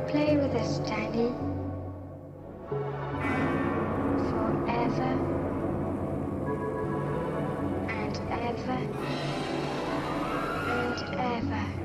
Play with us, Danny. Forever and ever and ever.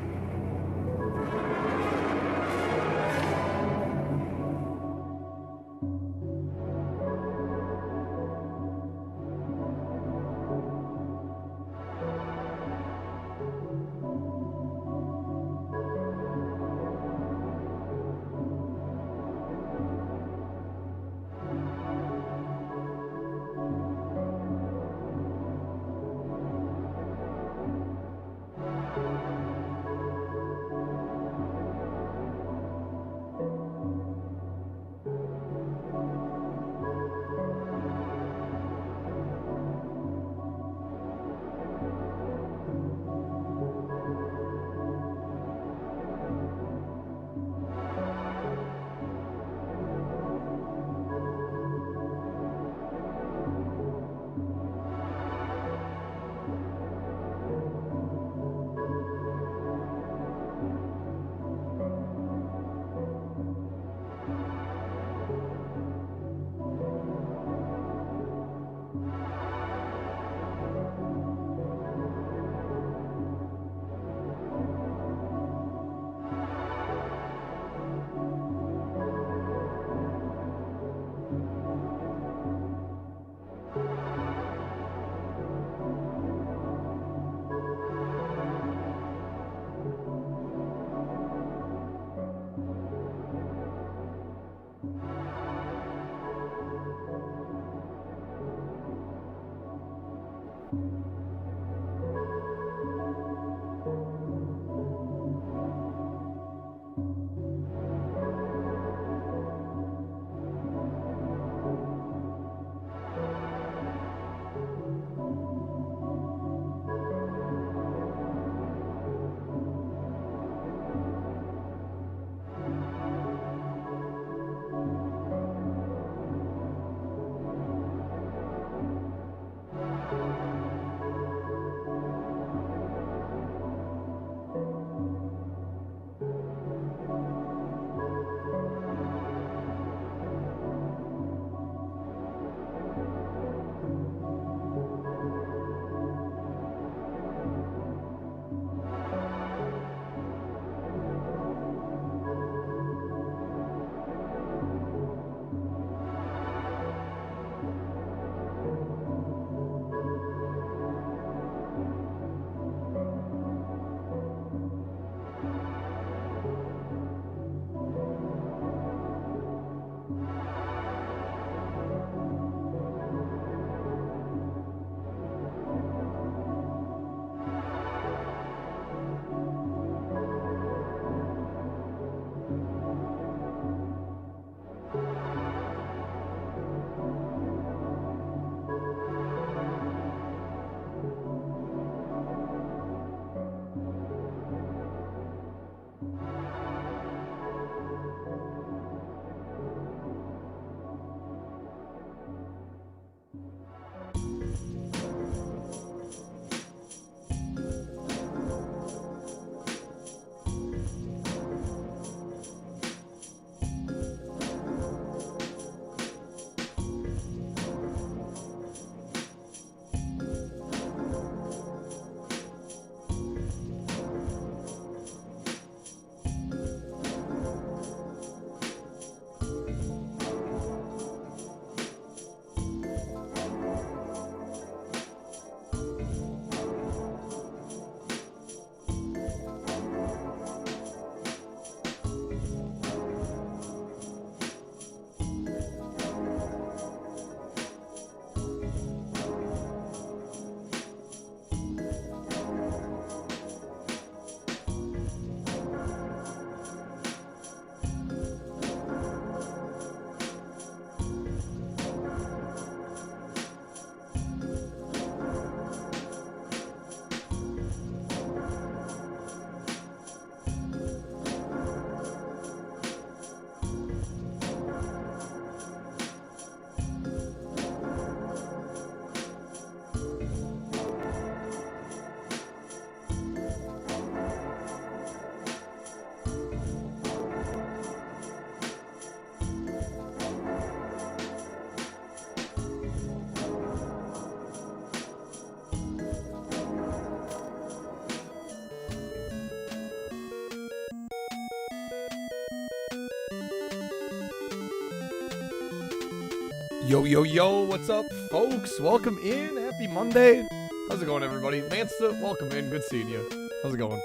Yo, yo, yo, what's up, folks? Welcome in. Happy Monday. How's it going, everybody? Mansta, welcome in. Good seeing you. How's it going?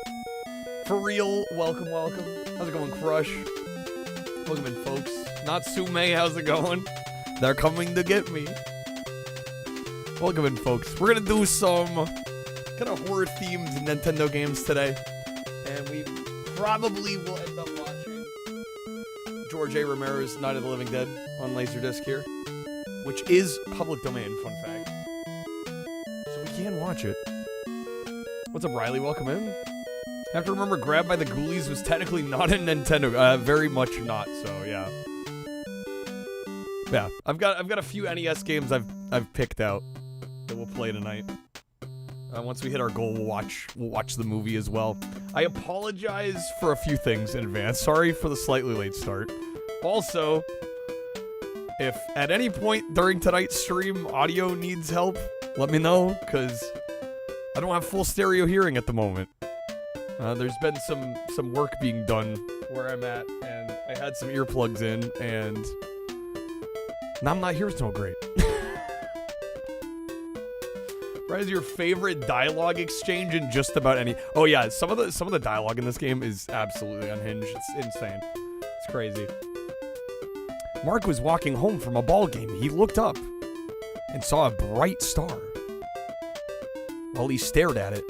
For real, welcome, welcome. How's it going, Crush? Welcome in, folks. Natsume, how's it going? They're coming to get me. Welcome in, folks. We're gonna do some kind of horror-themed Nintendo games today. And we probably will end up watching George A. Romero's Night of the Living Dead on Laserdisc here. Which is public domain, fun fact. So we can watch it. What's up, Riley? Welcome in. Have to remember, Grabbed by the Ghoulies was technically not in Nintendo. Very much not, so yeah. Yeah, I've got a few NES games I've picked out that we'll play tonight. Once we hit our goal, we'll watch the movie as well. I apologize for a few things in advance. Sorry for the slightly late start. Also, if at any point during tonight's stream audio needs help, let me know, because I don't have full stereo hearing at the moment. There's been some work being done where I'm at, and I had some earplugs in, and now I'm not hearing so great. What is your favorite dialogue exchange in just about any? Oh yeah, some of the dialogue in this game is absolutely unhinged. It's insane. It's crazy. Mark was walking home from a ball game. He looked up and saw a bright star. While he stared at it,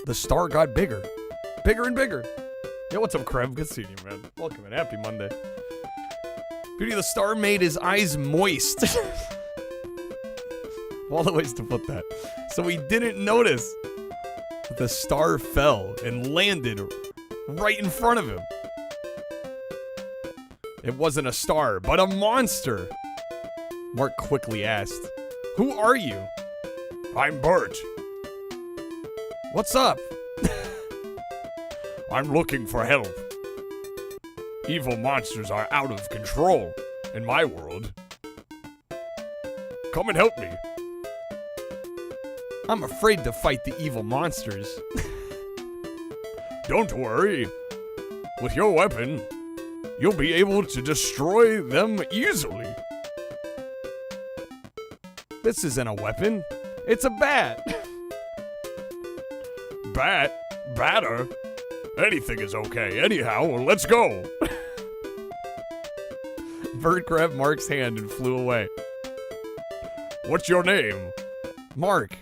the star got bigger. Bigger and bigger. Yo, what's up, Krev? Good seeing you, man. Welcome and happy Monday. Beauty of the Star made his eyes moist. All the ways to put that. So he didn't notice that the star fell and landed right in front of him. It wasn't a star, but a monster. Mark quickly asked, "Who are you?" "I'm Bert." "What's up?" "I'm looking for help. Evil monsters are out of control in my world. Come and help me." "I'm afraid to fight the evil monsters." "Don't worry. With your weapon, you'll be able to destroy them easily." "This isn't a weapon. It's a bat." "Bat? Batter? Anything is okay. Anyhow, let's go." Bert grabbed Mark's hand and flew away. "What's your name?" "Mark."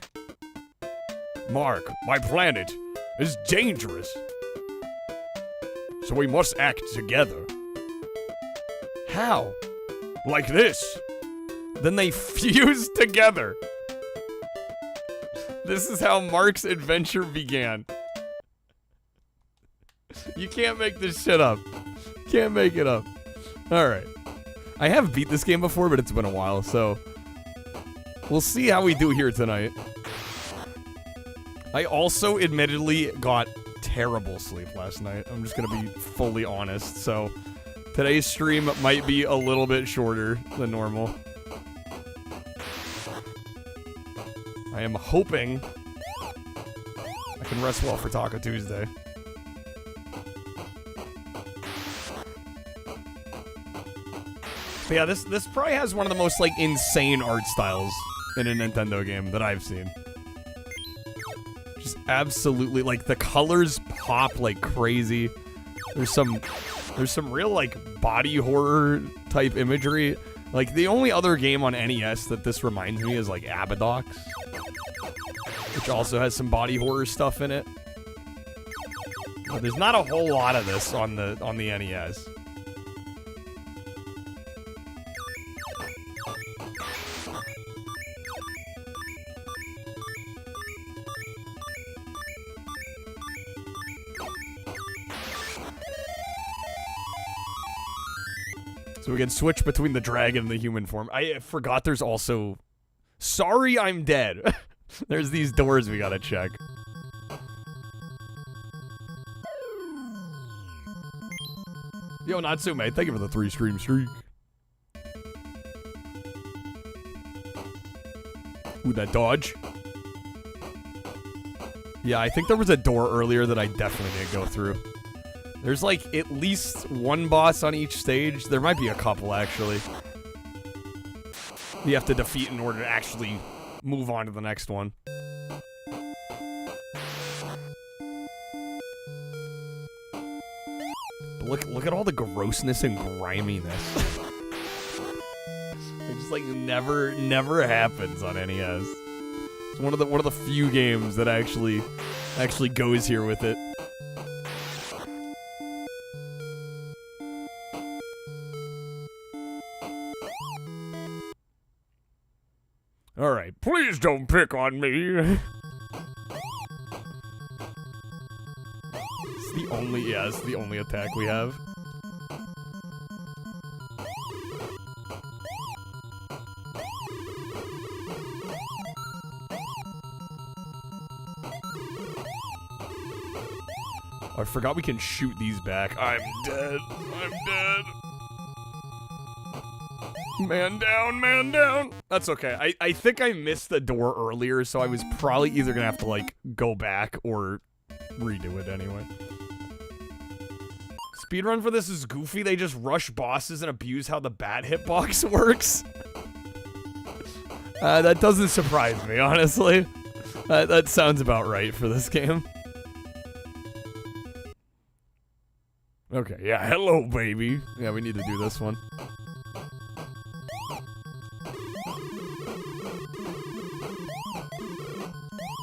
"Mark, my planet is dangerous, so we must act together." "How?" "Like this." Then they fused together. This is how Mark's adventure began. You can't make this shit up. Can't make it up. Alright. I have beat this game before, but it's been a while, so we'll see how we do here tonight. I also admittedly got terrible sleep last night. I'm just gonna be fully honest, so today's stream might be a little bit shorter than normal. I am hoping I can rest well for Taco Tuesday. But yeah, this probably has one of the most, like, insane art styles in a Nintendo game that I've seen. Just absolutely, like, the colors pop like crazy. There's some real, like, body horror type imagery. Like, the only other game on NES that this reminds me is, like, Abadox, which also has some body horror stuff in it. But there's not a whole lot of this on the NES. So we can switch between the dragon and the human form. I forgot there's also... Sorry, I'm dead. There's these doors we gotta check. Yo, Natsume, thank you for the 3-stream streak. Ooh, that dodge. Yeah, I think there was a door earlier that I definitely didn't go through. There's like at least one boss on each stage. There might be a couple, actually. you have to defeat in order to actually move on to the next one. But look at all the grossness and griminess. It just like never happens on NES. It's one of the few games that actually goes here with it. All right, please don't pick on me. It's the only attack we have. I forgot we can shoot these back. I'm dead. Man down, man down. That's okay. I think I missed the door earlier, so I was probably either gonna have to, like, go back or redo it anyway. Speedrun for this is goofy. They just rush bosses and abuse how the bat hitbox works. That doesn't surprise me, honestly. That sounds about right for this game. Okay, yeah, hello, baby. Yeah, we need to do this one.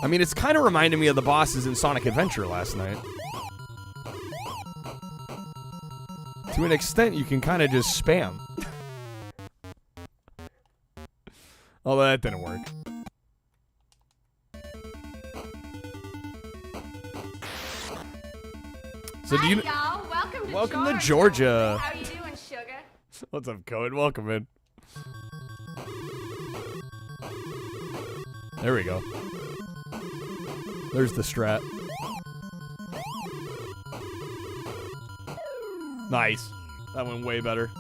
I mean, it's kind of reminding me of the bosses in Sonic Adventure last night. To an extent, you can kind of just spam. Although that didn't work. So do you... Hi, y'all. Welcome to Georgia. How you doing, sugar? What's up, Cohen? Welcome in. There we go. There's the strat. Nice. That went way better.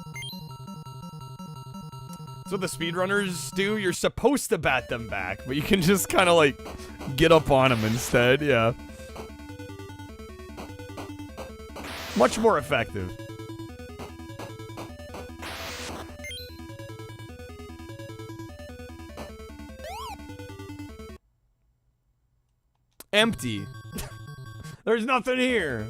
That's what the speedrunners do. You're supposed to bat them back, but you can just kind of like get up on them instead. Yeah. Much more effective. Empty. There's nothing here.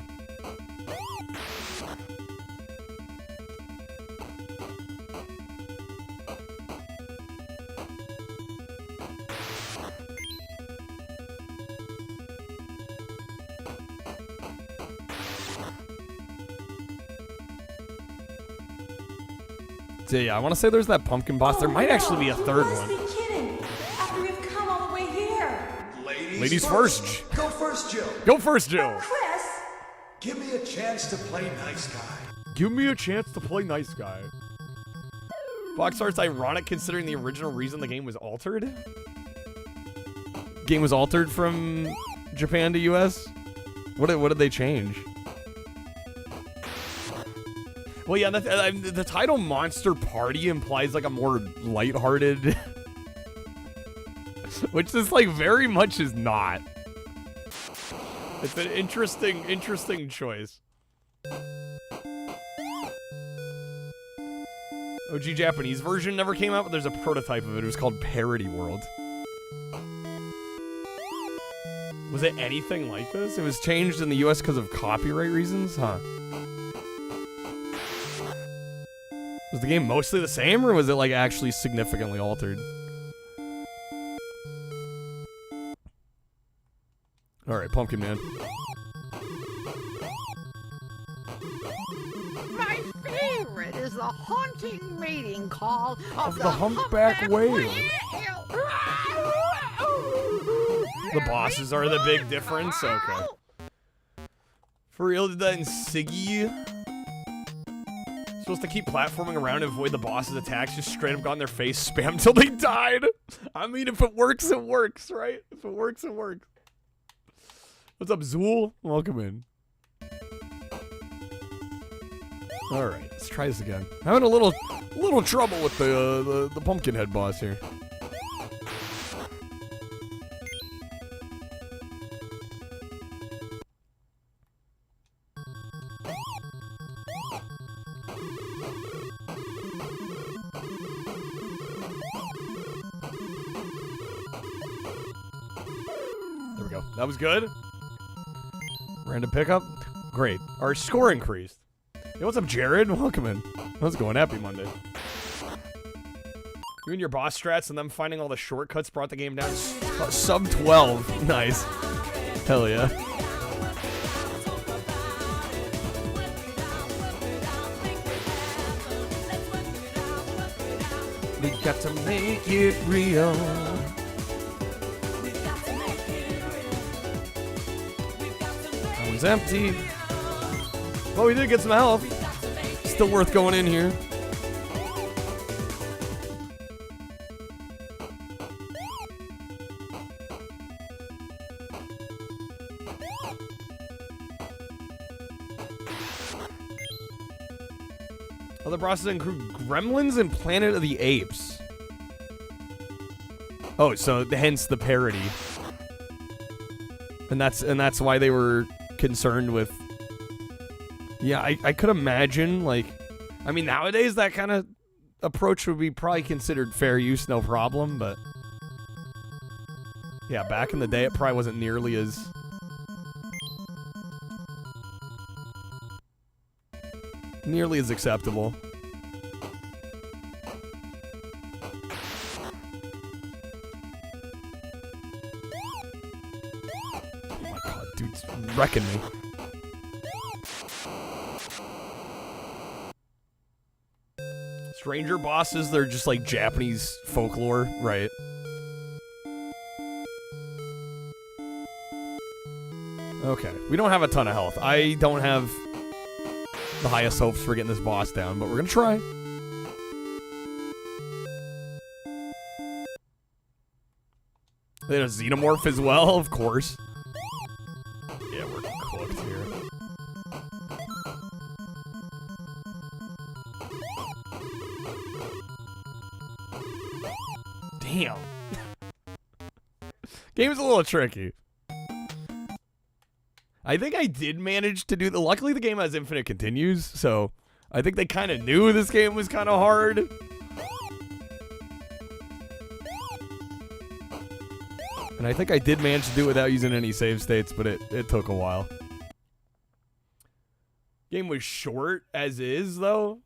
So yeah, I want to say there's that pumpkin boss. There might actually be a third one. You must be kidding. After we've come all the way here. Ladies first. Go first, Jill. Go first, Jill. Chris. Give me a chance to play nice guy. Give me a chance to play nice guy. Box art's ironic considering the original reason the game was altered. Game was altered from Japan to US. What did they change? Well, yeah, the title Monster Party implies like a more lighthearted, which this like very much is not. It's an interesting choice. OG Japanese version never came out, but there's a prototype of it. It was called Parody World. Was it anything like this? It was changed in the US because of copyright reasons? Huh. Was the game mostly the same, or was it like actually significantly altered? Alright, Pumpkin Man. My favorite is the haunting mating call of the humpback whale. The bosses are the big difference? Okay. For real, did that in Siggy? Supposed to keep platforming around and avoid the boss's attacks, just straight up got in their face, spam till they died. I mean, if it works, it works, right? If it works, it works. What's up, Zool? Welcome in. Alright, let's try this again. Having a little trouble with the Pumpkinhead boss here. go. That was good. Random pickup. Great. Our score increased. Hey, what's up, Jared? Welcome in. How's it going? Happy Monday. You and your boss strats and them finding all the shortcuts brought the game down. Sub 12. Nice. Hell yeah. We got to make it real. That one's empty. Well, we did get some health. Still worth going in here. Other bosses include Gremlins and Planet of the Apes. Oh, so hence the parody. And that's why they were concerned with. Yeah, I could imagine, like, I mean, nowadays that kind of approach would be probably considered fair use, no problem, but yeah, back in the day it probably wasn't nearly as acceptable. Oh my god, dude's wrecking me. Stranger bosses, they're just like Japanese folklore, right? Okay, we don't have a ton of health. I don't have the highest hopes for getting this boss down, but we're gonna try. Then a xenomorph as well, of course. Yeah, we're cooked here. Damn. Game's a little tricky. I think I did manage to do the. Luckily, the game has infinite continues, so I think they kind of knew this game was kind of hard. And I think I did manage to do it without using any save states, but it took a while. Game was short as is, though.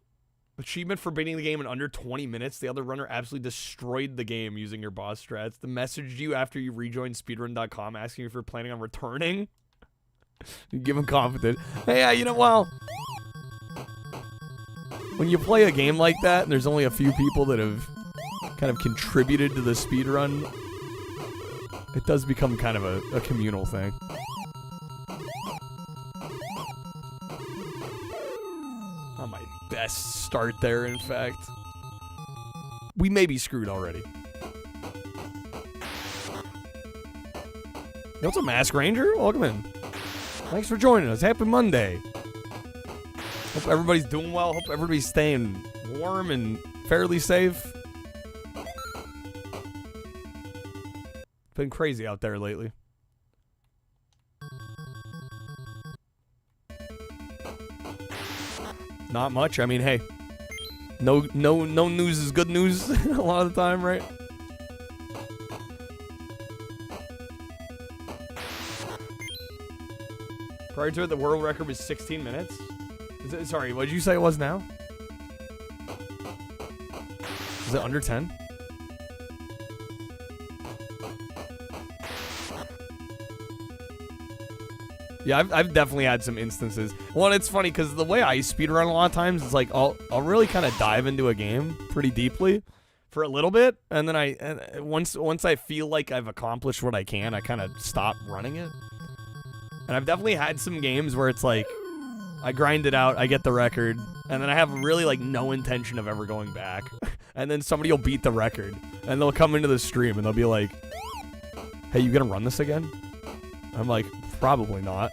Achievement for beating the game in under 20 minutes. The other runner absolutely destroyed the game using your boss strats. They messaged you after you rejoined speedrun.com asking if you're planning on returning. You give them confidence. Hey, yeah, you know, well, when you play a game like that and there's only a few people that have kind of contributed to the speedrun, it does become kind of a communal thing. Not my best start there, in fact. We may be screwed already. What's up, Mask Ranger? Welcome in. Thanks for joining us. Happy Monday. Hope everybody's doing well. Hope everybody's staying warm and fairly safe. Been crazy out there lately. Not much. I mean, hey, no news is good news a lot of the time, right? Prior to it, the world record was 16 minutes. Is it, sorry, what did you say it was now? Is it under 10? Yeah, I've definitely had some instances. Well, it's funny because the way I speedrun a lot of times is like I'll really kind of dive into a game pretty deeply for a little bit, and then once I feel like I've accomplished what I can, I kind of stop running it. And I've definitely had some games where it's like I grind it out, I get the record, and then I have really like no intention of ever going back. And then somebody will beat the record, and they'll come into the stream and they'll be like, "Hey, you gonna run this again?" I'm like, probably not.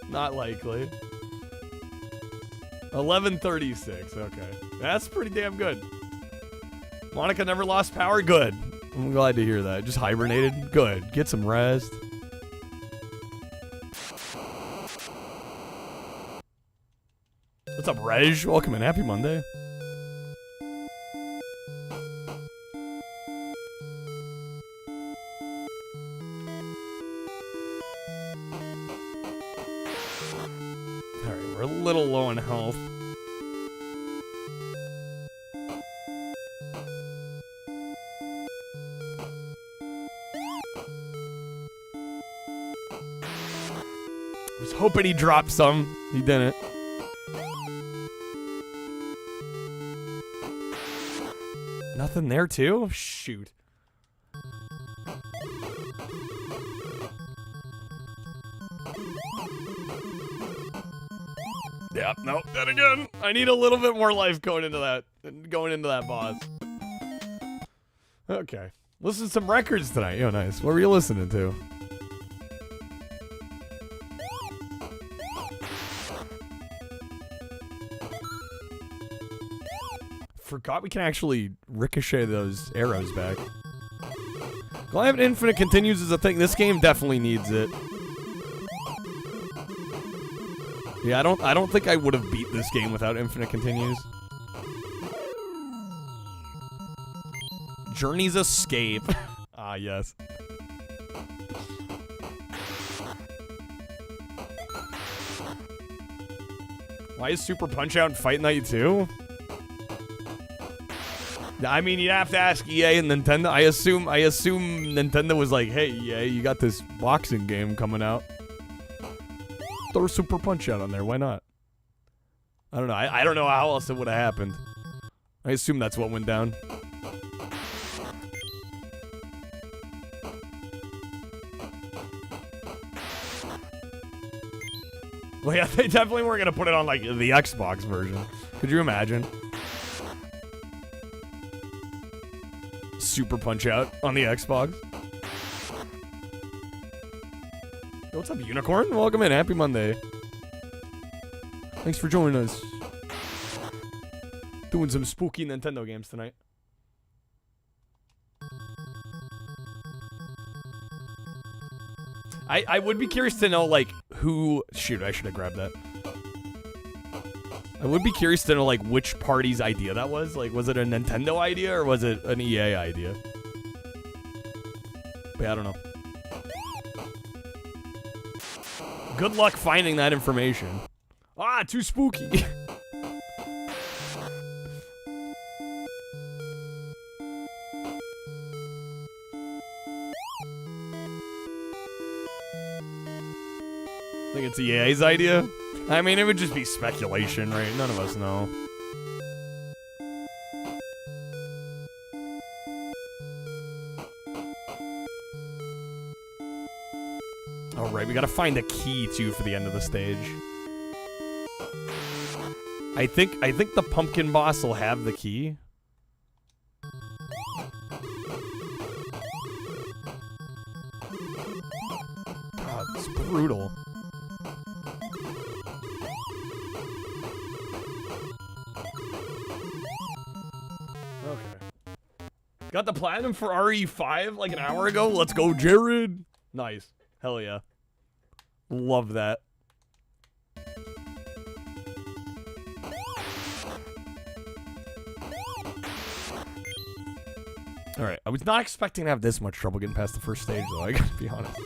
Not likely. 11:36. Okay, that's pretty damn good. Monica never lost power. Good. I'm glad to hear that. Just hibernated. Good. Get some rest. What's up, Reg? Welcome in. Happy Monday. we're a little low on health. I was hoping he dropped some. He didn't. Nothing there too? Shoot. Yeah, nope. Then again, I need a little bit more life going into that boss. Okay. Listen to some records tonight. Yo, nice. What were you listening to? Forgot we can actually ricochet those arrows back. Well, I have infinite continues is a thing. This game definitely needs it. Yeah, I don't think I would have beat this game without infinite continues. Journey's Escape. Ah, yes. Why is Super Punch-Out Fight Night 2? I mean, you'd have to ask EA and Nintendo. I assume Nintendo was like, hey, EA, you got this boxing game coming out. Throw Super Punch-Out on there. Why not? I don't know. I don't know how else it would have happened. I assume that's what went down. Well, yeah, they definitely weren't going to put it on, like, the Xbox version. Could you imagine? Super Punch-Out on the Xbox. Yo, what's up, Unicorn? Welcome in. Happy Monday. Thanks for joining us. Doing some spooky Nintendo games tonight. I would be curious to know, like, who... Shoot, I should have grabbed that. I would be curious to know, like, which party's idea that was. Like, was it a Nintendo idea or was it an EA idea? But yeah, I don't know. Good luck finding that information. Ah, too spooky. Think it's EA's idea? I mean, it would just be speculation, right? None of us know. Alright, we gotta find a key, too, for the end of the stage. I think the pumpkin boss will have the key. God, it's brutal. Got the platinum for RE5 like an hour ago. Let's go, Jared. Nice. Hell yeah. Love that. Alright, I was not expecting to have this much trouble getting past the first stage, though. I gotta be honest.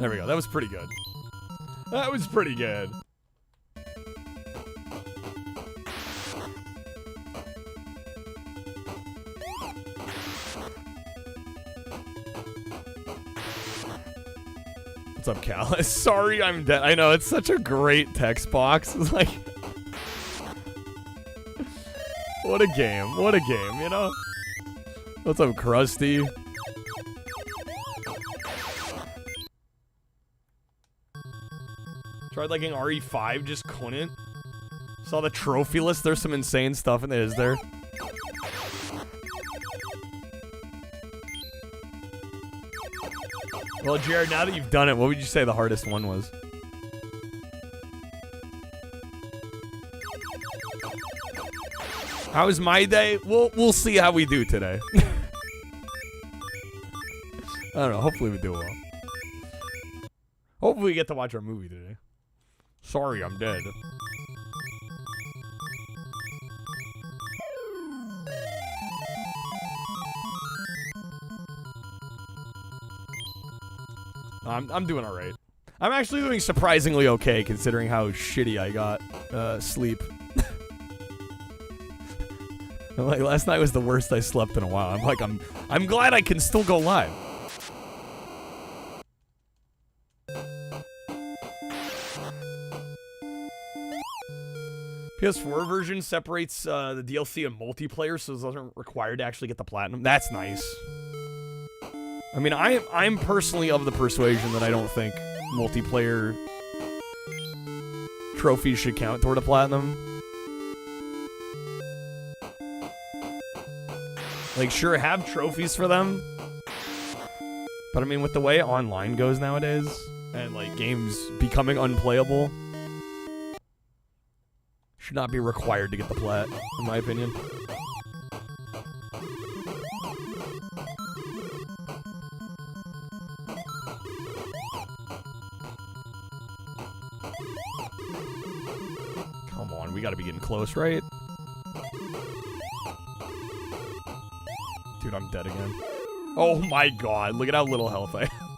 There we go. That was pretty good. That was pretty good. What's up, Callus? Sorry, I'm dead. I know, it's such a great text box. It's like... What a game. What a game, you know? What's up, Krusty? Tried liking RE5, just couldn't. Saw the trophy list, there's some insane stuff in there, is there? Well, Jared, now that you've done it, what would you say the hardest one was? How was my day? We'll see how we do today. I don't know, hopefully we do well. Hopefully we get to watch our movie today. Sorry, I'm dead. I'm doing all right. I'm actually doing surprisingly okay considering how shitty I got sleep. Like last night was the worst I slept in a while. I'm glad I can still go live. PS4 version separates the DLC and multiplayer, so it doesn't require to actually get the platinum. That's nice. I mean, I'm personally of the persuasion that I don't think multiplayer trophies should count toward a platinum. Like, sure, have trophies for them. But I mean, with the way online goes nowadays, and like games becoming unplayable, should not be required to get the plat, in my opinion. Come on, we gotta be getting close, right? Dude, I'm dead again. Oh my god, look at how little health I have.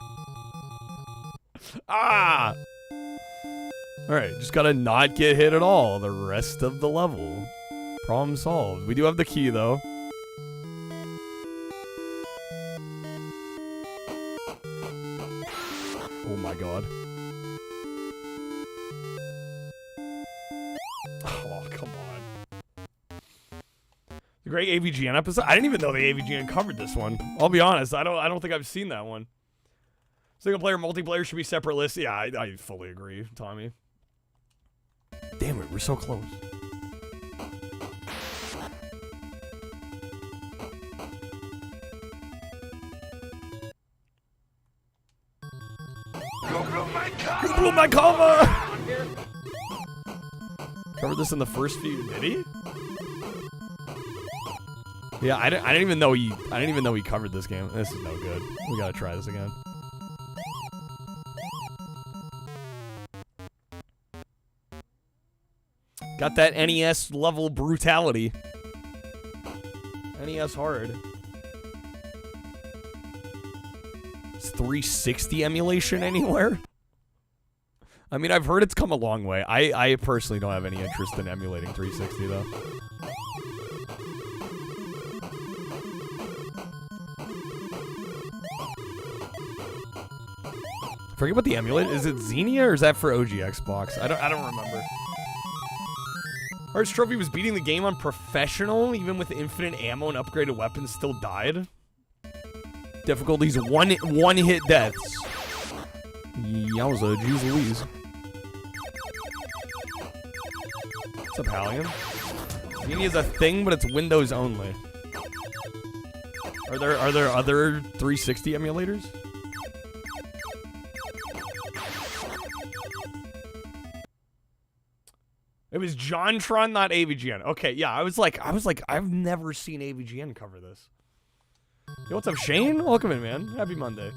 Ah! Alright, just gotta not get hit at all the rest of the level. Problem solved. We do have the key, though. Oh my god. Oh, come on. The great AVGN episode? I didn't even know the AVGN covered this one. I'll be honest, I don't think I've seen that one. Single player, multiplayer should be separate lists. Yeah, I fully agree, Tommy. Damn it, we're so close. You blew my cover! Covered this in the first few. Did he? Yeah, I didn't even know he covered this game. This is no good. We gotta try this again. Got that NES level brutality. NES hard. Is 360 emulation anywhere? I mean, I've heard it's come a long way. I personally don't have any interest in emulating 360 though. Forget what the emulate is. It Xenia or is that for OG Xbox? I don't remember. Hearts Trophy was beating the game on professional, even with infinite ammo and upgraded weapons, still died. Difficulties one hit deaths. Yowza, jeez Louise. What's up, Hallion? Xenia is a thing, but it's Windows only. Are there other 360 emulators? It was JonTron, not AVGN. Okay, yeah, I was like, I've never seen AVGN cover this. Yo, what's up, Shane? Welcome in, man. Happy Monday.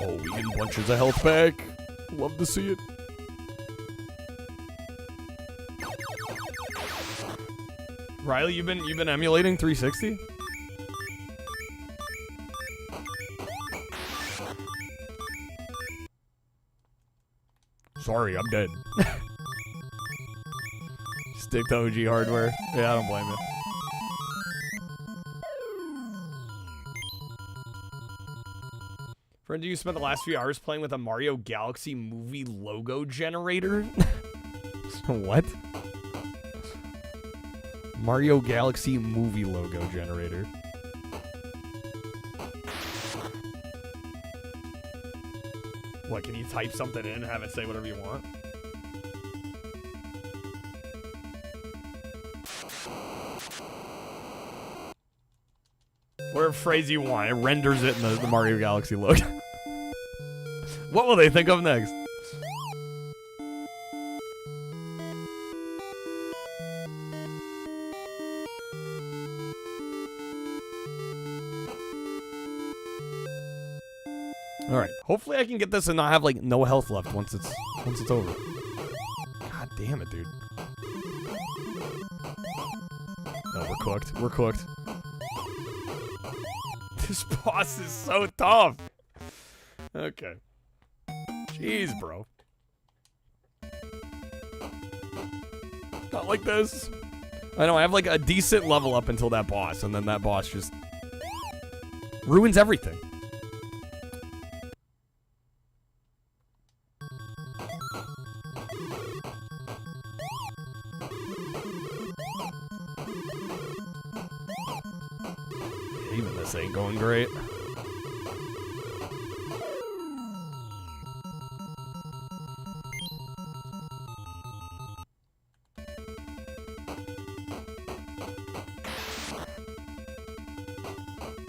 Oh, we getting bunches of health back. Love to see it. Riley, you've been emulating 360? Sorry, I'm dead. Stick to OG hardware. Yeah, I don't blame you. Friend, you spent the last few hours playing with a Mario Galaxy movie logo generator? What? Mario Galaxy movie logo generator. What, can you type something in and have it say whatever you want? Whatever phrase you want, it renders it in the Mario Galaxy logo. What will they think of next? All right. Hopefully I can get this and not have like no health left once it's over. God damn it, dude. Oh, we're cooked. We're cooked. This boss is so tough. Okay. Jeez, bro. Not like this. I know, I have like a decent level up until that boss, and then that boss just ruins everything. Even this ain't going great.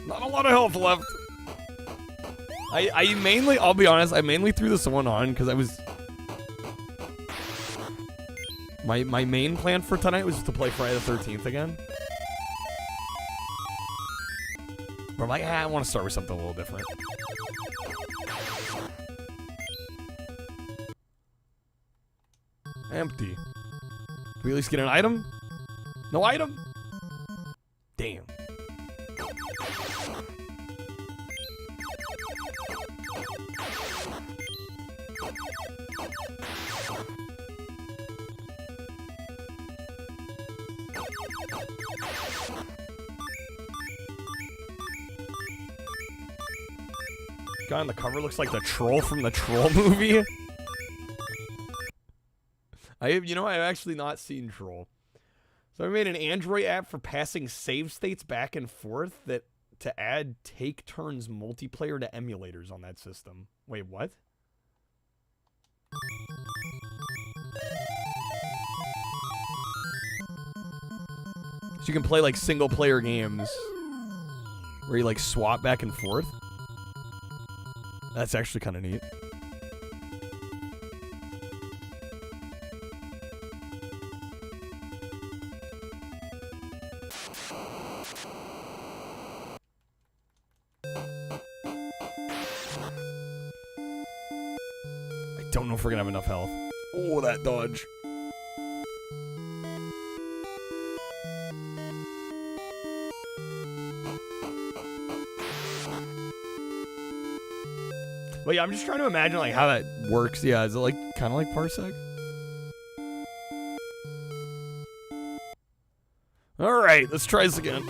Not a lot of health left. I mainly, I'll be honest, I mainly threw this one on because I was... My main plan for tonight was to play Friday the 13th again. But I'm like, I want to start with something a little different. Empty. Do we at least get an item? No item? Damn. Guy on the cover looks like the troll from the Troll movie. I've actually not seen Troll. So I made an Android app for passing save states back and forth to add take turns multiplayer to emulators on that system. Wait, what? So you can play like single player games where you like swap back and forth. That's actually kind of neat. I don't know if we're gonna have enough health. Oh, that dodge. But yeah, I'm just trying to imagine like how that works. Yeah, is it like kind of like Parsec? All right, let's try this again.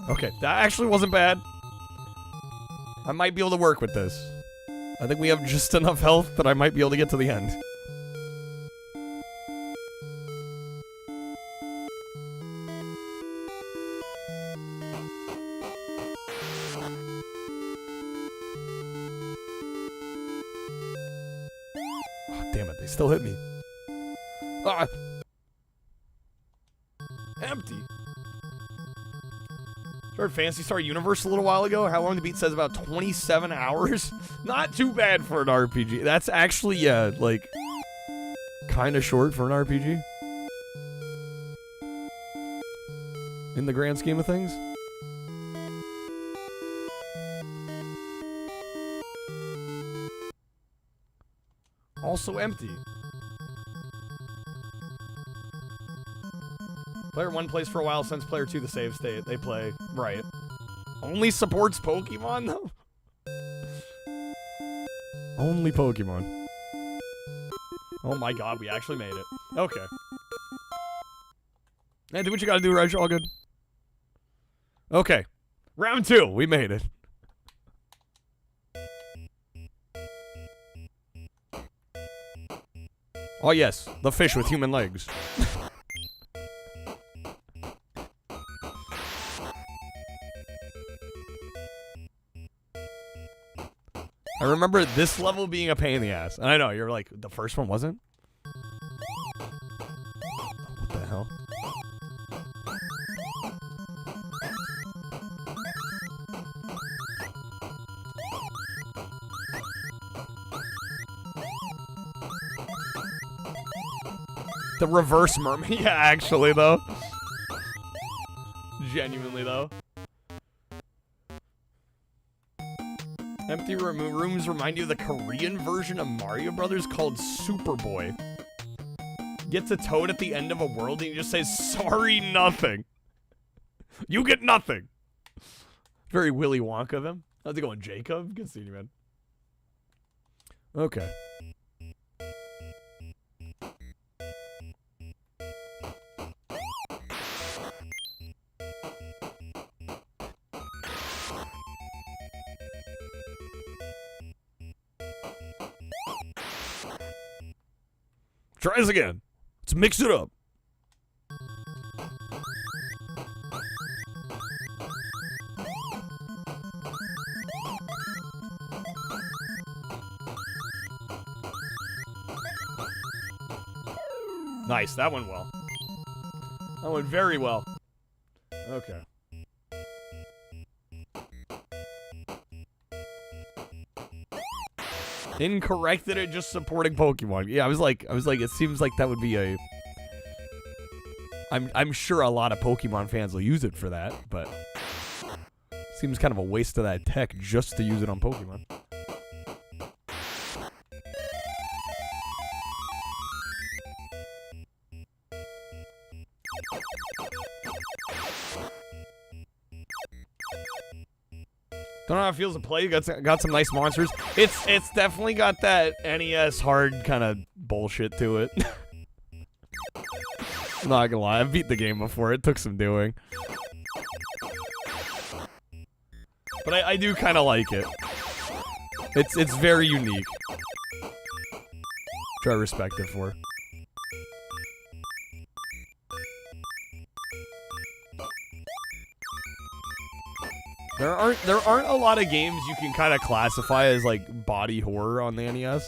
Okay, that actually wasn't bad. I might be able to work with this. I think we have just enough health that I might be able to get to the end. Oh, damn it, they still hit me. Ah! Empty. Started Phantasy Star Universe a little while ago. How long the beat says about 27 hours. Not too bad for an RPG. That's actually, yeah, like, kind of short for an RPG. In the grand scheme of things. Also empty. Player 1 plays for a while, sends player 2 the save state. They play. Right. Only supports Pokemon, though? Only Pokemon. Oh my god, we actually made it. Okay. Hey, do what you gotta do, Reg. All good. Okay. Round 2. We made it. Oh yes, the fish with human legs. I remember this level being a pain in the ass. And I know, you're like, the first one wasn't? What the hell? The reverse mermaid. Yeah, actually, though. Genuinely, though. Empty rooms remind you of the Korean version of Mario Brothers called Superboy. Gets a toad at the end of a world and he just says, sorry, nothing. You get nothing. Very Willy Wonka of him. How's it going, Jacob? Good seeing you, man. Okay. Try this again. Let's mix it up. Nice, that went well. That went very well. Okay. Incorrect that it just supporting Pokemon. Yeah, I was like, it seems like that would be a. I'm sure a lot of Pokemon fans will use it for that, but seems kind of a waste of that tech just to use it on Pokemon. Don't know how it feels to play. Got some nice monsters. It's definitely got that NES hard kind of bullshit to it. Not gonna lie, I've beat the game before. It took some doing, but I do kind of like it. It's very unique. Which I respect it for. There aren't a lot of games you can kind of classify as like body horror on the NES.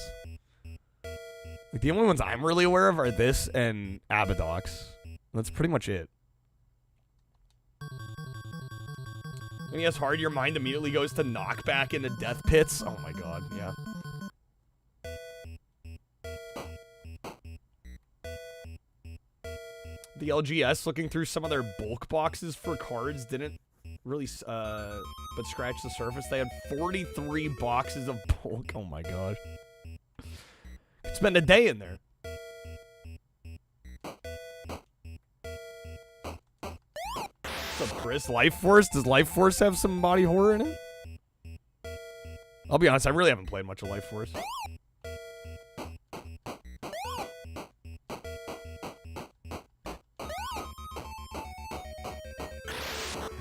Like the only ones I'm really aware of are this and Abadox. That's pretty much it. NES hard, your mind immediately goes to knockback into death pits. Oh my god, yeah. The LGS, looking through some of their bulk boxes for cards, didn't really but scratch the surface. They had 43 boxes of bulk. Oh my god. Could spend a day in there. What's up, Chris? Life Force? Does Life Force have some body horror in it? I'll be honest, I really haven't played much of Life Force.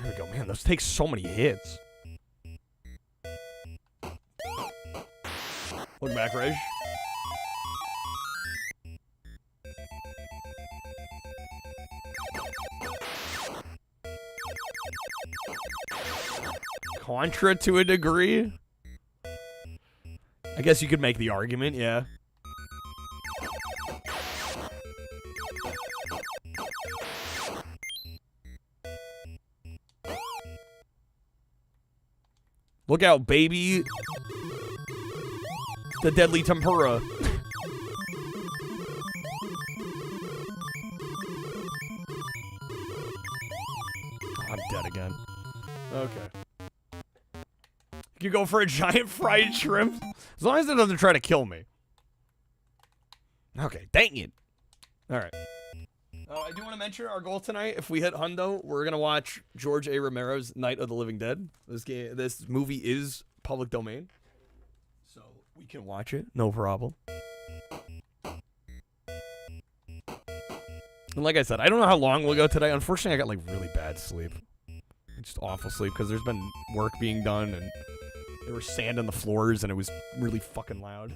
There we go, man. Those take so many hits. Look back, Reg. Contra to a degree. I guess you could make the argument, yeah. Look out, baby. The deadly tempura. Oh, I'm dead again. Okay. You go for a giant fried shrimp? As long as it doesn't try to kill me. Okay, dang it. Alright. I do want to mention our goal tonight. If we hit Hundo, we're going to watch George A. Romero's Night of the Living Dead. This movie is public domain. So we can watch it. No problem. And like I said, I don't know how long we'll go today. Unfortunately, I got like really bad sleep. Just awful sleep because there's been work being done and there was sand on the floors and it was really fucking loud.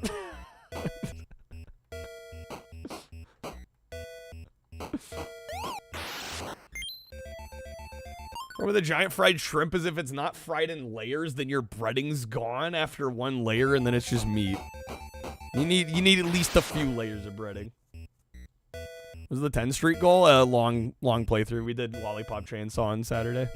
Or with a giant fried shrimp, as if it's not fried in layers, then your breading's gone after one layer and then it's just meat. You need at least a few layers of breading. Was the 10 streak goal a long playthrough? We did Lollipop Chainsaw on Saturday.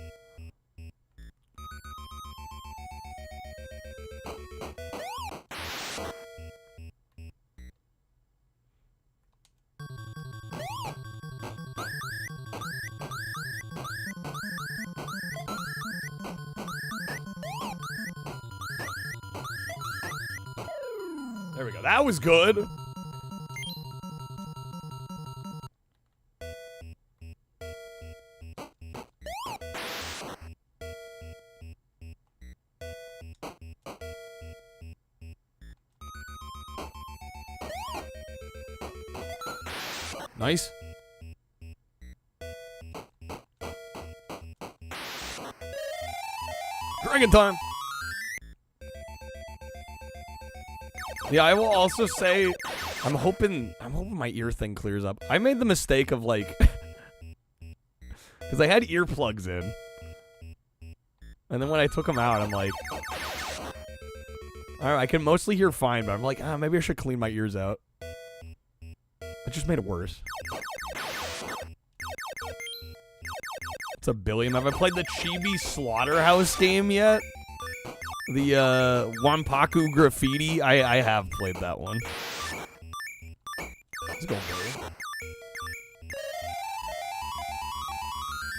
go. That was good. Nice. Dragon time. Yeah, I will also say I'm hoping my ear thing clears up. I made the mistake of like cuz I had earplugs in. And then when I took them out, I'm like all right, I can mostly hear fine, but I'm like, maybe I should clean my ears out. It just made it worse. What's up, Billiam? Have I played the Chibi Slaughterhouse game yet? The Wampaku Graffiti? I have played that one. Let's go, Billiam.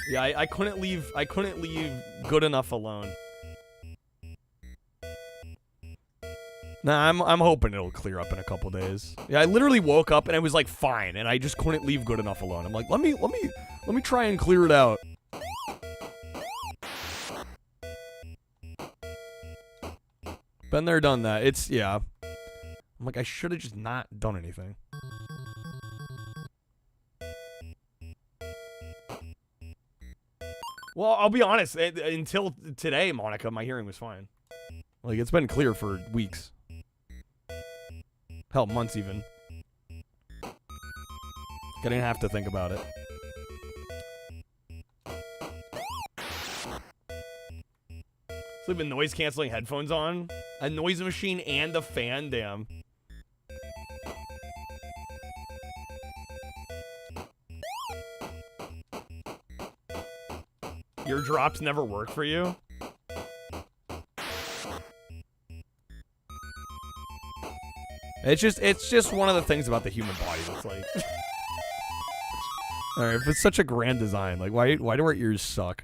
Yeah, I couldn't leave good enough alone. Nah, I'm hoping it'll clear up in a couple days. Yeah, I literally woke up and it was like fine, and I just couldn't leave good enough alone. I'm like, let me try and clear it out. Been there, done that. It's yeah. I'm like, I should have just not done anything. Well, I'll be honest. Until today, Monica, my hearing was fine. Like, it's been clear for weeks. Hell, months even. I didn't have to think about it. Sleeping noise canceling headphones on, a noise machine, and a fan. Damn. Eardrops never work for you? It's just one of the things about the human body that's like alright, if it's such a grand design, like why do our ears suck?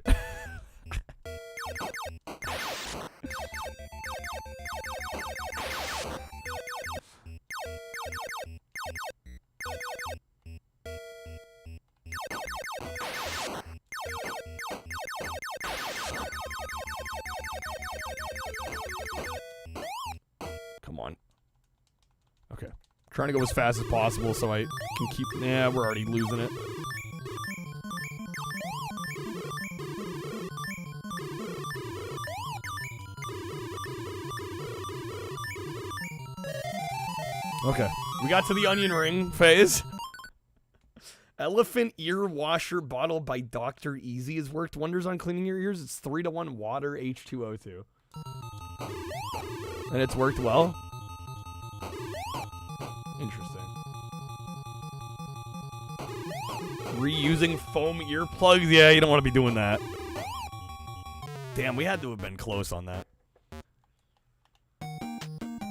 Come on. Okay. Trying to go as fast as possible so I can keep... Yeah, we're already losing it. Okay. We got to the onion ring phase. Elephant ear washer bottle by Dr. Easy has worked wonders on cleaning your ears. It's 3-to-1 water H2O2. And it's worked well? Interesting. Reusing foam earplugs? Yeah, you don't want to be doing that. Damn, we had to have been close on that.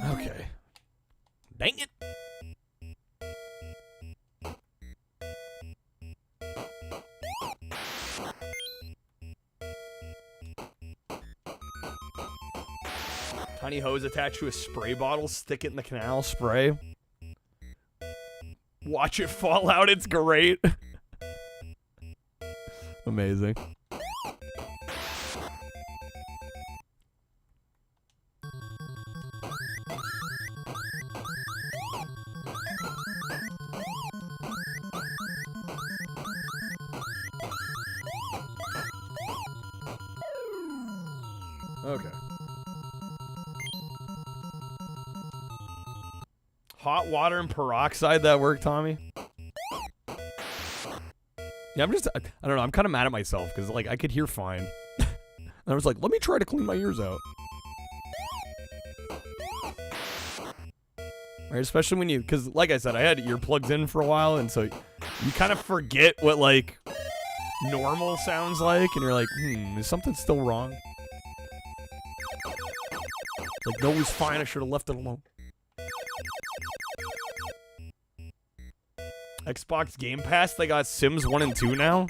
Okay. Dang it. Tiny hose attached to a spray bottle. Stick it in the canal. Spray. Watch it fall out. It's great. Amazing. Okay. Hot water and peroxide, that worked, Tommy? Yeah, I don't know, I'm kind of mad at myself, because, like, I could hear fine. And I was like, let me try to clean my ears out. Right, especially when you, because, like I said, I had earplugs in for a while, and so you kind of forget what, like, normal sounds like, and you're like, is something still wrong? Like, no, it was fine, I should have left it alone. Xbox Game Pass, they got Sims 1 and 2 now.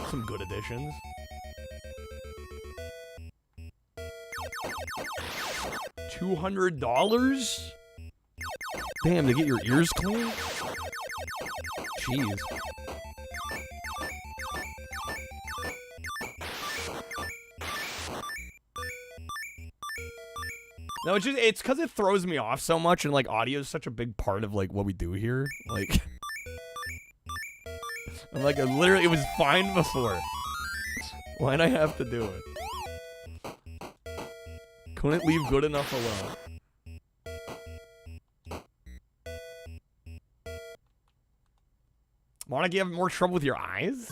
Some good additions. $200? Damn, to get your ears clean? Jeez. No, it's because it throws me off so much, and like audio is such a big part of like what we do here. Like, I'm like, it was fine before. Why'd I have to do it? Couldn't leave good enough alone. Monica, you have more trouble with your eyes?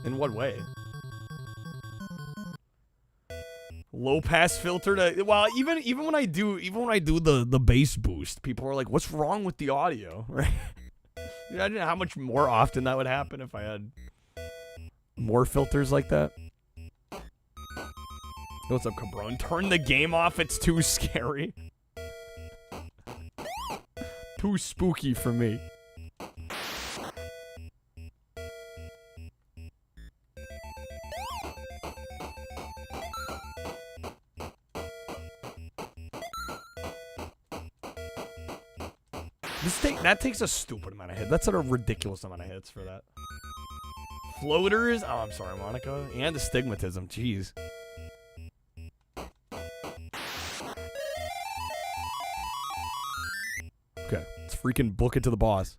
In what way? Low pass filter to, well, even when I do the bass boost, people are like, "What's wrong with the audio?" Right? Imagine how much more often that would happen if I had more filters like that. What's up, Cabron? Turn the game off. It's too scary. Too spooky for me. That takes a stupid amount of hits. That's a ridiculous amount of hits for that. Floaters? Oh, I'm sorry, Monica. And astigmatism. Jeez. Okay, let's freaking book it to the boss.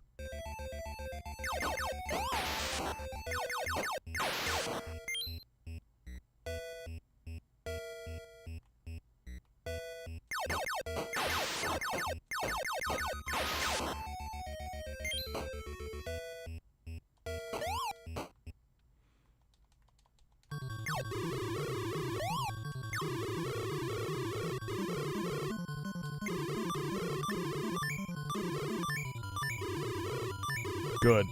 Good.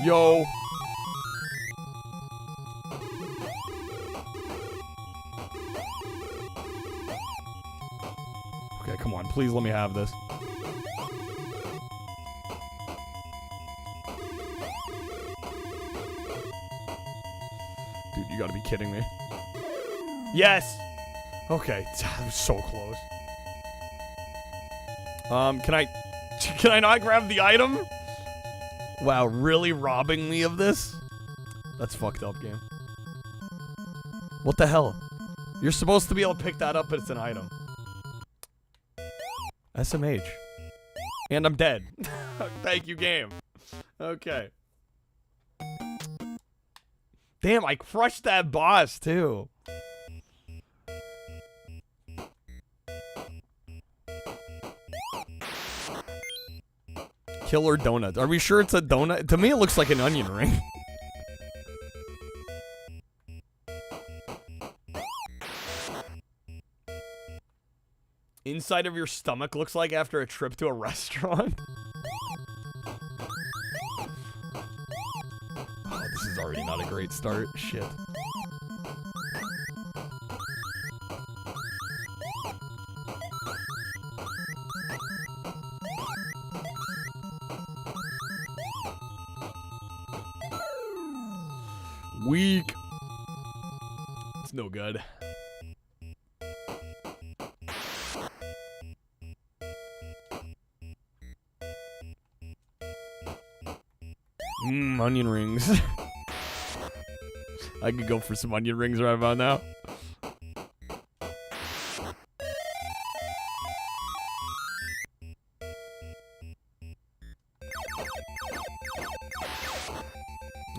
Yo. Okay, come on. Please let me have this. Dude, you gotta be kidding me. Yes! Okay, that was so close. Can I not grab the item? Wow, really robbing me of this? That's fucked up, game. What the hell? You're supposed to be able to pick that up, but it's an item. SMH. And I'm dead. Thank you, game. Okay. Damn, I crushed that boss, too. Killer donut. Are we sure it's a donut? To me, it looks like an onion ring. Inside of your stomach looks like after a trip to a restaurant. Oh, this is already not a great start. Shit. Weak. It's no good. Onion rings. I could go for some onion rings right about now.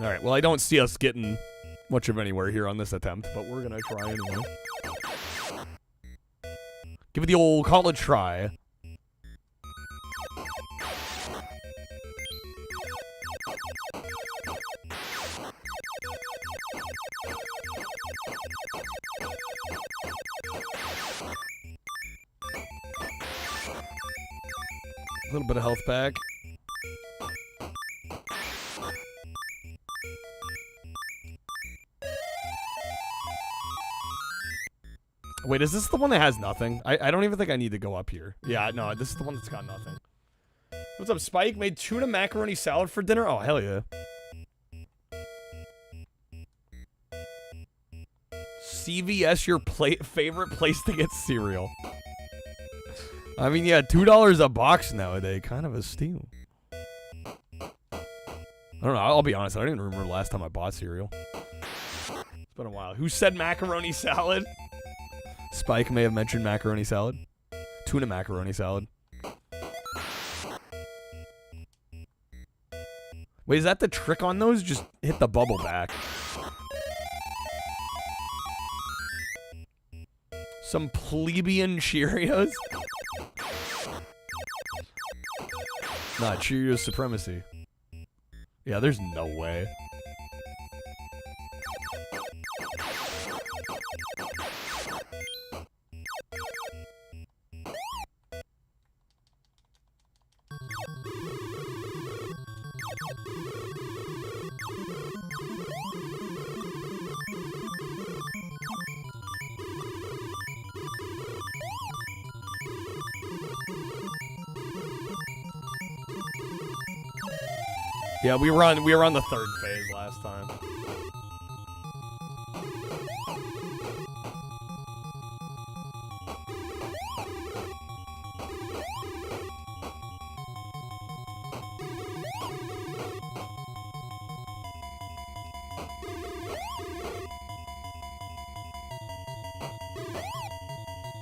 Alright, well, I don't see us getting much of anywhere here on this attempt, but we're gonna try anyway. Give it the old college try. A little bit of health back. Wait, is this the one that has nothing? I don't even think I need to go up here. Yeah, no, this is the one that's got nothing. What's up, Spike? Made tuna macaroni salad for dinner? Oh, hell yeah. CVS, your favorite place to get cereal. I mean, yeah, $2 a box nowadays. Kind of a steal. I don't know. I'll be honest. I don't even remember the last time I bought cereal. It's been a while. Who said macaroni salad? Spike may have mentioned macaroni salad. Tuna macaroni salad. Wait, is that the trick on those? Just hit the bubble back. Some plebeian Cheerios? Nah, Cheerios supremacy. Yeah, there's no way. Yeah, we were on the third phase last time.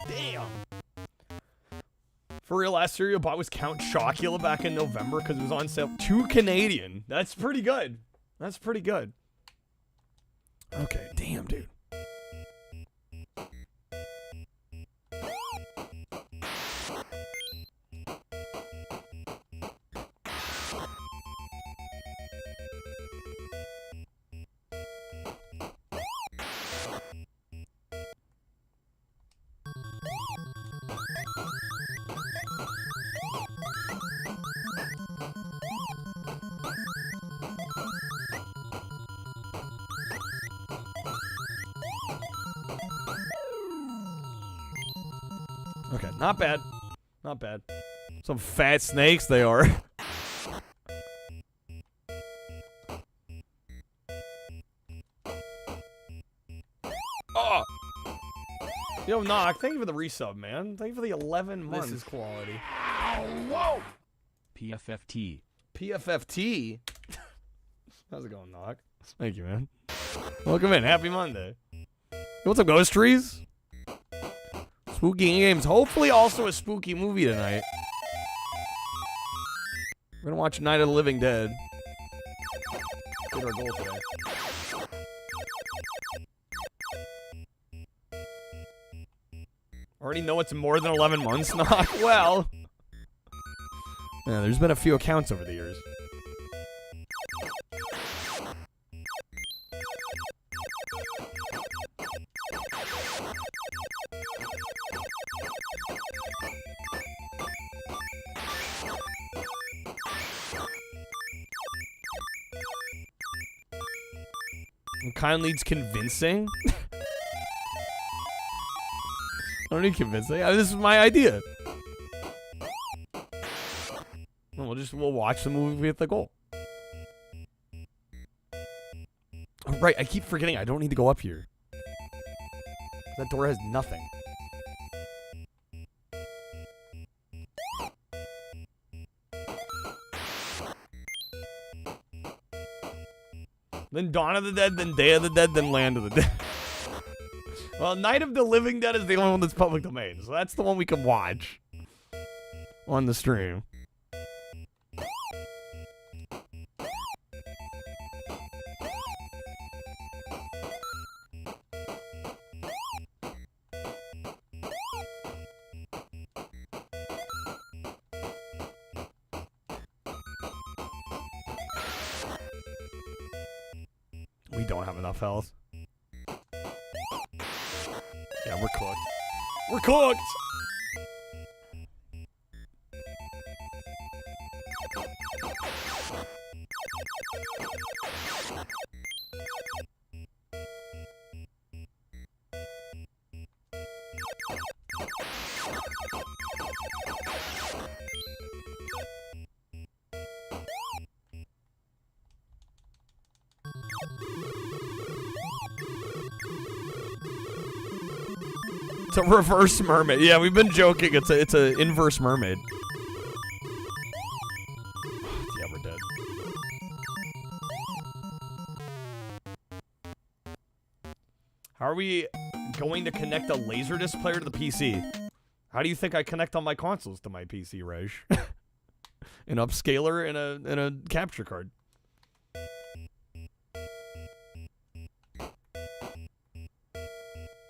Damn. For real, last cereal I bought was Count Chocula back in November because it was on sale. $2 Canadian. That's pretty good. That's pretty good. Okay, damn, dude. Okay, not bad. Not bad. Some fat snakes they are. Oh! Yo, Knock, thank you for the resub, man. Thank you for the 11 months. This is quality. Ow, whoa! PFFT. PFFT? How's it going, Knock? Thank you, man. Welcome in. Happy Monday. Hey, what's up, Ghost Trees? Spooky games. Hopefully also a spooky movie tonight. We're gonna watch Night of the Living Dead. Get our goal today. Already know it's more than 11 months, Knock? Well. Yeah, there's been a few accounts over the years. It kind of needs convincing. I don't need convincing. This is my idea. We'll watch the movie with the goal. Oh, right, I keep forgetting I don't need to go up here. That door has nothing. Then Dawn of the Dead, then Day of the Dead, then Land of the Dead. Well, Night of the Living Dead is the only one that's public domain, so that's the one we can watch on the stream. We don't have enough health. Yeah, we're cooked. We're cooked! It's a reverse mermaid. Yeah, we've been joking. It's a inverse mermaid. Yeah, we're dead. How are we going to connect a Laserdisc player to the PC? How do you think I connect all my consoles to my PC, Raj? An upscaler and a capture card.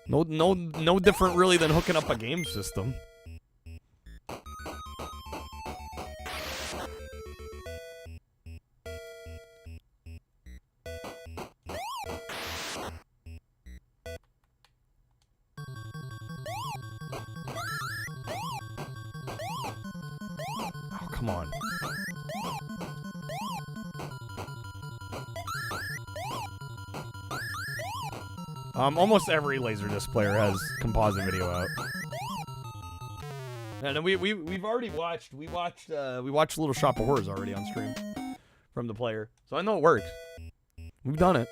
No different really than hooking up a game system. Oh, come on. Almost every Laserdisc player has composite video out. And we've already watched we watched Little Shop of Horrors already on stream from the player. So I know it works. We've done it.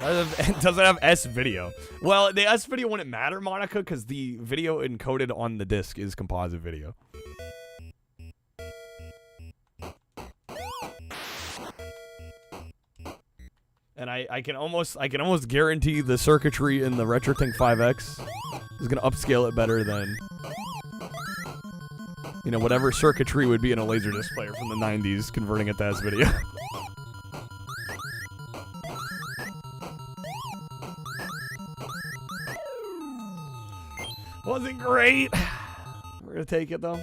Does it have S video? Well, the S video wouldn't matter, Monica, because the video encoded on the disc is composite video. And I can almost guarantee the circuitry in the RetroTink 5X is gonna upscale it better than, you know, whatever circuitry would be in a Laserdisc player from the 90s, converting it to S video. Wasn't great. We're gonna take it though.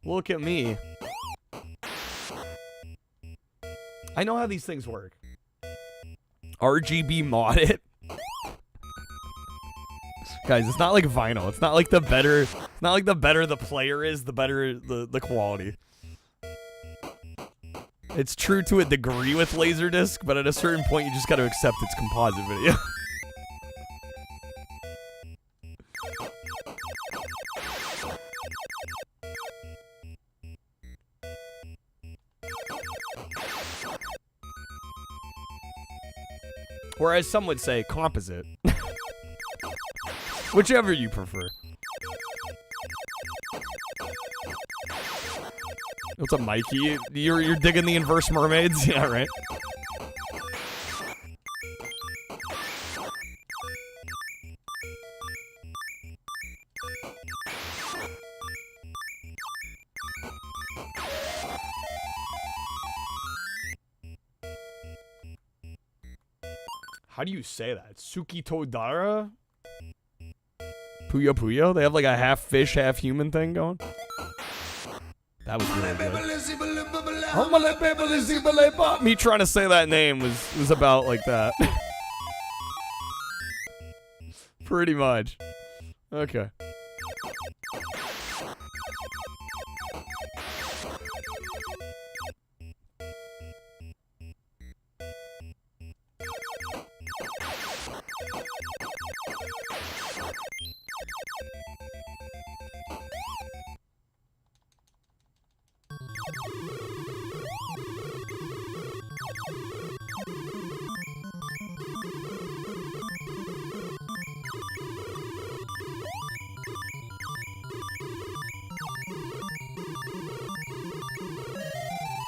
Look at me. I know how these things work. RGB mod it. Guys, it's not like vinyl. It's not like the better the player is, the better the quality. It's true to a degree with Laserdisc, but at a certain point you just gotta accept it's composite video. Or as some would say, composite. Whichever you prefer. What's up, Mikey? You're digging the inverse mermaids? Yeah, right. How do you say that? Suki Todara? Puyo Puyo? They have like a half fish, half human thing going? That was really good. Me trying to say that name was about like that. Pretty much. Okay.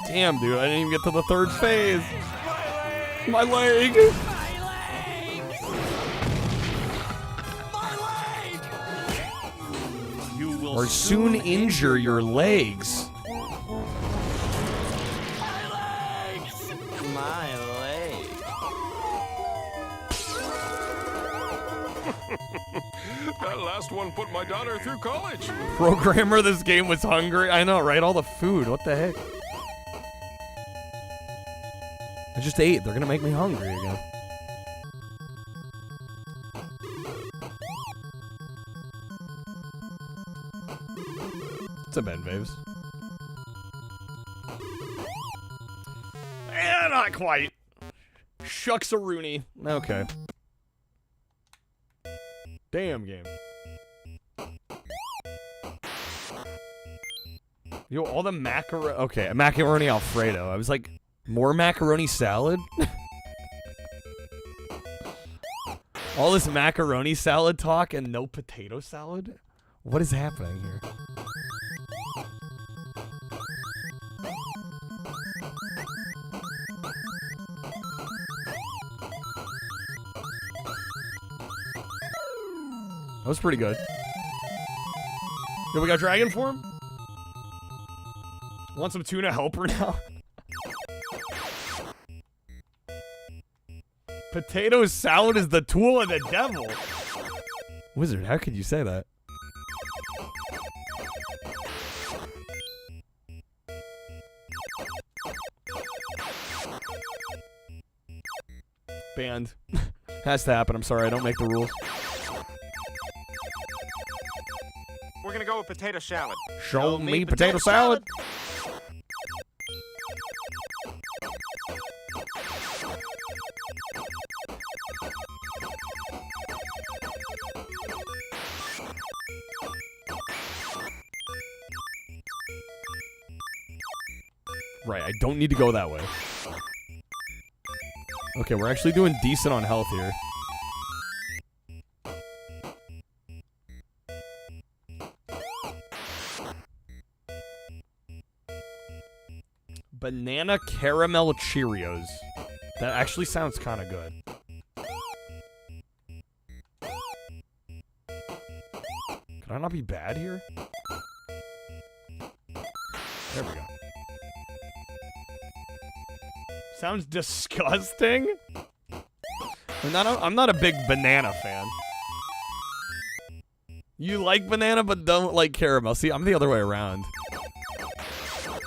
Damn, dude, I didn't even get to the third phase. My leg. You will soon injure your legs. My leg. That last one put my daughter through college. Programmer, this game was hungry. I know, right? All the food. What the heck? I just ate. They're gonna make me hungry again. What's up, Ben Vaves? Not quite. Shucks-a-rooney. Okay. Damn game. Yo, all the macaroni. Okay, macaroni Alfredo. I was like, more macaroni salad? All this macaroni salad talk and no potato salad? What is happening here? That was pretty good. Yo, we got dragon form? Want some tuna helper now? Potato salad is the tool of the devil. Wizard, how could you say that? Banned. Has to happen. I'm sorry. I don't make the rules. We're gonna go with potato salad. Show me potato salad. Right, I don't need to go that way. Okay, we're actually doing decent on health here. Banana caramel Cheerios. That actually sounds kind of good. Could I not be bad here? There we go. Sounds disgusting. I'm not a big banana fan. You like banana but don't like caramel. See, I'm the other way around.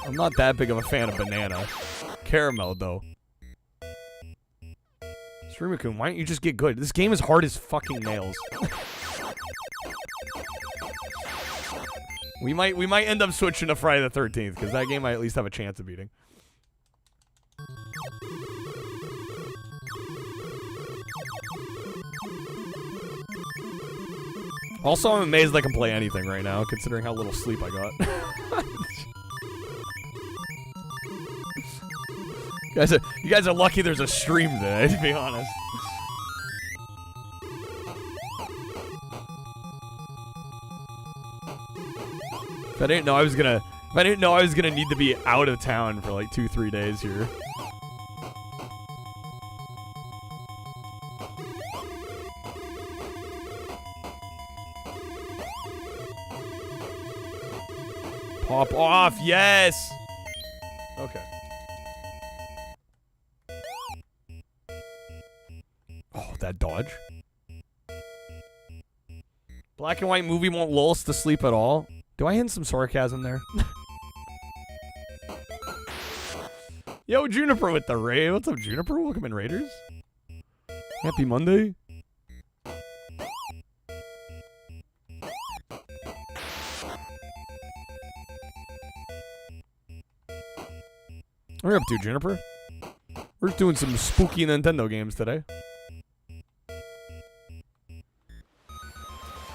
I'm not that big of a fan of banana. Caramel, though. Streamer-kun, why don't you just get good? This game is hard as fucking nails. We might end up switching to Friday the 13th, because that game I at least have a chance of beating. Also, I'm amazed I can play anything right now, considering how little sleep I got. You guys are lucky there's a stream today, to be honest. If I didn't know I was gonna need to be out of town for like 2-3 days here. Pop off, yes! Okay. Oh, that dodge. Black and white movie won't lull us to sleep at all. Do I hint some sarcasm there? Yo, Juniper with the raid. What's up, Juniper? Welcome in, Raiders. Happy Monday. What are you up to, Juniper? We're just doing some spooky Nintendo games today.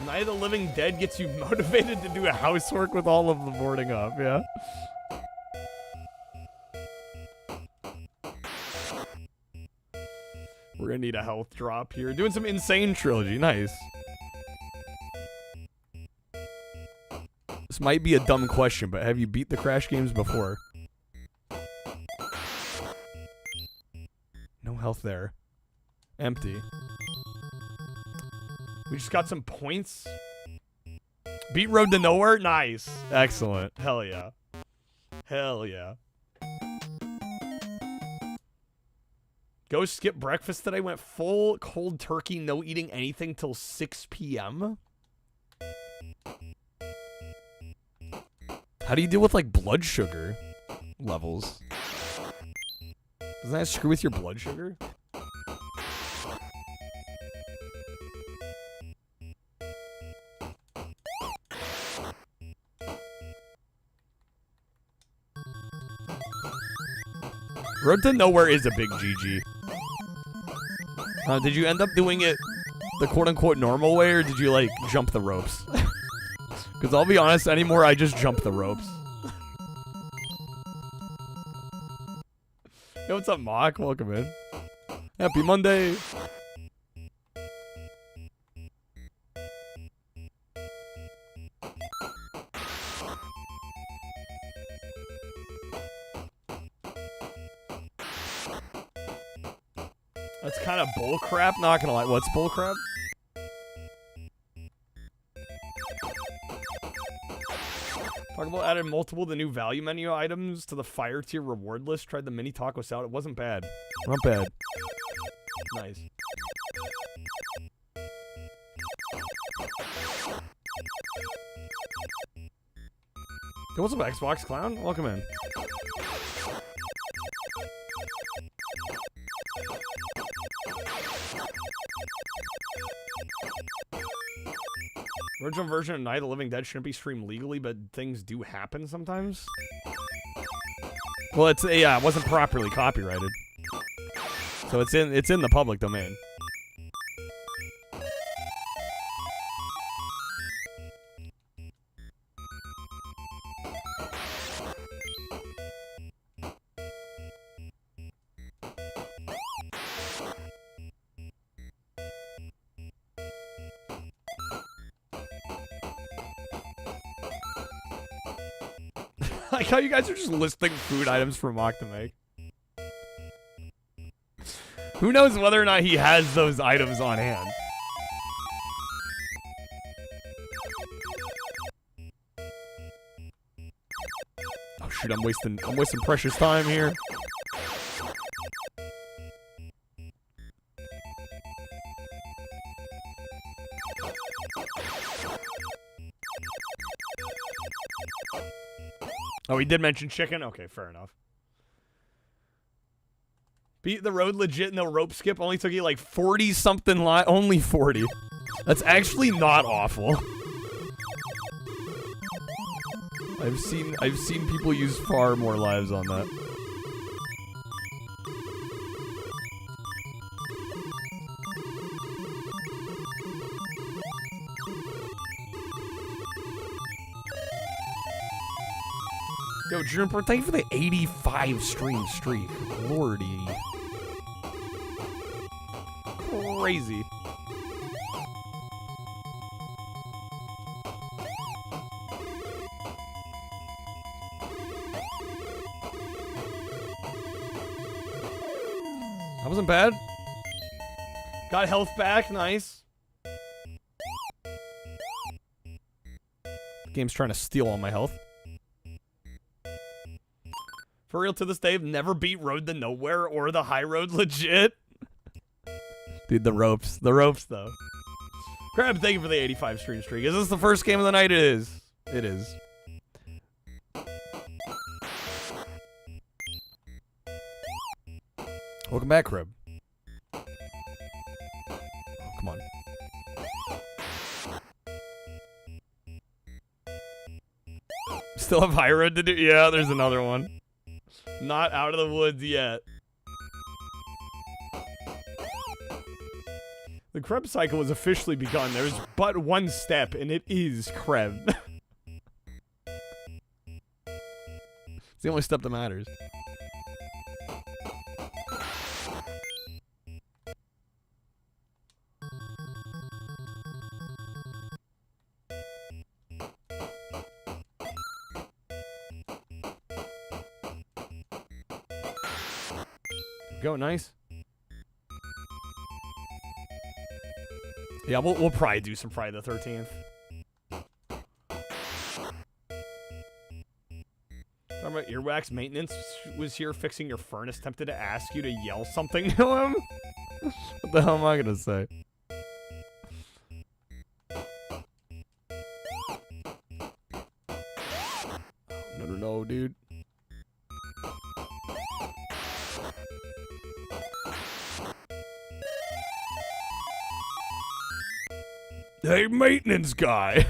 Night of the Living Dead gets you motivated to do housework with all of the morning up, yeah? We're gonna need a health drop here. Doing some Insane Trilogy, nice. This might be a dumb question, but have you beat the Crash games before? No health there. Empty. We just got some points. Beat Road to Nowhere? Nice. Excellent. Hell yeah. Hell yeah. Go skip breakfast today. Went full cold turkey, no eating anything till 6 p.m. How do you deal with, like, blood sugar levels? Doesn't that screw with your blood sugar? Road to Nowhere is a big GG. Did you end up doing it the quote-unquote normal way, or did you, like, jump the ropes? Because I'll be honest, anymore I just jump the ropes. Yo, what's up, Mock? Welcome in. Happy Monday. That's kind of bullcrap, not gonna lie. What's bullcrap? Talk about added multiple of the new value menu items to the fire tier reward list. Tried the mini taco salad. It wasn't bad. Not bad. Nice. Hey, what's up, Xbox Clown? Welcome in. Original version of Night of the Living Dead shouldn't be streamed legally, but things do happen sometimes. Well, it wasn't properly copyrighted, so it's in the public domain. Like how you guys are just listing food items for Mock to make. Who knows whether or not he has those items on hand? Oh shoot, I'm wasting precious time here. Oh, he did mention chicken? Okay, fair enough. Beat the road legit no rope skip. Only took you like 40-something lives. Only 40. That's actually not awful. I've seen people use far more lives on that. Yo, Juniper, thank you for the 85 stream streak. Lordy. Crazy. That wasn't bad. Got health back, nice. The game's trying to steal all my health. For real, to this day, I've never beat Road to Nowhere or the High Road legit. Dude, the ropes though. Crab, thank you for the 85 stream streak. Is this the first game of the night? It is. It is. Welcome back, Crib. Oh, come on. Still have High Road to do? Yeah, there's another one. Not out of the woods yet. The Krebs cycle has officially begun. There's but one step, and it is Krebs. It's the only step that matters. Go, nice. Yeah, we'll probably do some Friday the 13th. Talking about earwax maintenance was here fixing your furnace. Tempted to ask you to yell something to him. What the hell am I gonna say? No, dude. Hey, maintenance guy.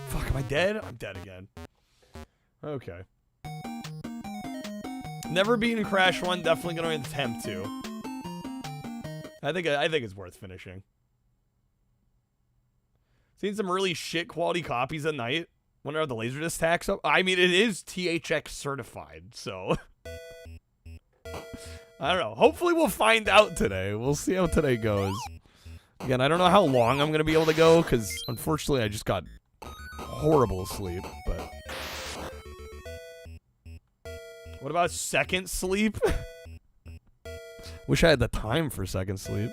Fuck, am I dead? I'm dead again. Okay. Never beaten Crash 1, definitely gonna attempt to. I think it's worth finishing. Seen some really shit quality copies at night. Wonder how the Laserdisc tax up. I mean, it is THX certified, so I don't know. Hopefully, we'll find out today. We'll see how today goes. Again, I don't know how long I'm gonna be able to go because unfortunately, I just got horrible sleep. But what about second sleep? Wish I had the time for second sleep.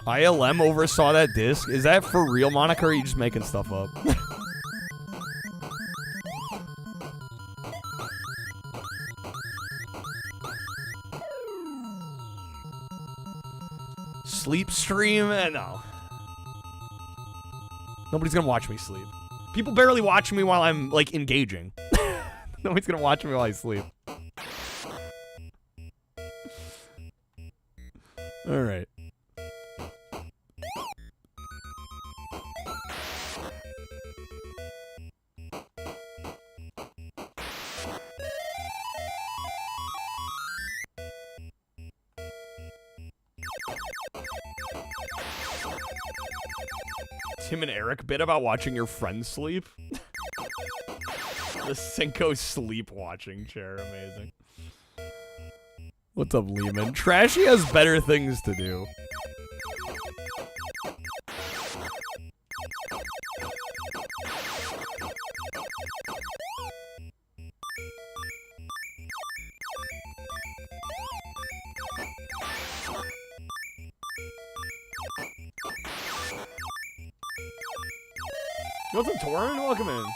ILM oversaw that disc. Is that for real, Monica, or are you just making stuff up? Sleep stream? No. Nobody's gonna watch me sleep. People barely watch me while I'm, like, engaging. Nobody's gonna watch me while I sleep. Alright. Tim and Eric bit about watching your friends sleep. The Cinco sleep watching chair, amazing. What's up, Lehman? Trashy has better things to do. What's up, Torin? Welcome in.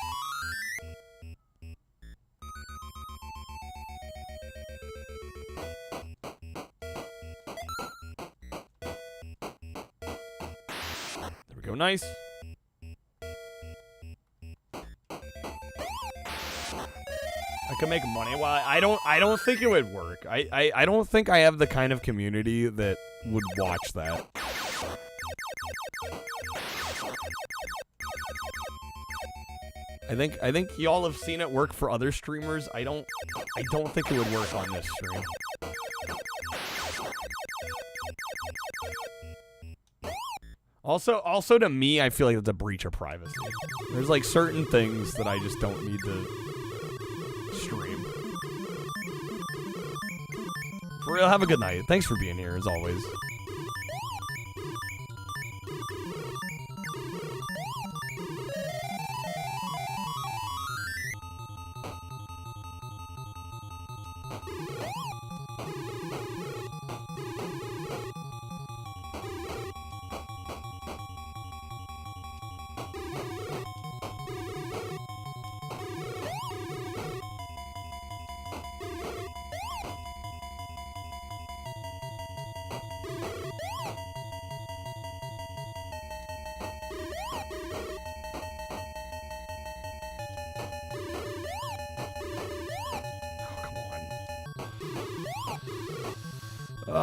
There we go, nice. I could make money. Well, I don't think it would work. I don't think I have the kind of community that would watch that. I think y'all have seen it work for other streamers. I don't think it would work on this stream. Also to me, I feel like it's a breach of privacy. There's like certain things that I just don't need to stream. For real, have a good night. Thanks for being here as always.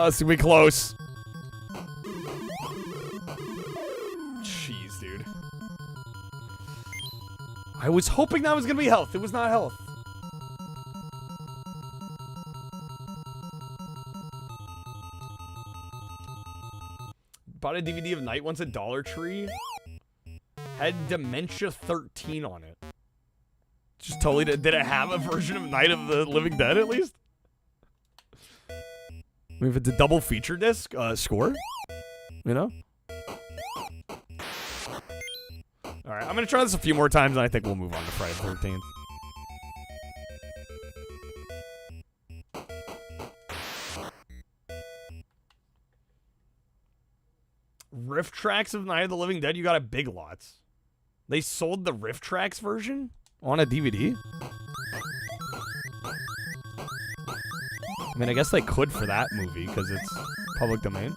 It's gonna be close. Jeez, dude. I was hoping that was gonna be health. It was not health. Bought a DVD of Night once at Dollar Tree. Had Dementia 13 on it. Just totally did it have a version of Night of the Living Dead at least? I mean, if it's a double feature disc, score, you know? Alright, I'm gonna try this a few more times and I think we'll move on to Friday the 13th. Riff tracks of Night of the Living Dead, you got at Big Lots. They sold the Riff tracks version on a DVD? I mean, I guess they could for that movie, because it's public domain.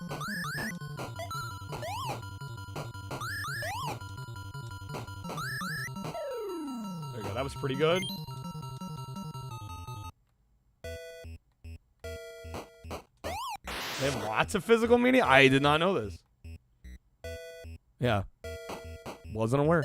There you go, that was pretty good. They have lots of physical media? I did not know this. Yeah. Wasn't aware.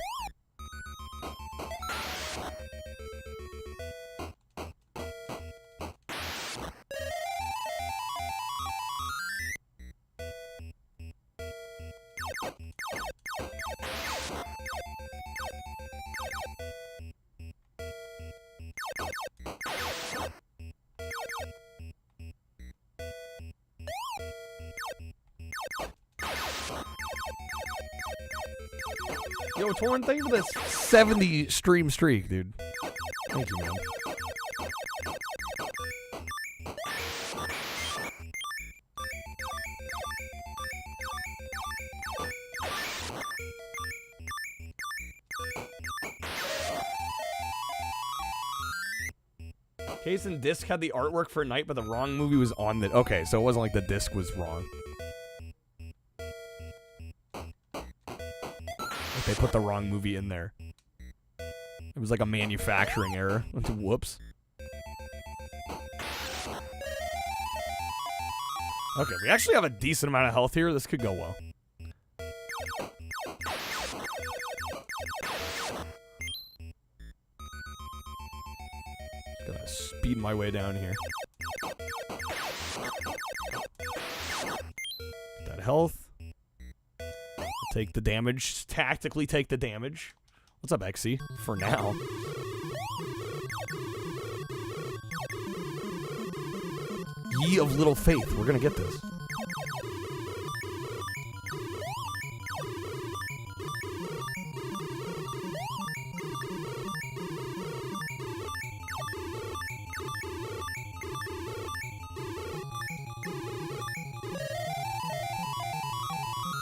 Yo, Torrin, thank you for this 70 stream streak, dude. Thank you, man. Case and disc had the artwork for Night, but the wrong movie was on the... Okay, so it wasn't like the disc was wrong. Like they put the wrong movie in there. It was like a manufacturing error. Whoops. Okay, we actually have a decent amount of health here. This could go well. Just gonna speed my way down here. That health. Take the damage. Tactically take the damage. What's up, Exy? For now. Ye of little faith. We're gonna get this.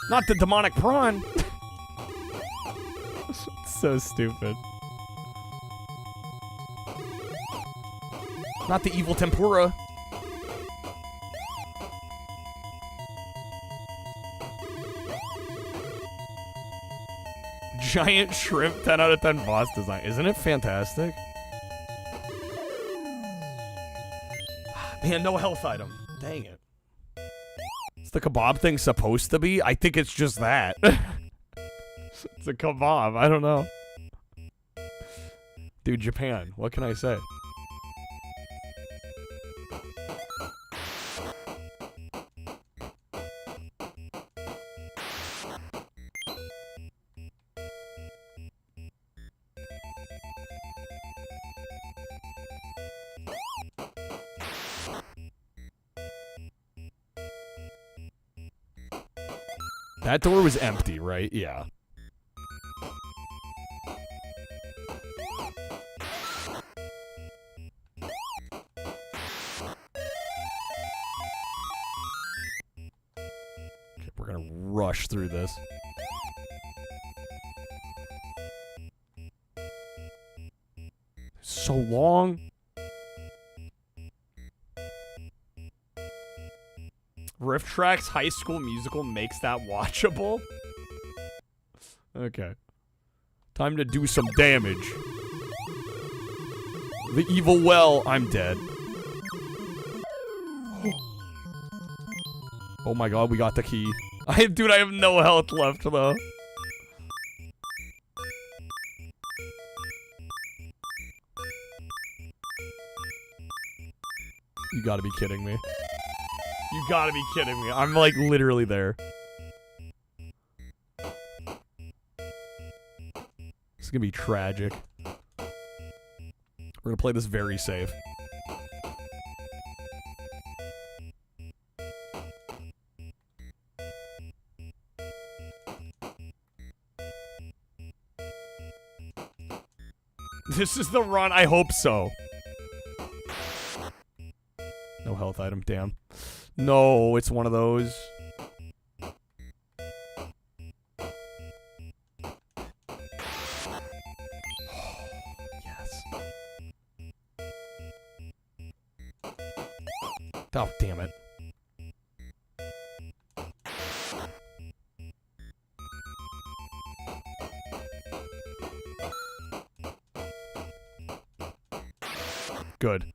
Not the demonic prawn. So stupid. Not the evil tempura. Giant shrimp, 10 out of 10 boss design. Isn't it fantastic? Man, no health item. Dang it. Is the kebab thing supposed to be? I think it's just that. It's a kebab. I don't know. Dude, Japan. What can I say? That door was empty, right? Yeah. Okay, we're gonna rush through this. So long. Riff Tracks High School Musical makes that watchable? Okay. Time to do some damage. The evil well, I'm dead. Oh my god, we got the key. Dude, I have no health left, though. You gotta be kidding me. You gotta be kidding me. I'm like literally there. This is gonna be tragic. We're gonna play this very safe. This is the run. I hope so. No health item. Damn. No, it's one of those. Yes. Oh, damn it. Good.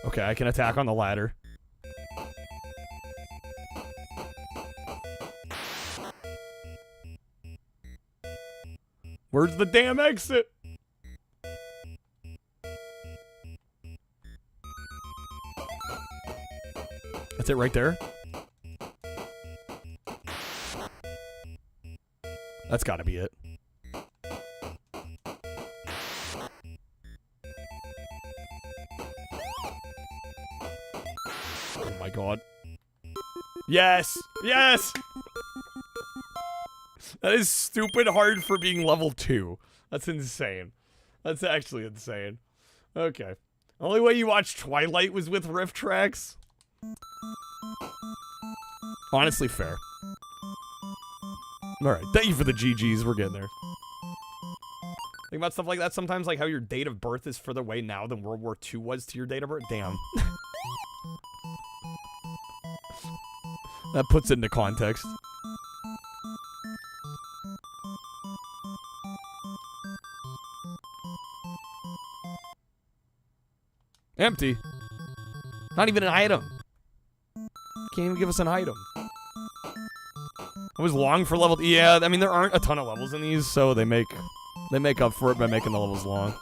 Okay, I can attack on the ladder. Where's the damn exit? That's it right there? That's gotta be it. Oh my god. Yes! Yes! That is stupid hard for being level 2. That's insane. That's actually insane. Okay. Only way you watched Twilight was with riff tracks? Honestly, fair. Alright, thank you for the GGs. We're getting there. Think about stuff like that sometimes, like how your date of birth is further away now than World War II was to your date of birth. Damn. That puts it into context. Empty. Not even an item. Can't even give us an item. I was long for level. Yeah, I mean there aren't a ton of levels in these, so they make up for it by making the levels long.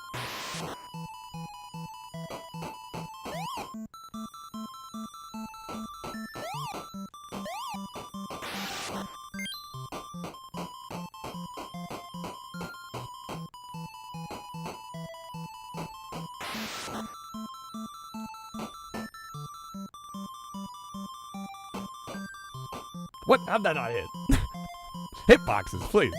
What? How'd that not hit? Hitboxes, please.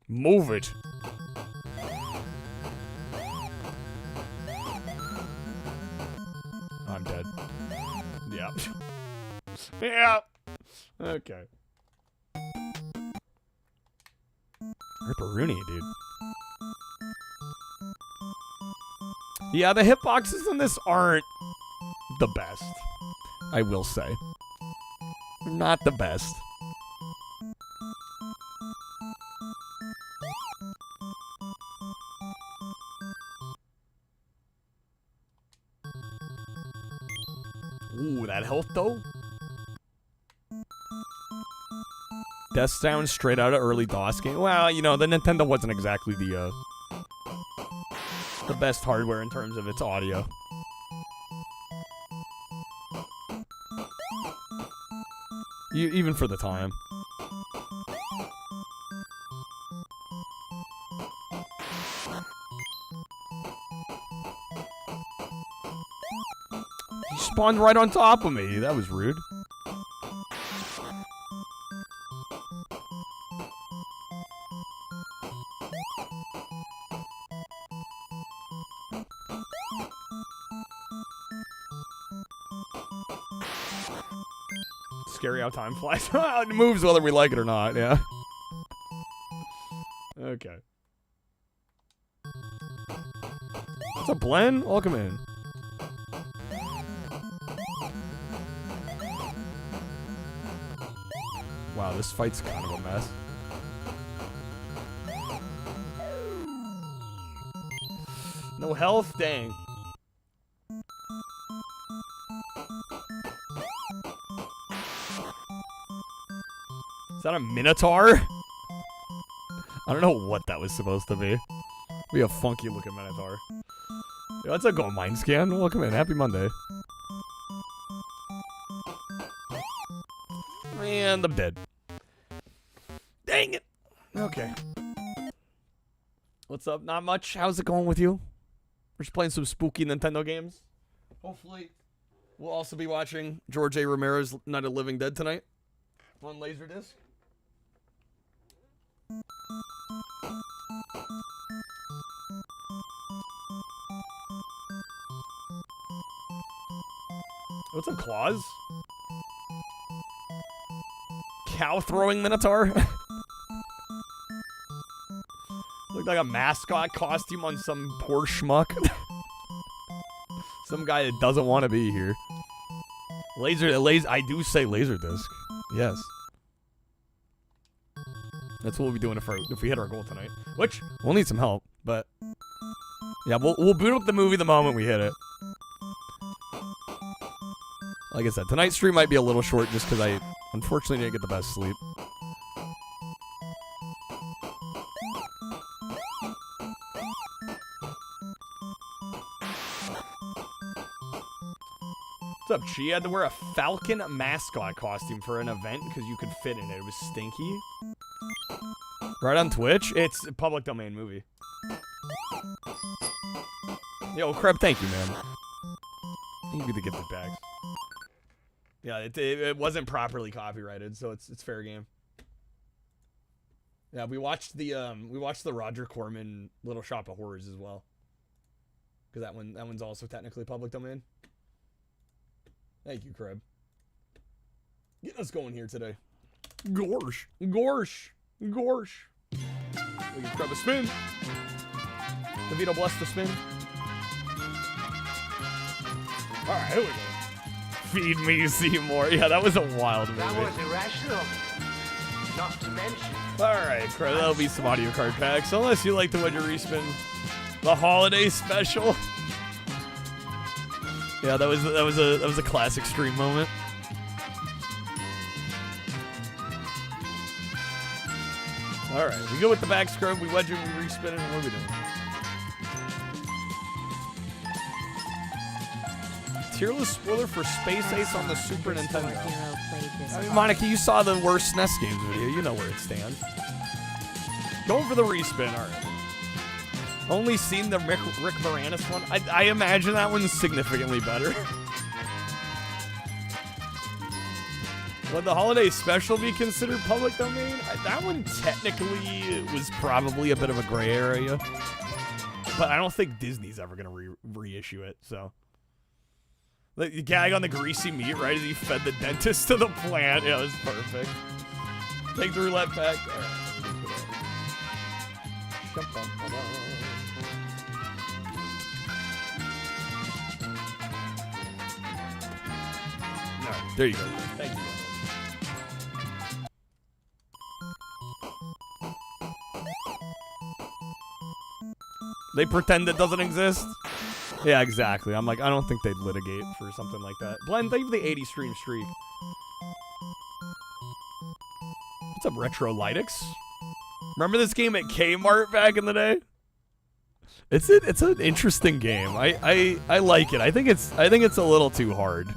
Move it. I'm dead. Yeah. Yeah. Okay. Ripperoonie, dude. Yeah, the hitboxes in this aren't the best. I will say. Not the best. Ooh, that health though? Death sounds straight out of early DOS game. Well, you know, the Nintendo wasn't exactly the best hardware in terms of its audio. Even for the time. He spawned right on top of me. That was rude. Scary how time flies. It moves whether we like it or not, yeah. Okay. What's up, Glenn? Welcome in. Wow, this fight's kind of a mess. No health? Dang. Is that a Minotaur? I don't know what that was supposed to be. Be a funky looking Minotaur. Yo, what's up, Gold Mind Scan? Welcome in. Happy Monday. And I'm dead. Dang it. Okay. What's up? Not much. How's it going with you? We're just playing some spooky Nintendo games. Hopefully, we'll also be watching George A. Romero's Night of the Living Dead tonight on Laserdisc. What's up, Claws? Cow throwing Minotaur? Looked like a mascot costume on some poor schmuck. Some guy that doesn't want to be here. I do say Laserdisc. Yes. That's what we'll be doing if we hit our goal tonight. Which, we'll need some help, but... yeah, we'll boot up the movie the moment we hit it. Like I said, tonight's stream might be a little short just because I, unfortunately, didn't get the best sleep. What's up, Chi? You had to wear a Falcon mascot costume for an event because you could fit in it. It was stinky. Right on Twitch? It's a public domain movie. Yo, Creb, thank you, man. You get the gifted bags. Yeah, it wasn't properly copyrighted, so it's fair game. Yeah, we watched the Roger Corman Little Shop of Horrors as well. Because that one's also technically public domain. Thank you, Creb. Getting us going here today. Gorsh. Gorsh. Gorsh. We can Creb a spin. DeVito bless the spin. Alright, here we go. Feed me, Seymour. Yeah, that was a wild movie. That was irrational. Not to mention. Alright, Creb, that'll be some audio card packs. Unless you like the Wedge Respin. The holiday special. Yeah, that was a classic stream moment. All right, we go with the back scrub, we wedge it, we respin it, and what are we doing? Tier list spoiler for Space Ace on the Super Nintendo. I mean, Monica, you saw the worst SNES games video. You know where it stands. Going for the respin, all right. Only seen the Rick Moranis one. I imagine that one's significantly better. Would the holiday special be considered public domain? That one technically was probably a bit of a gray area. But I don't think Disney's ever going to reissue it, so. The gag on the greasy meat, right, as he fed the dentist to the plant. Yeah, it was perfect. Take the roulette pack. All right. There you go. Thank you. They pretend it doesn't exist? Yeah, exactly. I'm like, I don't think they'd litigate for something like that. Blend, thank you for the 80 stream streak. What's up, Retro Lytix? Remember this game at Kmart back in the day? It's an interesting game. I like it. I think it's a little too hard.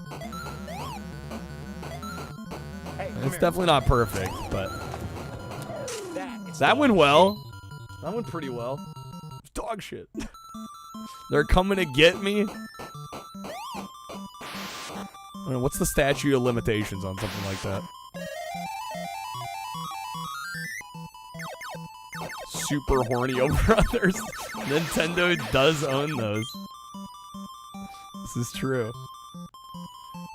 It's definitely not perfect, but that went well. That went pretty well. It's dog shit. They're coming to get me. I don't know, what's the statute of limitations on something like that? Super Hornio Brothers. Nintendo does own those. This is true.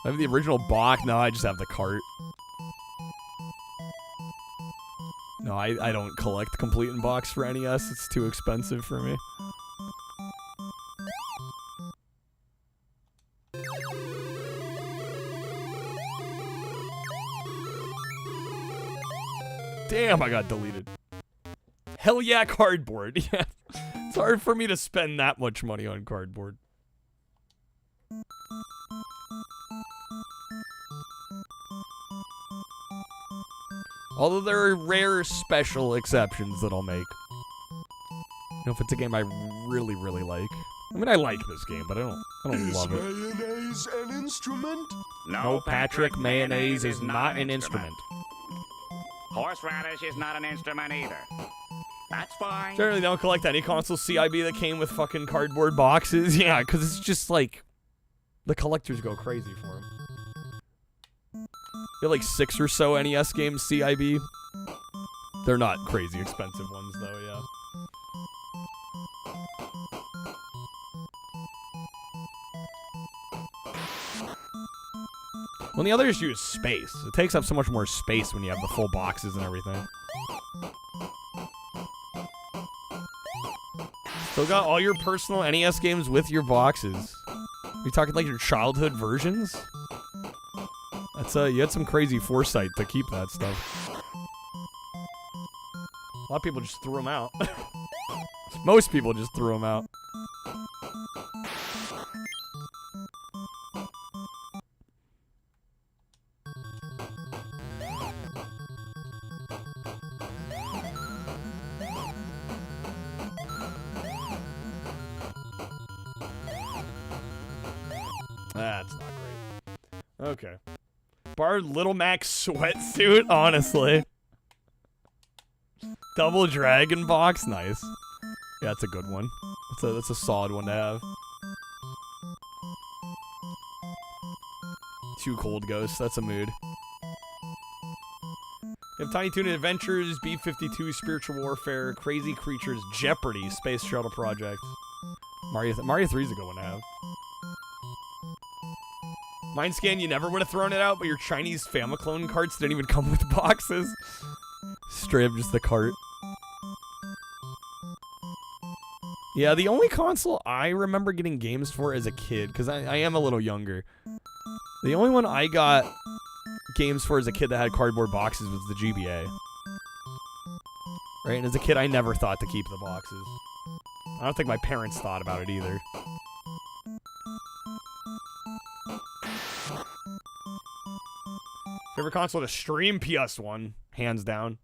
I have the original Bach. No, I just have the cart. No, I don't collect complete in box for NES. It's too expensive for me. Damn, I got deleted. Hell yeah, cardboard. Yeah. It's hard for me to spend that much money on cardboard. Although there are rare special exceptions that I'll make. You know, if it's a game I really, really like. I mean, I like this game, but I don't love it. Is mayonnaise an instrument? No, Patrick, mayonnaise is not an instrument. Horseradish is not an instrument either. That's fine. Generally, don't collect any console CIB that came with fucking cardboard boxes. Yeah, because it's just like, the collectors go crazy for them. You have like 6 or so NES games CIB. They're not crazy expensive ones though, yeah. Well, the other issue is space. It takes up so much more space when you have the full boxes and everything. Still got all your personal NES games with your boxes. Are you talking like your childhood versions? That's you had some crazy foresight to keep that stuff. A lot of people just threw them out. Most people just threw them out. That's not great. Okay. Borrowed Little Mac's sweatsuit, honestly. Double Dragon Box, nice. Yeah, that's a good one. That's a solid one to have. 2 Cold Ghosts, that's a mood. You have Tiny Toon Adventures, B-52, Spiritual Warfare, Crazy Creatures, Jeopardy, Space Shuttle Project. Mario 3 is a good one to have. Mindscan, you never would have thrown it out, but your Chinese Famiclone carts didn't even come with boxes. Straight up just the cart. Yeah, the only console I remember getting games for as a kid, because I am a little younger. The only one I got games for as a kid that had cardboard boxes was the GBA. Right, and as a kid, I never thought to keep the boxes. I don't think my parents thought about it either. Favorite console to stream? PS1, hands down.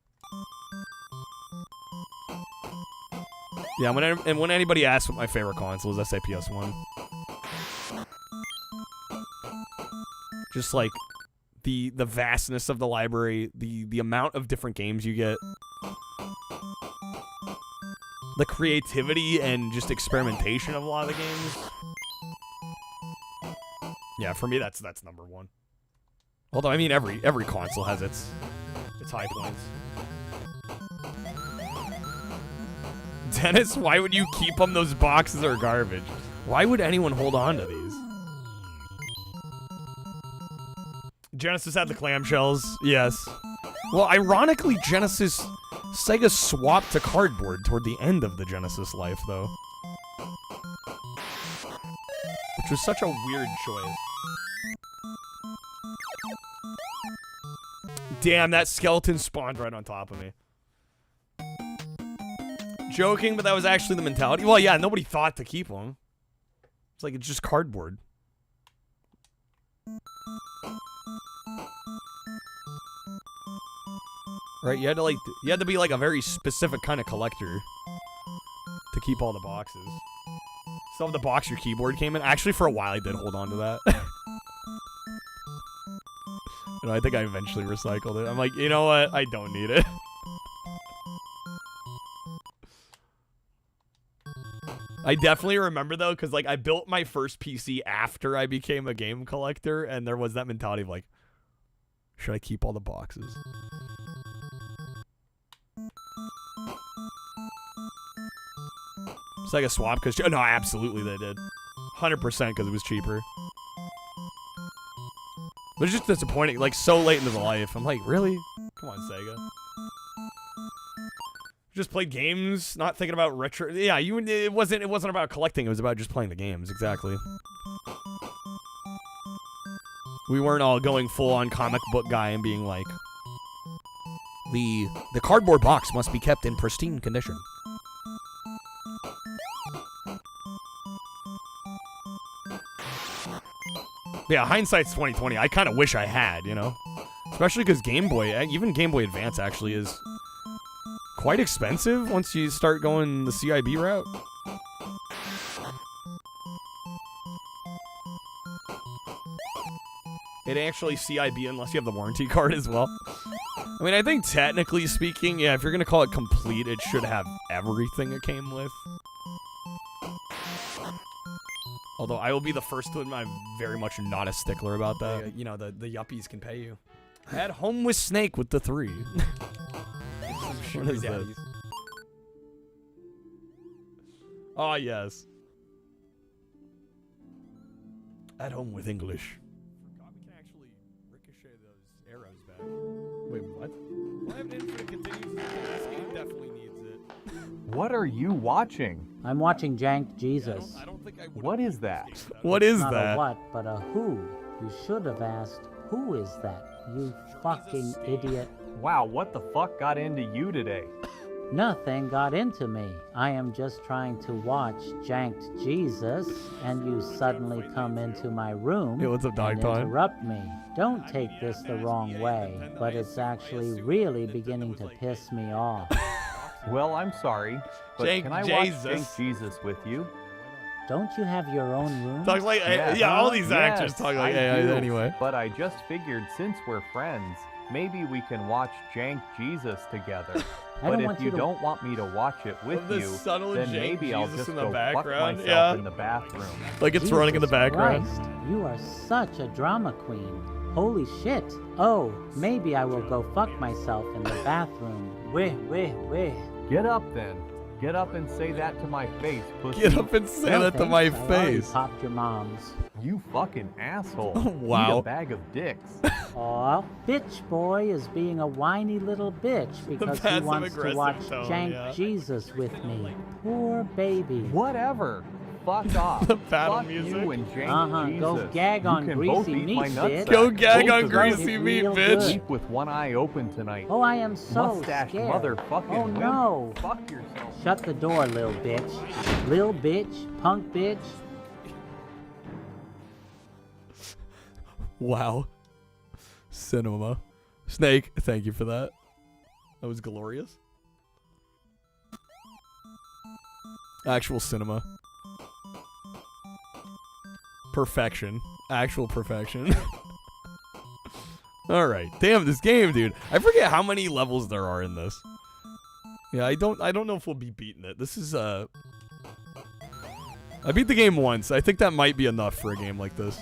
Yeah, when anybody asks what my favorite console is, I say PS1. Just like the vastness of the library, the amount of different games you get, the creativity and just experimentation of a lot of the games. Yeah, for me that's number 1. Although I mean every console has its high points. Dennis, why would you keep them? Those boxes are garbage. Why would anyone hold on to these? Genesis had the clamshells, yes. Well, ironically, Sega swapped to cardboard toward the end of the Genesis life, though. Which was such a weird choice. Damn, that skeleton spawned right on top of me. Joking, but that was actually the mentality. Well, yeah, nobody thought to keep them. It's like, it's just cardboard. Right, you had to be like a very specific kind of collector to keep all the boxes. Still have the box your keyboard came in. Actually, for a while, I did hold on to that. And I think I eventually recycled it. I'm like, you know what? I don't need it. I definitely remember, though, because, like, I built my first PC after I became a game collector, and there was that mentality of, like, should I keep all the boxes? Sega swap because no, absolutely they did, 100% because it was cheaper. But it's just disappointing, like so late into the life. I'm like, really? Come on, Sega. Just played games, not thinking about retro. Yeah, it wasn't about collecting. It was about just playing the games. Exactly. We weren't all going full on comic book guy and being like, the cardboard box must be kept in pristine condition. Yeah, hindsight's 20/20. I kind of wish I had, you know? Especially because Game Boy, even Game Boy Advance actually is quite expensive once you start going the CIB route. It actually CIB unless you have the warranty card as well. I mean, I think technically speaking, yeah, if you're going to call it complete, it should have everything it came with. Although I will be the first to admit I'm very much not a stickler about that. You know, the yuppies can pay you. At home with Snake with the 3. What is this? Oh, yes. At home with English. Forgot we can actually ricochet those arrows back. Wait, what? Well, I have an infinite continues. This game definitely needs it. What are you watching? I'm watching Janked Jesus. Yeah, I don't think I would. What is that? What is Not that? a what, but a who. You should have asked, who is that, you fucking idiot? Wow, what the fuck got into you today? Nothing got into me. I am just trying to watch Janked Jesus, and you suddenly come into my room Hey, what's up, Dog and Time? interrupt me. Don't take this the wrong way, but it's actually really beginning to piss me off. Well, I'm sorry, but Jank can I Jesus. watch Jank Jesus with you? Don't you have your own room? Talks like all these actors Yes, talk like I AI do. anyway. But I just figured since we're friends, maybe we can watch Jank Jesus together. I But don't if want you you to- don't want me to watch it with the you, subtle then Jank maybe I'll Jesus just in the go fuck background, myself yeah. in the bathroom. Like it's running in the Jesus background. Christ, you are such a drama queen. Holy shit. Oh, maybe I will go fuck myself in the bathroom. Weh. Get up then. Get up and say that to my face, pussy. Get up and say No, that to thanks, my I already face. popped your mom's. You fucking asshole. Wow. Eat a bag of dicks. Aw, bitch boy is being a whiny little bitch because he wants to watch tone, Jank yeah. Jesus with me. Poor baby. Whatever. Fuck off. The battle Fuck music. you and Jank Jesus. Go gag You on can greasy both eat meat, my bitch. nutsack. Go gag Both on of greasy you. meat, real bitch. good. Sleep with one eye open tonight. Oh, I am so Mustache scared. motherfucking Oh wimp. no. Fuck yourself. Shut the door, lil bitch. Lil bitch, punk bitch. Wow. Cinema. Snake, thank you for that. That was glorious. Actual cinema. Perfection. Actual perfection. Alright. Damn, this game, dude. I forget how many levels there are in this. Yeah, I don't know if we'll be beating it. This is I beat the game once. I think that might be enough for a game like this.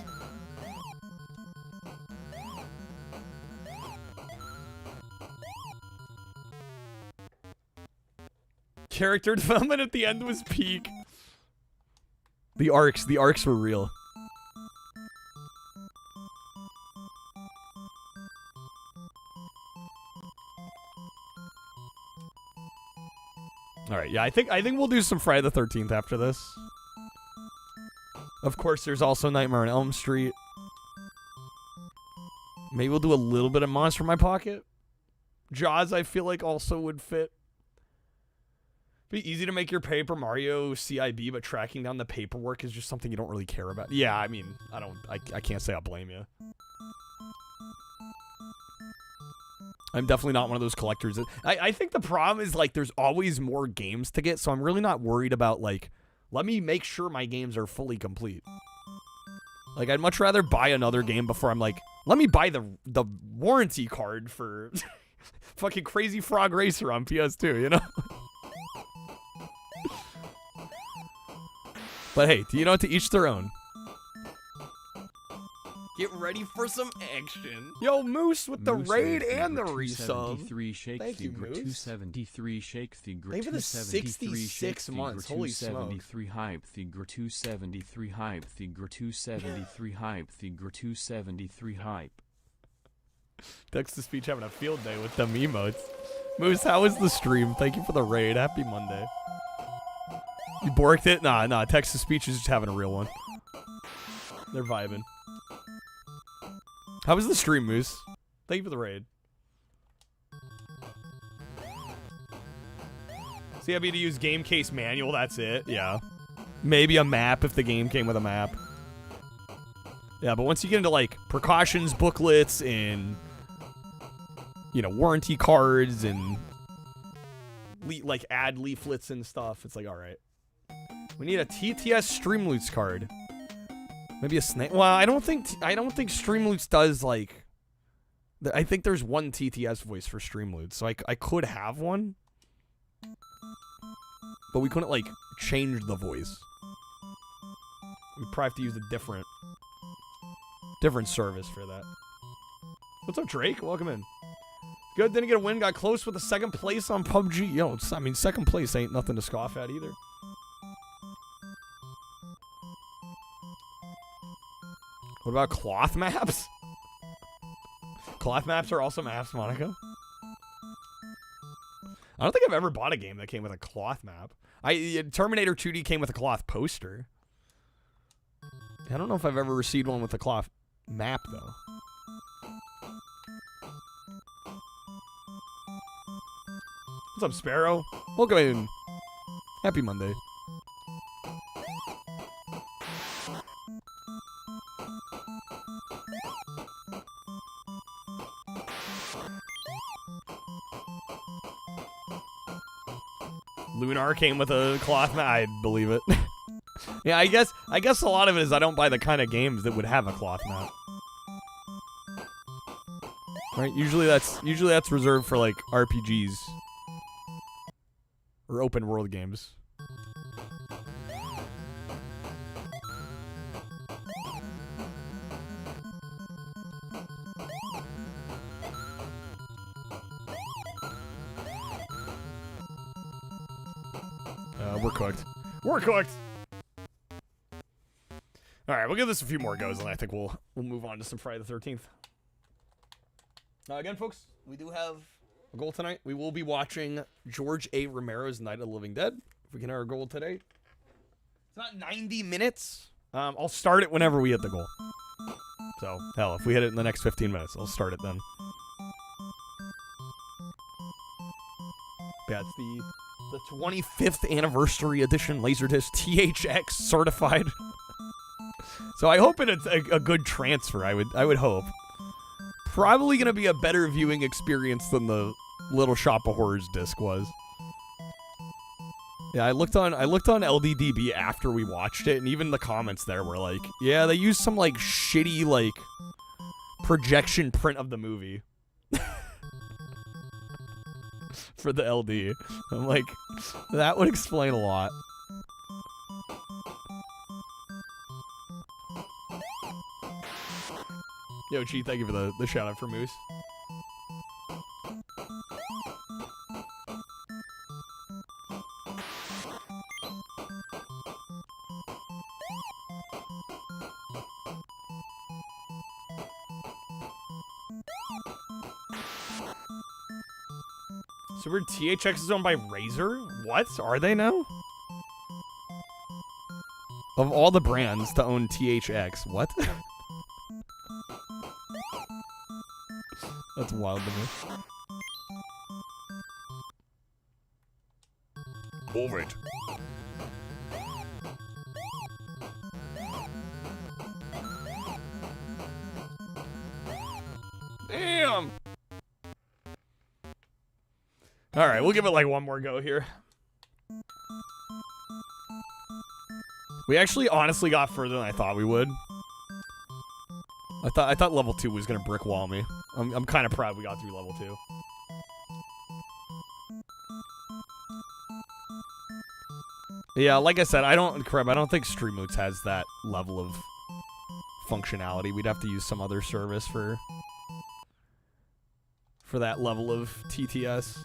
Character development at the end was peak. The arcs were real. All right, yeah, I think we'll do some Friday the 13th after this. Of course, there's also Nightmare on Elm Street. Maybe we'll do a little bit of Monster in My Pocket. Jaws, I feel like, also would fit. Be easy to make your Paper Mario CIB, but tracking down the paperwork is just something you don't really care about. Yeah, I mean, I can't say I'll blame you. I'm definitely not one of those collectors. I think the problem is, like, there's always more games to get, so I'm really not worried about, like, let me make sure my games are fully complete. Like, I'd much rather buy another game before I'm like, let me buy the warranty card for fucking Crazy Frog Racer on PS2, you know? But hey, do you know what? To each their own. Get ready for some action. Yo, Moose with the raid and the resub. Thank you, Moose. 273 shake Thigr. Thank you for the 66 months. Holy smoke. 273 hype Thigr. 273 hype Thigr. 273 hype Thigr. 273 hype. Text to speech having a field day with them emotes. Moose, how was the stream? Thank you for the raid. Happy Monday. You borked it? Nah. Text to speech is just having a real one. They're vibing. How was the stream, Moose? Thank you for the raid. So you have to use game case manual, that's it? Yeah. Maybe a map if the game came with a map. Yeah, but once you get into, like, precautions booklets and, you know, warranty cards and, like, ad leaflets and stuff, it's like, alright. We need a TTS Streamloots card. Maybe a snake. Well, I don't think Streamloots does, like, I think there's one TTS voice for Streamloots, so I could have one, but we couldn't, like, change the voice. We'd probably have to use a different service for that. What's up, Drake? Welcome in. Good, didn't get a win, got close with a second place on PUBG. Yo, I mean, second place ain't nothing to scoff at either. What about cloth maps? Cloth maps are also maps, Monica. I don't think I've ever bought a game that came with a cloth map. Terminator 2D came with a cloth poster. I don't know if I've ever received one with a cloth map, though. What's up, Sparrow? Welcome in. Happy Monday. Lunar came with a cloth map. I believe it. Yeah, I guess a lot of it is I don't buy the kind of games that would have a cloth map. Right? Usually that's reserved for like RPGs or open world games. We're cooked. We're cooked. All right, we'll give this a few more goes, and I think we'll move on to some Friday the 13th. Again, folks, we do have a goal tonight. We will be watching George A. Romero's Night of the Living Dead. If we can hit our goal today, it's not 90 minutes. I'll start it whenever we hit the goal. So hell, if we hit it in the next 15 minutes, I'll start it then. That's the 25th anniversary edition Laserdisc THX certified. So I hope it's a good transfer. I would hope. Probably gonna be a better viewing experience than the Little Shop of Horrors disc was. Yeah, I looked on LDDB after we watched it, and even the comments there were like, yeah, they used some like shitty like projection print of the movie. For the LD. I'm like, that would explain a lot. Yo, Chi, thank you for the shout out for Moose. So weird, THX is owned by Razer? What? Are they now? Of all the brands to own THX, what? That's wild to me. Move it. Damn! Alright, we'll give it like one more go here. We actually honestly got further than I thought we would. I thought level 2 was gonna brick wall me. I'm kind of proud we got through level 2. Yeah, like I said, I don't think Streamloots has that level of functionality. We'd have to use some other service for that level of TTS.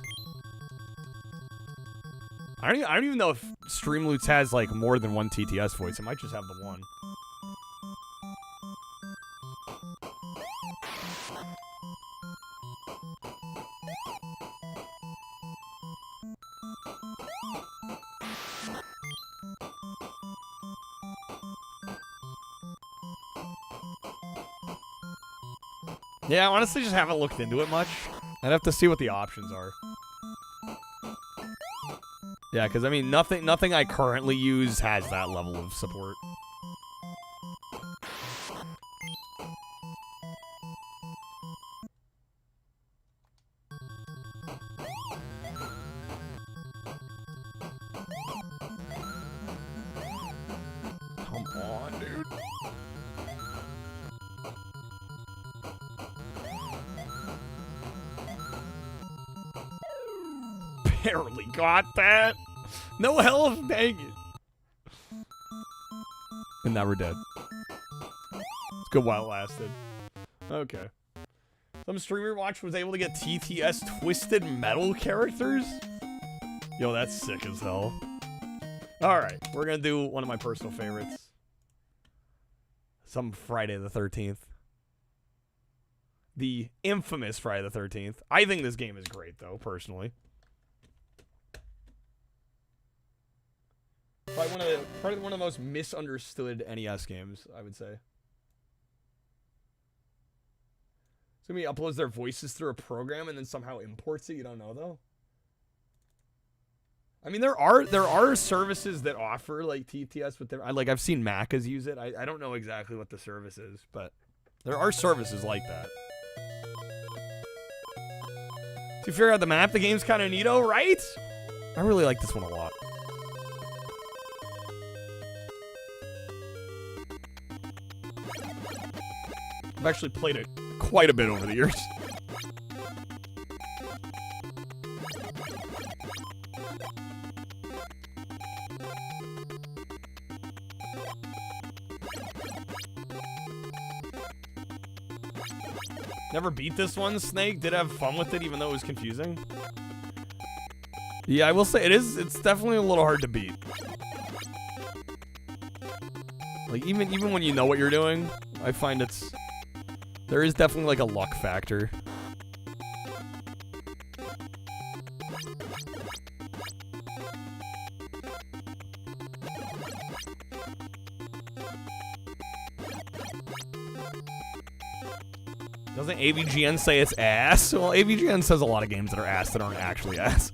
I don't even know if Streamloots has like more than one TTS voice. It might just have the one. Yeah, I honestly just haven't looked into it much. I'd have to see what the options are. Yeah, because I mean, nothing I currently use has that level of support. Come on, dude. Barely got that. No health, dang it. And now we're dead. It's good while it lasted. Okay. Some streamer watch was able to get TTS Twisted Metal characters? Yo, that's sick as hell. Alright, we're gonna do one of my personal favorites. Some Friday the 13th. The infamous Friday the 13th. I think this game is great, though, personally. Probably one of the most misunderstood NES games, I would say. So he uploads their voices through a program and then somehow imports it. You don't know though. I mean, there are services that offer like TTS with their I've seen Macas use it. I don't know exactly what the service is, but there are services like that. To figure out the map, the game's kind of neato, right? I really like this one a lot. I've actually played it quite a bit over the years. Never beat this one, Snake. Did have fun with it, even though it was confusing. Yeah, I will say it's definitely a little hard to beat. Like, even when you know what you're doing, I find there is definitely like a luck factor. Doesn't AVGN say it's ass? Well, AVGN says a lot of games that are ass that aren't actually ass.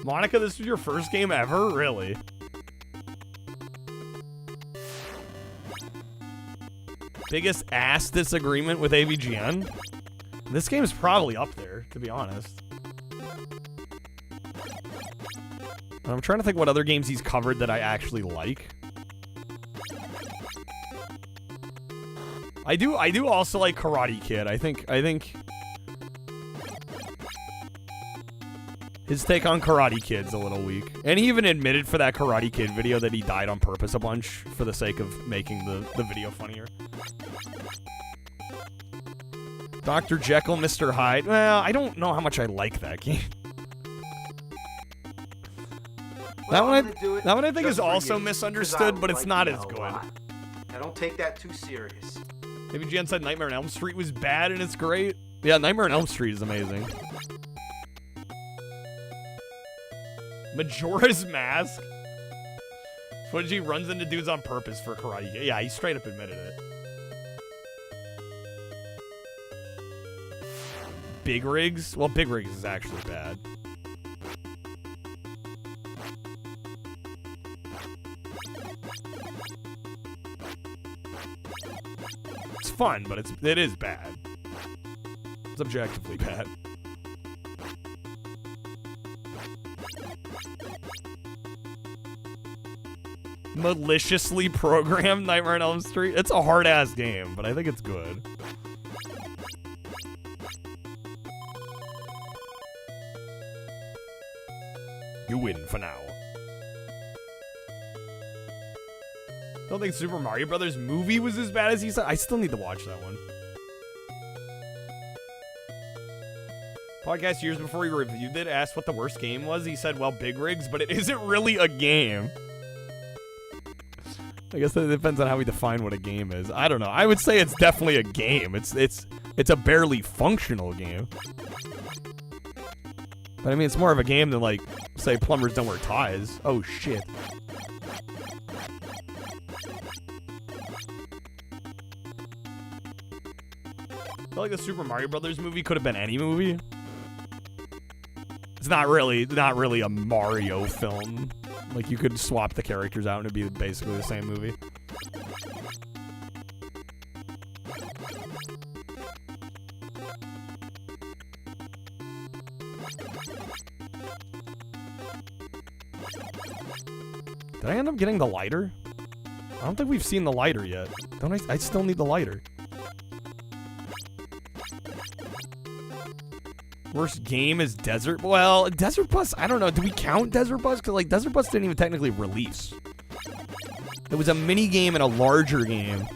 Monica, this was your first game ever? Really? Biggest ass disagreement with AVGN? This game is probably up there, to be honest. I'm trying to think what other games he's covered that I actually like. I do also like Karate Kid. I think his take on Karate Kid's a little weak. And he even admitted for that Karate Kid video that he died on purpose a bunch for the sake of making the video funnier. Dr. Jekyll, Mr. Hyde. Well, I don't know how much I like that game. That one I think is also misunderstood, but it's not as good. I don't take that too serious. Maybe Jen said Nightmare on Elm Street was bad and it's great. Yeah, Nightmare on Elm Street is amazing. Majora's Mask. Fuji runs into dudes on purpose for Karate Kid. Yeah, he straight up admitted it. Big Rigs? Well, Big Rigs is actually bad. It's fun, but it is bad. It's objectively bad. Maliciously programmed Nightmare on Elm Street. It's a hard-ass game, but I think it's good. You win for now. Don't think Super Mario Brothers movie was as bad as he said. I still need to watch that one. Podcast years before he reviewed it asked what the worst game was. He said, well, Big Rigs, but it isn't really a game. I guess it depends on how we define what a game is. I don't know. I would say it's definitely a game. It's a barely functional game. But I mean, it's more of a game than, like, say, plumbers don't wear ties. Oh, shit. I feel like the Super Mario Brothers movie could have been any movie. It's not really a Mario film. Like, you could swap the characters out and it'd be basically the same movie. Did I end up getting the lighter? I don't think we've seen the lighter yet. Don't I? I still need the lighter. Worst game is Desert. Well, Desert Bus, I don't know. Do we count Desert Bus? Because, like, Desert Bus didn't even technically release. It was a mini game and a larger game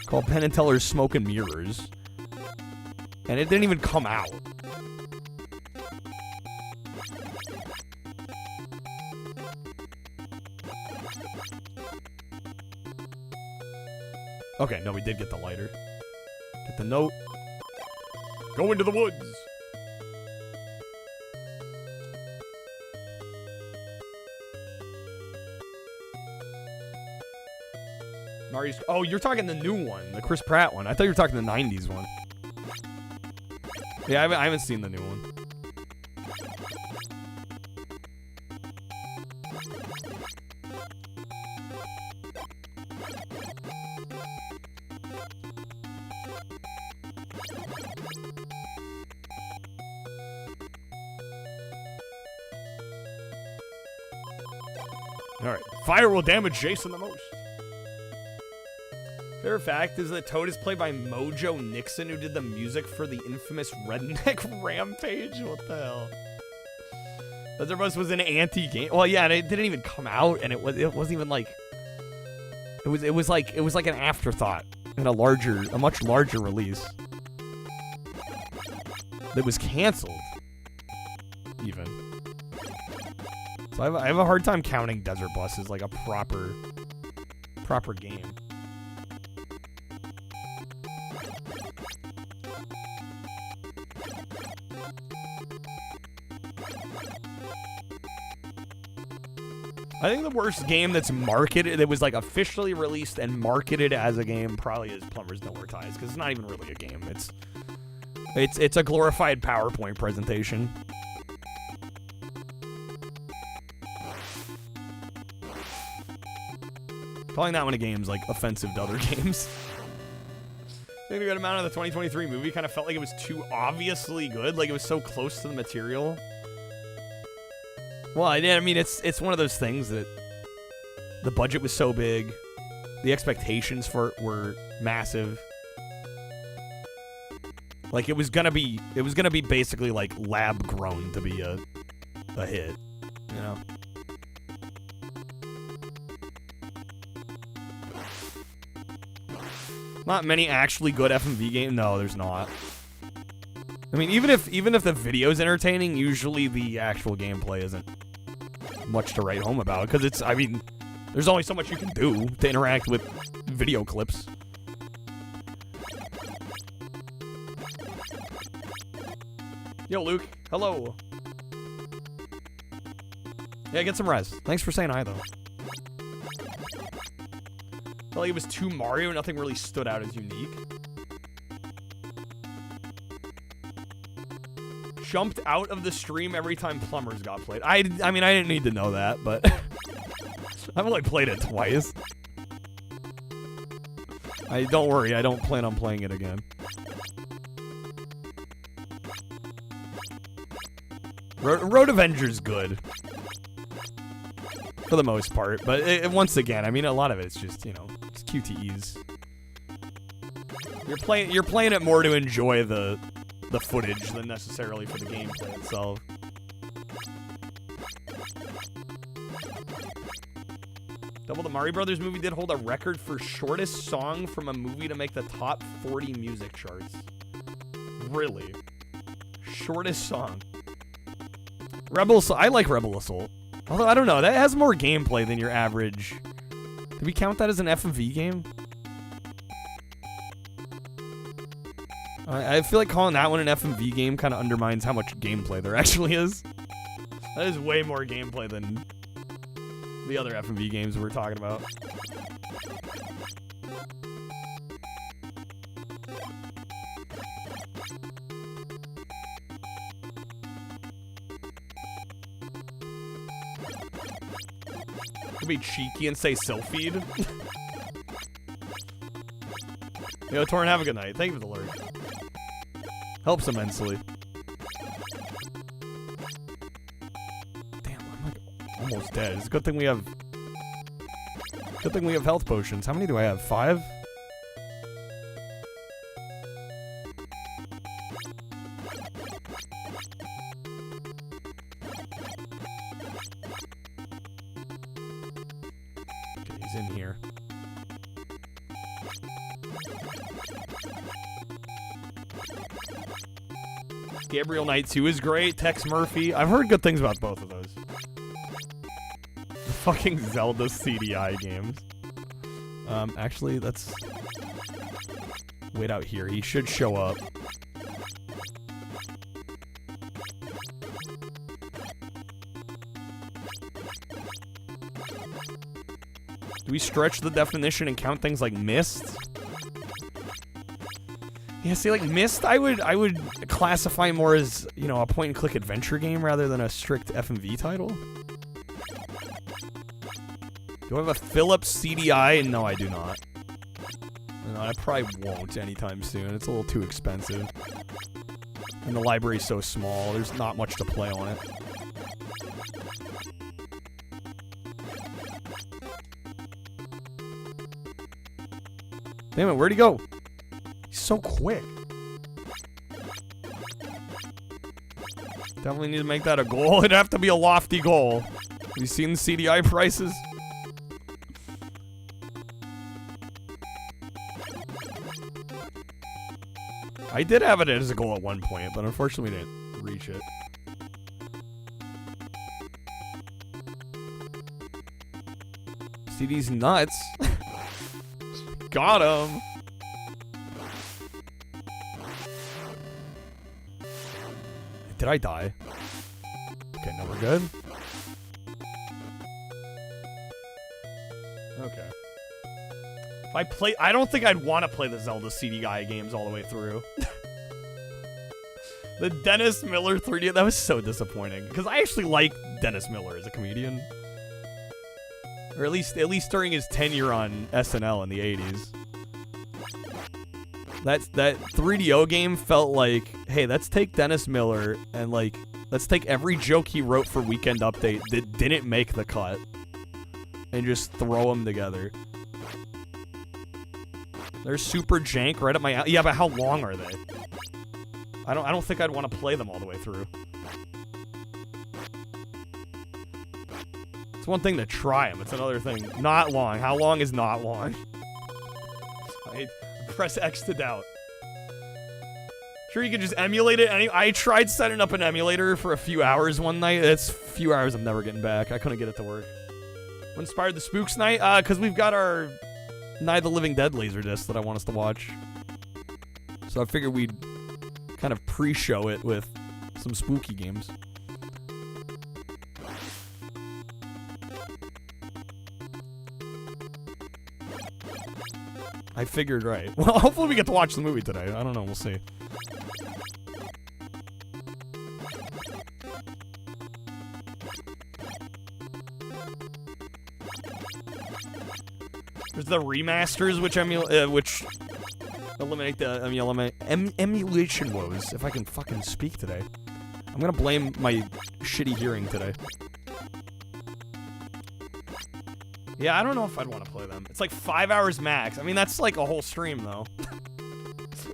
called Penn and Teller's Smoke and Mirrors. And it didn't even come out. Okay, no, we did get the lighter. Get the note. Go into the woods. Mario's. Oh, you're talking the new one, the Chris Pratt one. I thought you were talking the 90s one. Yeah, I haven't seen the new one. Alright. Fire will damage Jason the most. Fair fact is that Toad is played by Mojo Nixon, who did the music for the infamous Redneck Rampage. What the hell? Leatherbuss was an anti-game. Well, yeah, and it didn't even come out, and it wasn't even like. It was like an afterthought in a much larger release. That was canceled. Even. So I have a hard time counting Desert Bus as like a proper game. I think the worst game that's marketed, that was like officially released and marketed as a game, probably is Plumbers Know Where Ties, because it's not even really a game. It's a glorified PowerPoint presentation. Calling that one a game is like offensive to other games. I think a good amount of the 2023 movie kind of felt like it was too obviously good, like it was so close to the material. Well, I mean, it's one of those things that the budget was so big, the expectations for it were massive. Like it was gonna be basically like lab grown to be a hit, you know. Not many actually good FMV games. No, there's not. I mean, even if the video's entertaining, usually the actual gameplay isn't much to write home about, because I mean, there's only so much you can do to interact with video clips. Yo, Luke. Hello. Yeah, get some rest. Thanks for saying hi, though. Felt like it was too Mario. Nothing really stood out as unique. Jumped out of the stream every time Plumbers got played. I mean, I didn't need to know that, but I've only played it twice. Don't worry, I don't plan on playing it again. Road Avenger's good. For the most part, but once again, I mean, a lot of it's just, you know, it's QTEs. You're playing it more to enjoy the footage than necessarily for the gameplay itself. Double the Mario Brothers movie did hold a record for shortest song from a movie to make the top 40 music charts. Really? Shortest song. I like Rebel Assault. Although, I don't know, that has more gameplay than your average. Do we count that as an FMV game? I feel like calling that one an FMV game kind of undermines how much gameplay there actually is. That is way more gameplay than the other FMV games we're talking about. Could be cheeky and say Sylphied. Yo, Torrin, have a good night. Thank you for the alert. Helps immensely. Damn, I'm like almost dead. It's a good thing we have health potions. How many do I have? 5? Okay, he's in here. Gabriel Knight 2 is great. Tex Murphy. I've heard good things about both of those. The fucking Zelda CDI games. Actually, let's wait out here. He should show up. Do we stretch the definition and count things like Myst? Yeah, see, like Myst, I would classify more as, you know, a point-and-click adventure game rather than a strict FMV title. Do I have a Philips CDI? No, I do not. No, I probably won't anytime soon. It's a little too expensive. And the library's so small, there's not much to play on it. Damn it, where'd he go? He's so quick. Definitely need to make that a goal. It'd have to be a lofty goal. Have you seen the CDI prices? I did have it as a goal at one point, but unfortunately we didn't reach it. See these nuts? Got him. Did I die? Okay, now we're good. Okay. If I play, I don't think I'd want to play the Zelda CDI games all the way through. The Dennis Miller 3D, that was so disappointing. Because I actually like Dennis Miller as a comedian. Or at least during his tenure on SNL in the 80s. That 3DO game felt like, hey, let's take Dennis Miller and like, let's take every joke he wrote for Weekend Update that didn't make the cut and just throw them together. They're super jank right up my alley. Yeah, but how long are they? I don't think I'd want to play them all the way through. It's one thing to try them. It's another thing. Not long. How long is not long? I press X to doubt. Sure, you can just emulate it. I tried setting up an emulator for a few hours one night. It's a few hours I'm never getting back. I couldn't get it to work. What inspired the Spooks night? Because we've got our Night of the Living Dead Laserdisc that I want us to watch. So I figured we'd kind of pre-show it with some spooky games. I figured right. Well, hopefully we get to watch the movie today. I don't know. We'll see. There's the remasters, which eliminate the emulation woes. If I can fucking speak today, I'm gonna blame my shitty hearing today. Yeah, I don't know if I'd want to play them. It's like 5 hours max. I mean, that's like a whole stream though.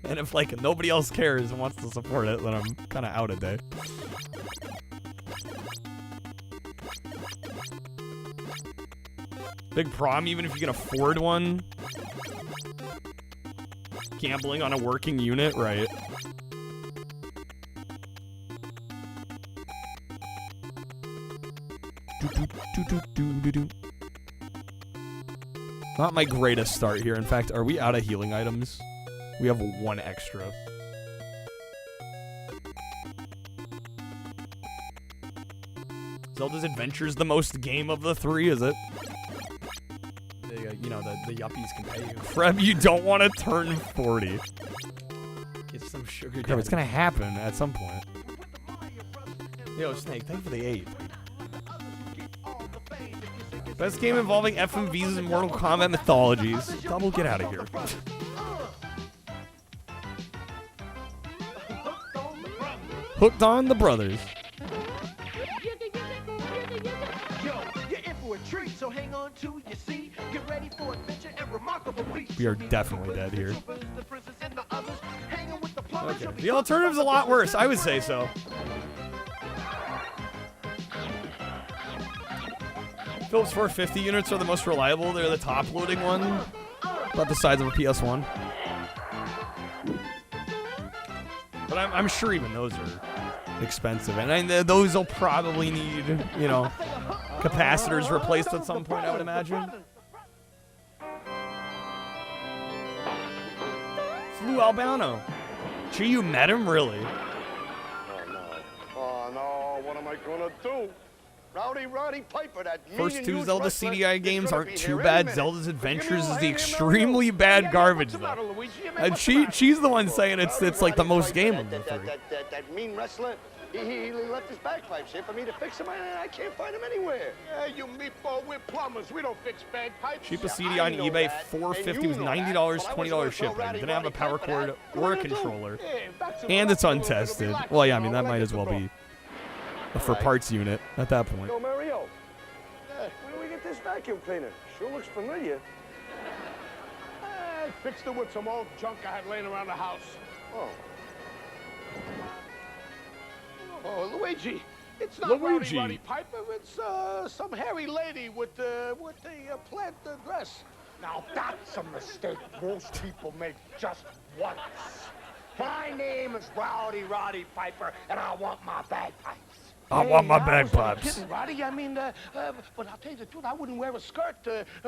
And if like nobody else cares and wants to support it, then I'm kind of out a day. Big problem, even if you can afford one. Gambling on a working unit, right? Not my greatest start here. In fact, are we out of healing items? We have one extra. Zelda's Adventure's the most game of the three, is it? You know, the yuppies can pay you. Freb, you don't want to turn 40. Get some sugar daddy. It's gonna happen at some point. Yo, Snake, thank you for the 8. Best game involving FMVs and Mortal Kombat mythologies. Double, get out of here. Hooked on the Brothers. We are definitely dead here. Okay. The alternative's a lot worse. I would say so. Philips 450 units are the most reliable. They're the top-loading one. About the size of a PS1. But I'm sure even those are expensive. And those will probably need, you know, capacitors replaced at some point, I would imagine. Lou Albano. Gee, you met him, really? Oh no, what am I gonna do? Roddy Piper, that first two Zelda CDI games aren't too bad. Zelda's Adventures is the extremely bad garbage, though. And she's the one saying it's like the most game of the three. That mean wrestler, he left his bagpipes here for me to fix them. I can't find them anywhere. Yeah, you meatball, we're plumbers. We don't fix bagpipes. Cheapest CD on eBay, $450 was $90, $20 shipping. Didn't have a power cord or a controller. And it's untested. Well, yeah, I mean, that might as well be a for parts unit at that point. Yo, Mario, where do we get this vacuum cleaner? Sure looks familiar. Fixed it with some old junk I had laying around the house. Oh. Oh, Luigi. It's not Luigi. Roddy Piper. It's some hairy lady with a plant dress. Now, that's a mistake most people make just once. My name is Roddy Piper, and I want my bagpipes. I want my I was bagpipes. kidding, Roddy. I mean, but I'll tell you the truth, I wouldn't wear a skirt,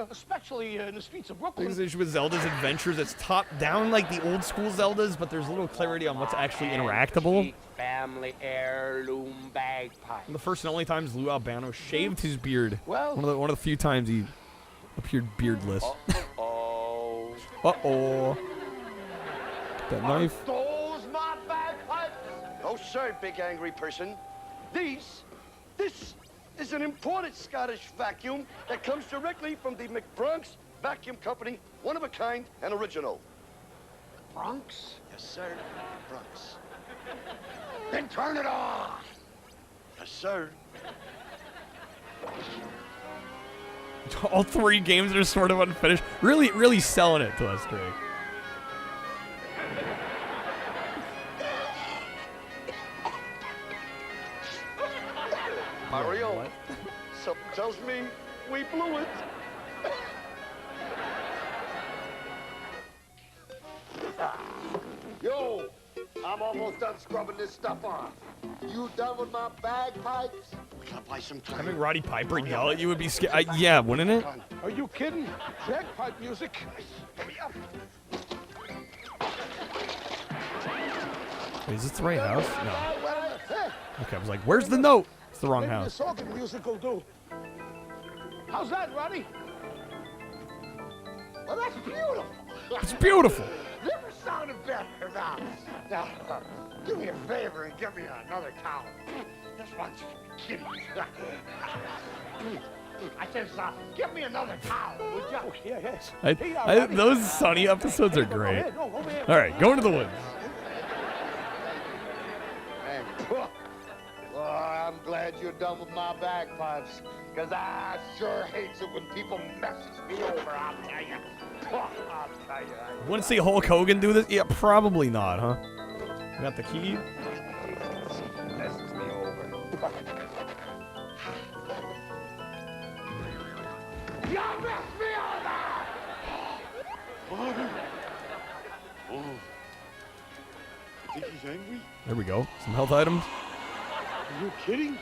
especially in the streets of Brooklyn. Biggest issue with Zelda's Adventures, it's top down like the old school Zeldas, but there's little clarity on what's actually interactable. Family heirloom bagpipes. The first and only times Lou Albano shaved his beard. Well, one of the few times he appeared beardless. Uh-oh. Uh-oh. That knife. Those my bagpipes? No, sir, big angry person. This is an imported Scottish vacuum that comes directly from the McBronx Vacuum Company, one of a kind and original. Bronx? Yes, sir, Bronx. Then turn it on. Yes, sir. All three games are sort of unfinished. Really selling it to us, Drake. Mario, something tells me we blew it. Yo, I'm almost done scrubbing this stuff off. You done with my bagpipes? We gotta buy some time. Having Roddy Piper yell at you would be scary. Yeah, wouldn't it? Are you kidding? Bagpipe music? Give me up. Wait, is this the right house? No. Hey, Okay, I was like, where's the note? It's the wrong maybe house. this organ music will do. How's that, Roddy? Well, that's beautiful. It's beautiful. Never sounded better now. Now, do me a favor and give me another towel. This one's for kiddies. I said, give me another towel, would you? Oh, yeah, yes. Those Sunny episodes are great. All right, going to the woods. Well, I'm glad you're done with my bagpipes, because I sure hates it when people messes me over, I'll tell you. I'll tell you. Want to see Hulk Hogan do this? Yeah, probably not, huh? We got the key. Messes me over. You messed me over! Oh. Think he's angry? There we go. Some health items. Are you kidding?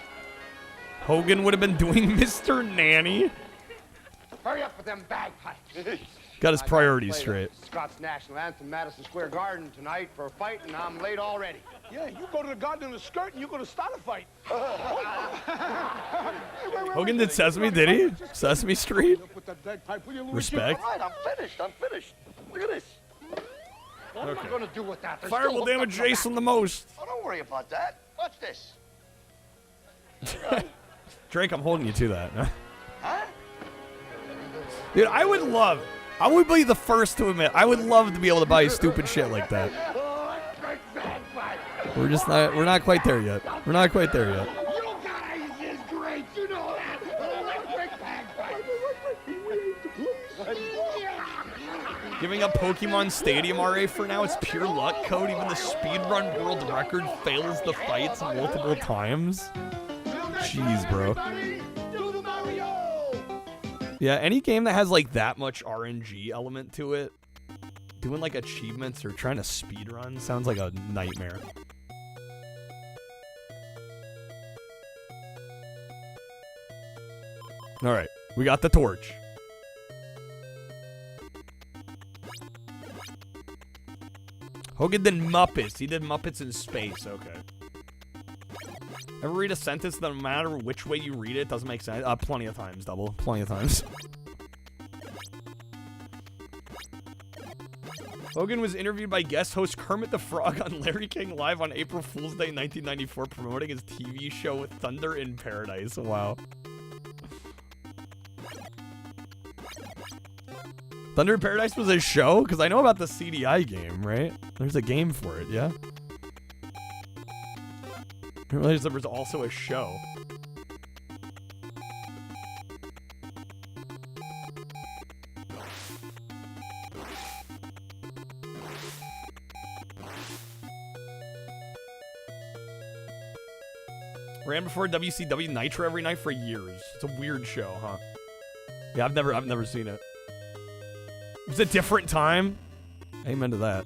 Hogan would have been doing Mr. Nanny. Hurry up with them bagpipes. Got his priorities straight. Scott's National Anthem, Madison Square Garden tonight for a fight, and I'm late already. Yeah, you go to the garden in a skirt, and you're going to start a fight. Hogan did Sesame, did he? Sesame Street? Respect. All right, I'm finished. Look at this. What am I going to do with that? They're Fire still will hooked up damage to the Jason back. the most. Oh, don't worry about that. Watch this. Drake, I'm holding you to that. Huh? Dude, I would be the first to admit, I would love to be able to buy stupid shit like that. Oh, that's great bagpipe. We're not quite there yet. We're not quite there yet. You guys is great. You know that. Oh, that's great bagpipe. Giving up Pokemon Stadium RA for now, it's pure luck code. Even the speedrun world record fails the fights multiple times. Jeez, bro. Yeah, any game that has like that much RNG element to it, doing like achievements or trying to speedrun sounds like a nightmare. Alright, we got the torch. Hogan did Muppets. He did Muppets in space, okay. Ever read a sentence that no matter which way you read it doesn't make sense? Plenty of times, Double. Plenty of times. Hogan was interviewed by guest host Kermit the Frog on Larry King Live on April Fool's Day 1994 promoting his TV show Thunder in Paradise. Wow. Thunder in Paradise was a show? Because I know about the CDI game, right? There's a game for it, yeah? I didn't realize there was also a show. Ran before WCW Nitro every night for years. It's a weird show, huh? Yeah, I've never seen it. It was a different time. Amen to that.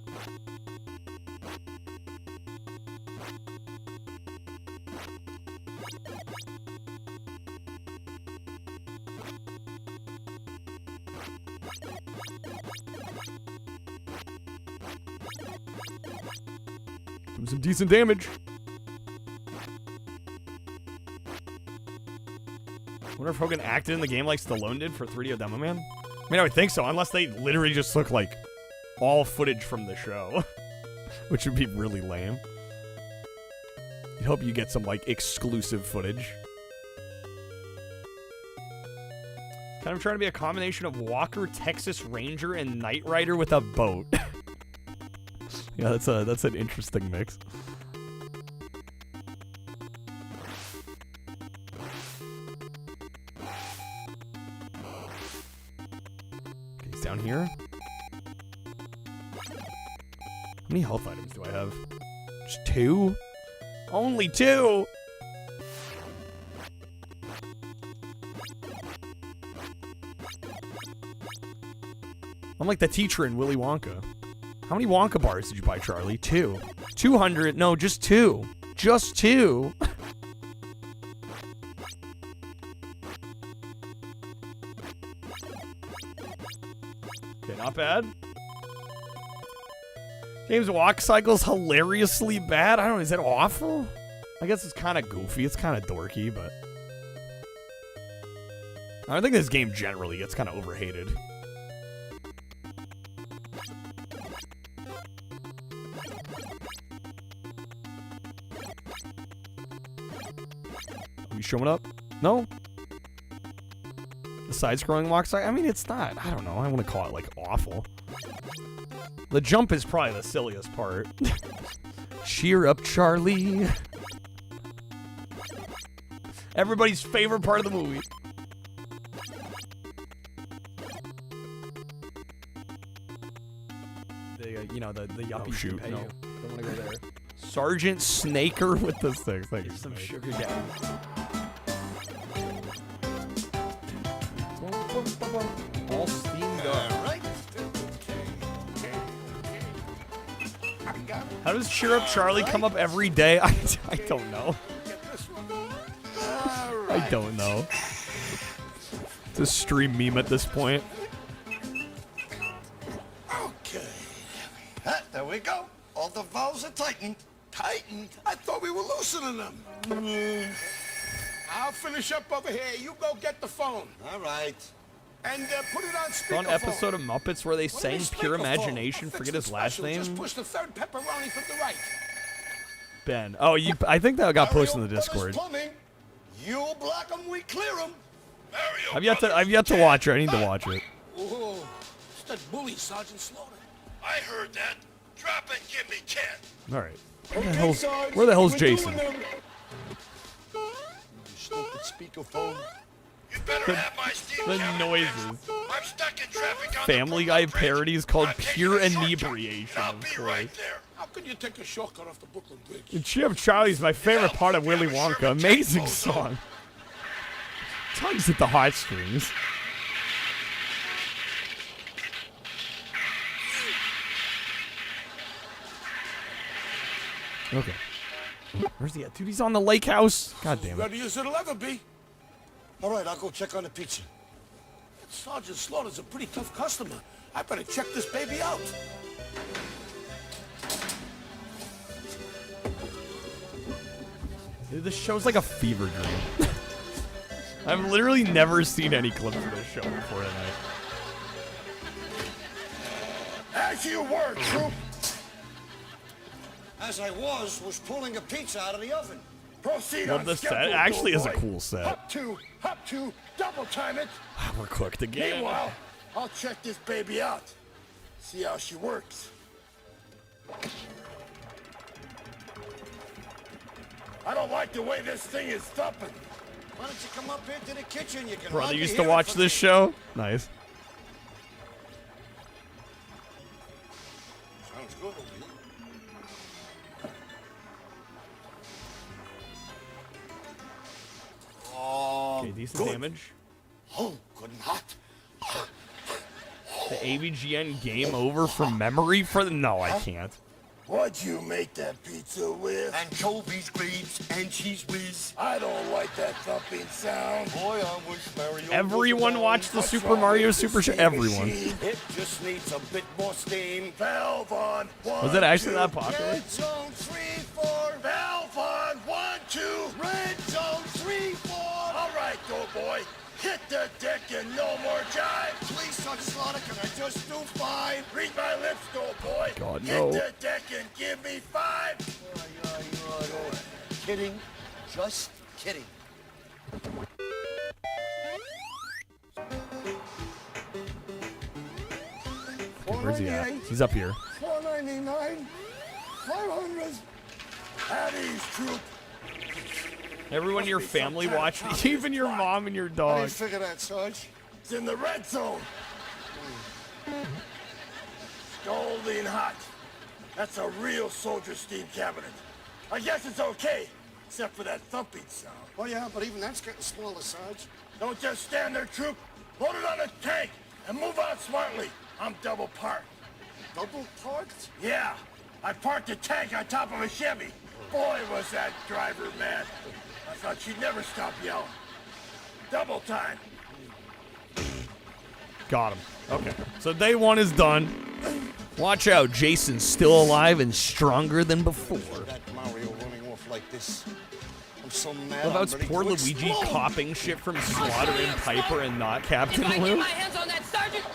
Doing some decent damage. Wonder if Hogan acted in the game like Stallone did for 3DO Demo Man? I mean, I would think so, unless they literally just look like all footage from the show. Which would be really lame. You hope you get some, like, exclusive footage. Kind of trying to be a combination of Walker, Texas Ranger, and Knight Rider with a boat. Yeah, that's an interesting mix. Okay, he's down here. How many health items do I have? Just 2? Only 2? I'm like the teacher in Willy Wonka. How many Wonka bars did you buy, Charlie? 2. 200? No, just 2. Just 2. Okay, not bad. Game's walk cycle's hilariously bad. I don't know, is that awful? I guess it's kind of goofy. It's kind of dorky, but I think this game generally gets kind of overhated. Are you showing up? No? The side-scrolling walk cycle? I mean, it's not. I don't know. I want to call it, like, awful. The jump is probably the silliest part. Cheer up, Charlie. Everybody's favorite part of the movie. You know, the yuppie shoot. No, don't want to go there. Sergeant Snaker with the six. Like some sugar daddy. All steamed up. How does Cheer Up Charlie come up every day? I don't know. I don't know. It's a stream meme at this point. Okay. There we go. All the valves are tightened. Tightened? I thought we were loosening them. I'll finish up over here. You go get the phone. All right. And put it on speakerphone. An episode of Muppets where they sang Pure Imagination. Forget his last name. Just push the third pepperoni from the right. Ben. Oh, I think that got posted in the Discord. You block them, we clear them. I've yet to watch it. I need to watch it. Oh, it's that bully, Sergeant Slaughter. I heard that. Drop it, give me 10. All right. Where the hell's Jason? Stupid speakerphone. You better have my Steve The noises. I'm stuck in traffic on Family Guy parodies called Pure Inebriation. I'll be right there. How can you take a shortcut off the Brooklyn Bridge? And Cheer Up Charlie's my favorite part of Willy Wonka. Amazing song. Tugs at the heartstrings. Okay. Where's he at? Dude, he's on the lake house. God damn it. Ready as it'll ever be. All right, I'll go check on the pizza. Sergeant Slaughter's a pretty tough customer. I better check this baby out. Dude, this show's like a fever dream. I've literally never seen any clips of this show before tonight. As you were, troop. As I was pulling a pizza out of the oven. Proceed Love on the set. schedule, It actually is a boy. cool set. Hop two, double time it. We're cooked again. Meanwhile, I'll check this baby out. See how she works. I don't like the way this thing is thumping. Why don't you come up here to the kitchen? You can Brother hardly used to hear it watch from this here. show. Nice. Sounds good. Okay, decent damage. Oh, good and hot. The AVGN game over from memory for the... No, I can't. What'd you make that pizza with? Anchovies, grapes, and cheese whiz. I don't like that thumping sound. Boy, I wish Mario Everyone watched the Super Mario Super Show. Everyone. It just needs a bit more steam. Valve on. Was it actually that popular? Red zone 3, 4. Valve on. 1, 2. Red zone 3, 4. All right, doughboy. Hit the deck and no more jive. Please, Son Slaughter, can I just do 5? Read my lips, doughboy. God, no. Hit the deck and give me 5. Kidding. Just kidding. Where's he at? He's up here. 499. 500. Patty's troop. Everyone in your family watched, even your mom and your How do dog. you figure that, Sarge? It's in the red zone. Scalding hot. That's a real soldier steam cabinet. I guess it's okay, except for that thumping sound. Oh, yeah, but even that's getting smaller, Sarge. Don't just stand there, troop. Load it on a tank and move out smartly. I'm double parked. Double parked? Yeah, I parked the tank on top of a Chevy. Boy, was that driver mad. I thought she'd never stop yelling. Double time. Got him. Okay. So day 1 is done. Watch out, Jason's still alive and stronger than before. That Mario running off like this. I'm so mad. Love how I'm it's ready poor to Luigi explode. copying shit from Slaughter and Piper and not Captain If I get Lou. my hands on that sergeant,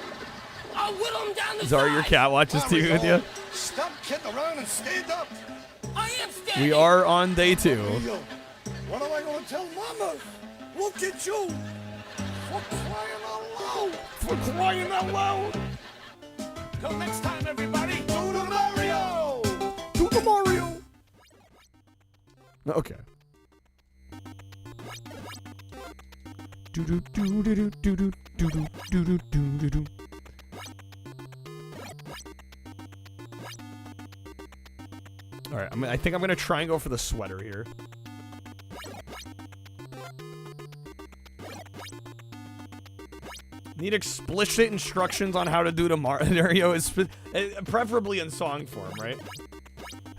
I'll whittle him down the Zara, your side. cat watches TV with you. Stop kidding around and stand up. I am standing. We are on day 2. Yo, what am I going to tell Mama? Look at you. For crying out loud. For crying out loud. Till next time, everybody. Do the Mario. Do the Mario. Okay. Do do do do do do do do do do do. All right, I think I'm gonna try and go for the sweater here. Need explicit instructions on how to do the Mario, preferably in song form, right?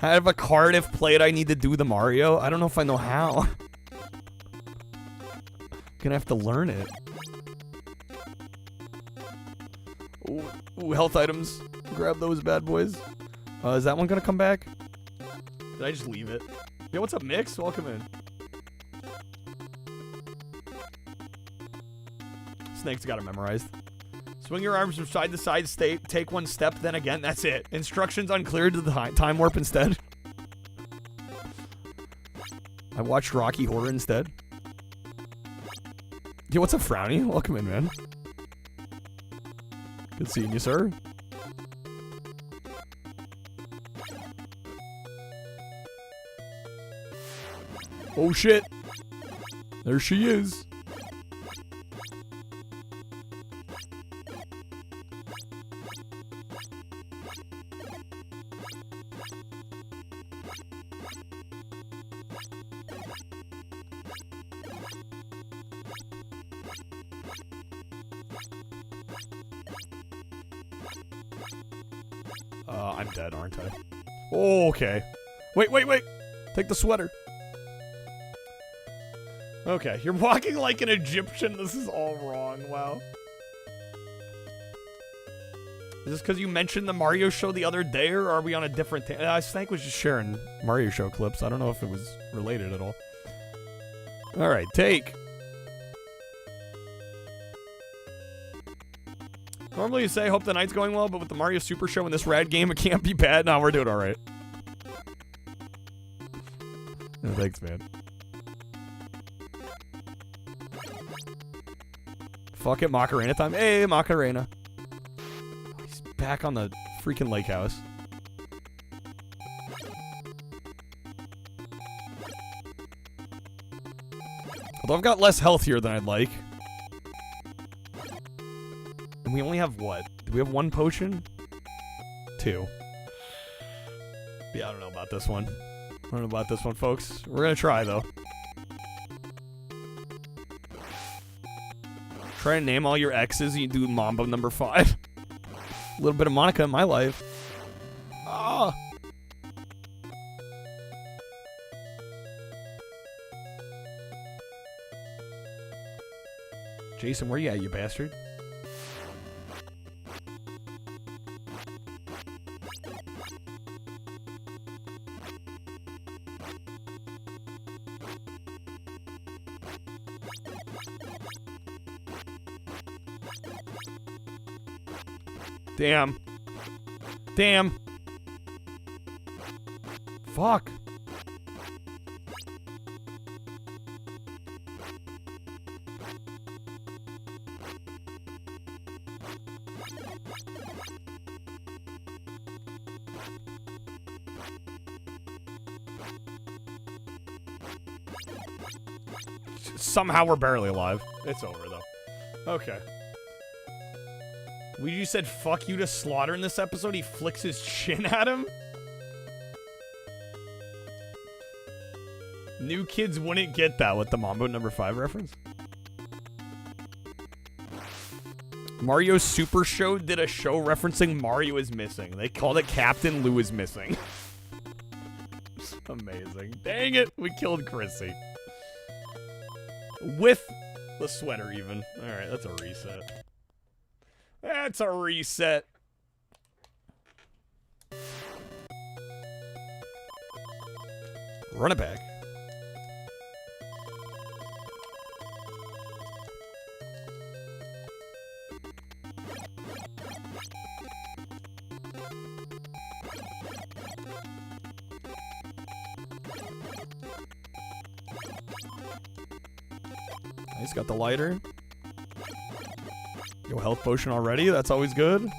I have a card if played I need to do the Mario. I don't know if I know how. Gonna have to learn it. Ooh, health items. Grab those bad boys. Is that one gonna come back? Did I just leave it? Yo, what's up, Mix? Welcome in. Snake's got it memorized. Swing your arms from side to side, take one step, then again. That's it. Instructions unclear to the time warp instead. I watched Rocky Horror instead. Yo, what's up, Frowny? Welcome in, man. Good seeing you, sir. Oh shit. There she is. I'm dead, aren't I? Oh, okay. Wait. Take the sweater. Okay, you're walking like an Egyptian. This is all wrong. Wow. Is this because you mentioned the Mario show the other day, or are we on a different... Snake was just sharing Mario show clips. I don't know if it was related at all. Alright, take. Normally you say, hope the night's going well, but with the Mario Super Show and this rad game, it can't be bad. No, we're doing alright. No, thanks, man. Fuck it, Macarena time. Hey, Macarena. He's back on the freaking lake house. Although I've got less health here than I'd like. And we only have what? Do we have 1 potion? 2. Yeah, I don't know about this one. I don't know about this one, folks. We're gonna try, though. Try to name all your exes and you do Mambo number 5. A little bit of Monica in my life. Ah. Jason, where you at, you bastard? Damn. Damn. Fuck. Somehow we're barely alive. It's over, though. Okay. You said fuck you to Slaughter in this episode? He flicks his chin at him? New kids wouldn't get that with the Mambo number 5 reference. Mario Super Show did a show referencing Mario is Missing. They called it Captain Lou is Missing. Amazing. Dang it, we killed Chrissy. With the sweater even. Alright, that's a reset. That's a reset. Run it back. Nice, got the lighter. Yo, health potion already? That's always good.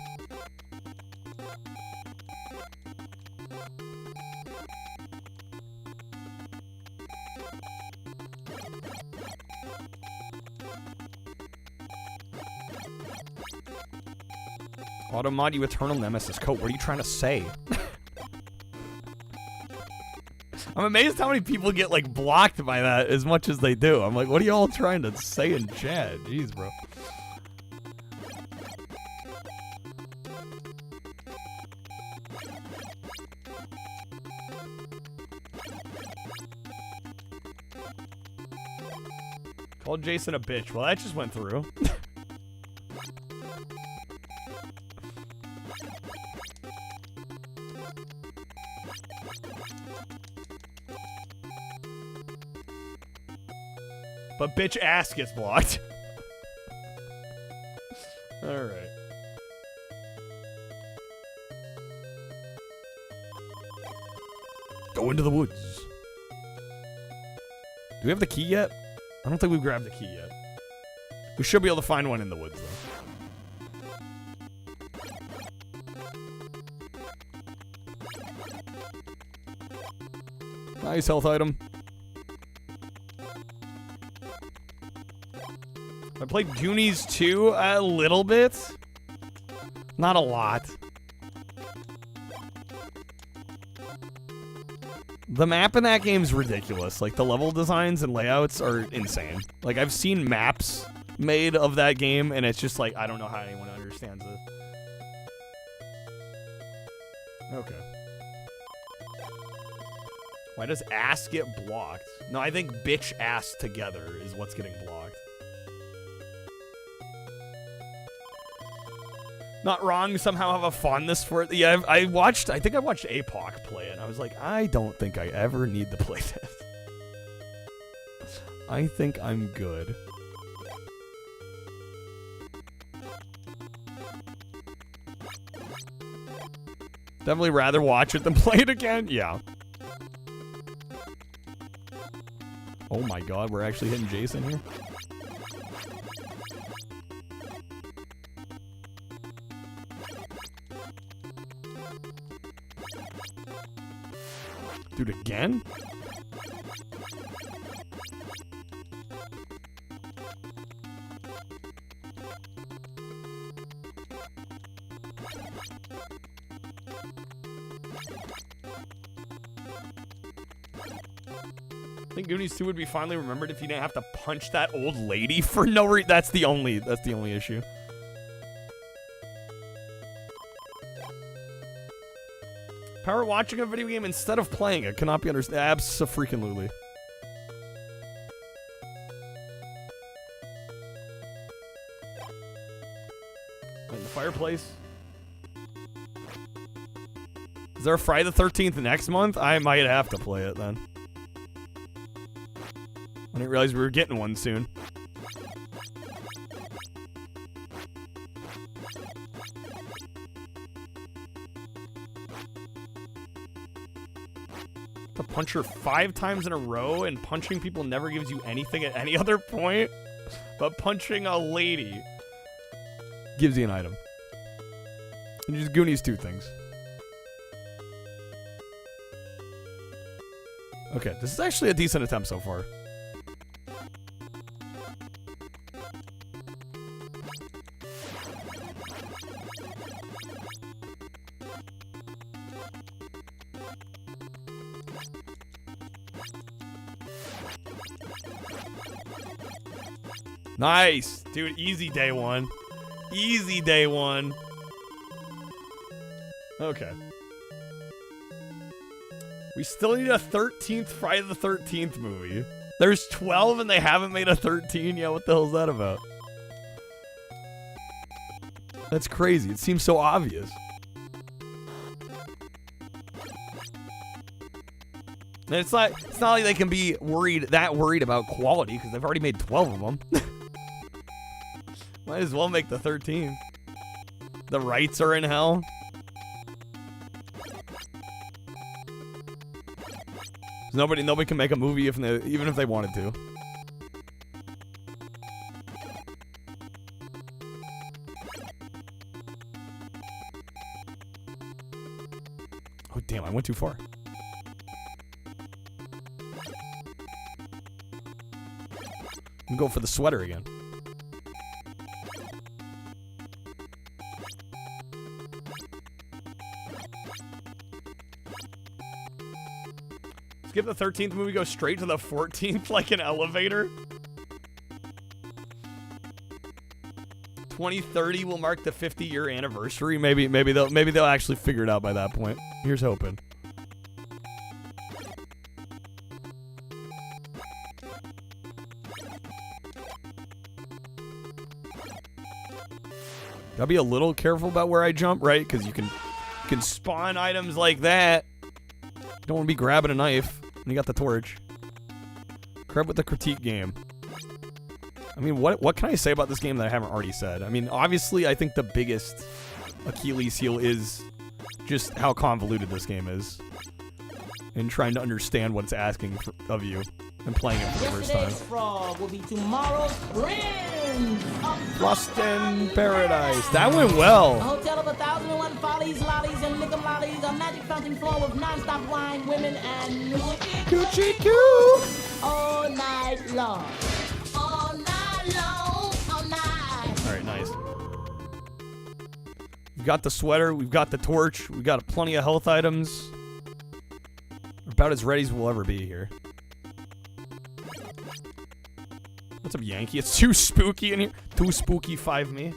Automod, you eternal nemesis. Coat, what are you trying to say? I'm amazed how many people get, like, blocked by that as much as they do. I'm like, what are y'all trying to say in chat? Jeez, bro. Called Jason a bitch. Well, that just went through. But bitch ass gets blocked. Alright. Go into the woods. Do we have the key yet? I don't think we've grabbed the key yet. We should be able to find one in the woods, though. Nice health item. I played Goonies 2 a little bit. Not a lot. The map in that game's ridiculous. Like, the level designs and layouts are insane. Like, I've seen maps made of that game, and it's just like, I don't know how anyone understands this. Okay. Why does ass get blocked? No, I think bitch ass together is what's getting blocked. Not wrong, somehow have a fondness for it. Yeah, I think I watched APOC play it, and I was like, I don't think I ever need to play this. I think I'm good. Definitely rather watch it than play it again. Yeah. Oh my god, we're actually hitting Jason here. Dude, again? I think Goonies 2 would be finally remembered if you didn't have to punch that old lady for no reason. That's the only issue. Power watching a video game instead of playing it cannot be understood. Abso-freaking-lutely. In the fireplace. Is there a Friday the 13th next month? I might have to play it then. I didn't realize we were getting one soon. To punch her 5 times in a row, and punching people never gives you anything at any other point, but punching a lady gives you an item. And just Goonies 2 things. Okay, this is actually a decent attempt so far. Nice! Dude, easy day one. Easy day one. Okay. We still need a 13th Friday the 13th movie. There's 12 and they haven't made a 13 yet. What the hell is that about? That's crazy. It seems so obvious. And it's not like they can be worried about quality because they've already made 12 of them. Might as well make the 13th. The rights are in hell. Nobody can make a movie even if they wanted to. Oh damn, I went too far. I'm going for the sweater again. Skip the 13th movie, go straight to the 14th like an elevator. 2030 will mark the 50-year anniversary. Maybe they'll actually figure it out by that point. Here's hoping. Gotta be a little careful about where I jump, right? Because you can spawn items like that. You don't want to be grabbing a knife. And you got the torch. Crap with the critique game. I mean, what can I say about this game that I haven't already said? I mean, obviously, I think the biggest Achilles heel is just how convoluted this game is. And trying to understand what it's asking of you. And playing it for the first time. Yesterday's frog will be tomorrow's prince. Lost in Paradise. That went well. A hotel of 1,001 follies, lollies, and liquor lollies. A magic fountain floor with non-stop wine, women, and coochie coo. All night long. All night long. All night. All right, nice. We've got the sweater. We've got the torch. We've got plenty of health items. We're about as ready as we'll ever be here. What's up, Yankee? It's too spooky in here. Too spooky, 5 me.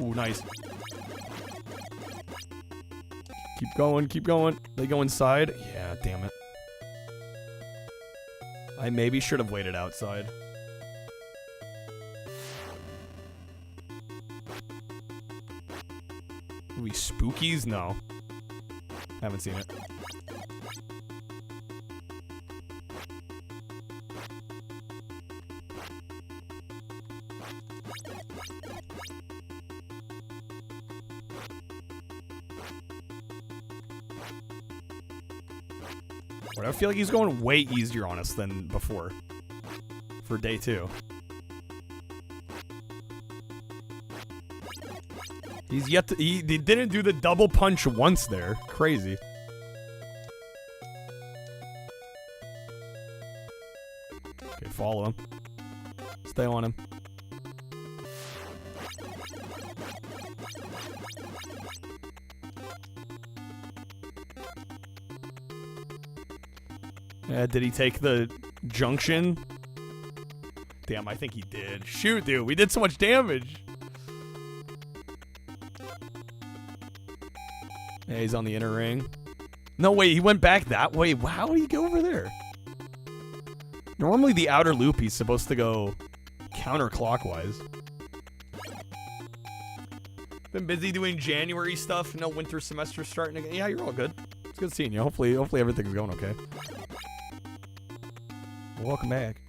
Ooh, nice. Keep going, keep going. They go inside. Yeah, damn it. I maybe should have waited outside. Are we spookies? No. Haven't seen it. I feel like he's going way easier on us than before. For day 2. He's yet to... He didn't do the double punch once there. Crazy. Okay, follow him. Stay on him. Did he take the junction? Damn, I think he did. Shoot, dude, we did so much damage. Yeah, he's on the inner ring. No, wait, he went back that way. Wow, how did he go over there? Normally the outer loop, he's supposed to go counterclockwise. Been busy doing January stuff. No winter semester starting again. Yeah, you're all good. It's good seeing you. Hopefully everything's going okay. Welcome back.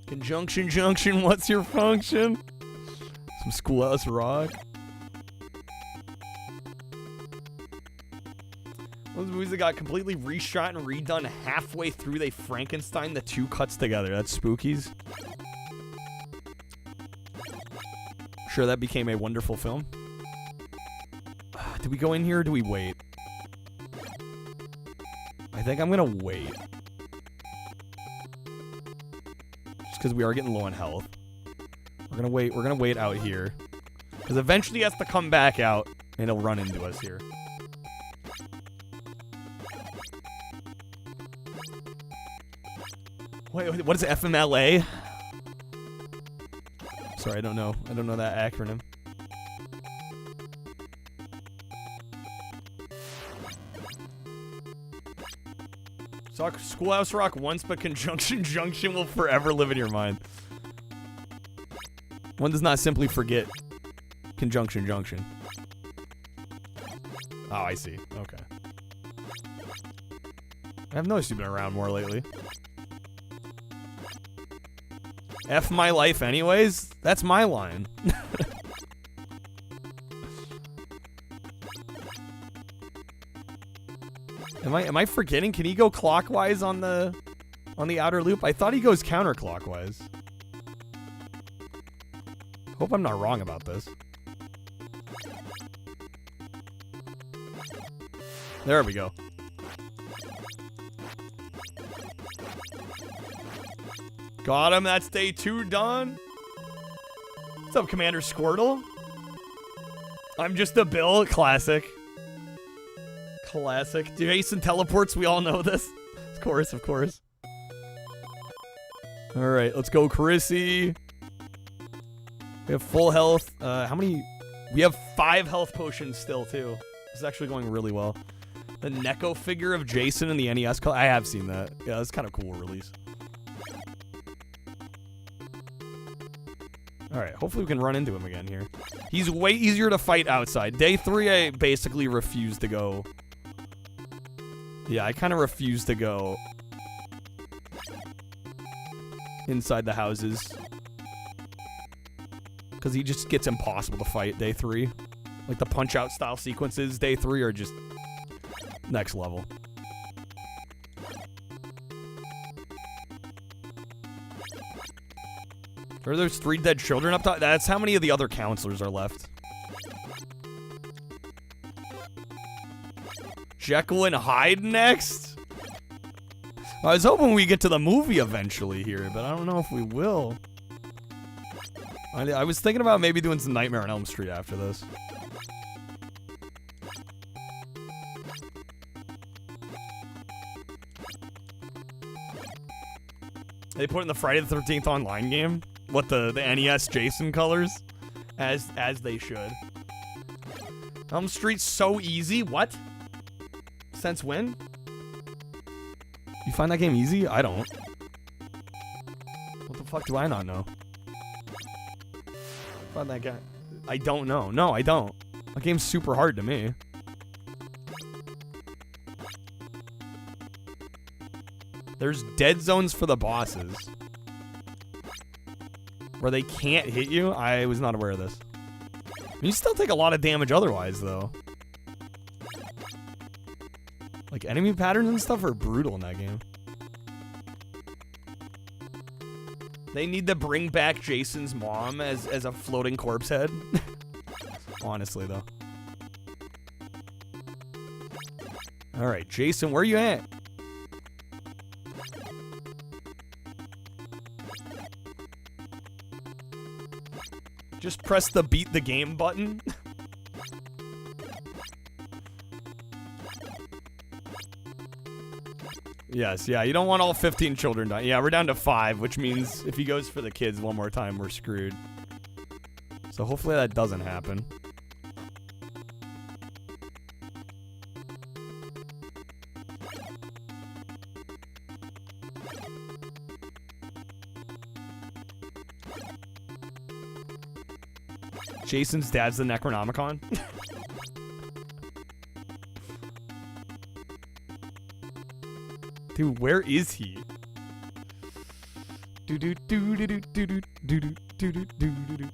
Conjunction junction, what's your function? Some Schoolhouse Rock. Those movies that got completely reshot and redone halfway through, they Frankenstein the two cuts together. That's Spookies. Sure, that became a wonderful film. Do we go in here or do we wait? I think I'm gonna wait. Just because we are getting low on health. We're gonna wait out here. Because eventually he has to come back out and he'll run into us here. Wait, what is it, FMLA? Sorry, I don't know that acronym. Saw Schoolhouse Rock once, but Conjunction Junction will forever live in your mind. One does not simply forget Conjunction Junction. Oh, I see. Okay. I've noticed you've been around more lately. F my life anyways? That's my line. Am I forgetting? Can he go clockwise on the outer loop? I thought he goes counterclockwise. Hope I'm not wrong about this. There we go. Got him. That's day 2 done. What's up, Commander Squirtle? I'm just a Bill. Classic. Classic. Jason teleports. We all know this. Of course, of course. All right, let's go, Chrissy. We have full health. How many? We have 5 health potions still, too. This is actually going really well. The Neko figure of Jason in the NES. I have seen that. Yeah, that's kind of cool release. Alright, hopefully we can run into him again here. He's way easier to fight outside. Day 3, I basically refuse to go. Yeah, I kind of refuse to go inside the houses. Because he just gets impossible to fight day 3. Like the punch-out style sequences, day 3 are just next level. Are those 3 dead children up top? That's how many of the other counselors are left. Jekyll and Hyde next? I was hoping we get to the movie eventually here, but I don't know if we will. I was thinking about maybe doing some Nightmare on Elm Street after this. They put in the Friday the 13th online game. What, the NES Jason colors? As they should. Elm Street's so easy. What? Since when? You find that game easy? I don't. What the fuck do I not know? Find that guy. I don't know. No, I don't. That game's super hard to me. There's dead zones for the bosses. Where they can't hit you? I was not aware of this. You still take a lot of damage otherwise, though. Like, enemy patterns and stuff are brutal in that game. They need to bring back Jason's mom as a floating corpse head. Honestly, though. Alright, Jason, where are you at? Just press the beat the game button. Yes, yeah, you don't want all 15 children dying. Yeah, we're down to 5, which means if he goes for the kids one more time, we're screwed. So hopefully that doesn't happen. Jason's dad's the Necronomicon? Dude, where is he? Do do do do do do do do do do do do.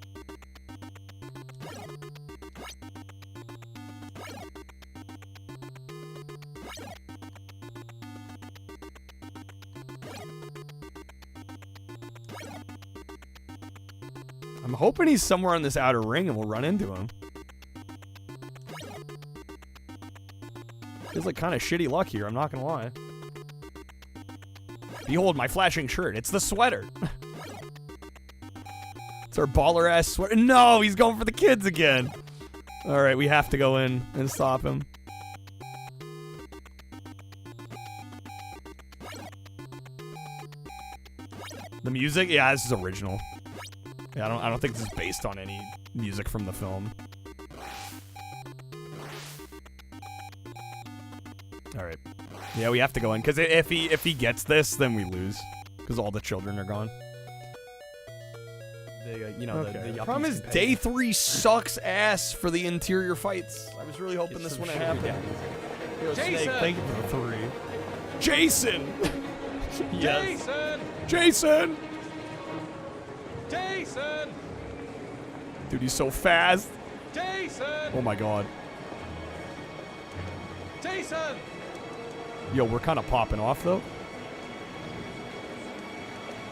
I'm hoping he's somewhere on this outer ring and we'll run into him. Feels like kind of shitty luck here, I'm not gonna lie. Behold my flashing shirt. It's the sweater. It's our baller ass sweater. No, he's going for the kids again. All right, we have to go in and stop him. The music, yeah, this is original. Yeah, I don't think this is based on any music from the film. All right. Yeah, we have to go in because if he gets this, then we lose because all the children are gone. You know, Okay. the Problem is, day 3 sucks ass for the interior fights. I was really hoping this wouldn't happen. Yo, Snake, Jason! thank you for the 3. Jason! Yes. Jason! Jason! Jason! Dude, he's so fast. Jason! Oh my god. Jason! Yo, we're kind of popping off though.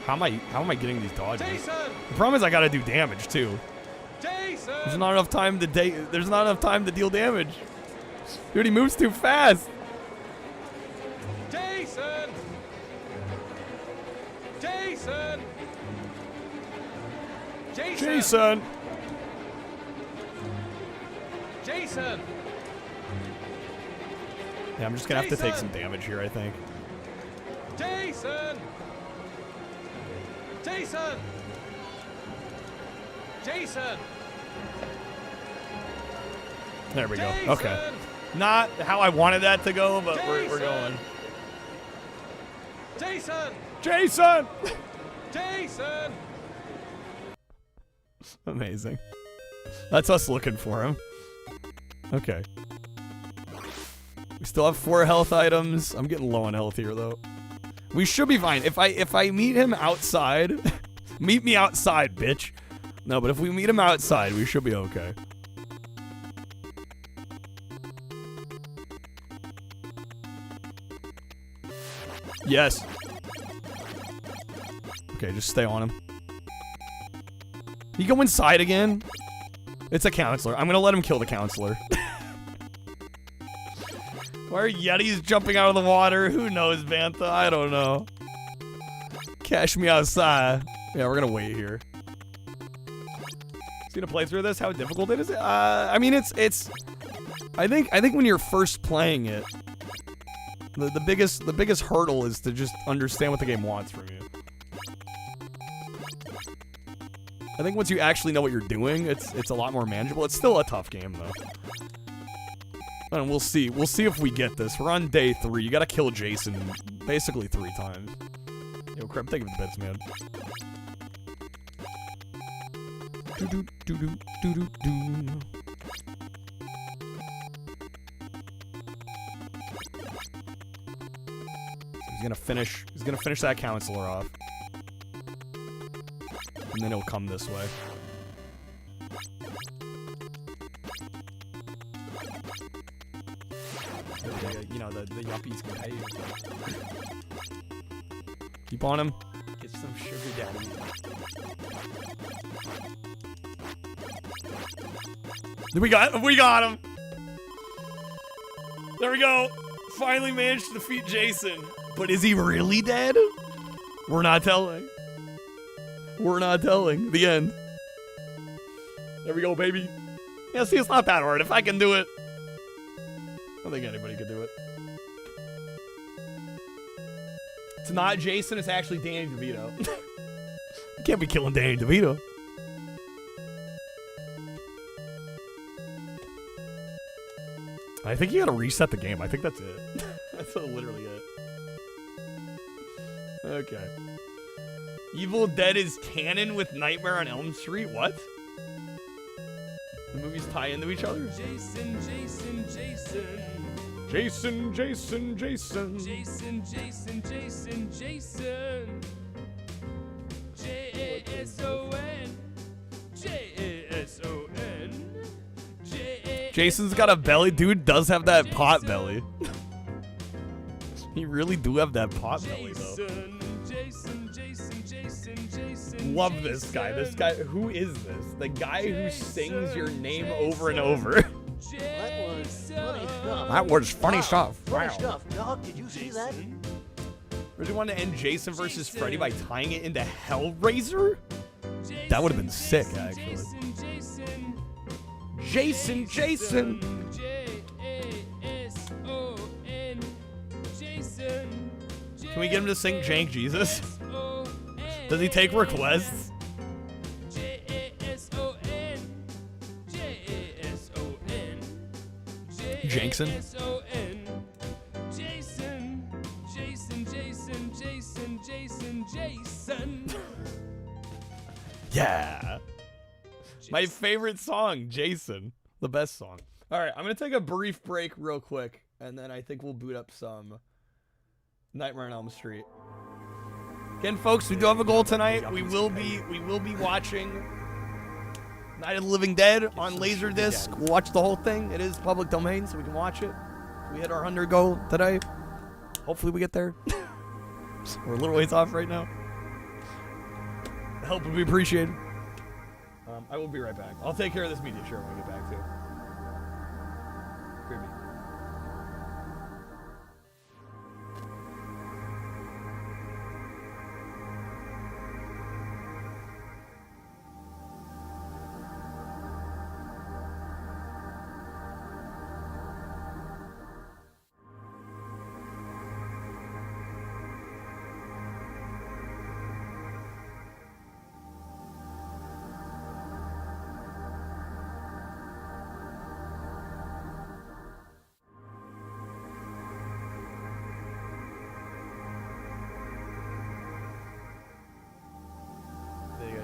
How am I getting these dodges? Jason! The problem is I gotta do damage too. Jason! There's not enough time to there's not enough time to deal damage. Dude, he moves too fast. Jason! Jason! Jason! Jason! Jason! Yeah, I'm just gonna have to take Jason! some damage here, I think. Jason! Jason! Jason! There we go. Jason! Okay. Not how I wanted that to go, but we're Jason! going. Jason! Jason! Jason! Amazing. That's us looking for him. Okay. We still have 4 health items. I'm getting low on health here, though. We should be fine. If I meet him outside... meet me outside, bitch. No, but if we meet him outside, we should be okay. Yes. Okay, just stay on him. You go inside again? It's a counselor. I'm gonna let him kill the counselor. Why are Yetis jumping out of the water? Who knows, Bantha? I don't know. Cash me outside. Yeah, we're gonna wait here. See the playthrough of this? How difficult it is? I mean, it's. I think when you're first playing it, the biggest hurdle is to just understand what the game wants from you. I think once you actually know what you're doing, it's a lot more manageable. It's still a tough game though. And we'll see. We'll see if we get this. We're on day 3. You gotta kill Jason basically 3 times. Yo, crap, thank you for the bits, man. Do-do-do-do-do-do-do. He's gonna finish that counselor off. And then he'll come this way. You know, the yuppies can pay you. Keep on him. Get some sugar daddy. We got him! There we go! Finally managed to defeat Jason. But is he really dead? We're not telling. We're not telling. The end. There we go, baby. Yeah, see, it's not that hard. If I can do it, I don't think anybody could do it. It's not Jason, it's actually Danny DeVito. You can't be killing Danny DeVito. I think you gotta reset the game. I think that's it. That's literally it. Okay. Evil Dead is canon with Nightmare on Elm Street? What? The movies tie into each other? Jason, Jason, Jason. Jason, Jason, Jason. Jason, Jason, Jason, Jason. Jason. Jason. Jason's got a belly. Dude does have that pot belly. He really do have that pot belly, though. Jason, Jason, Jason, Jason. Love this guy. This guy, who is this? The guy who sings your name over and over. That was funny stuff. Funny stuff, dog. Did you see that? Really want to end Jason versus Freddy by tying it into Hellraiser? That would have been sick, actually. Jason, Jason. Can we get him to sing Jank Jesus? Does he take requests? Jankson. Jason, Jason, Jason, Jason, Jason, Jason. Yeah. My favorite song, Jason. The best song. All right, I'm going to take a brief break real quick, and then I think we'll boot up some Nightmare on Elm Street. Again, folks, we do have a goal tonight. We will be watching Night of the Living Dead on Laserdisc. We'll watch the whole thing. It is public domain, so we can watch it. We hit our 100 goal today. Hopefully we get there. We're a little ways off right now. Help would be appreciated. I will be right back. I'll take care of this media share when we get back to it. Creepy.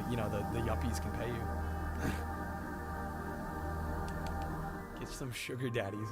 You know, the yuppies can pay you. Get some sugar daddies.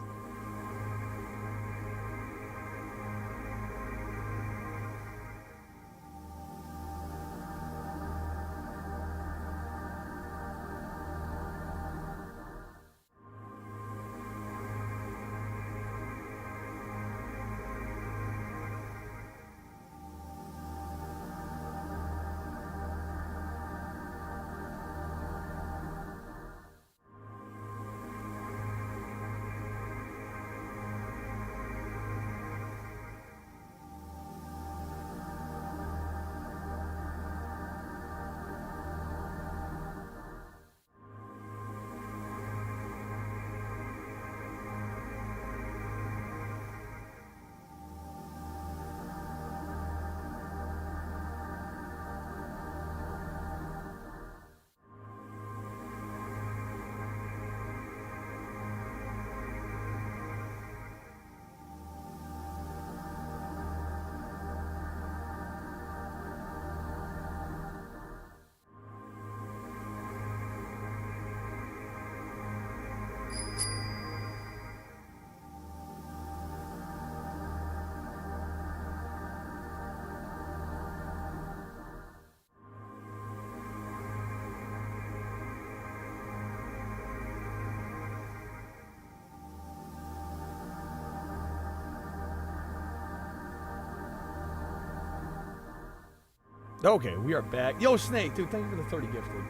Okay, we are back. Yo, Snake, dude, thank you for the 30 gifted.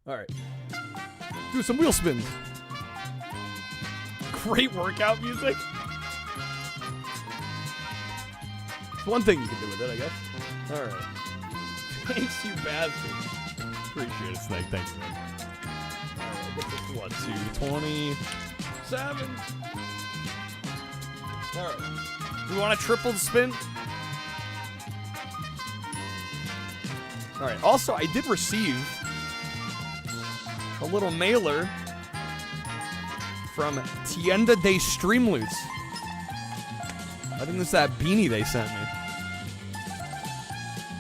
Alright. Do some wheel spins. Great workout music. It's one thing you can do with it, I guess. Alright. Thanks, you bastard. Appreciate it, Snake. Thanks, man. Alright, what, 2, 27. Alright. We want a triple spin? Alright, also, I did receive a little mailer from Tienda de Streamloots. I think this is that beanie they sent me.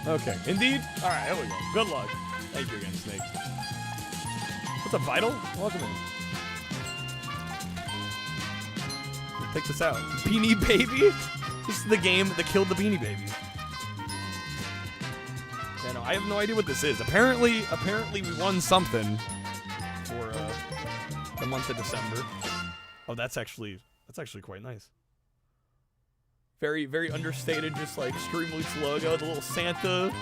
Okay, indeed. Alright, here we go. Good luck. Thank you again, Snake. What's up, Vital? Welcome in. Take this out. Beanie Baby? This is the game that killed the Beanie Baby. Yeah, no, I have no idea what this is. Apparently we won something for the month of December. Oh, that's actually quite nice. Very, very understated, just like Streamloots logo, the little Santa.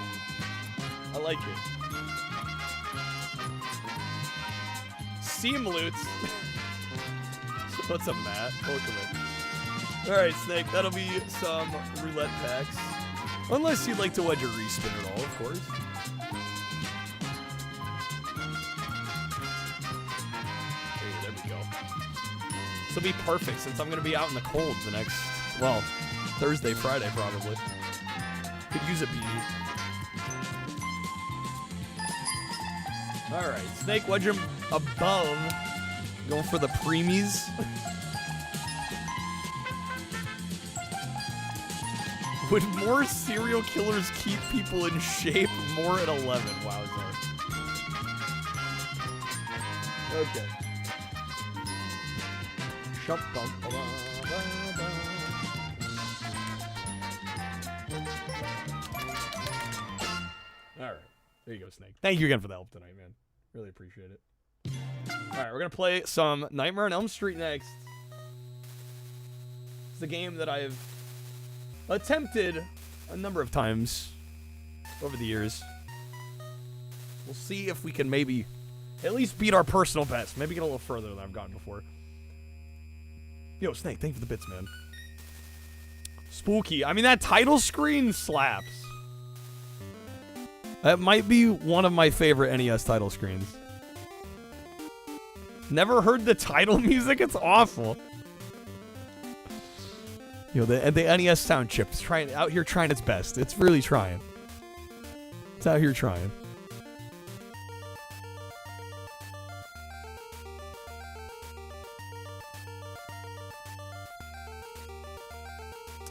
I like it. Seamloots. What's up, Matt? Welcome in. Alright, Snake, that'll be some roulette packs. Unless you'd like to wedge a respin at all, of course. Hey, there we go. This will be perfect since I'm going to be out in the cold the next, well, Thursday, Friday, probably. Could use a beanie. Alright, Snake, wedge him above. Going for the preemies. Would more serial killers keep people in shape? More at 11. Wowzer. Okay. Alright. There you go, Snake. Thank you again for the help tonight, man. Really appreciate it. Alright, we're gonna play some Nightmare on Elm Street next. It's a game that I've attempted a number of times over the years. We'll see if we can maybe at least beat our personal best. Maybe get a little further than I've gotten before. Yo, Snake, thank you for the bits, man. Spooky. I mean, that title screen slaps. That might be one of my favorite NES title screens. Never heard the title music? It's awful. You know, the NES sound chip is out here trying its best. It's really trying. It's out here trying.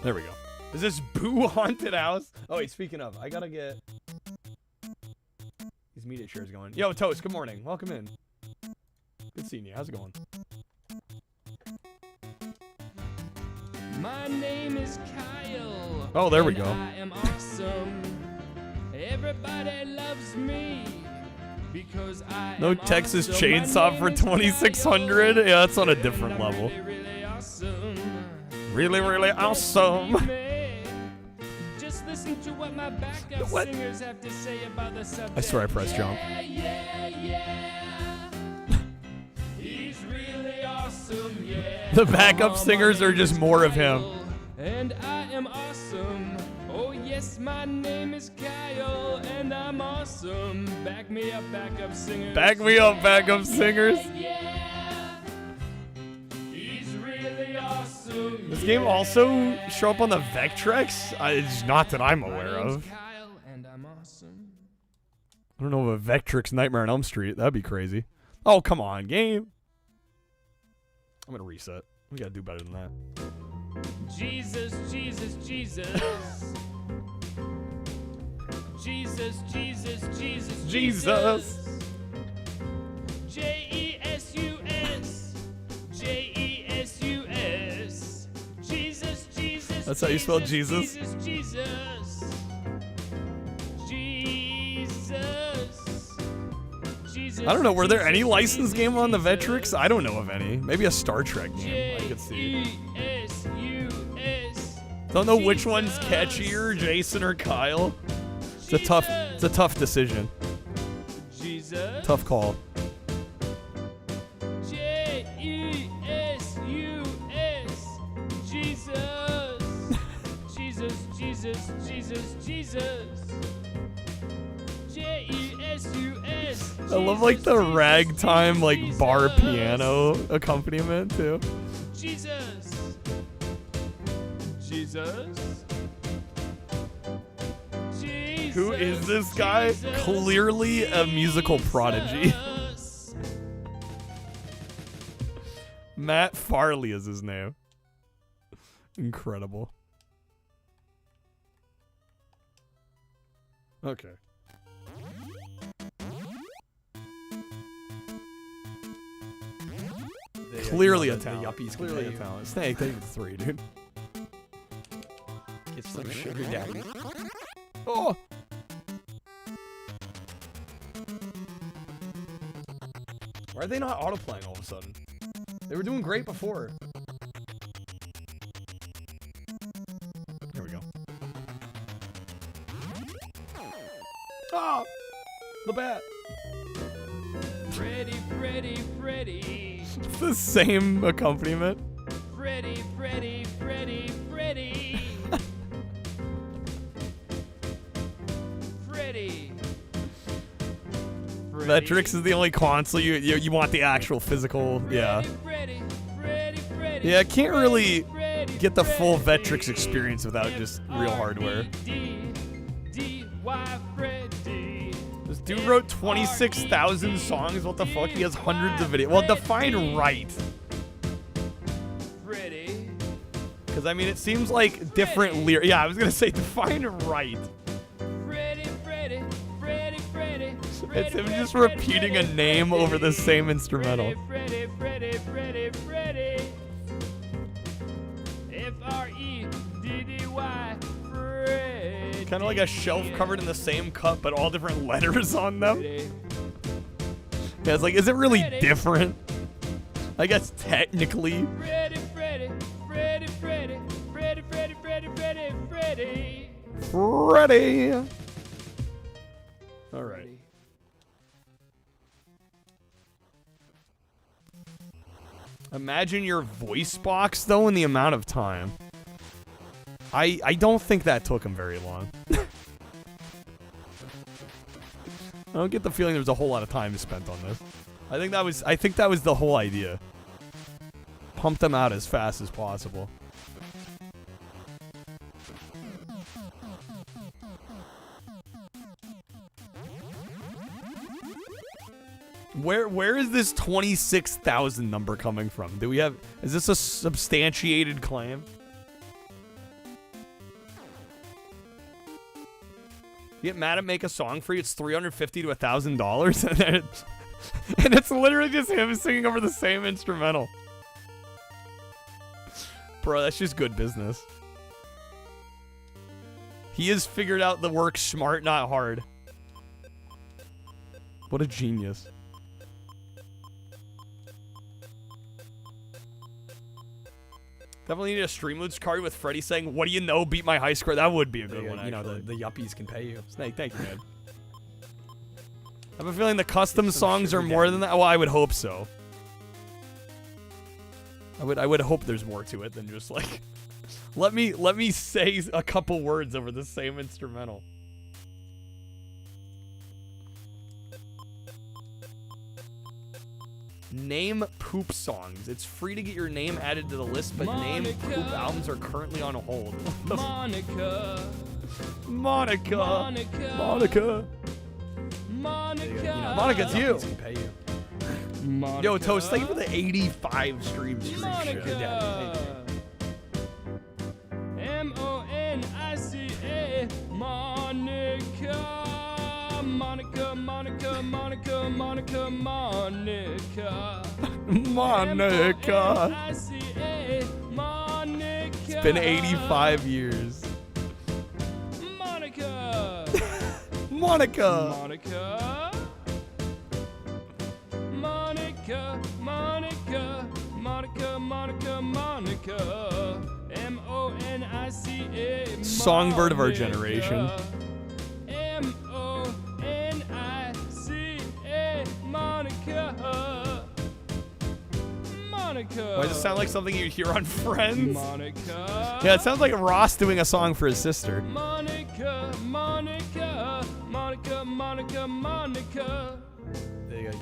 There we go. Is this Boo Haunted House? Oh, wait, speaking of, I gotta get these media shares going. Yo, Toast, good morning. Welcome in. Good seeing you. How's it going? My name is Kyle. Oh, there we go. I am awesome. Everybody loves me because I No am Texas awesome. Chainsaw for 2,600? Yeah, that's on a different level. Really awesome. Really, really awesome. Just listen to what my backup singers have to say about the subject. I swear I pressed jump. He's really awesome, yeah. The backup singers are just more of him. And I am awesome. Oh yes, my name is Kyle, and I'm awesome. Back me up, backup singers. Back me up, backup singers. He's really awesome. This game also show up on the Vectrex? It's not that I'm aware of. Kyle, and I'm awesome. I don't know of a Vectrex Nightmare on Elm Street. That'd be crazy. Oh, come on, game. I'm gonna reset. We gotta do better than that. Jesus, Jesus, Jesus. Jesus, Jesus, Jesus, Jesus. J-E-S-U-S. J-E-S-U-S. Jesus, Jesus. That's how you spell Jesus? Jesus, Jesus. Jesus. Jesus. I don't know. Were there any licensed game on the Vectrex? I don't know of any. Maybe a Star Trek game. I could see. J-E-S-U-S. Don't know which one's catchier, Jason or Kyle. It's a tough decision. Jesus. Tough call. J-E-S-U-S. Jesus. Jesus, Jesus, Jesus, Jesus. J-E-S-U-S. I love like the ragtime like bar piano accompaniment too. Jesus. Jesus. Who is this guy? Clearly a musical prodigy. Matt Farley is his name. Incredible. Okay. Clearly a talent. Clearly a talent. Snake, take it to 3, dude. It's like sugar daddy. Oh! Why are they not auto-playing all of a sudden? They were doing great before. Here we go. Ah! The bat! Freddy, Freddy, Freddy. It's the same accompaniment. Freddy, Freddy, Freddy, Freddy. Freddy. Vectrix is the only console you want the actual physical, yeah. Freddy, Freddy, Freddy. Yeah, I can't really get the full Vectrix experience without just real hardware. D-Y, Freddy. This dude wrote 26,000 songs. What the fuck? He has hundreds of videos. Well, define right. Freddy. Because, I mean, it seems like different lyrics. Yeah, I was going to say define right. Freddy, Freddy, Freddy, Freddy. It's him just repeating a name over the same instrumental. Freddy, Freddy, Freddy, Freddy. F-R-E-D-D-Y, Freddy. Kind of like a shelf covered in the same cup, but all different letters on them. Yeah, it's like, is it really different? I guess technically. Freddy, Freddy, Freddy, Freddy, Freddy, Freddy, Freddy, Freddy, Freddy. Freddy. All right. Imagine your voice box, though, in the amount of time. I don't think that took him very long. I don't get the feeling there was a whole lot of time spent on this. I think that was the whole idea. Pump them out as fast as possible. Where is this 26,000 number coming from? Is this a substantiated claim? You get mad at make a song for you, it's $350 to $1,000, and it's literally just him singing over the same instrumental. Bro, that's just good business. He has figured out the work smart, not hard. What a genius. Definitely need a Streamloots card with Freddy saying, "What do you know? Beat my high score." That would be a good one, You know, actually. the yuppies can pay you. Snake, thank you, man. I have a feeling the custom songs are more than that. Well, I would hope so. I would hope there's more to it than just like, let me say a couple words over the same instrumental. Name poop songs. It's free to get your name added to the list, but name poop albums are currently on hold. Monica. Monica. Monica. Monica. Monica. Monica, it's you. Can pay you. Monica. Yo, Toast, thank you for the 85 stream streak. Monica. M-O-N-I-C-A. Monica. Monica, Monica, Monica, Monica, Monica. Monica. M-O-N-I-C-A. Monica. It's been 85 years. Monica. Monica. Monica. Monica, Monica, Monica, Monica, Monica. M-O-N-I-C-A. Songbird of our generation. M-O-N-I-C-A. Monica. Monica. Why does it sound like something you hear on Friends? Monica. Yeah, it sounds like Ross doing a song for his sister. Monica, Monica, Monica, Monica, Monica.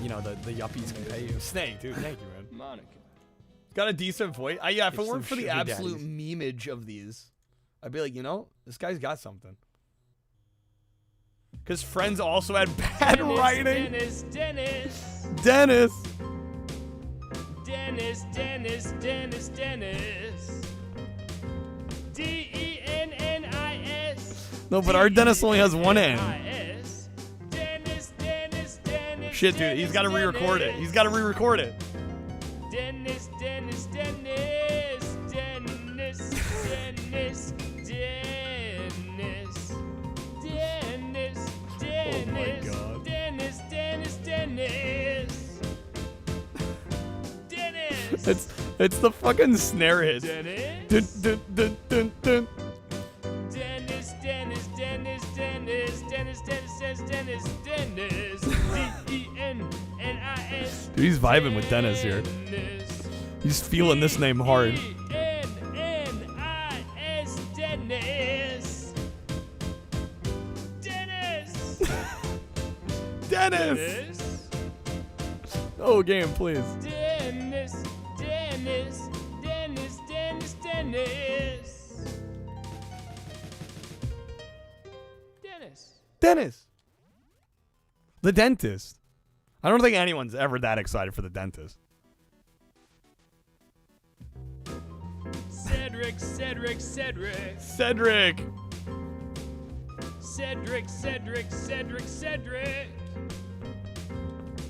You know, the yuppies can pay you. Snake, dude, thank you, man. Monica. Got a decent voice. Yeah, if it Get weren't some for the sugar absolute daddies. memeage of these, I'd be like, you know, this guy's got something. Because Friends also had bad writing. Dennis. Dennis. Dennis. No, but our Dennis only has one N. Dennis. Shit, dude, he's got to re-record it. He's got to re-record it. Dennis. Oh my God. Dennis. It's the fucking snare hit. Dennis. Dun, dun, dun, dun, dun. Dennis. D-E-N-N-I-S. Dude, he's vibing with Dennis here. He's feeling this name hard. D-E-N-N-I-S. Dennis. Dennis. Oh, game, please. Dennis. Dennis. The dentist. I don't think anyone's ever that excited for the dentist. Cedric. Cedric.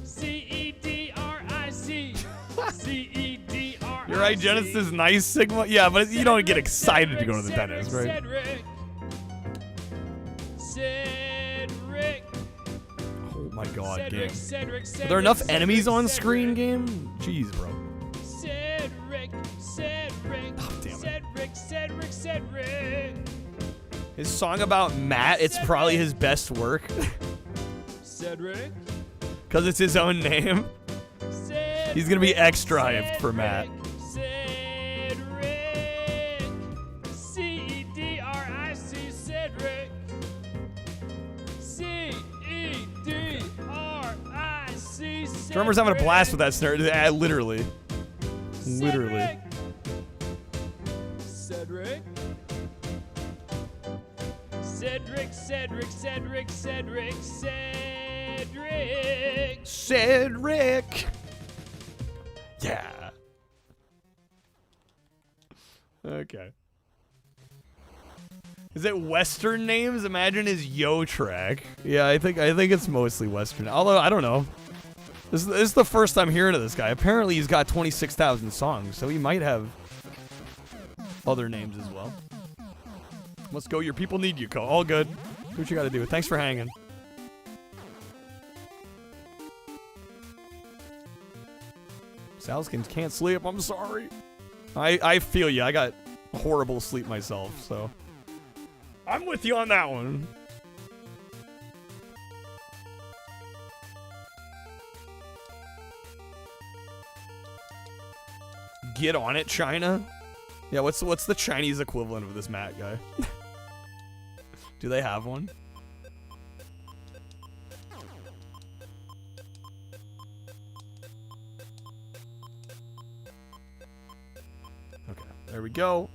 C-E-D-R-I-C. C-E-D-R-I-C. You're right, Genesis is nice, Sigma. Yeah, but you don't get excited to go to the dentist, right? Cedric. Oh my God, game. Cedric. Are there enough enemies on screen, game? Jeez, bro. Cedric. Oh, damn it. Cedric. His song about Matt, it's probably his best work. Cedric. Because it's his own name. He's going to be extra hyped for Matt. Cedric. C-E-D-R-I-C. Cedric. C-E-D-R-I-C. Drummer's having a blast with that snare. Literally. Literally. Cedric. Yeah. Okay. Is it Western names? Imagine his Yo track. Yeah, I think it's mostly Western. Although I don't know. This is the first time hearing of this guy. Apparently he's got 26,000 songs, so he might have other names as well. Let's go. Your people need you, Cole. All good. Do what you gotta do. Thanks for hanging. Salskins can't sleep. I'm sorry. I feel you. I got horrible sleep myself, so I'm with you on that one. Get on it, China. Yeah, what's the Chinese equivalent of this Matt guy? Do they have one? Okay, there we go.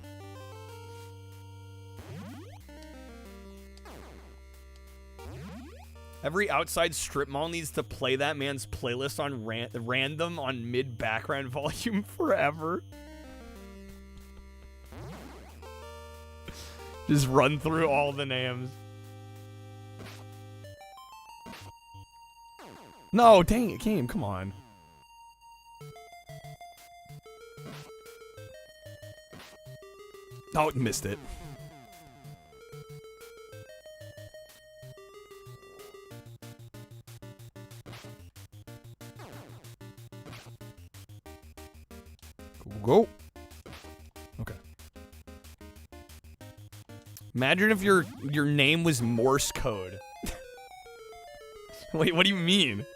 Every outside strip mall needs to play that man's playlist on random on mid background volume forever. Just run through all the names. No, dang it, game, come on. Oh, missed it. Go. Okay. Imagine if your name was Morse code. Wait, what do you mean?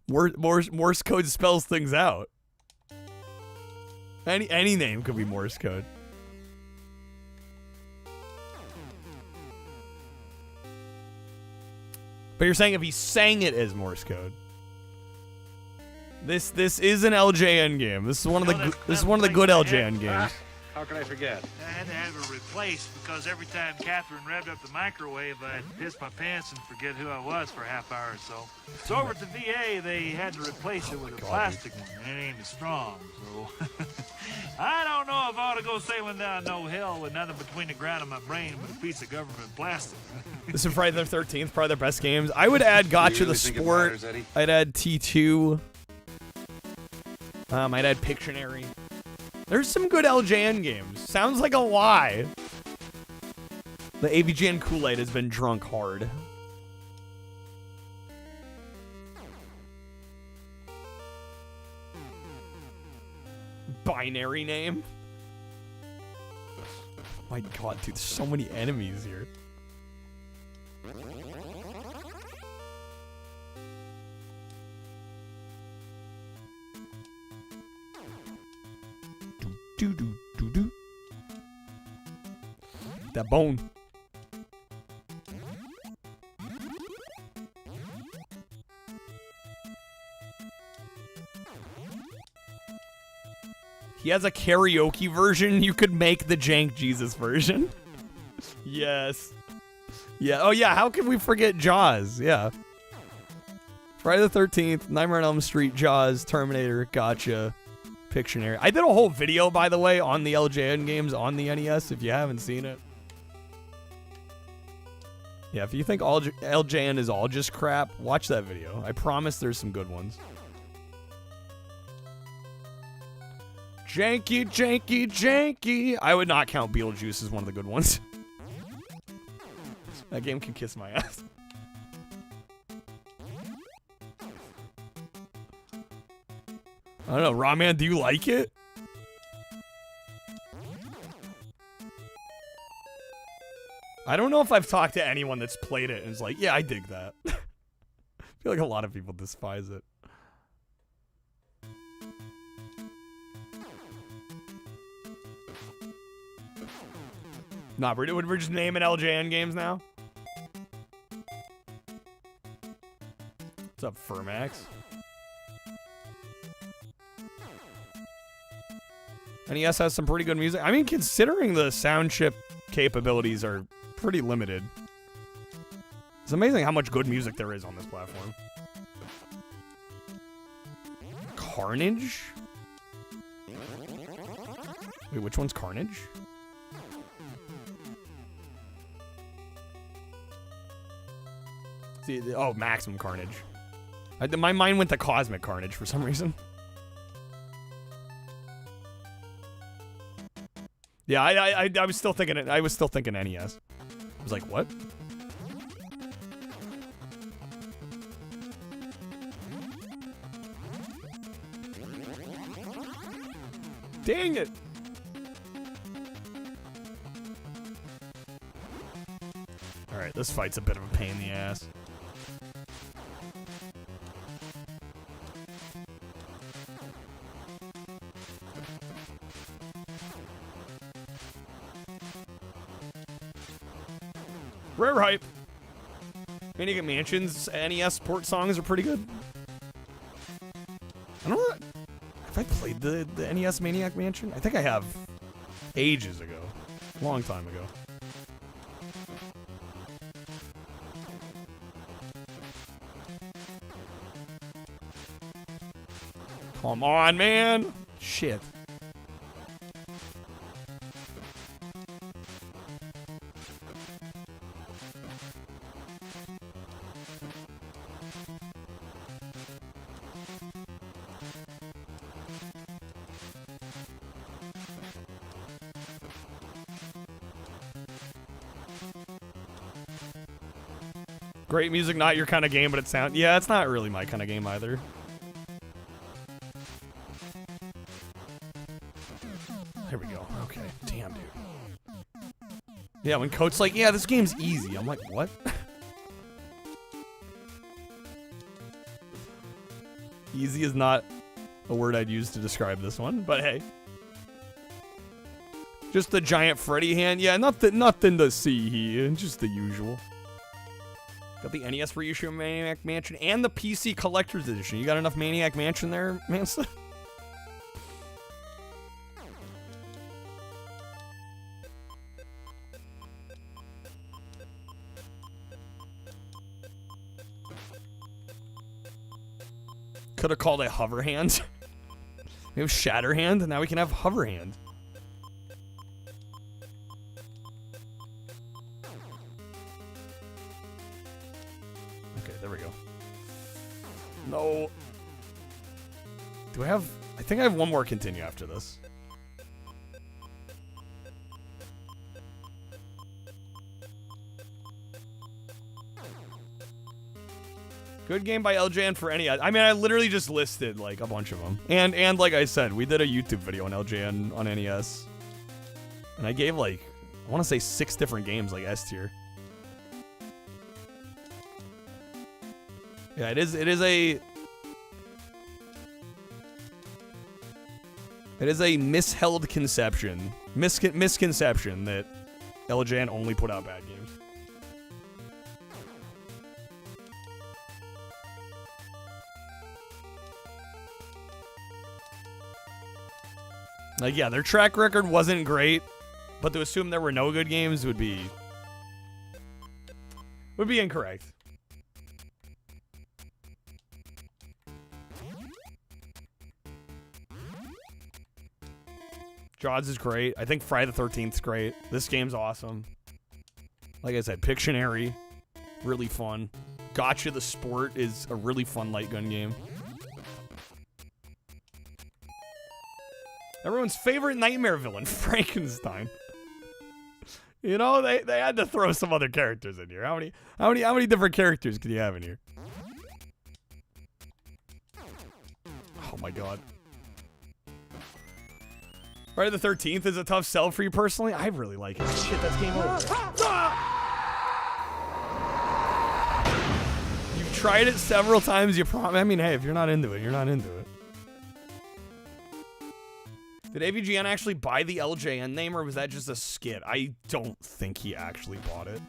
Morse code spells things out. Any name could be Morse code. But you're saying if he sang it as Morse code. This is an LJN game. This is one of the good LJN games. How could I forget? I had to have her replaced because every time Catherine revved up the microwave, I'd piss my pants and forget who I was for a half hour or so. So over at the VA, they had to replace it with a plastic one, and it ain't as strong, so... I don't know if I ought to go sailing down no hill with nothing between the ground and my brain but a piece of government plastic. This is Friday the 13th, probably their best games. I would add Gotcha the Sport. I'd add T2. I'd add Pictionary. There's some good LJN games. Sounds like a lie. The AVGN Kool-Aid has been drunk hard. Binary name. My god, dude, there's so many enemies here. Do. That bone. He has a karaoke version. You could make the Jank Jesus version. Yes. Yeah. Oh, yeah. How can we forget Jaws? Yeah. Friday the 13th, Nightmare on Elm Street, Jaws, Terminator, Gotcha, Pictionary. I did a whole video, by the way, on the LJN games on the NES, if you haven't seen it. Yeah, if you think all LJN is all just crap, watch that video. I promise there's some good ones. Janky, janky, janky. I would not count Beetlejuice as one of the good ones. That game can kiss my ass. I don't know, Rawman, do you like it? I don't know if I've talked to anyone that's played it and is like, yeah, I dig that. I feel like a lot of people despise it. Nah, we're just naming LJN games now? What's up, Furmax? NES has some pretty good music. I mean, considering the sound chip capabilities are pretty limited, it's amazing how much good music there is on this platform. Carnage? Wait, which one's Carnage? See, oh, Maximum Carnage. My mind went to Cosmic Carnage for some reason. Yeah, I was still thinking it. I was still thinking NES. I was like, what? Dang it! All right, this fight's a bit of a pain in the ass. Rare hype. Maniac Mansion's NES port songs are pretty good. I don't know. Have I played the NES Maniac Mansion? I think I have. Ages ago. Long time ago. Come on, man. Shit. Great music, not your kind of game, but it sounds... Yeah, it's not really my kind of game either. There we go. Okay. Damn, dude. Yeah, when Coach's like, yeah, this game's easy. I'm like, what? Easy is not a word I'd use to describe this one, but hey. Just the giant Freddy hand. Yeah, nothing to see here. Just the usual. Got the NES reissue of Maniac Mansion and the PC Collector's Edition. You got enough Maniac Mansion there, Mansa? Could have called it hover hand. We have shatter hand, and now we can have hover hand. Okay, there we go. No. Do I have... I think I have one more continue after this. Good game by LJN for NES. I mean, I literally just listed, like, a bunch of them. And like I said, we did a YouTube video on LJN on NES. And I gave, like, I want to say 6 different games, like, S tier. Yeah, it is a... It is a misheld conception. Misconception that LJN only put out bad games. Like, yeah, their track record wasn't great, but to assume there were no good games would be incorrect. Jaws is great. I think Friday the 13th is great. This game's awesome. Like I said, Pictionary, really fun. Gotcha the Sport is a really fun light gun game. Everyone's favorite nightmare villain, Frankenstein. You know, they had to throw some other characters in here. How many different characters can you have in here? Oh my god. Friday the 13th is a tough sell for you personally. I really like it. Shit, that's game over. You've tried it several times. I mean, hey, if you're not into it, you're not into it. Did AVGN actually buy the LJN name, or was that just a skit? I don't think he actually bought it.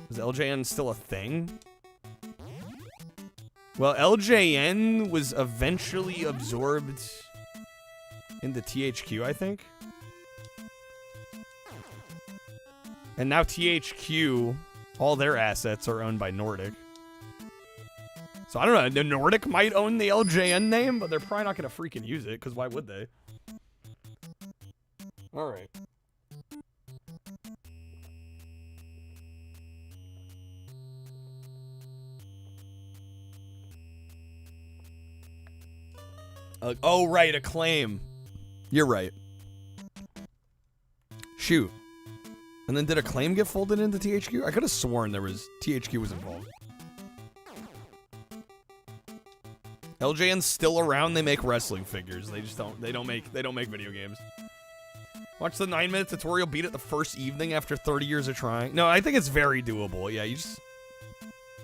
Is LJN still a thing? Well, LJN was eventually absorbed into THQ, I think. And now THQ, all their assets are owned by Nordic. So I don't know, the Nordic might own the LJN name, but they're probably not going to freaking use it, because why would they? Alright. Oh, right, Acclaim. You're right. Shoot. And then did Acclaim get folded into THQ? I could have sworn THQ was involved. LJN's still around. They make wrestling figures. They just don't make video games. Watch the 9-minute tutorial, beat it the first evening after 30 years of trying. No, I think it's very doable. Yeah, you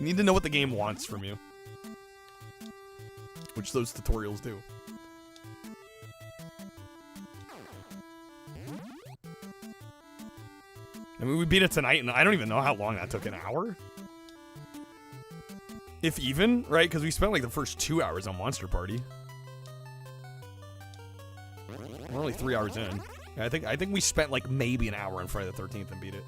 need to know what the game wants from you. Which those tutorials do. I mean, we beat it tonight, and I don't even know how long that took. An hour? If even, right? Because we spent like the first 2 hours on Monster Party. We're only 3 hours in. I think we spent like maybe an hour on Friday the 13th and beat it.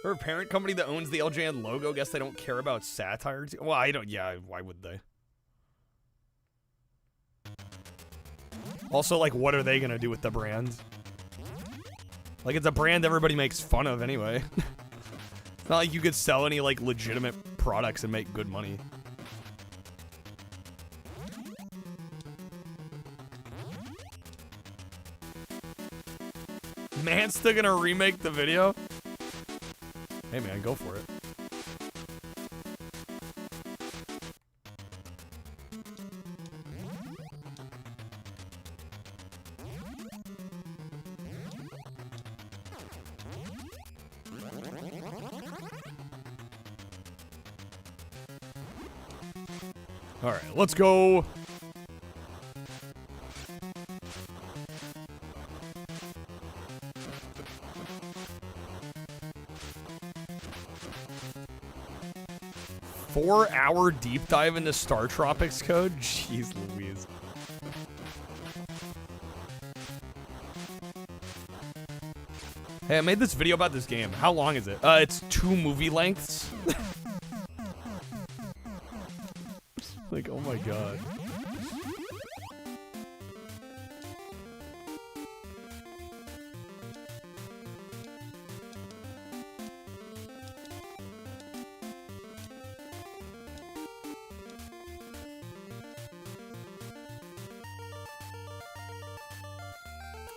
Or a parent company that owns the LJN logo. Guess they don't care about satire. Well, I don't. Yeah, why would they? Also, like, what are they gonna do with the brand? Like, it's a brand everybody makes fun of anyway. It's not like you could sell any, like, legitimate products and make good money. Man's still gonna remake the video? Hey, man, go for it. All right, let's go. Four-hour deep dive into Star Tropics code? Jeez Louise. Hey, I made this video about this game. How long is it? It's 2 movie lengths. Like, oh my god.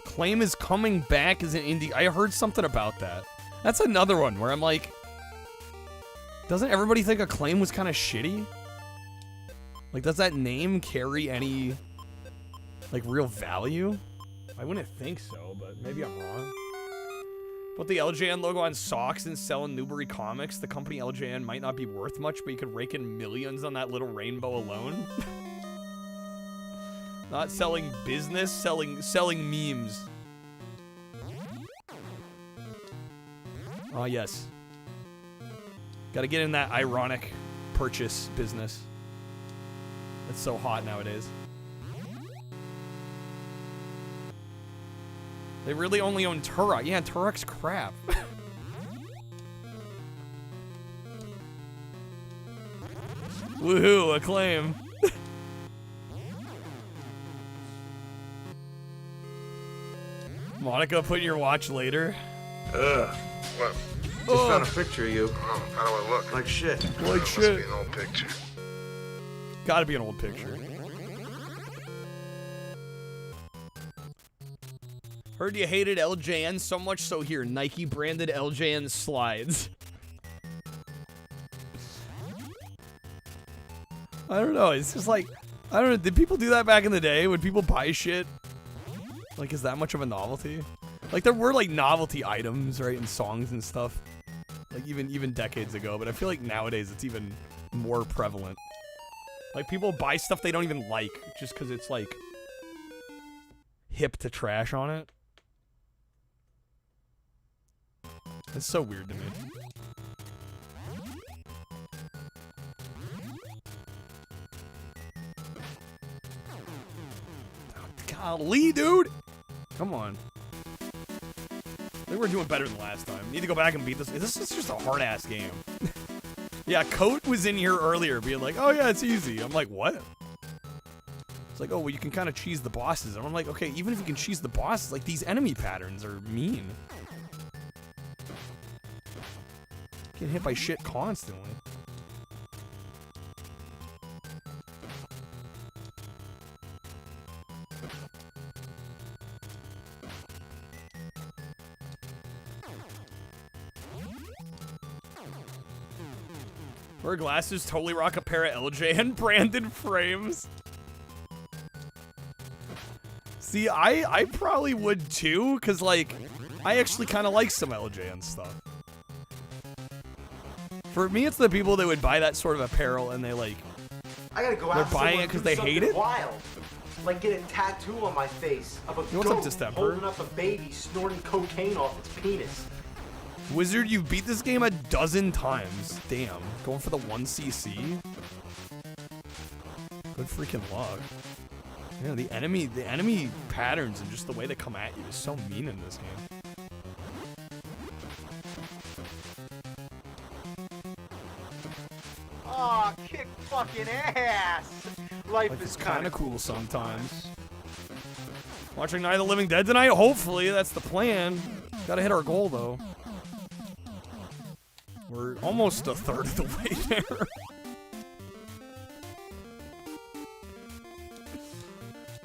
Claim is coming back as an indie. I heard something about that. That's another one where I'm like, doesn't everybody think Acclaim was kind of shitty? Like, does that name carry any, like, real value? I wouldn't think so, but maybe I'm wrong. Put the LJN logo on socks and sell in Newbury Comics. The company LJN might not be worth much, but you could rake in millions on that little rainbow alone. Not selling business, selling memes. Oh, yes. Gotta get in that ironic purchase business. It's so hot nowadays. They really only own Turok. Yeah, Turok's crap. Woohoo, Acclaim. Monica, put in your watch later. What? Just found a picture of you. Oh, how do I look? Like shit. Like Must shit. be an old picture. Gotta be an old picture. Heard you hated LJN so much, so here, Nike branded LJN slides. I don't know, it's just like, I don't know, did people do that back in the day? Would people buy shit? Like, is that much of a novelty? Like, there were, like, novelty items, right, in songs and stuff. Like, even decades ago, but I feel like nowadays it's even more prevalent. Like, people buy stuff they don't even like, just because it's, like, hip to trash on it. It's so weird to me. Golly, dude! Come on. I think we're doing better than last time. Need to go back and beat this. This is just a hard-ass game. Yeah, Coat was in here earlier being like, oh yeah, it's easy. I'm like, what? It's like, oh, well, you can kind of cheese the bosses. And I'm like, okay, even if you can cheese the bosses, like, these enemy patterns are mean. Get hit by shit constantly. Wear glasses, totally rock a pair of LJN branded frames. See, I probably would too, because, like, I actually kind of like some LJN stuff. For me, it's the people that would buy that sort of apparel and they, like, I gotta go they're out buying it because they hate it? Wild. Like get a tattoo on my face of a What's up, goat Distemper? holding up a baby snorting cocaine off its penis. Wizard, you've beat this game a dozen times. Damn. Going for the 1cc? Good freaking luck. Yeah, the enemy patterns and just the way they come at you is so mean in this game. Aw, kick fucking ass! Life is kind of cool sometimes. Watching Night of the Living Dead tonight? Hopefully, that's the plan. Gotta hit our goal, though. We're almost a third of the way there.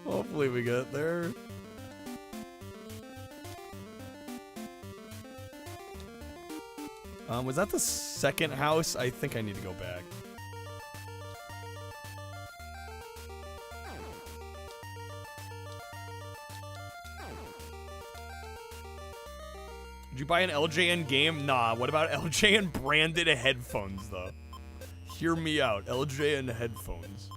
Hopefully we get there. Was that the second house? I think I need to go back. Did you buy an LJN game? Nah, what about LJN branded headphones, though? Hear me out. LJN headphones.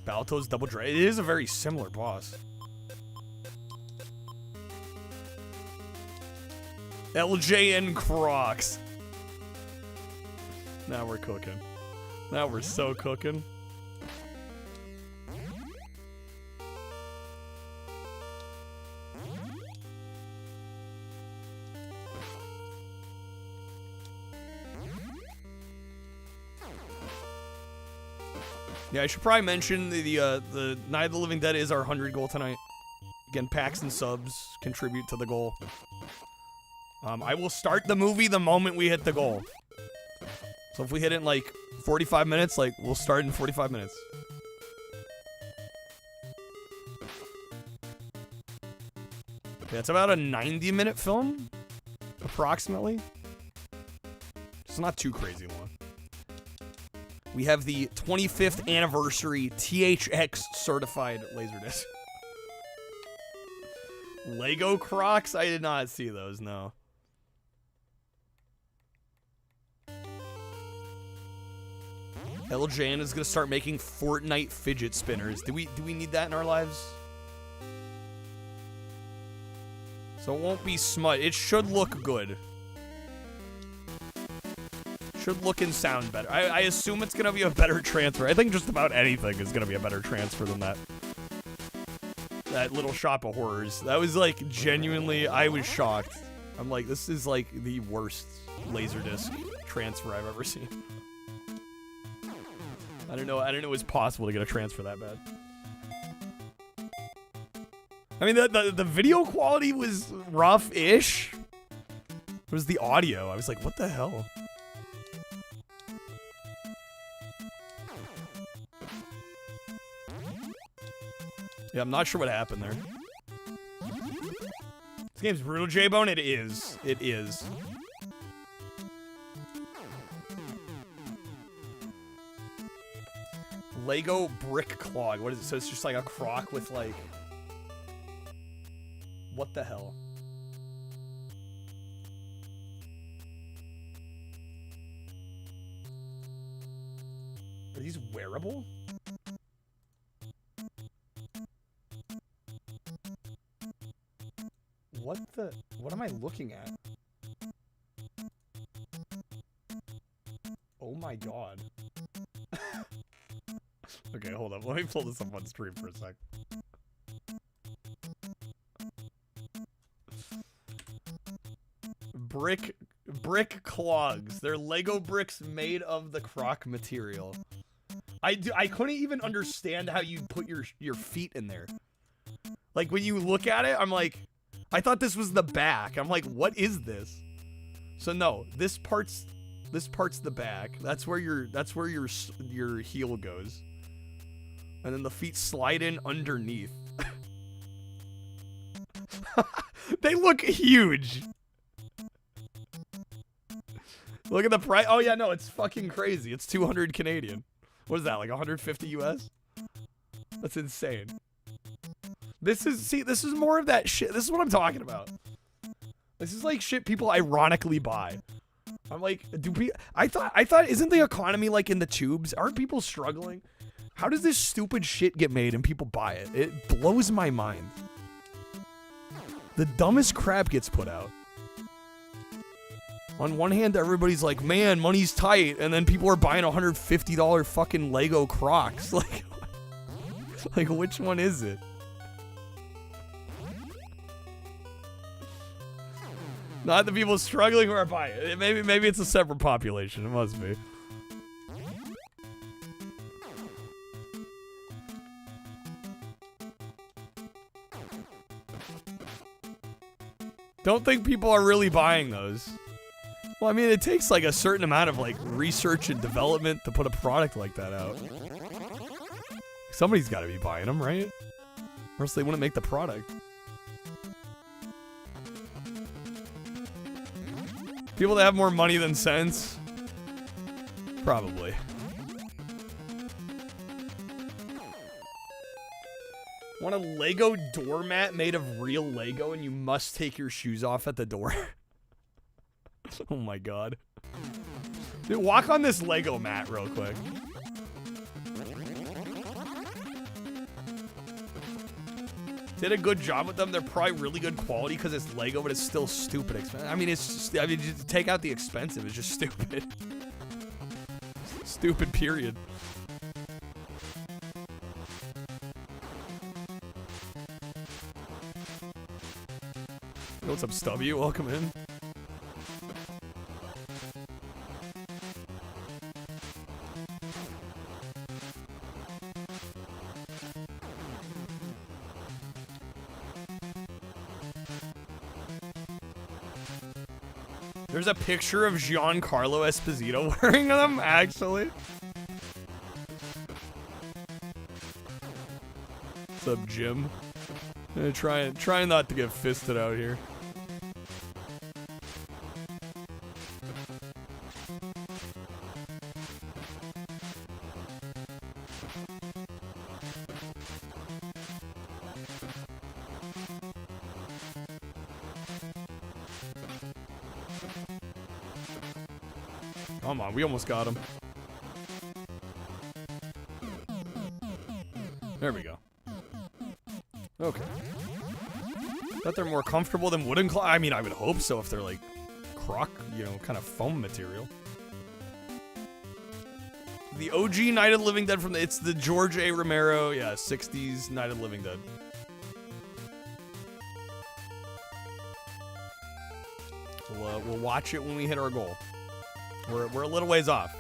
Balto's Double Dra. It is a very similar boss. LJN Crocs. Now we're cooking. Now we're so cooking. Yeah, I should probably mention the Night of the Living Dead is our 100 goal tonight. Again, packs and subs contribute to the goal. I will start the movie the moment we hit the goal. So if we hit it in like 45 minutes, like we'll start in 45 minutes. Okay, it's about a 90-minute film, approximately. It's not too crazy long. We have the 25th anniversary THX certified Laserdisc. Lego Crocs? I did not see those, no. LJN is gonna start making Fortnite fidget spinners. Do we need that in our lives? So it won't be smut. It should look good. Should look and sound better. I assume it's gonna be a better transfer. I think just about anything is gonna be a better transfer than that. That Little Shop of Horrors. That was like genuinely, I was shocked. I'm like, this is like the worst Laserdisc transfer I've ever seen. I don't know it was possible to get a transfer that bad. I mean, the video quality was rough-ish. It was the audio. I was like, what the hell? Yeah, I'm not sure what happened there. This game's brutal, J-Bone. It is. It is. Lego brick clog. What is it? So it's just like a crock with like... What the hell? Are these wearable? What am I looking at? Oh my god. Okay, hold up. Let me pull this up on stream for a sec. Brick clogs. They're Lego bricks made of the crock material. I couldn't even understand how you put your feet in there. Like when you look at it, I'm like, I thought this was the back. I'm like, what is this? So no, this part's the back. That's where your heel goes. And then the feet slide in underneath. They look huge. Look at the price. Oh yeah, no, it's fucking crazy. It's 200 Canadian. What is that, like 150 US? That's insane. This is more of that shit. This is what I'm talking about. This is like shit people ironically buy. I'm like, I thought, isn't the economy like in the tubes? Aren't people struggling? How does this stupid shit get made and people buy it? It blows my mind. The dumbest crap gets put out. On one hand, everybody's like, man, money's tight, and then people are buying $150 fucking Lego Crocs. Like, which one is it? Not the people struggling who are buying it. Maybe it's a separate population. It must be. Don't think people are really buying those. Well, I mean, it takes like a certain amount of like research and development to put a product like that out. Somebody's got to be buying them, right? Or else they wouldn't make the product. People that have more money than sense? Probably. Want a Lego doormat made of real Lego and you must take your shoes off at the door? Oh my god. Dude, walk on this Lego mat real quick. Did a good job with them. They're probably really good quality because it's Lego, but it's still stupid expensive. I mean, it's just, I mean, just take out the expensive. It's just stupid. Stupid, period. What's up, Stubby? Welcome in. There's a picture of Giancarlo Esposito wearing them, actually. What's up, Jim? Trying not to get fisted out here. Come on, we almost got him. There we go. Okay. Bet they're more comfortable than wooden claw. I mean, I would hope so if they're like croc, kind of foam material. The OG Night of the Living Dead it's the George A. Romero, 60s Night of the Living Dead. We'll watch it when we hit our goal. We're a little ways off.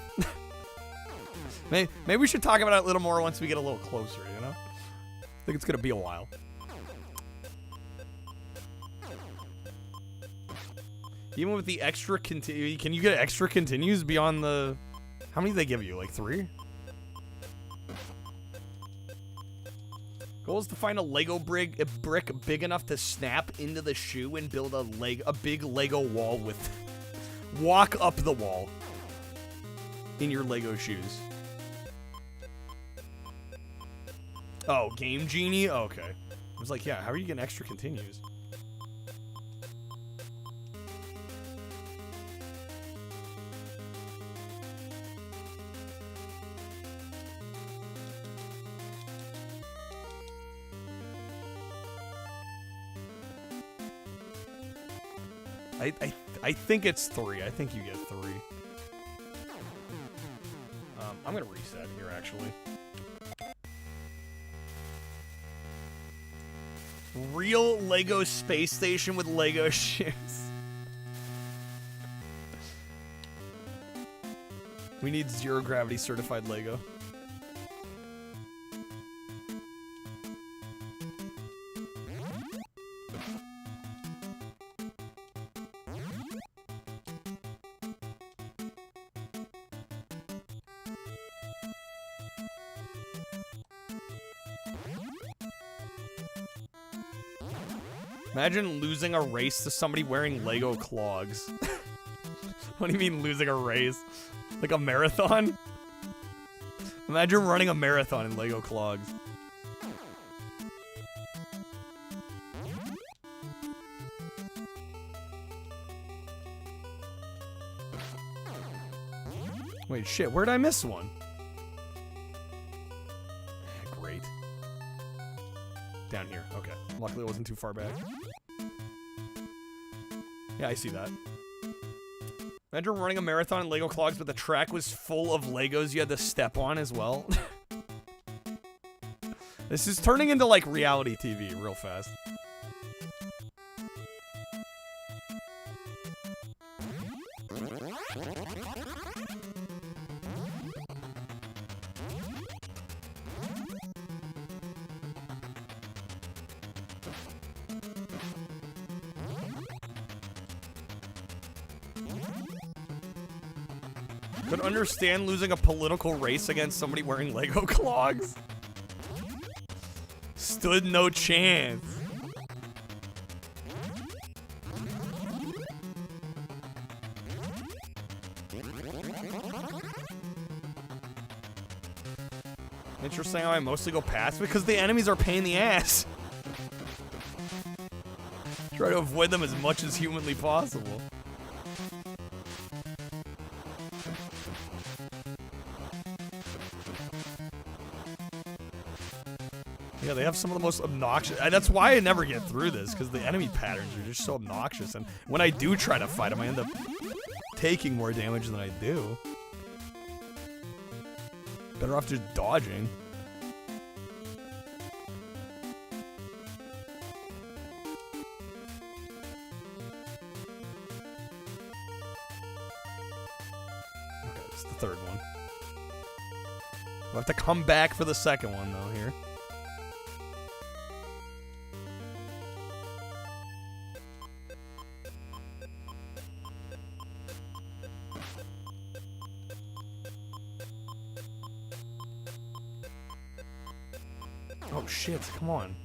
Maybe we should talk about it a little more once we get a little closer, I think it's gonna be a while. Even with the extra can you get extra continues beyond the... How many do they give you? Like 3? Goal is to find a Lego brick big enough to snap into the shoe and build a big Lego wall with... Walk up the wall in your Lego shoes. Oh, Game Genie? Oh, okay. I was like, yeah, how are you getting extra continues? I think it's 3. I think you get 3. I'm gonna reset here, actually. Real Lego space station with Lego shoes. We need zero gravity certified Lego. Imagine losing a race to somebody wearing Lego clogs. What do you mean losing a race? Like a marathon? Imagine running a marathon in Lego clogs. Wait, shit, where'd I miss one? Great. Down here, okay. Luckily it wasn't too far back. Yeah, I see that. Imagine running a marathon in Lego clogs, but the track was full of Legos you had to step on as well. This is turning into like reality TV real fast. Could understand losing a political race against somebody wearing Lego clogs. Stood no chance. Interesting how I mostly go past because the enemies are pain in the ass. Try to avoid them as much as humanly possible. Yeah, they have some of the most obnoxious... That's why I never get through this, because the enemy patterns are just so obnoxious. And when I do try to fight them, I end up taking more damage than I do. Better off just dodging. Okay, this is the third one. We'll have to come back for the second one, though, here. Oh shit, come on.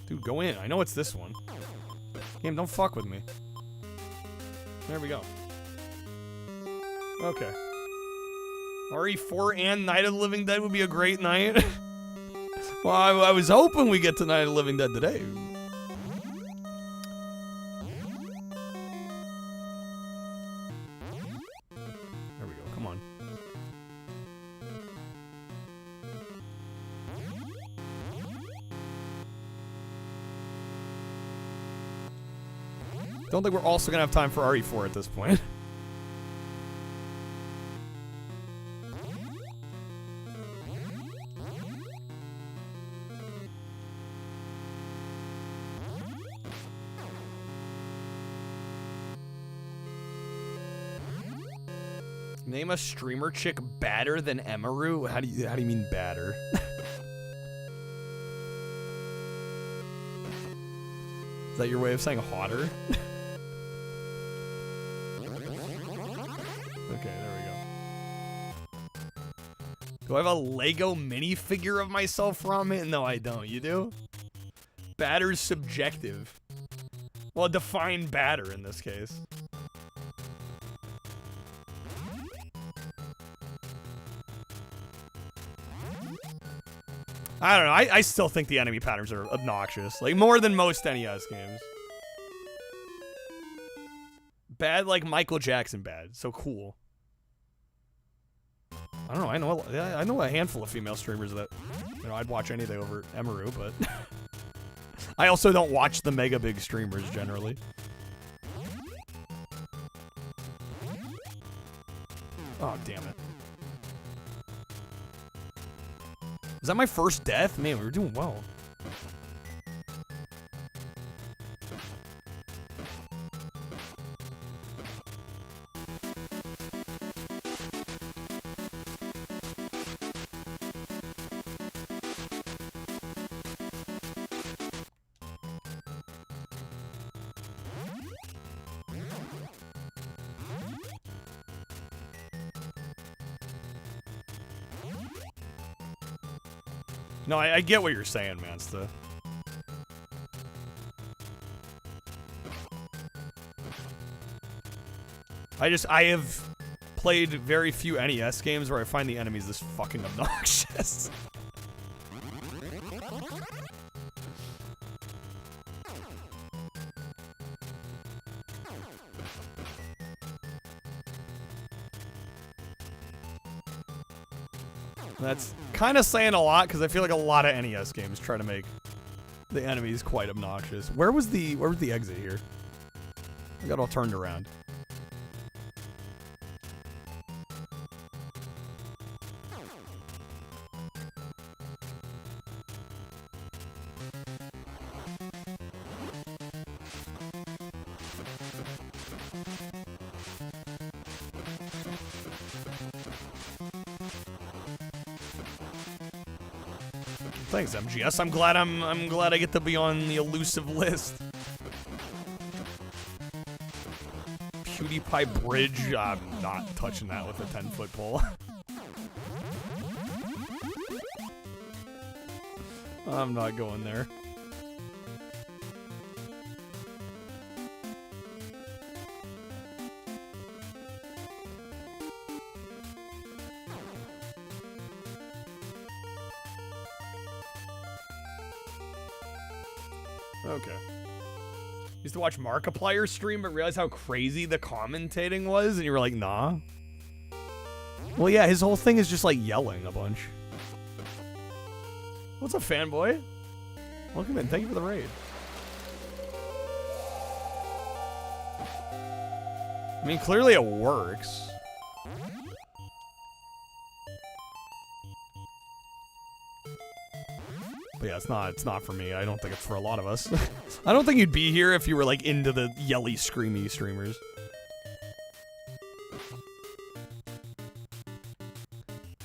Dude, go in. I know it's this one. Game, don't fuck with me. There we go. Okay. RE4 and Night of the Living Dead would be a great night. Well, I was hoping we get to Night of the Living Dead today. There we go, come on. Don't think we're also gonna have time for RE4 at this point. Name a streamer chick badder than Emaru? How do you mean badder? Is that your way of saying hotter? Okay, there we go. Do I have a Lego minifigure of myself from it? No, I don't. You do? Batter's subjective. Well, define batter in this case. I don't know. I still think the enemy patterns are obnoxious. Like, more than most NES games. Bad like Michael Jackson bad. So cool. I don't know. I know a handful of female streamers that, you know, I'd watch anything over Emaru, but I also don't watch the mega big streamers generally. Oh, damn it. Is that my first death? Man, we were doing well. No, I get what you're saying, Mansta. I have played very few NES games where I find the enemies this fucking obnoxious. That's kind of saying a lot because I feel like a lot of NES games try to make the enemies quite obnoxious. Where was the exit here? I got all turned around. Thanks, MGS. I'm glad I get to be on the elusive list. PewDiePie bridge. I'm not touching that with a 10-foot pole. I'm not going there. Okay. Used to watch Markiplier stream but realized how crazy the commentating was, and you were like, nah. Well, yeah, his whole thing is just like yelling a bunch. What's up, fanboy? Welcome in. Thank you for the raid. I mean, clearly it works. But yeah, it's not for me. I don't think it's for a lot of us. I don't think you'd be here if you were like into the yelly, screamy streamers.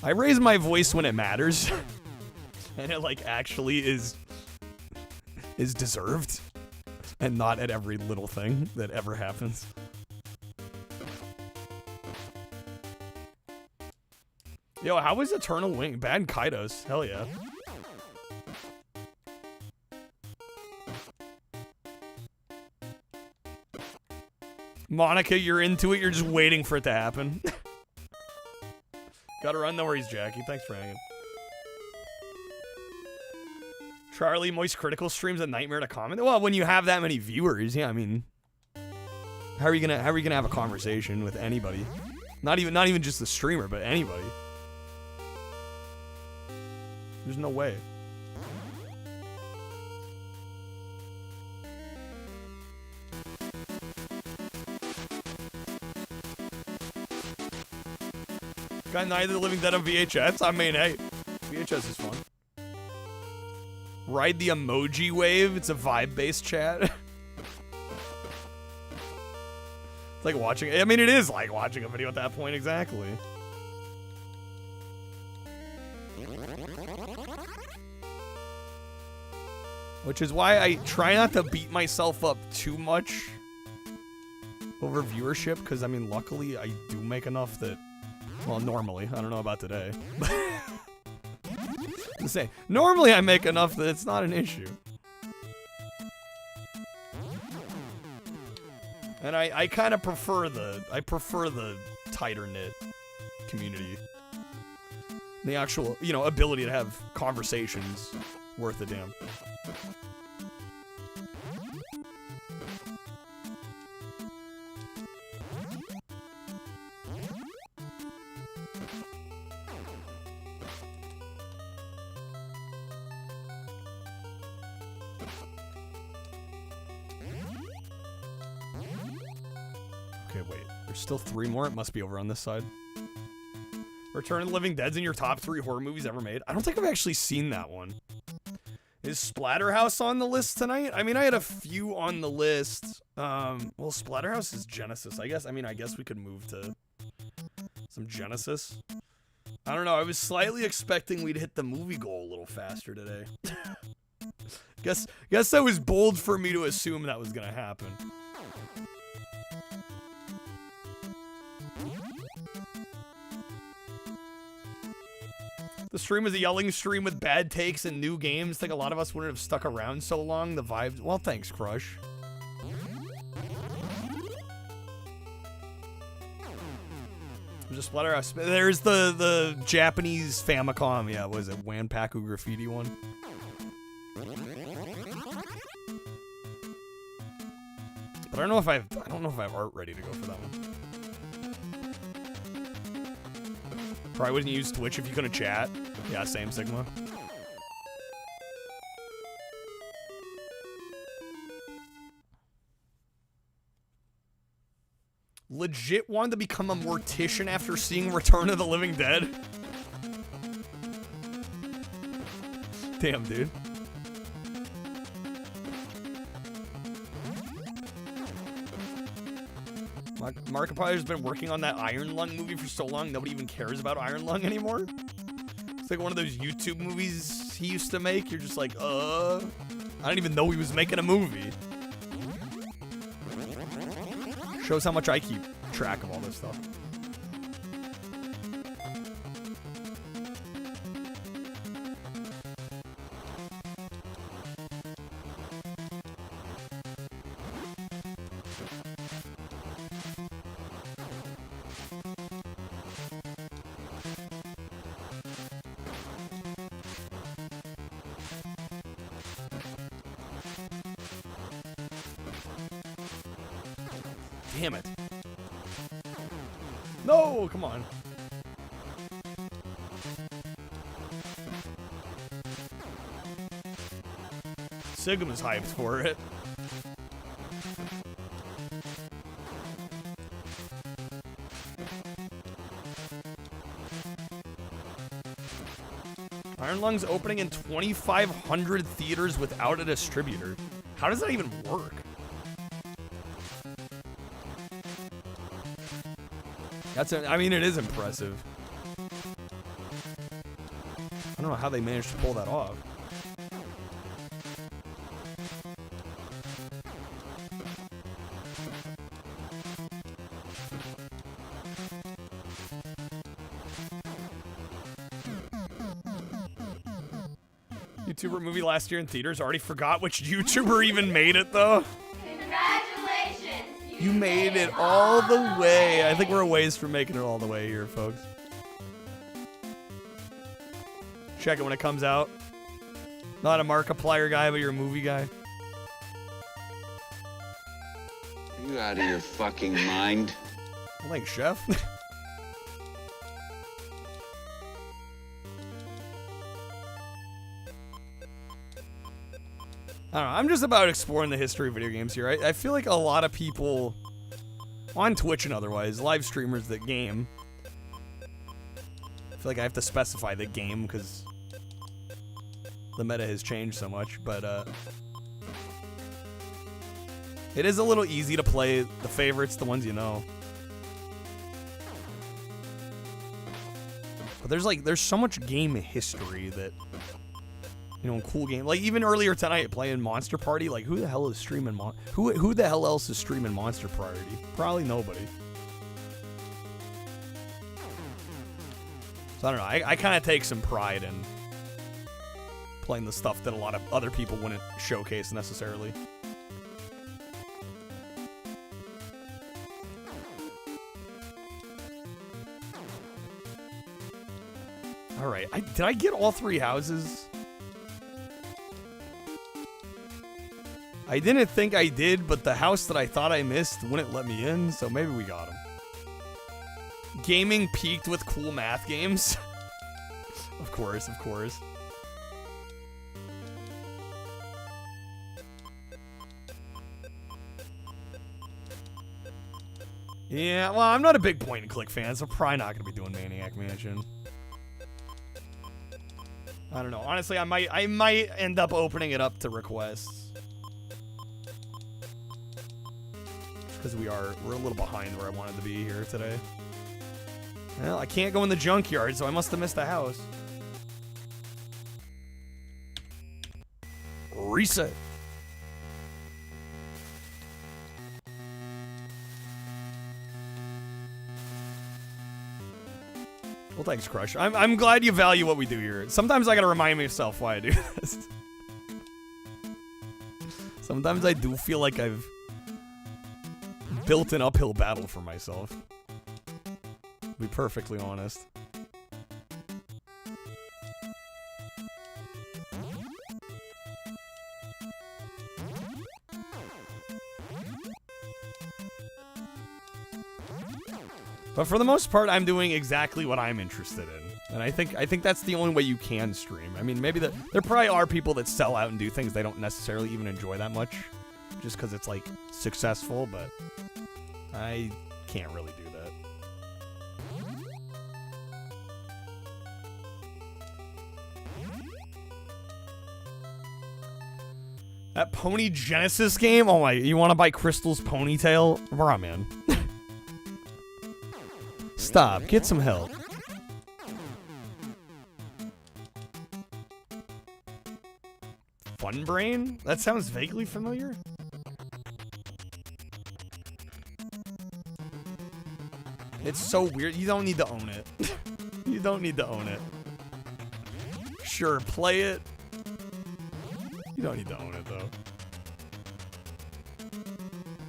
I raise my voice when it matters. And it like actually is deserved. And not at every little thing that ever happens. Yo, how was Eternal Wing? Bad Kaidos. Hell yeah. Monica, you're into it. You're just waiting for it to happen. Gotta run. No worries, Jackie. Thanks for hanging. Charlie Moist Critical streams a nightmare to comment. Well, when you have that many viewers, yeah, I mean, how are you gonna have a conversation with anybody? Not even just the streamer, but anybody. There's no way. Got Night of the Living Dead on VHS? I mean, hey, VHS is fun. Ride the emoji wave. It's a vibe-based chat. It's like watching... I mean, it is like watching a video at that point, exactly. Which is why I try not to beat myself up too much over viewership, because, I mean, luckily I do make enough that... Well, normally. I don't know about today. To say, normally I make enough that it's not an issue. And I kind of prefer the tighter knit community. The actual, you know, ability to have conversations worth a damn. Still 3 more? It must be over on this side. Return of the Living Dead's in your top 3 horror movies ever made? I don't think I've actually seen that one. Is Splatterhouse on the list tonight? I mean, I had a few on the list. Well, Splatterhouse is Genesis. I guess we could move to some Genesis. I don't know. I was slightly expecting we'd hit the movie goal a little faster today. Guess that was bold for me to assume that was gonna happen. The stream was a yelling stream with bad takes and new games. Think a lot of us wouldn't have stuck around so long. The vibes. Well, thanks, Crush. There's a Splatterhouse. There's the Japanese Famicom. Yeah, what is it? Wanpaku Graffiti one. But I don't know if I have art ready to go for that one. Probably wouldn't use Twitch if you couldn't chat. Yeah, same Sigma. Legit wanted to become a mortician after seeing Return of the Living Dead? Damn, dude. Markiplier's been working on that Iron Lung movie for so long, nobody even cares about Iron Lung anymore. It's like one of those YouTube movies he used to make. You're just like, I didn't even know he was making a movie. Shows how much I keep track of all this stuff. Damn it. No, come on. Sigma's hyped for it. Iron Lung's opening in 2,500 theaters without a distributor. How does that even work? I mean, it is impressive. I don't know how they managed to pull that off. YouTuber movie last year in theaters. Already forgot which YouTuber even made it, though. Congratulations! You made it all the way. I think we're a ways from making it all the way here, folks. Check it when it comes out. Not a Markiplier guy, but you're a movie guy. Are you out of your fucking mind? Well, thanks, Chef. I don't know, I'm just about exploring the history of video games here. I feel like a lot of people on Twitch and otherwise, live streamers that game. I feel like I have to specify the game because the meta has changed so much, but it is a little easy to play the favorites, the ones you know. But there's so much game history that, you know, cool game. Like even earlier tonight playing Monster Party, like who the hell is streaming who the hell else is streaming Monster Party? Probably nobody. So I don't know, I kind of take some pride in playing the stuff that a lot of other people wouldn't showcase necessarily. Alright, did I get all 3 houses? I didn't think I did, but the house that I thought I missed wouldn't let me in, so maybe we got him. Gaming peaked with cool math games. Of course, of course. Yeah, well, I'm not a big point-and-click fan, so probably not going to be doing Maniac Mansion. I don't know. Honestly, I might end up opening it up to requests. Because we're a little behind where I wanted to be here today. Well, I can't go in the junkyard, so I must have missed a house. Reset. Well, thanks, Crush. I'm glad you value what we do here. Sometimes I gotta remind myself why I do this. Sometimes I do feel like I've built an uphill battle for myself. To be perfectly honest. But for the most part, I'm doing exactly what I'm interested in. And I think that's the only way you can stream. I mean, maybe there probably are people that sell out and do things they don't necessarily even enjoy that much. Just because it's, like, successful, but I can't really do that. That Pony Genesis game? Oh my, you want to buy Crystal's Ponytail? Bruh, man. Stop, get some help. Fun Brain? That sounds vaguely familiar. It's so weird. You don't need to own it. You don't need to own it. Sure, play it. You don't need to own it, though.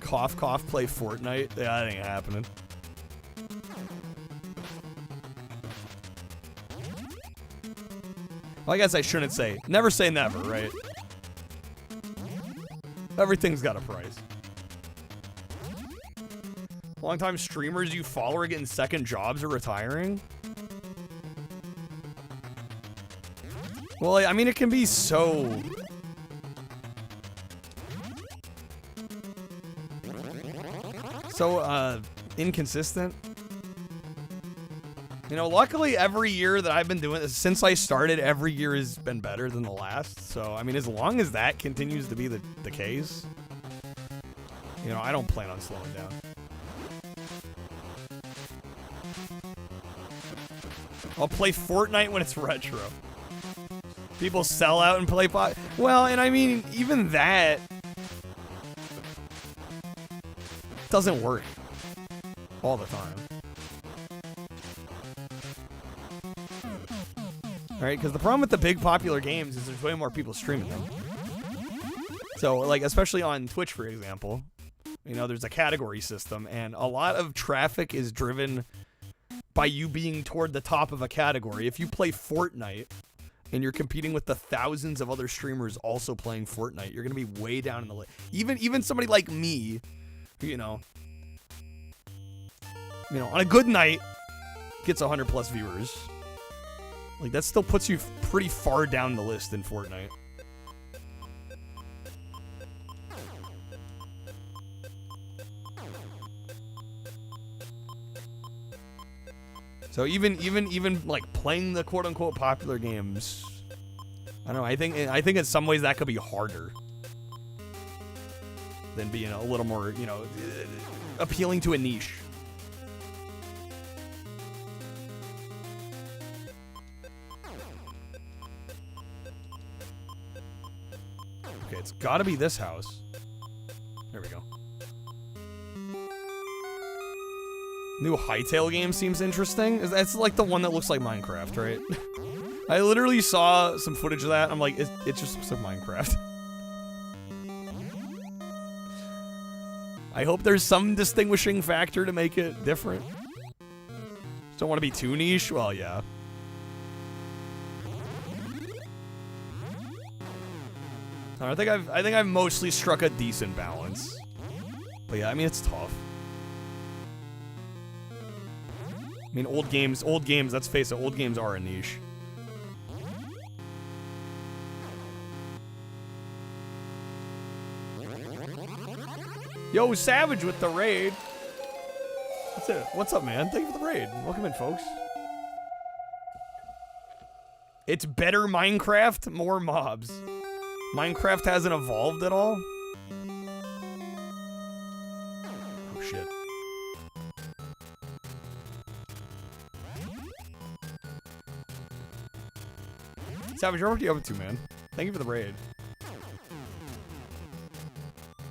Cough, cough, play Fortnite. Yeah, that ain't happening. Well, I guess I shouldn't say. Never say never, right? Everything's got a price. Longtime streamers you follow are getting second jobs or retiring? Well, I mean, it can be so... inconsistent. You know, luckily every year that I've been doing this, since I started, every year has been better than the last. So, I mean, as long as that continues to be the case, you know, I don't plan on slowing down. I'll play Fortnite when it's retro. People sell out and play pot. Well, and I mean, even that doesn't work all the time. Right? Because the problem with the big popular games is there's way more people streaming them. So, like, especially on Twitch, for example, you know, there's a category system, and a lot of traffic is driven by you being toward the top of a category. If you play Fortnite and you're competing with the thousands of other streamers also playing Fortnite, you're going to be way down in the list. Even somebody like me, you know, on a good night, gets 100 plus viewers. Like, that still puts you pretty far down the list in Fortnite. So even like playing the quote unquote popular games, I don't know. I think in some ways that could be harder than being a little more, you know, appealing to a niche. Okay, it's got to be this house. There we go. New Hytale game seems interesting. That's like the one that looks like Minecraft, right? I literally saw some footage of that. I'm like, it just looks like Minecraft. I hope there's some distinguishing factor to make it different. Don't want to be too niche. Well, yeah. I think I've mostly struck a decent balance. But yeah, I mean, it's tough. I mean, old games, let's face it, old games are a niche. Yo, Savage with the raid. That's it. What's up, man? Thank you for the raid. Welcome in, folks. It's better Minecraft, more mobs. Minecraft hasn't evolved at all? Oh, shit. Savage, what are you up to, man? Thank you for the raid.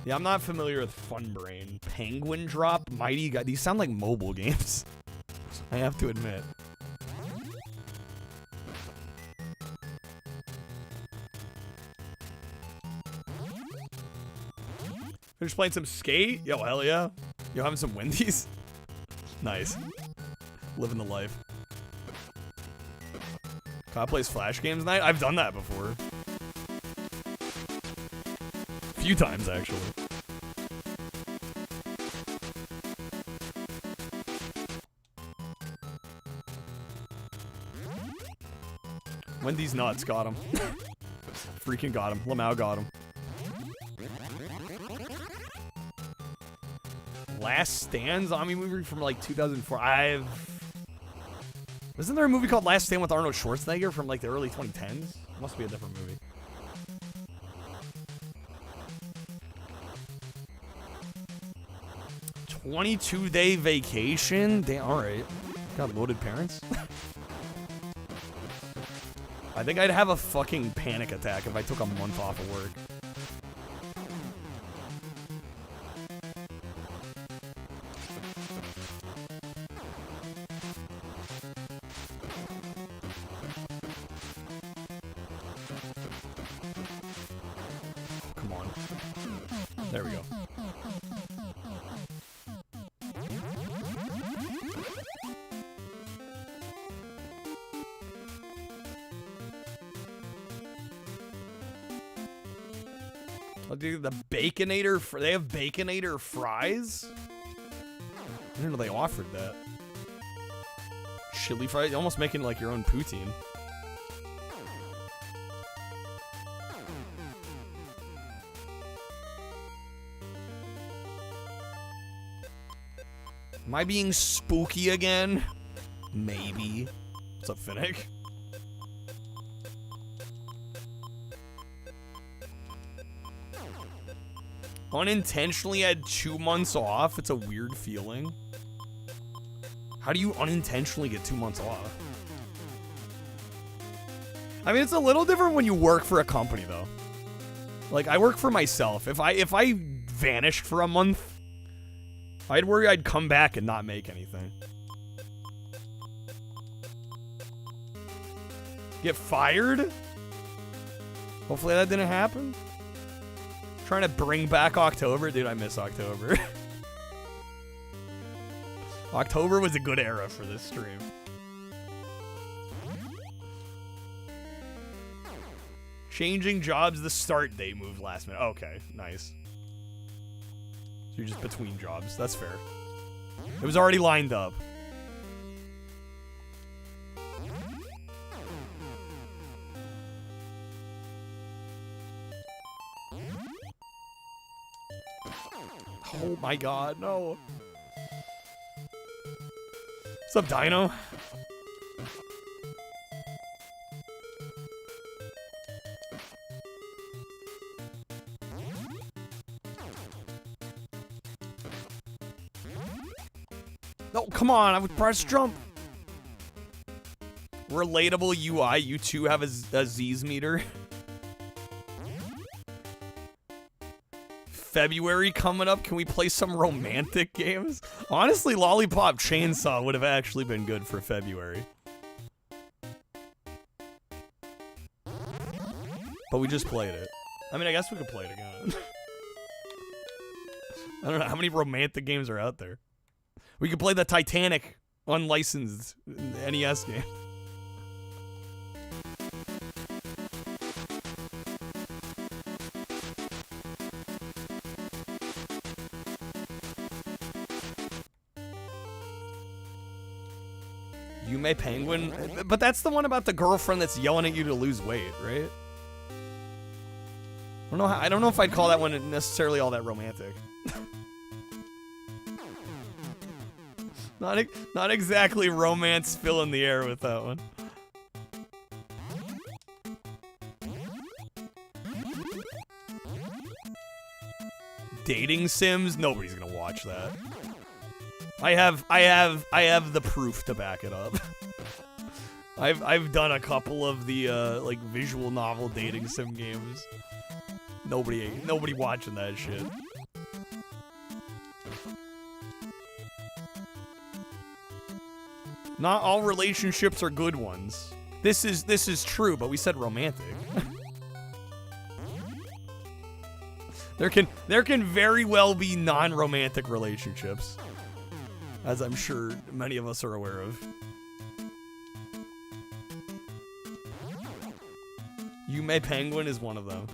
Yeah, I'm not familiar with Funbrain. Penguin Drop, Mighty God. These sound like mobile games. I have to admit. Finished playing some Skate? Yo, hell yeah. Yo, having some Wendy's? Nice. Living the life. Kyle plays Flash games night? I've done that before. A few times, actually. Wendy's nuts, got him. Freaking got him. Lamau got him. Last Stand zombie movie from like 2004. Isn't there a movie called Last Stand with Arnold Schwarzenegger from like the early 2010s? Must be a different movie. "22-day vacation"? Damn, alright. Got loaded parents? I think I'd have a fucking panic attack if I took a month off of work. Come on. There we go. Oh, dude, the Baconator, they have Baconator fries? I didn't know they offered that. Chili fries, almost making like your own poutine. Am I being spooky again? Maybe. What's up, Finnick? Unintentionally had 2 months off? It's a weird feeling. How do you unintentionally get 2 months off? I mean, it's a little different when you work for a company, though. Like, I work for myself. If I vanished for a month, I'd worry I'd come back and not make anything. Get fired? Hopefully that didn't happen. Trying to bring back October. Dude, I miss October. October was a good era for this stream. Changing jobs, the start date moved last minute. Okay, nice. So you're just between jobs. That's fair. It was already lined up. Oh my god, no. What's up, Dino? No, come on, I would press jump. Relatable UI, you two have a Z's meter. February coming up, can we play some romantic games? Honestly, Lollipop Chainsaw would have actually been good for February. But we just played it. I mean, I guess we could play it again. I don't know, how many romantic games are out there? We could play the Titanic unlicensed NES game. Yume Penguin? But that's the one about the girlfriend that's yelling at you to lose weight, right? I don't know if I'd call that one necessarily all that romantic. Not exactly romance fill in the air with that one. Dating sims? Nobody's gonna watch that. I have the proof to back it up. I've done a couple of the like visual novel dating sim games. Nobody watching that shit. Not all relationships are good ones. This is true, but we said romantic. There can very well be non-romantic relationships, as I'm sure many of us are aware of. Yume Penguin is one of them.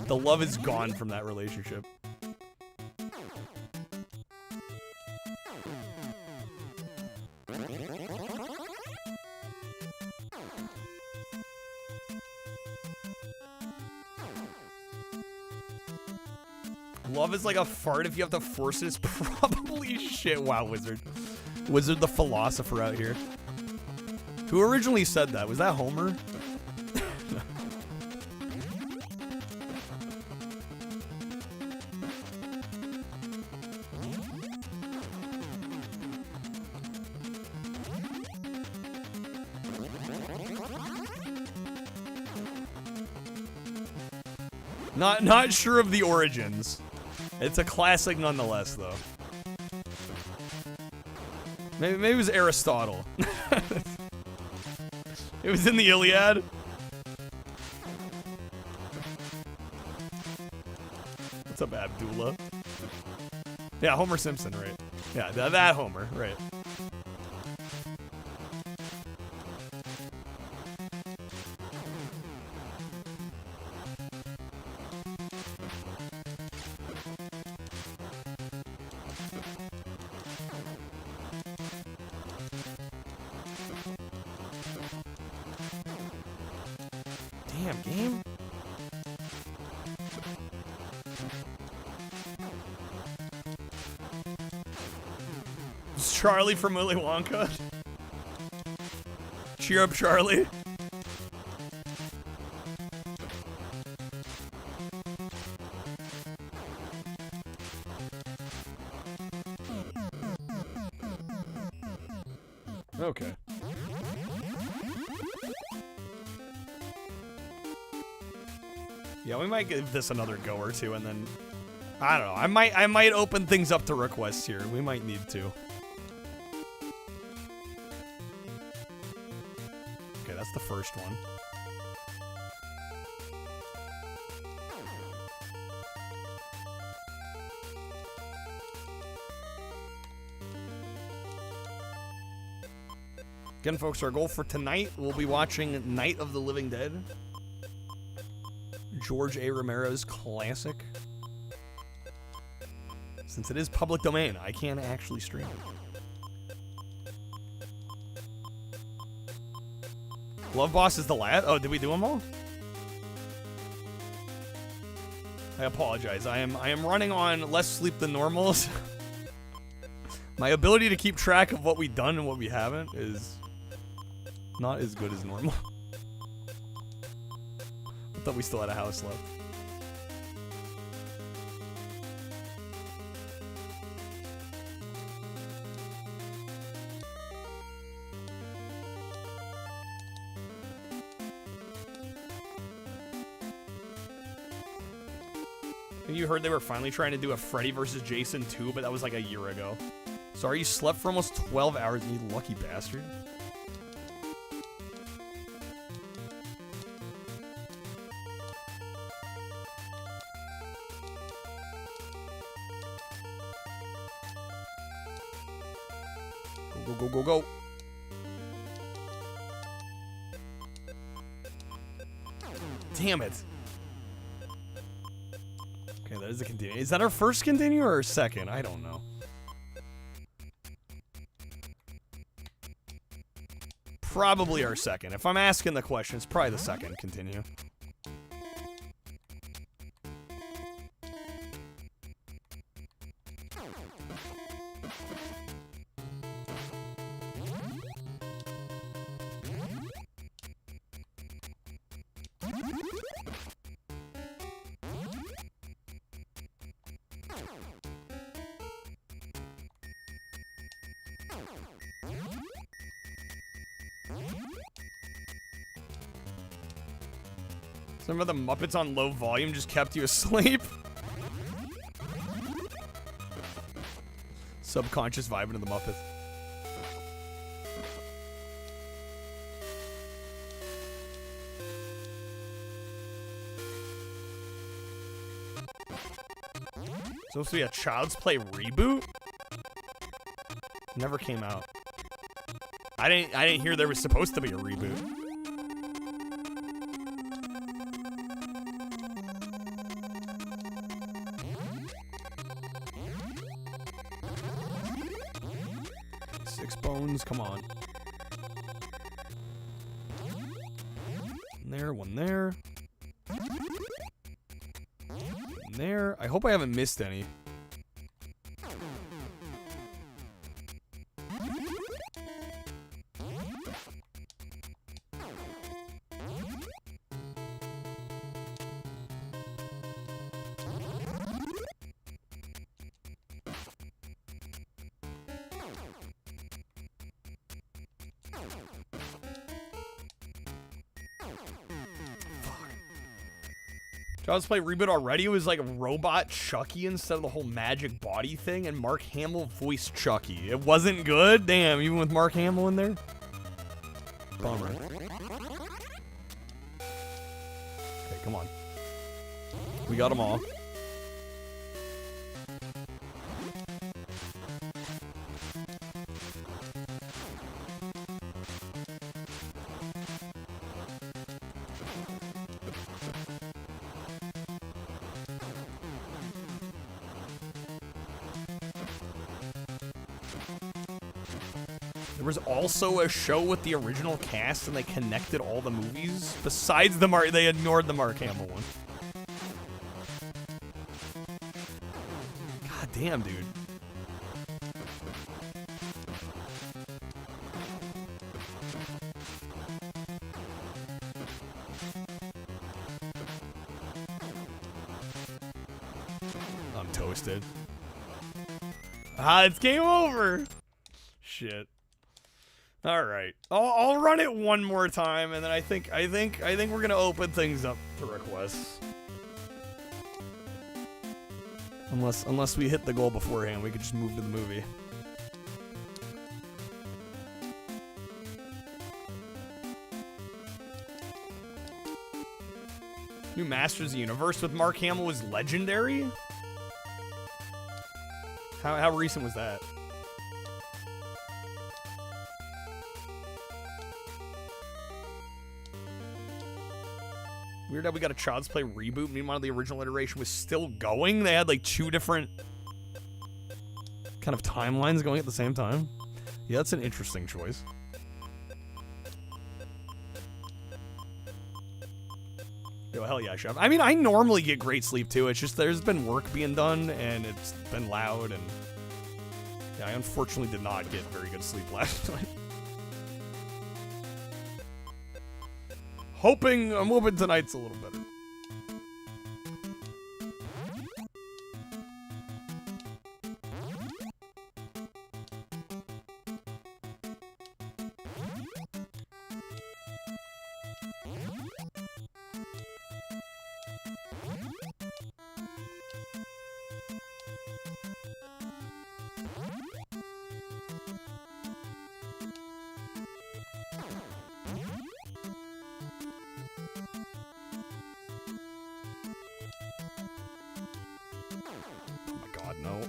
The love is gone from that relationship. Love is like a fart if you have to force it. It's probably shit. Wow, Wizard. Wizard the philosopher out here. Who originally said that? Was that Homer? Not sure of the origins. It's a classic nonetheless, though. Maybe it was Aristotle. It was in the Iliad. What's up, Abdullah? Yeah, Homer Simpson, right? Yeah, that Homer, right. Damn, game. It's Charlie from Willy Wonka. Cheer up, Charlie. Okay. Yeah, we might give this another go or two, and then I don't know. I might open things up to requests here. We might need to. Okay, That's the first one. Again, folks, our goal for tonight, we'll be watching Night of the Living Dead. George A. Romero's classic. Since it is public domain, I can't actually stream it. Glove Boss is the last. Oh, did we do them all? I apologize. I am running on less sleep than normal. My ability to keep track of what we've done and what we haven't is not as good as normal. I thought we still had a house left. You heard they were finally trying to do a Freddy vs. Jason 2, but that was like a year ago. Sorry, you slept for almost 12 hours, you lucky bastard. Go, go, go, go, go. Damn it. Okay, that is a continue. Is that our first continue or our second? I don't know. Probably our second. If I'm asking the question, it's probably the second continue. Some of the Muppets on low volume just kept you asleep. Subconscious vibing to the Muppets. Supposed to be a Child's Play reboot? Never came out. I didn't hear there was supposed to be a reboot. Come on. One there. One there. I hope I haven't missed any. Child's Play reboot already. It was like robot Chucky instead of the whole magic body thing, and Mark Hamill voiced Chucky. It wasn't good? Damn, even with Mark Hamill in there? Bummer. Okay, come on. We got them all. There was also a show with the original cast and they connected all the movies. Besides the they ignored the Mark Hamill one. God damn, dude. I'm toasted. Ah, it's game over. Shit. All right, I'll run it one more time, and then I think we're gonna open things up to requests. Unless we hit the goal beforehand, we could just move to the movie. New Masters of the Universe with Mark Hamill was legendary? How recent was that? Weird how we got a Child's Play reboot. Meanwhile, the original iteration was still going. They had like 2 different kind of timelines going at the same time. Yeah, that's an interesting choice. Yo, hell yeah, Chef. I mean, I normally get great sleep too. It's just there's been work being done and it's been loud, and yeah, I unfortunately did not get very good sleep last night. I'm hoping tonight's a little better. No.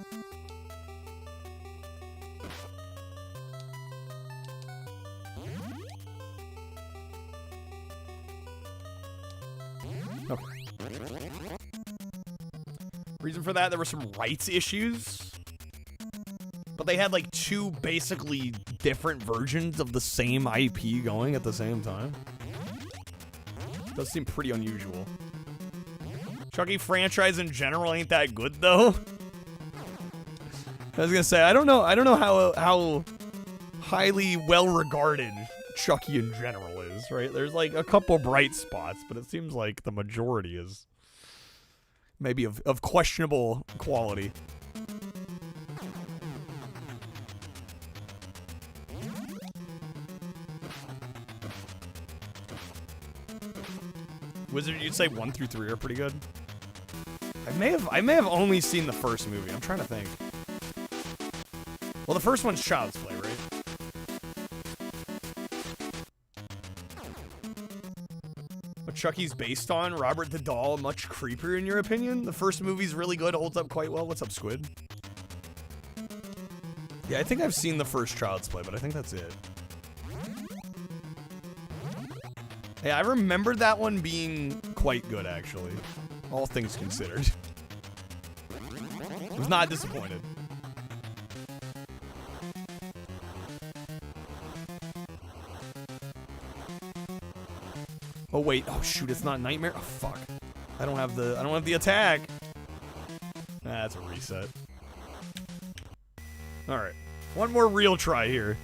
Okay. Reason for that, there were some rights issues. But they had like 2 basically different versions of the same IP going at the same time. Does seem pretty unusual. Chucky franchise in general ain't that good though. I was gonna say, I don't know how highly well regarded Chucky in general is, right? There's like a couple bright spots, but it seems like the majority is maybe of questionable quality. Wizard, you'd say 1 through 3 are pretty good? I may have only seen the first movie. I'm trying to think. Well, the first one's Child's Play, right? What Chucky's based on? Robert the Doll, much creepier in your opinion? The first movie's really good, holds up quite well. What's up, Squid? Yeah, I think I've seen the first Child's Play, but I think that's it. Hey, I remember that one being quite good, actually. All things considered. I was not disappointed. Oh wait, oh shoot, it's not Nightmare. Oh fuck. I don't have the attack. That's a reset. Alright. One more real try here.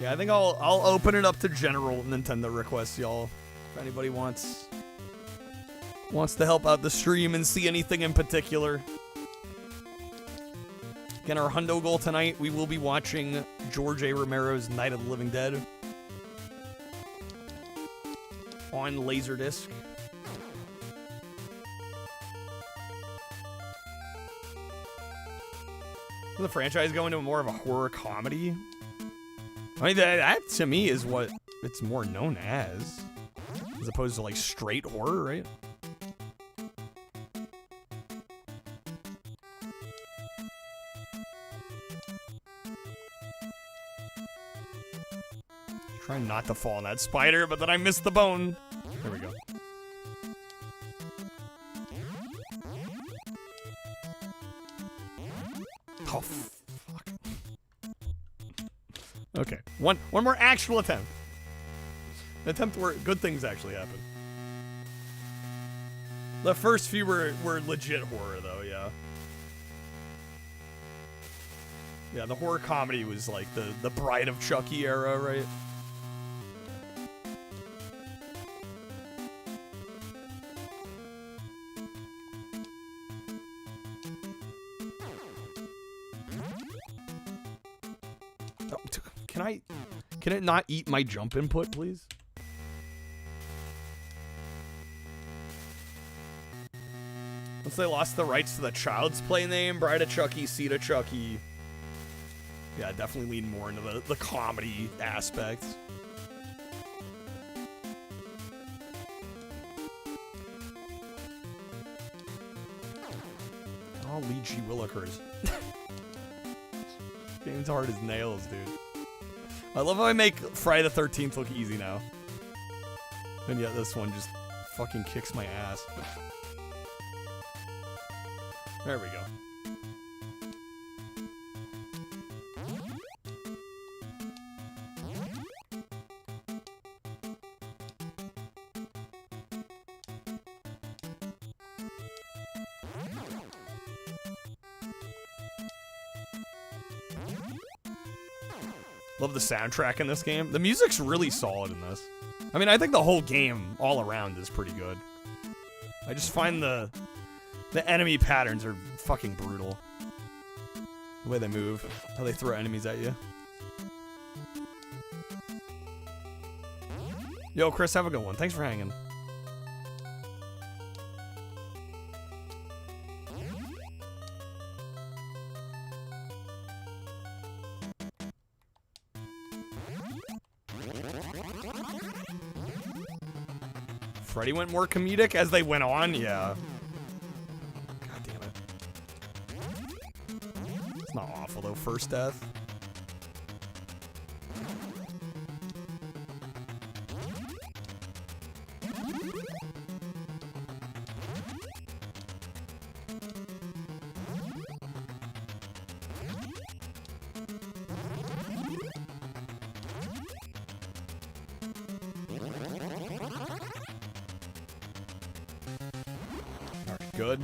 Yeah, I think I'll open it up to general Nintendo requests, y'all. If anybody wants to help out the stream and see anything in particular. Again, our hundo goal tonight, we will be watching George A. Romero's Night of the Living Dead on Laserdisc. Will the franchise go into more of a horror comedy? I mean, that to me is what it's more known as opposed to like straight horror, right? Trying not to fall on that spider, but then I missed the bone. There we go. Oh, fuck. Okay, one more actual attempt. An attempt where good things actually happen. The first few were legit horror, though, yeah. Yeah, the horror comedy was like the Bride of Chucky era, right? Can it not eat my jump input, please? Once they lost the rights to the Child's Play name, Bride of Chucky, Seed of Chucky. Yeah, definitely lean more into the comedy aspects. Golly gee willikers. Game's hard as nails, dude. I love how I make Friday the 13th look easy now. And yet this one just fucking kicks my ass. There we go. Love the soundtrack in this game. The music's really solid in this. I mean, I think the whole game all around is pretty good. I just find the enemy patterns are fucking brutal. The way they move, how they throw enemies at you. Yo, Chris, have a good one. Thanks for hanging. Freddy went more comedic as they went on, yeah. God damn it. It's not awful though, first death. Good.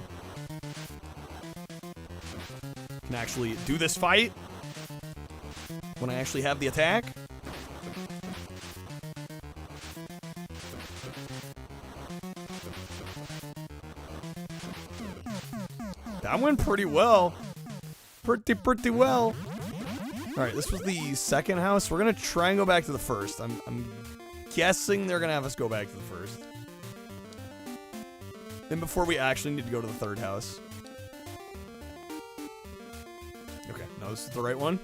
Can actually do this fight when I actually have the attack. That went pretty well. Pretty well. Alright, this was the second house. We're gonna try and go back to the first. I'm guessing they're gonna have us go back to the first. Then before we actually need to go to the third house. Okay, no, this is the right one.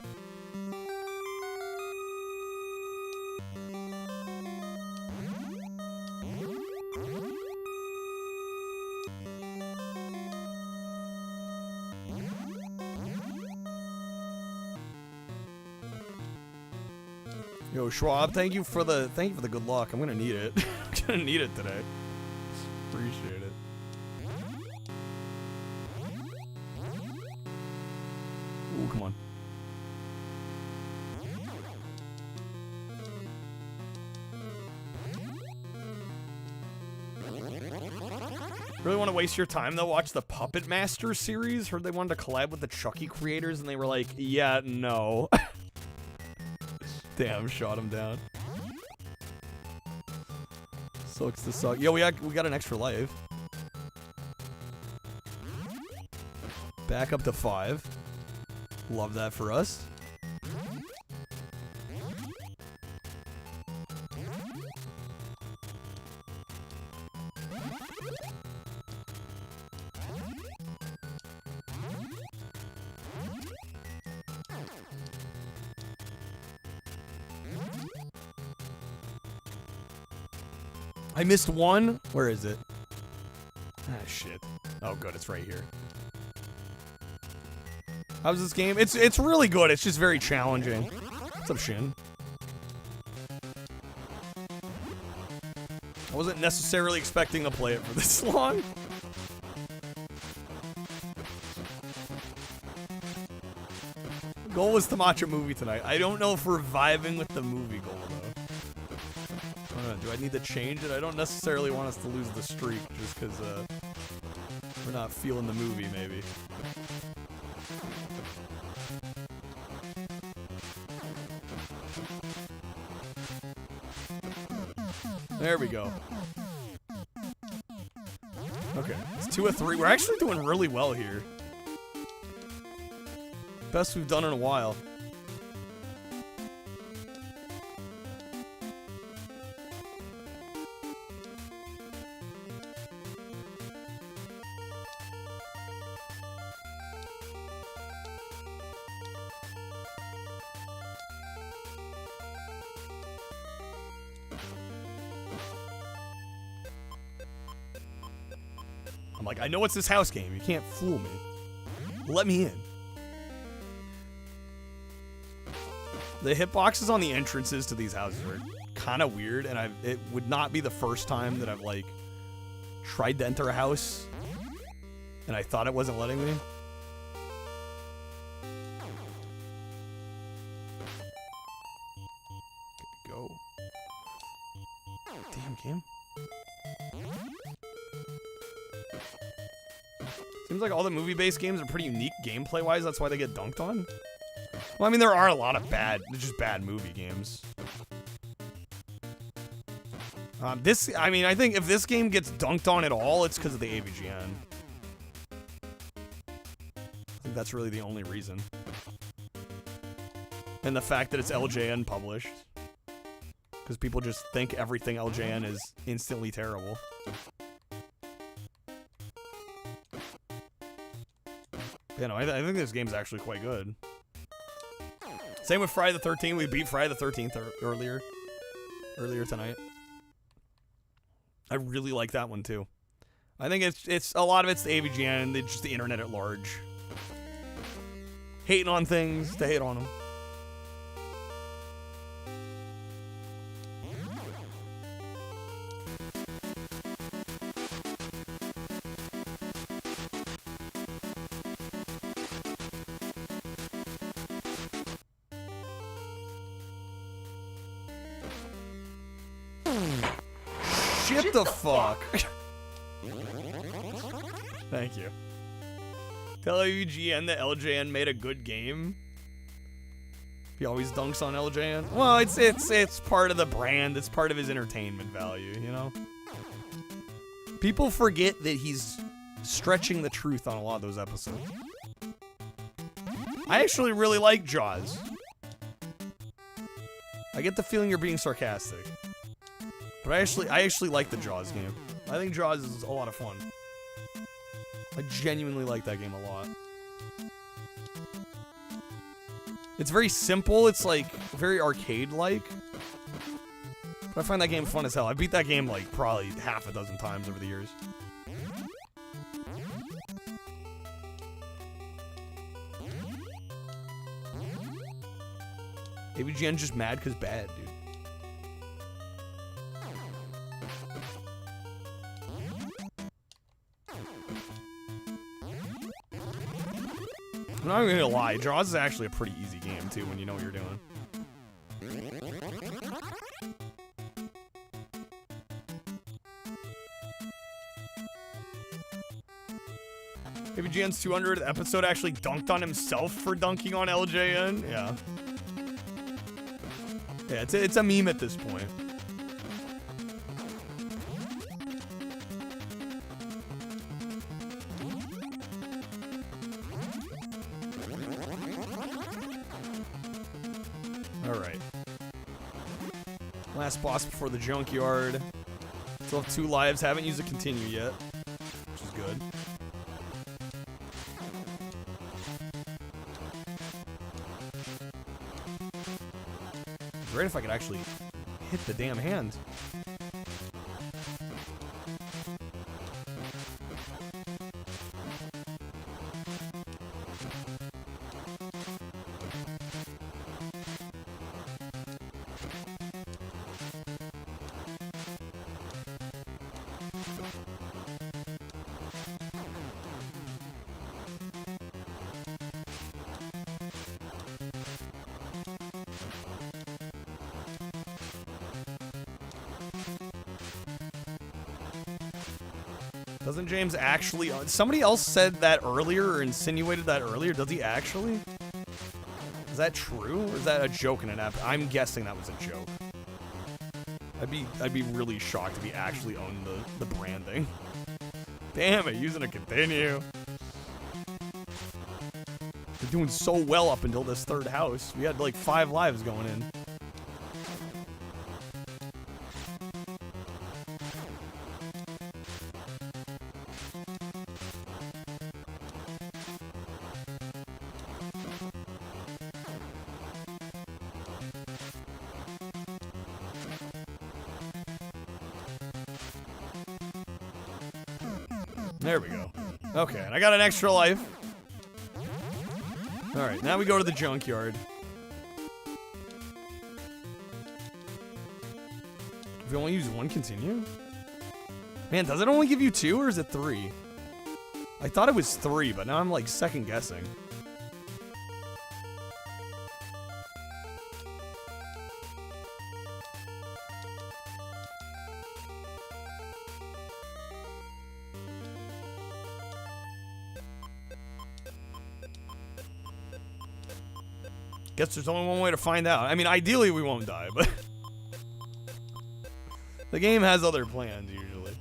Yo, Schwab, thank you for the good luck. I'm gonna need it. I'm gonna need it today. Appreciate it. Ooh, come on. Really want to waste your time though? Watch the Puppet Master series? Heard they wanted to collab with the Chucky creators and they were like, yeah, no. Damn, shot him down. Sucks to suck. Yo, we got an extra life. Back up to 5. Love that for us. I missed one. Where is it? Ah, shit. Oh, good. It's right here. How's this game? It's really good. It's just very challenging. What's up, Shin? I wasn't necessarily expecting to play it for this long. The goal was to watch a movie tonight. I don't know if we're vibing with the movie goal, though. I don't know, do I need to change it? I don't necessarily want us to lose the streak just because we're not feeling the movie, maybe. There we go. Okay, it's 2 of 3. We're actually doing really well here. Best we've done in a while. I'm like, I know it's this house game. You can't fool me. Let me in. The hitboxes on the entrances to these houses are kind of weird, and it would not be the first time that I've, like, tried to enter a house, and I thought it wasn't letting me. Go. Damn game. Seems like all the movie-based games are pretty unique gameplay-wise. That's why they get dunked on. Well, I mean, there are a lot of just bad movie games. I think if this game gets dunked on at all, it's because of the AVGN. I think that's really the only reason. And the fact that it's LJN published. Because people just think everything LJN is instantly terrible. You know, I think this game's actually quite good. Same with Friday the 13th. We beat Friday the 13th earlier tonight. I really like that one too. I think it's a lot of it's the AVGN and just the internet at large. Hating on things to hate on them. Shit the fuck. Thank you. Tell AVGN that LJN made a good game. He always dunks on LJN. Well, it's part of the brand. It's part of his entertainment value, you know? People forget that he's stretching the truth on a lot of those episodes. I actually really like Jaws. I get the feeling you're being sarcastic. But I actually like the Jaws game. I think Jaws is a lot of fun. I genuinely like that game a lot. It's very simple. It's like very arcade-like. But I find that game fun as hell. I beat that game like probably half a dozen times over the years. AVGN's just mad because bad, dude. I'm not even gonna lie, Jaws is actually a pretty easy game too when you know what you're doing. AVGN's 200th episode actually dunked on himself for dunking on LJN. Yeah. Yeah, it's a meme at this point. Alright. Last boss before the junkyard. Still have 2 lives, haven't used a continue yet, which is good. It'd be great if I could actually hit the damn hand. Doesn't James actually... Somebody else said that earlier or insinuated that earlier. Does he actually? Is that true? Or is that a joke in an app? I'm guessing that was a joke. I'd be really shocked if he actually owned the branding. Damn it, using a continue. They're doing so well up until this 3rd house. We had like 5 lives going in. There we go. Okay, and I got an extra life. Alright, now we go to the junkyard. If we only use one continue? Man, does it only give you 2 or is it 3? I thought it was 3, but now I'm like second guessing. Guess there's only one way to find out. I mean, ideally we won't die, but the game has other plans usually.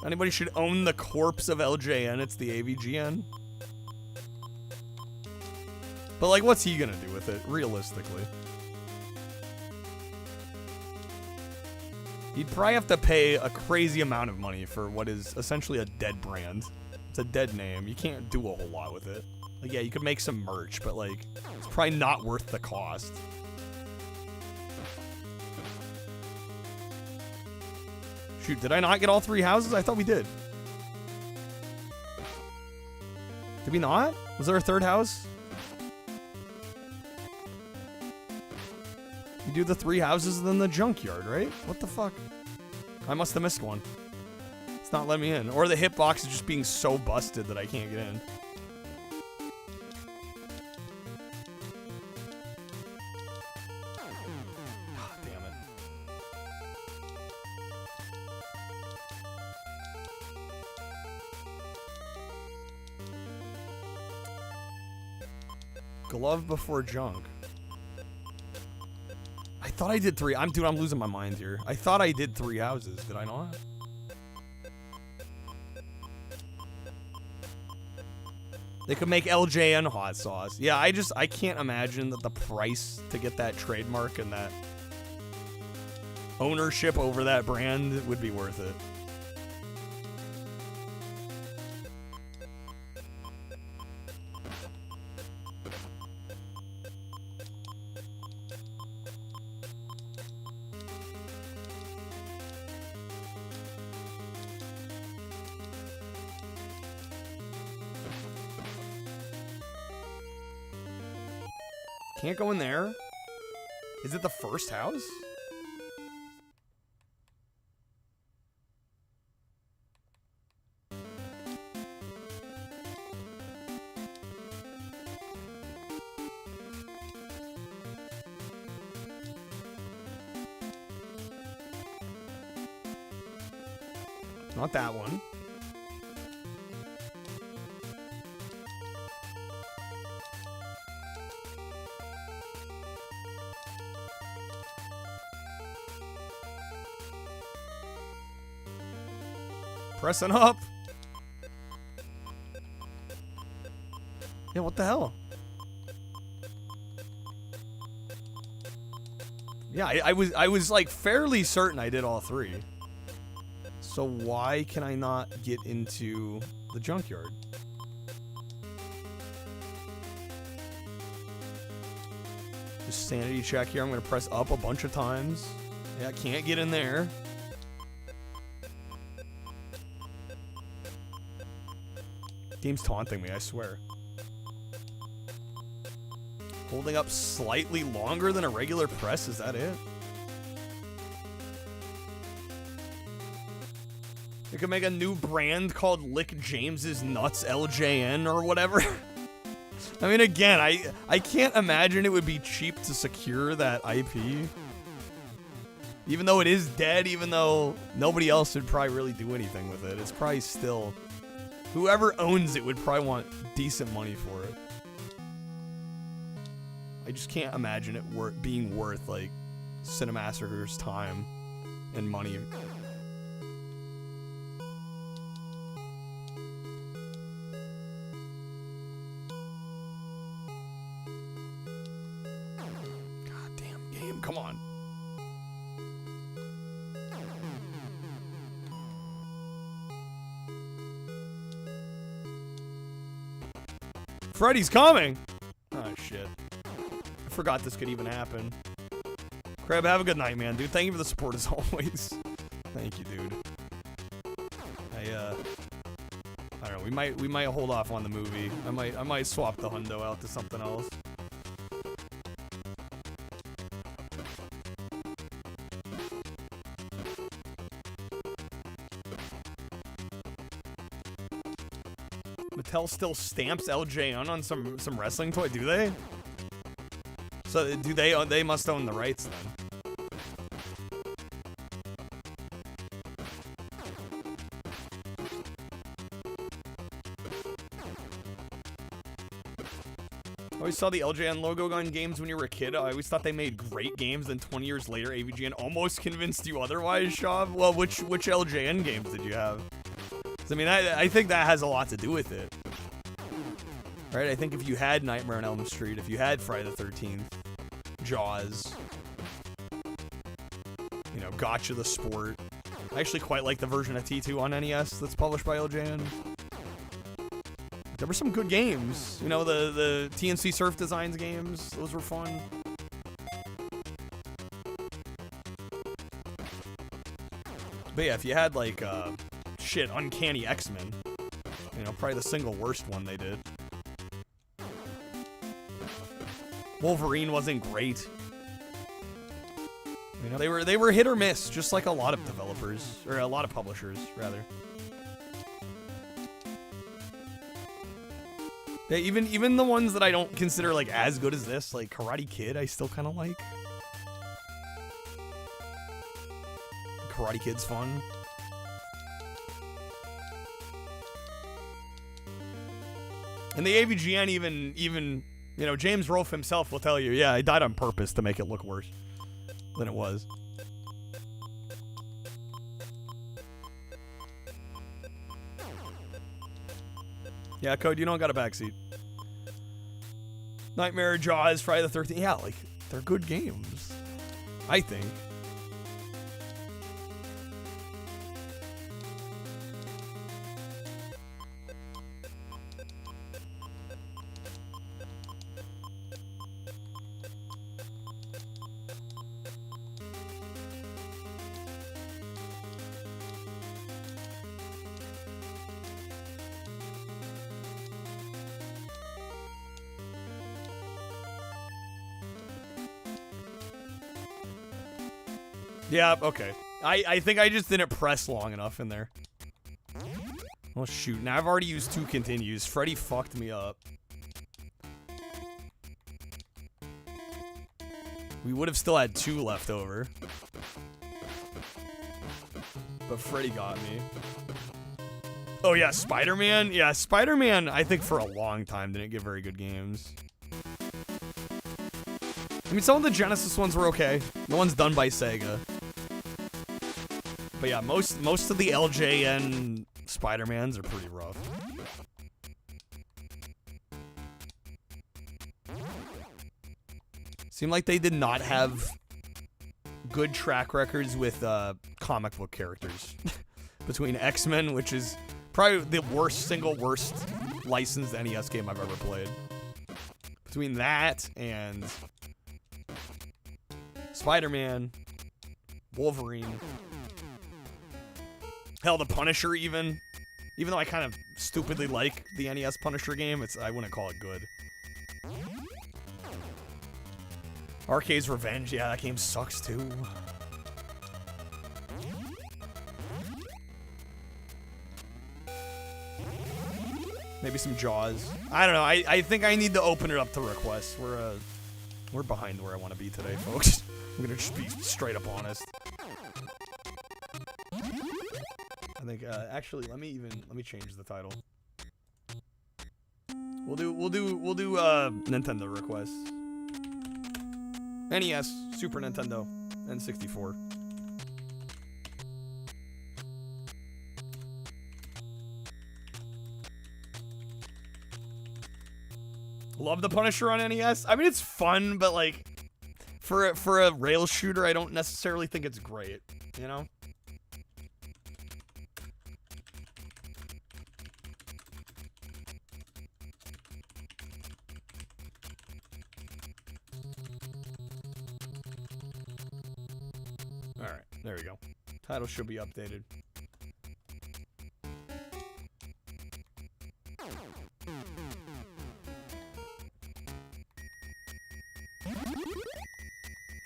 Anybody should own the corpse of LJN, it's the AVGN. But like, what's he gonna do with it, realistically? He'd probably have to pay a crazy amount of money for what is essentially a dead brand. It's a dead name, you can't do a whole lot with it. Like, yeah, you could make some merch, but like, it's probably not worth the cost. Shoot, did I not get all 3 houses? I thought we did. Did we not? Was there a 3rd house? You do the 3 houses and then the junkyard, right? What the fuck? I must have missed one. It's not letting me in. Or the hitbox is just being so busted that I can't get in. Glove before junk. I thought I did 3. I'm losing my mind here. I thought I did 3 houses. Did I not? They could make LJN hot sauce. Yeah, I can't imagine that the price to get that trademark and that ownership over that brand would be worth it. Can't go in there? Is it the first house? Not that one. Pressing up. Yeah, what the hell? Yeah, I was like fairly certain I did all 3. So why can I not get into the junkyard? Just sanity check here. I'm gonna press up a bunch of times. Yeah, I can't get in there. Game's taunting me, I swear. Holding up slightly longer than a regular press, is that it? You could make a new brand called Lick James's Nuts LJN or whatever. I mean, again, I can't imagine it would be cheap to secure that IP. Even though it is dead, even though nobody else would probably really do anything with it, it's probably still... Whoever owns it would probably want decent money for it. I just can't imagine it being worth, like, Cinemassacre's time and money. God damn game, come on. Freddy's coming! Oh, shit. I forgot this could even happen. Crab, have a good night, man, dude. Thank you for the support as always. Thank you, dude. I don't know. we might hold off on the movie. I might swap the hundo out to something else. Mattel still stamps LJN on some wrestling toy, do they? So do they must own the rights then. I always saw the LJN logo on games when you were a kid. I always thought they made great games, and 20 years later, AVGN almost convinced you otherwise, Shaw. Well, which LJN games did you have? 'Cause, I mean, I think that has a lot to do with it. Right? I think if you had Nightmare on Elm Street, if you had Friday the 13th, Jaws, you know, Gotcha the Sport. I actually quite like the version of T2 on NES that's published by LJN. There were some good games. You know, the TNC Surf Designs games. Those were fun. But yeah, if you had like, shit, Uncanny X-Men. You know, probably the single worst one they did. Wolverine wasn't great. You know, they were hit or miss, just like a lot of developers, or a lot of publishers, rather. Yeah, even the ones that I don't consider like as good as this, like Karate Kid, I still kind of like. Karate Kid's fun. And the AVGN even you know, James Rolfe himself will tell you, yeah, I died on purpose to make it look worse than it was. Yeah, Code, you don't got a backseat. Nightmare, Jaws, Friday the 13th. Yeah, like, they're good games. I think. Yeah, okay. I think I just didn't press long enough in there. Oh, shoot. Now I've already used 2 continues. Freddy fucked me up. We would have still had 2 left over. But Freddy got me. Oh, yeah, Spider-Man? Yeah, Spider-Man, I think for a long time, didn't get very good games. I mean, some of the Genesis ones were okay. The ones done by Sega. But yeah, most of the LJN Spider-Mans are pretty rough. Seemed like they did not have good track records with comic book characters. Between X-Men, which is probably the single worst licensed NES game I've ever played. Between that and Spider-Man, Wolverine, hell, the Punisher even though I kind of stupidly like the NES Punisher game, I wouldn't call it good. Arcade's Revenge, yeah, that game sucks too. Maybe some Jaws. I don't know. I think I need to open it up to requests. We're behind where I want to be today, folks. I'm gonna just be straight up honest. I think actually let me change the title. We'll do Nintendo requests. NES, Super Nintendo, and 64. Love the Punisher on NES. I mean, it's fun, but like for a rail shooter, I don't necessarily think it's great, you know? All right, there we go. Title should be updated.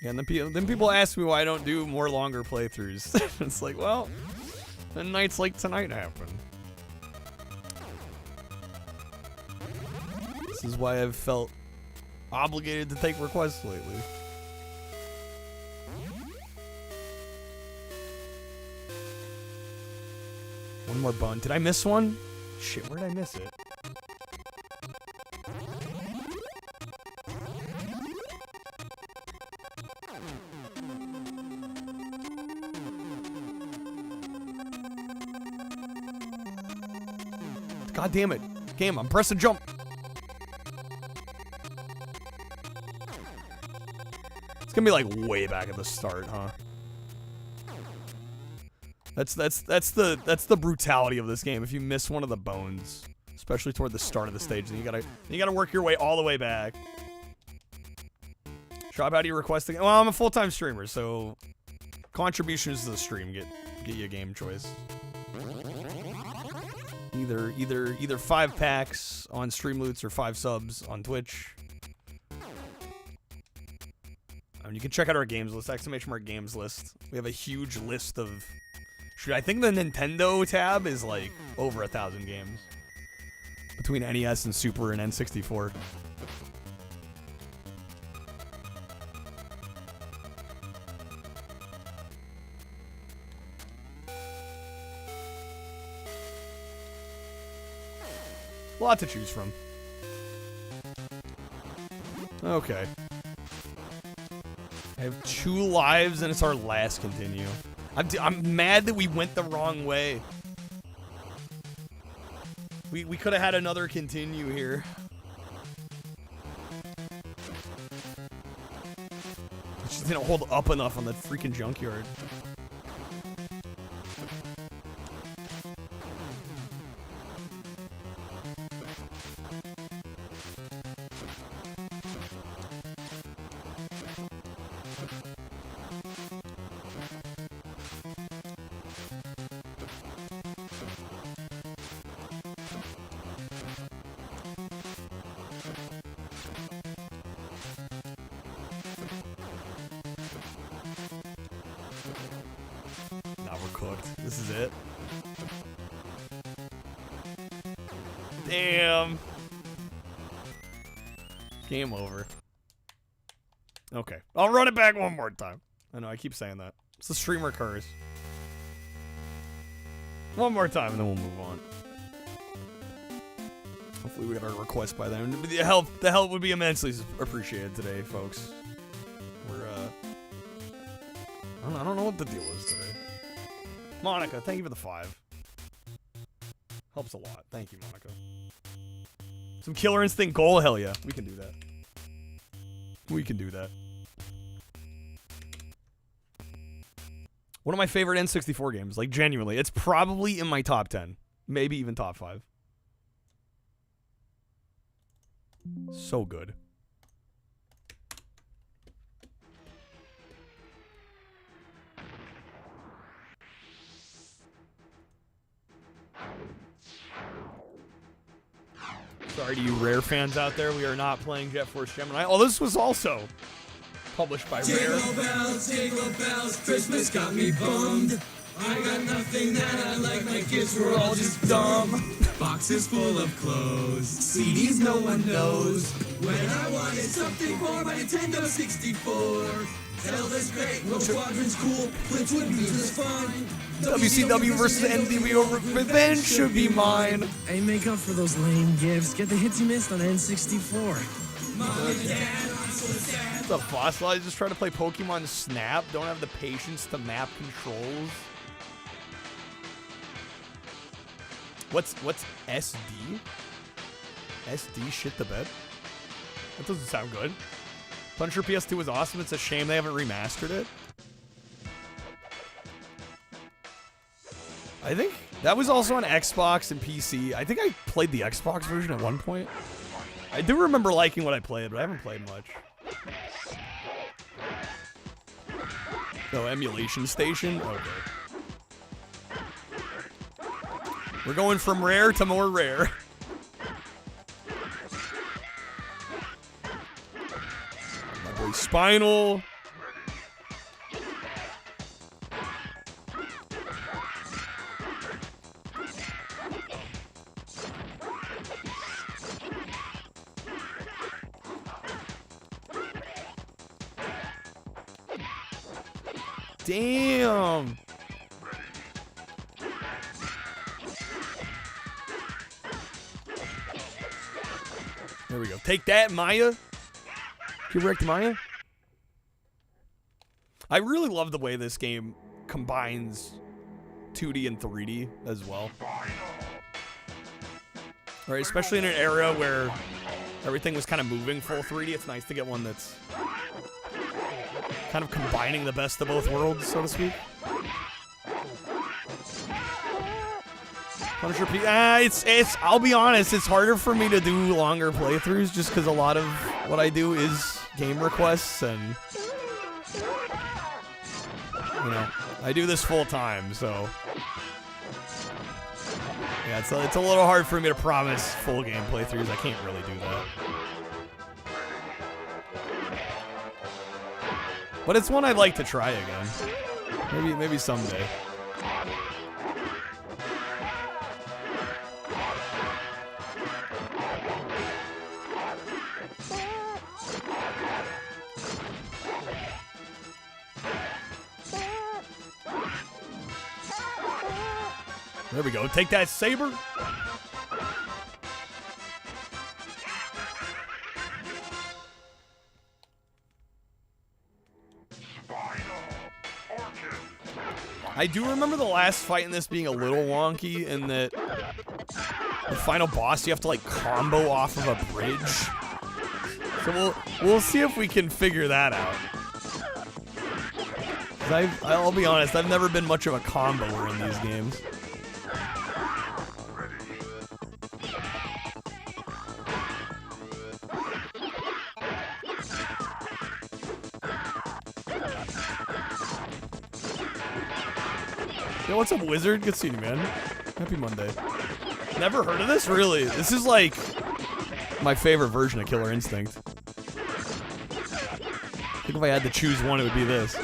And then people ask me why I don't do more longer playthroughs. It's like, well, then nights like tonight happen. This is why I've felt obligated to take requests lately. One more bone. Did I miss one? Shit, where did I miss it? God damn it. Game, I'm pressing jump. It's gonna be like way back at the start, huh? That's the brutality of this game. If you miss one of the bones, especially toward the start of the stage, then you gotta work your way all the way back. Shop, how do you request again? Well, I'm a full-time streamer, so contributions to the stream get you a game choice. Either 5 packs on Streamloots or 5 subs on Twitch. I mean, you can check out our games list, !mark games list. We have a huge list of... I think the Nintendo tab is like over 1,000 games. Between NES and Super and N64. A lot to choose from. Okay. I have 2 lives and it's our last continue. I'm mad that we went the wrong way. We could have had another continue here. It just didn't hold up enough on the freaking junkyard. This is it. Damn. Game over. Okay. I'll run it back one more time. I know, I keep saying that. It's the streamer curse. One more time and then we'll move on. Hopefully we get our request by then. The help would be immensely appreciated today, folks. We're, I don't know what the deal is today. Monica, thank you for the 5. Helps a lot. Thank you, Monica. Some Killer Instinct goal? Hell yeah. We can do that. We can do that. One of my favorite N64 games. Like, genuinely. It's probably in my top 10. Maybe even top 5. So good. Sorry to you Rare fans out there, we are not playing Jet Force Gemini. Oh, this was also published by Rare. Jingle bells, Christmas got me bummed. I got nothing that I like, my kids were all just dumb. Boxes full of clothes, CDs no one knows. When I wanted something for my Nintendo 64. Zelda's great, Rogue Squadron's cool, Flintwood Music's fun. WCW versus NWO Revenge should be mine. Hey, make up for those lame gifts. Get the hits you missed on N64. Mom and Dad, I'm so sad. What's up, Fossil? I just try to play Pokemon Snap. Don't have the patience to map controls. What's SD? SD shit the bed? That doesn't sound good. Punisher PS2 was awesome. It's a shame they haven't remastered it. I think that was also on Xbox and PC. I think I played the Xbox version at one point. I do remember liking what I played, but I haven't played much. No, emulation station? Okay. We're going from rare to more rare. My boy Spinal. Damn. There we go. Take that, Maya. You wrecked Maya? I really love the way this game combines 2D and 3D as well. Right, especially in an era where everything was kind of moving full 3D. It's nice to get one that's kind of combining the best of both worlds, so to speak. Punisher P. I'll be honest, it's harder for me to do longer playthroughs just because a lot of what I do is game requests and, you know, I do this full time, so yeah, it's a little hard for me to promise full game playthroughs. I can't really do that. But it's one I'd like to try again. Maybe someday. There we go. Take that, saber. I do remember the last fight in this being a little wonky in that the final boss you have to like combo off of a bridge. So we'll see if we can figure that out. 'Cause I'll be honest, I've never been much of a comboer in these games. Yo, what's up, Wizard? Good seeing you, man. Happy Monday. Never heard of this? Really? This is like my favorite version of Killer Instinct. I think if I had to choose one, it would be this.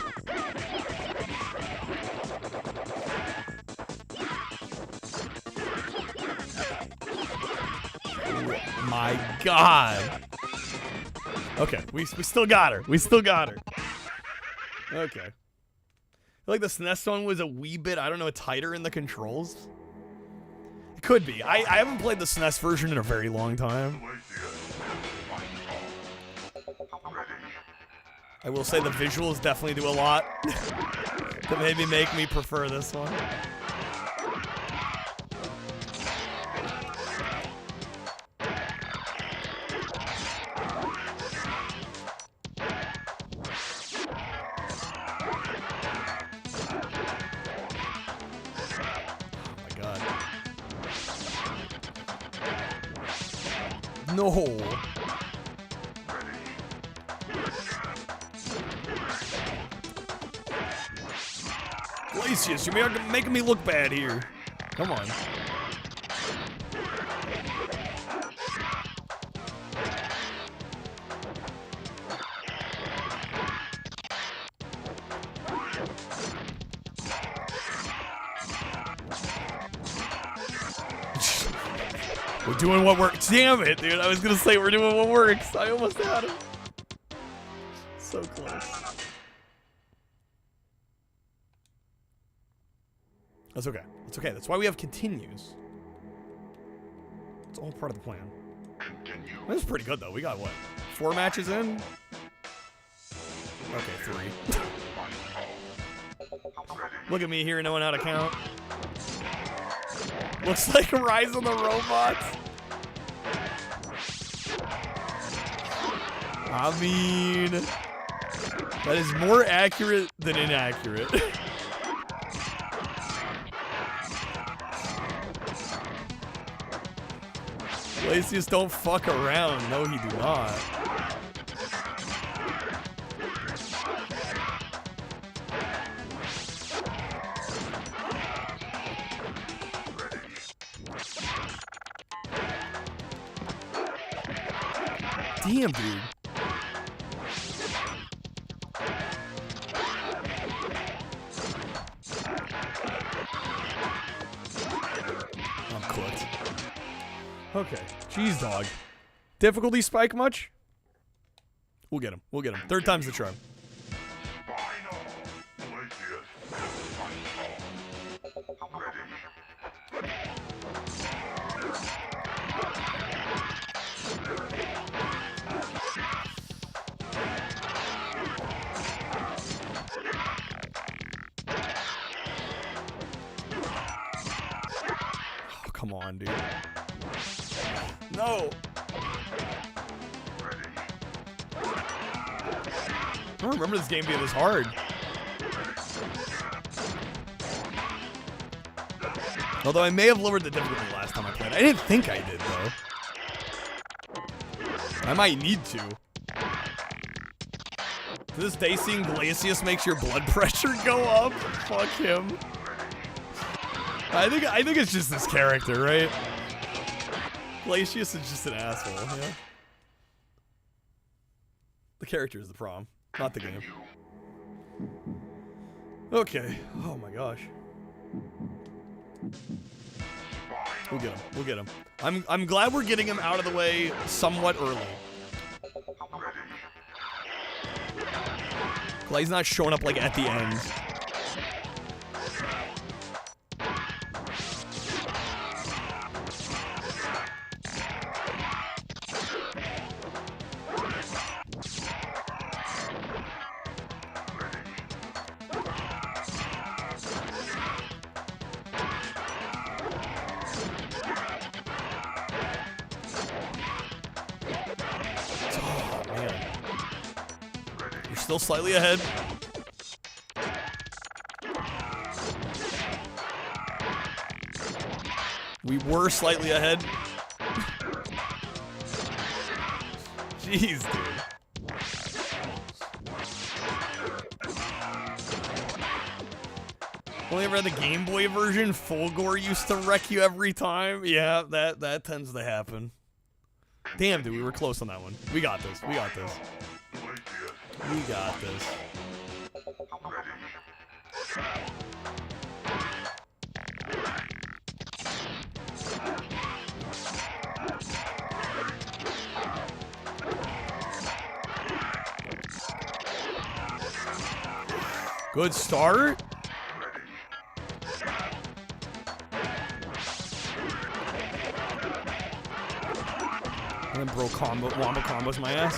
Oh my God. Okay, we still got her. We still got her. Okay. I feel like the SNES one was a wee bit, I don't know, tighter in the controls. It could be. I haven't played the SNES version in a very long time. I will say the visuals definitely do a lot to maybe make me prefer this one. No. Glacius, you're making me look bad here. Come on. We're doing what works. Damn it, dude. I was going to say we're doing what works. I almost had him. So close. That's okay. That's okay. That's why we have continues. It's all part of the plan. This is pretty good, though. We got, what, 4 matches in? Okay, 3. Look at me here knowing how to count. Looks like Rise of the Robots. I mean, that is more accurate than inaccurate. Glacius don't fuck around. No, he do not. Damn, dude. I'm cooked. Okay. Jeez, dog. Difficulty spike much? We'll get him. We'll get him. 3rd time's the charm. Come on, dude. No. I don't remember this game being this hard. Although I may have lowered the difficulty last time I played. I didn't think I did, though. I might need to. To this day, seeing Glacius makes your blood pressure go up. Fuck him. I think it's just this character, right? Glacius is just an asshole, yeah? The character is the problem, not the game. Okay. Oh my gosh. We'll get him. We'll get him. I'm glad we're getting him out of the way somewhat early. Glad he's not showing up like at the end. Still slightly ahead. We were slightly ahead. Jeez, dude. Only ever had the Game Boy version. Fulgore used to wreck you every time. Yeah, that tends to happen. Damn, dude, we were close on that one. We got this. We got this. We got this. Good start. And then bro wombo combos my ass.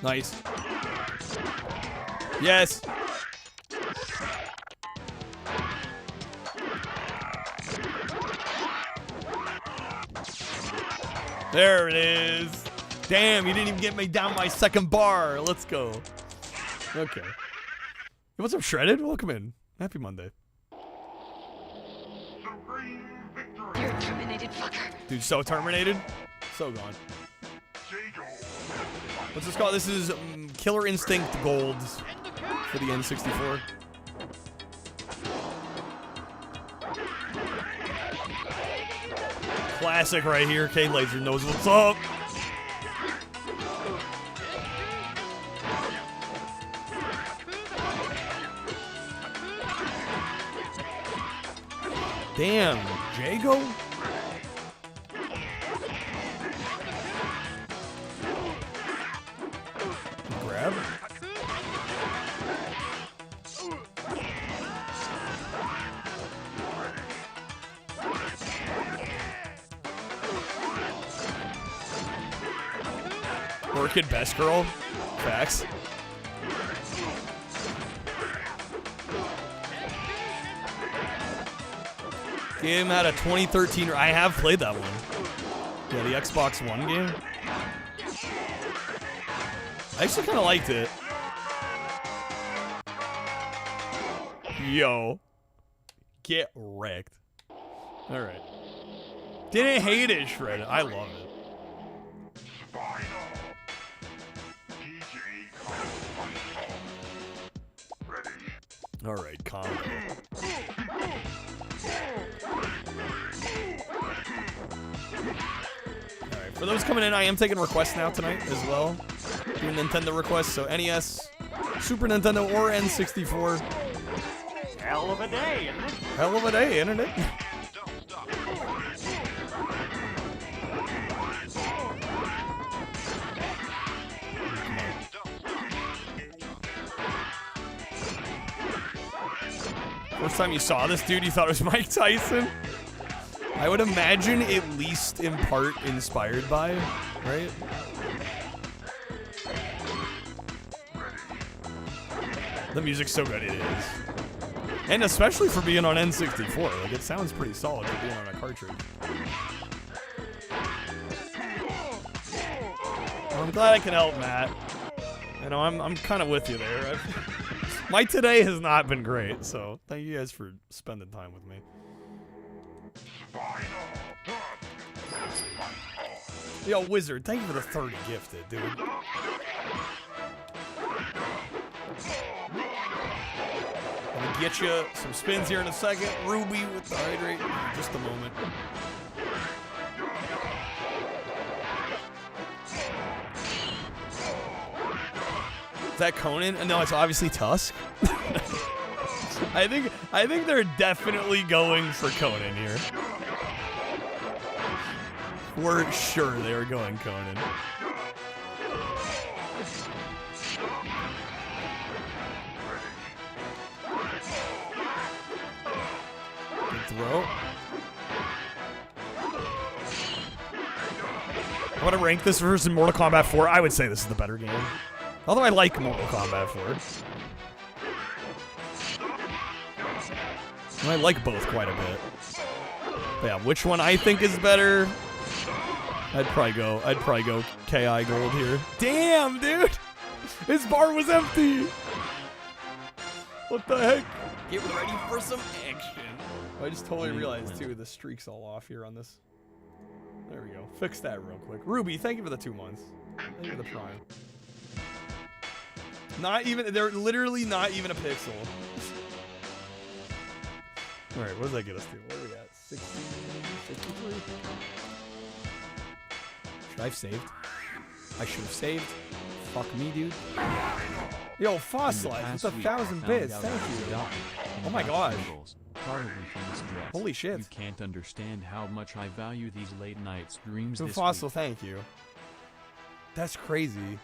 Nice. Yes. There it is. Damn, you didn't even get me down my second bar. Let's go. Okay. Hey, what's up, Shredded? Welcome in. Happy Monday. You're terminated, fucker. Dude, so terminated. So gone. What's this called? This is Killer Instinct Gold for the N64. Classic right here. K-Laser knows what's up. Damn, Jago? Grab. Working best girl. Facts. Game out of 2013. I have played that one. Yeah, the Xbox One game. I actually kind of liked it. Yo. Get wrecked. Alright. Didn't hate it, Shred. I love it. Alright, calm down. Alright, for those coming in, I am taking requests now tonight as well. Doing Nintendo requests, so NES, Super Nintendo, or N64. Hell of a day, isn't it? Hell of a day, isn't it? First time you saw this dude, you thought it was Mike Tyson? I would imagine at least in part inspired by, right? The music's so good, it is. And especially for being on N64. Like, it sounds pretty solid for being on a cartridge. Well, I'm glad I can help, Matt. You know, I'm kind of with you there. My today has not been great, so thank you guys for spending time with me. Yo, Wizard, thank you for the 30 gifted, dude. I'm gonna get you some spins here in a second. Ruby with the hydrate in just a moment. Is that Conan? No, it's obviously Tusk. I think they're definitely going for Conan here. For sure they are going Conan. Good throw. I want to rank this versus Mortal Kombat 4. I would say this is the better game. Although I like Mortal Kombat 4. And I like both quite a bit. But yeah, which one I think is better? I'd probably go KI Gold here. Damn, dude! His bar was empty! What the heck? Get ready for some action. I just totally realized, too, the streak's all off here on this. There we go. Fix that real quick. Ruby, thank you for the 2 months. Thank you for the prime. Not even, they're literally not even a pixel. Alright, what does that get us to? What are we at? 60, 63? Should I have saved? I should have saved. Fuck me, dude. Yo, Fossilized with 1,000 bits. Thank you. Oh my gosh. Holy shit. You can't understand how much I value these late night streams So this Fossil, week. thank you. That's crazy.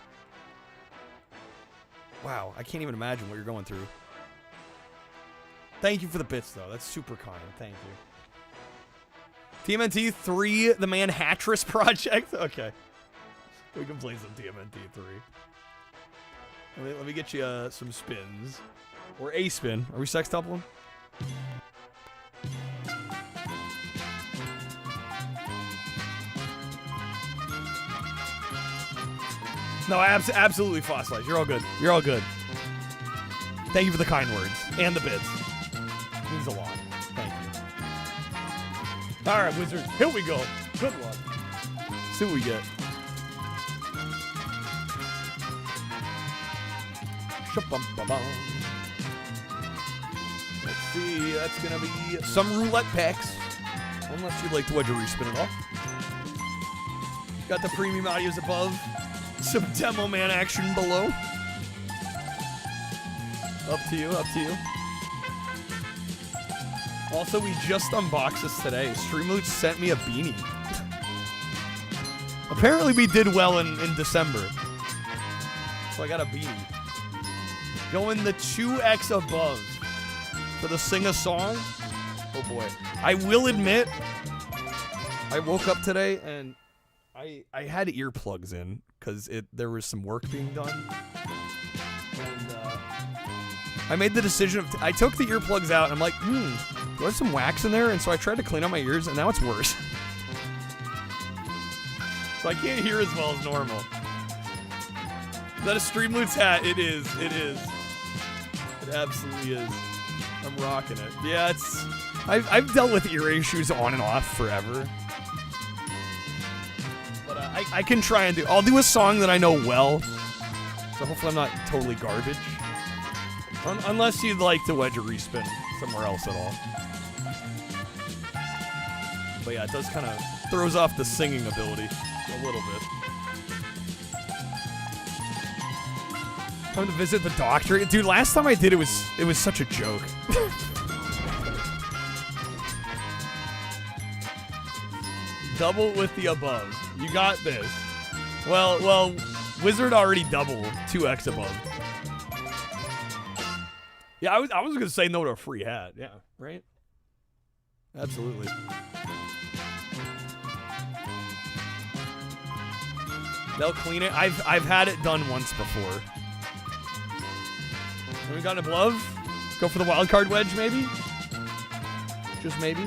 Wow, I can't even imagine what you're going through. Thank you for the bits, though. That's super kind. Thank you. TMNT 3, the Manhattress Project. Okay. We can play some TMNT 3. Let me get you some spins. Or a spin. Are we sextupling? No, absolutely fossilized. You're all good. You're all good. Thank you for the kind words. And the bits. It means a lot. Thank you. Alright, Wizard. Here we go. Good luck. See what we get. Shabum-ba-bum. Let's see. That's going to be some roulette packs. Unless you'd like to wedge a respin at all. Got the premium audios above. Some Demo Man action below. Up to you, up to you. Also, we just unboxed this today. Streamloot sent me a beanie. Apparently we did well in December. So I got a beanie. Going the 2x above for the sing a song. Oh boy. I will admit, I woke up today and I had earplugs in because there was some work being done. And I made the decision of I took the earplugs out and I'm like, do I have some wax in there? And so I tried to clean out my ears and now it's worse. So I can't hear as well as normal. Is that a Streamloot's hat? It is. It is. It absolutely is. I'm rocking it. Yeah, it's. I've dealt with ear issues on and off forever. But I can try and do. I'll do a song that I know well. So hopefully I'm not totally garbage. Unless you'd like to wedge a respin somewhere else at all. But yeah, it does kind of throws off the singing ability a little bit. Time to visit the doctor. Dude, last time I did it was such a joke. Double with the above. You got this. Well, Wizard already doubled 2x above. Yeah, I was gonna say no to a free hat. Yeah, right? Absolutely. They'll clean it. I've had it done once before. Have we gotten a glove? Go for the wild card wedge, maybe? Just maybe?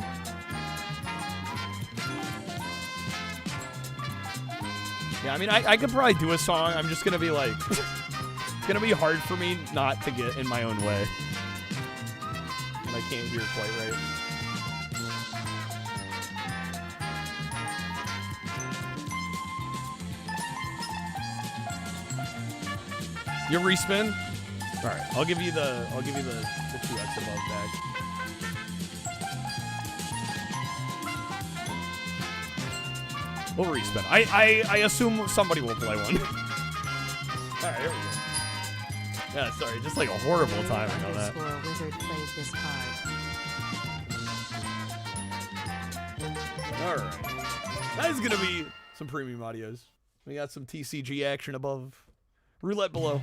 Yeah, I mean, I could probably do a song. I'm just gonna be like... it's gonna be hard for me not to get in my own way. And I can't hear quite right. You respin? Alright, I'll give you the 2x above back. We'll respin. I assume somebody will play one. Alright, here we go. Yeah, sorry, just like a horrible timing on that. Wizard plays this card. Alright. That is gonna be some premium audios. We got some TCG action above. Roulette below.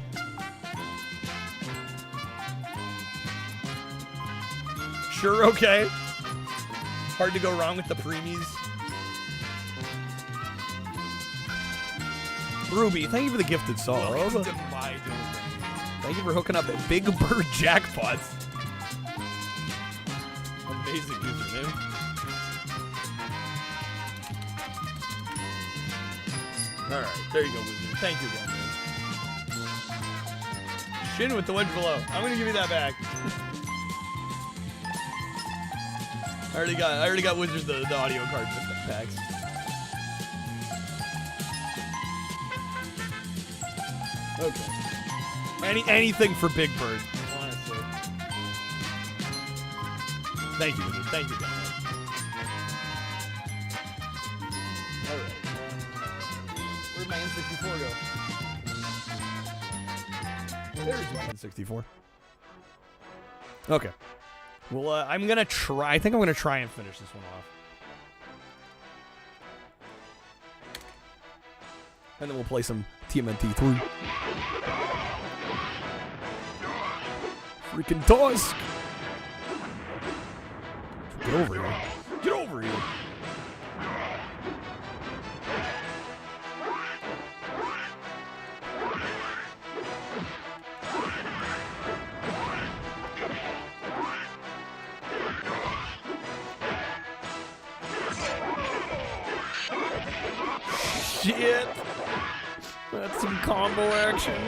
Sure, okay. Hard to go wrong with the preemies. Ruby, thank you for the gifted sub. Thank you for hooking up Big Bird Jackpots. Amazing username. Alright, there you go, Wizard. Thank you again, man. Shin with the wedge below. I'm gonna give you that back. I already got Wizard the audio card packs. Okay. Anything for Big Bird, honestly. Thank you, Wizard. Thank you, guys. Alright. Where'd my N64 go? There's my N64. Okay. Well, I'm gonna try. I think I'm gonna try and finish this one off. And then we'll play some TMNT 3. Freaking Dusk! Get over here. Get over here! Shit! That's some combo action.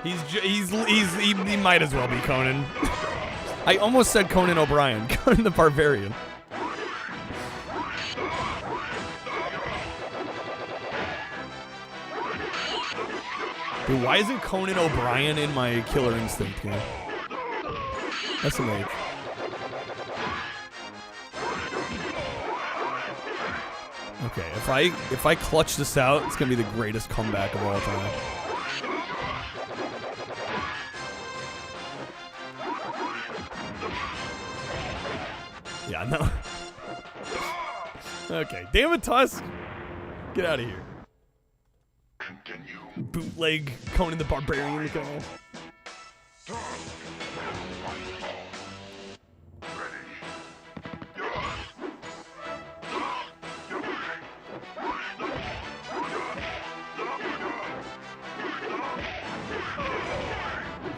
He might as well be Conan. I almost said Conan O'Brien. Conan the Barbarian. Dude, why isn't Conan O'Brien in my Killer Instinct game? That's amazing. Okay, if I clutch this out, it's gonna be the greatest comeback of all time. Yeah, no. Okay, damn it, Tusk. Get out of here. Bootleg Conan the Barbarian guy.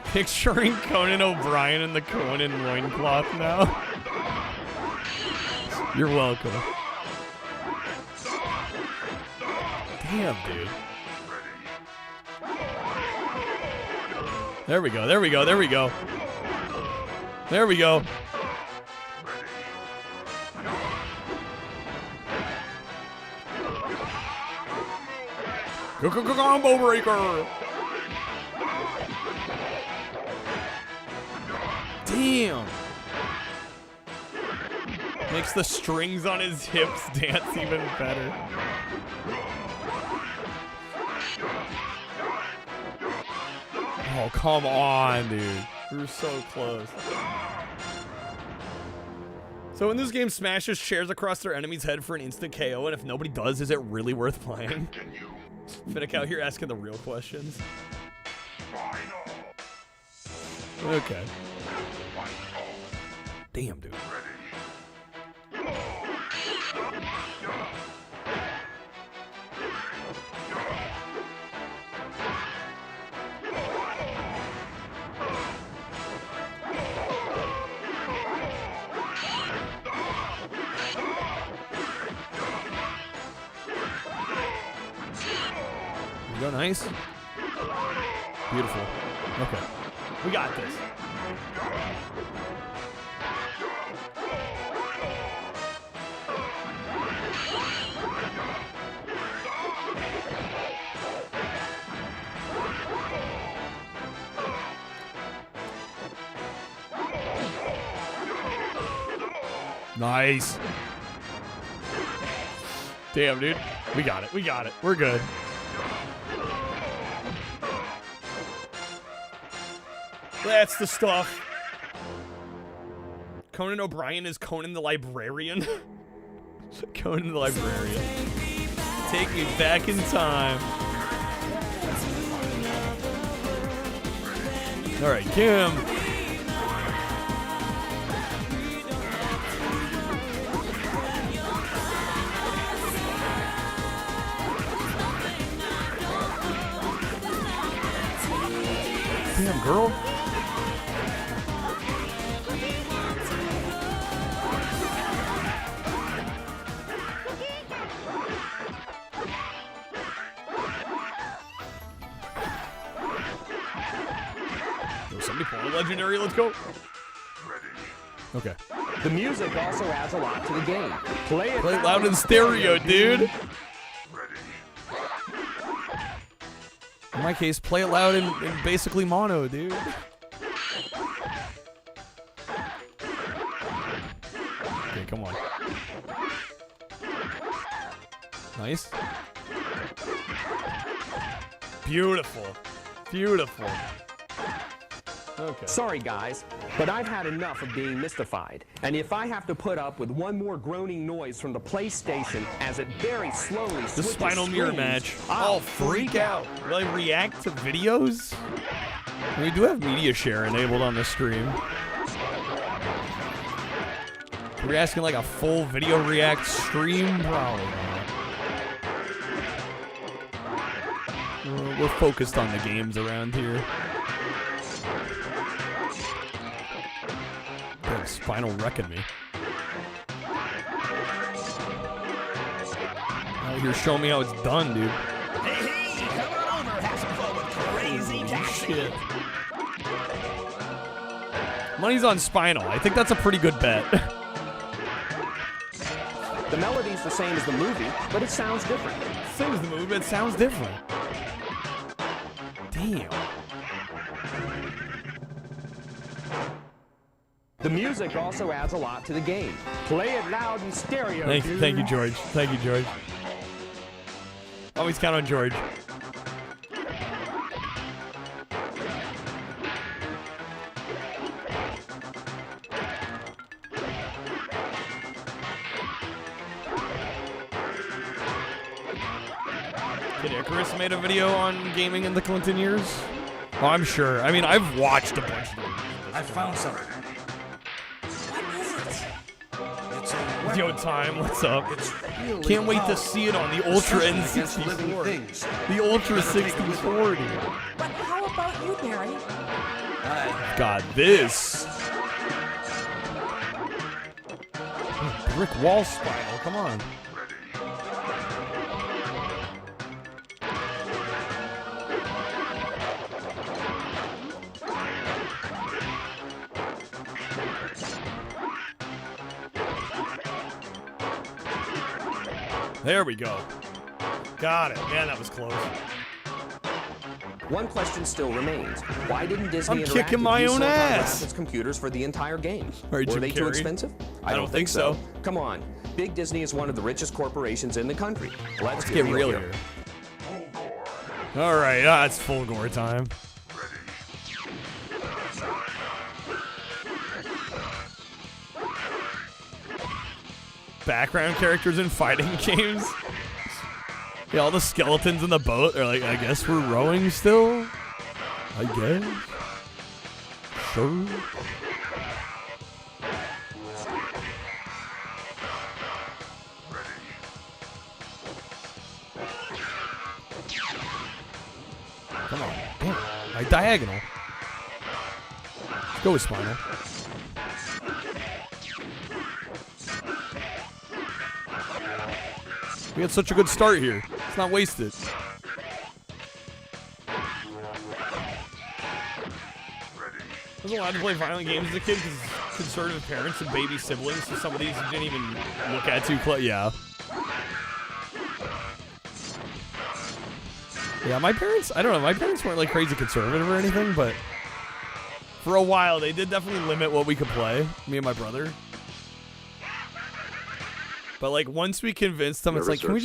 Picturing Conan O'Brien in the Conan loincloth now. You're welcome. Damn, dude. There we go, there we go, there we go. There we go. Combo breaker. Damn. Makes the strings on his hips dance even better. Oh, come on, dude. We were so close. So in this game, Smash just chairs across their enemy's head for an instant KO, and if nobody does, is it really worth playing? Finnick out here asking the real questions. Okay. Damn, dude. go. Nice. Beautiful. Okay. We got this. Nice. Damn, dude. We got it. We got it. We're good. That's the stuff. Conan O'Brien is Conan the Librarian. Conan the Librarian. Take me back in time. All right, Kim. Damn, girl. Yo, somebody pull a legendary. Let's go. Okay. The music also adds a lot to the game. Play it loud in stereo, dude. In my case, play it loud in basically mono, dude. Okay, come on. Nice. Beautiful. Beautiful. Okay. Sorry, guys, but I've had enough of being mystified. And if I have to put up with one more groaning noise from the PlayStation as it very slowly The switches spinal mirror screens, match. I'll Oh, freak out. Will I react to videos? We do have media share enabled on the stream. We're asking like a full video react stream? Probably not. We're focused on the games around here. Damn, spinal wrecking me. Out here showing me how it's done, dude. Hey, come on over, have some fun with crazy taxi. Shit. Money's on Spinal. I think that's a pretty good bet. The melody's the same as the movie, but it sounds different. Same as the movie, but it sounds different. Damn. The music also adds a lot to the game. Play it loud in stereo, Thank you, George. Thank you, George. Always count on George. Did Icarus made a video on gaming in the Clinton years? Oh, I'm sure. I mean, I've watched a bunch of them. I found something. Yo, Time, what's up? Can't wait to see it on the Ultra N64. The Ultra 64, dude. But how about you, Barry? Got this. Brick wall spinal, come on. There we go. Got it. Man, that was close. One question still remains. Why didn't Disney I'm kicking my use own Silicon ass. Graphics computers for the entire game? All right, Were Jim they too Carrey. expensive? I don't think so. Come on. Big Disney is one of the richest corporations in the country. Let's Get real here. All right, it's full gore time. Background characters in fighting games. Yeah, all the skeletons in the boat are like, I guess we're rowing still? I guess. Sure. Come on. Damn. My diagonal. Let's go with Spinal. We had such a good start here. Let's not waste it. I was allowed to play violent games as a kid because conservative parents and baby siblings, so some of these you didn't even look at too close. Yeah. Yeah, my parents, I don't know, my parents weren't like crazy conservative or anything, but for a while they did definitely limit what we could play, me and my brother. But like once we convinced them, it's like, can we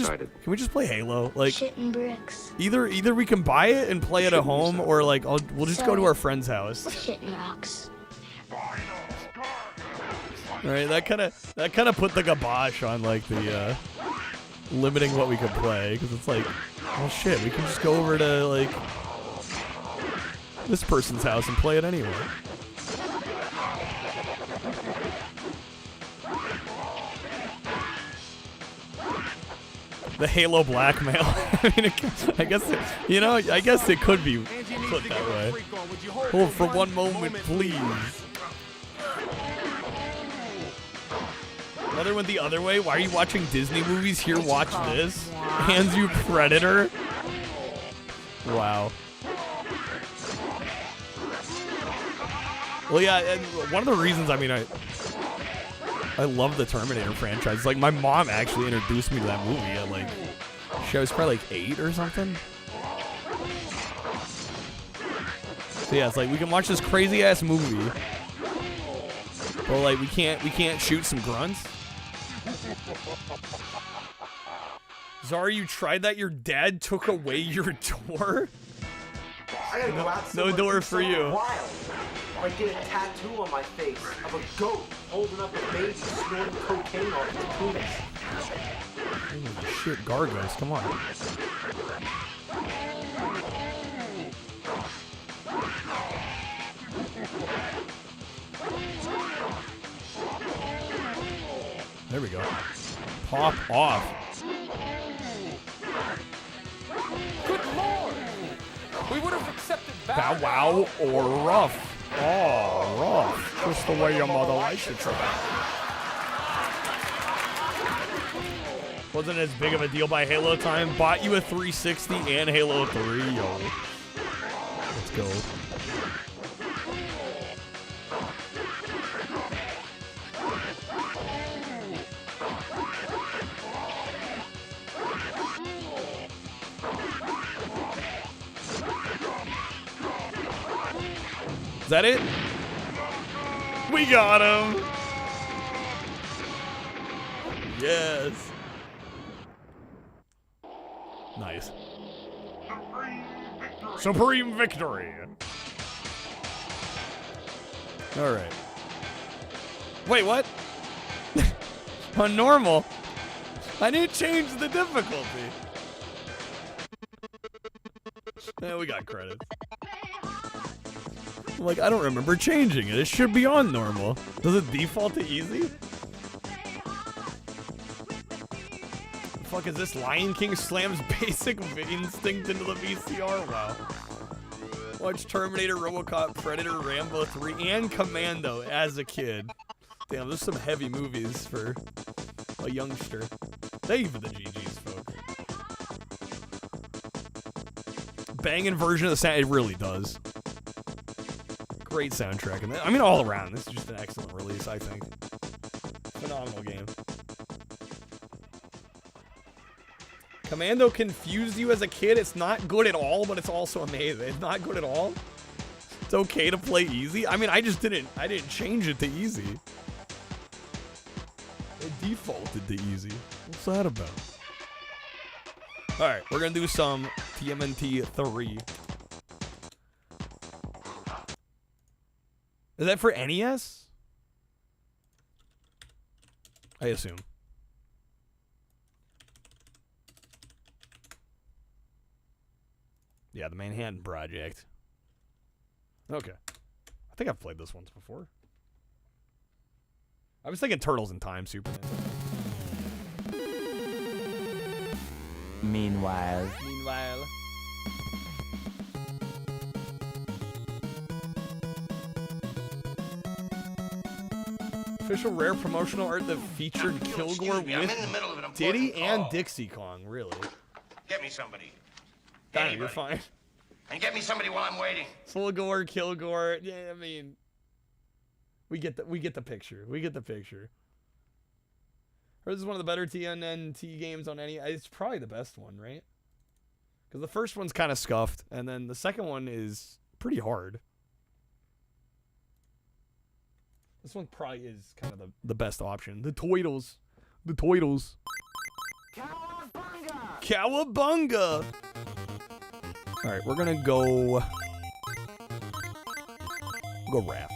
just play Halo? Like Shitting bricks. either we can buy it and play it at home, or like we'll just go to our friend's house. Shitting rocks. All right, that kind of put the kibosh on like the limiting what we could play, because it's like, well shit, we can just go over to like this person's house and play it anyway. The Halo blackmail. I mean, I guess it, I guess it could be put that way. Hold for one moment, please. Mother went the other way. Why are you watching Disney movies? Here, watch this. Hands you predator. Wow. Well, yeah, and one of the reasons, I mean, I love the Terminator franchise. Like, my mom actually introduced me to that movie at, like, I was probably, like, 8 or something. So, yeah, it's like, we can watch this crazy-ass movie, but, like, we can't shoot some grunts. Zara, you tried that? Your dad took away your door? I gotta go out No door for you. Wild. Or I get a tattoo on my face of a goat holding up a baby snorting cocaine off its penis. Holy shit, Gargos, come on. There we go. Pop off. Good lord! We would have accepted Bow wow or rough. Oh, rough. Just the way your mother likes it. Wasn't as big of a deal by Halo time. Bought you a 360 and Halo 3, yo. Let's go. Is that it? We got him! Yes. Nice. Supreme victory! Alright. Wait, what? On normal? I didn't change the difficulty. Yeah, we got credits. Like, I don't remember changing it. It should be on normal. Does it default to easy? The fuck is this? Lion King slams Basic Instinct into the VCR? Wow. Watch Terminator, RoboCop, Predator, Rambo 3, and Commando as a kid. Damn, there's some heavy movies for a youngster. Thank you for the GGs, folks. Banging version of the sound, it really does. Great soundtrack, and I mean all around. This is just an excellent release, I think. Phenomenal game. Commando confused you as a kid. It's not good at all, but it's also amazing. It's not good at all. It's okay to play easy. I mean, I didn't change it to easy. It defaulted to easy. What's that about? All right, we're gonna do some TMNT 3. Is that for NES? I assume. Yeah, the Manhattan Project. Okay. I think I've played this once before. I was thinking Turtles in Time, Super Nintendo. Meanwhile. Official rare promotional art that featured Kilgore with Diddy and Dixie Kong, really. Get me somebody. Damn, you're fine. And get me somebody while I'm waiting. Full gore, kill gore. Yeah, I mean, we get the picture. We get the picture. This is one of the better TNT games on any. It's probably the best one, right? Because the first one's kind of scuffed, and then the second one is pretty hard. This one probably is kind of the best option. The Toidles. The Toidles. Cowabunga! Cowabunga! Alright, we're gonna go... We'll go Raph.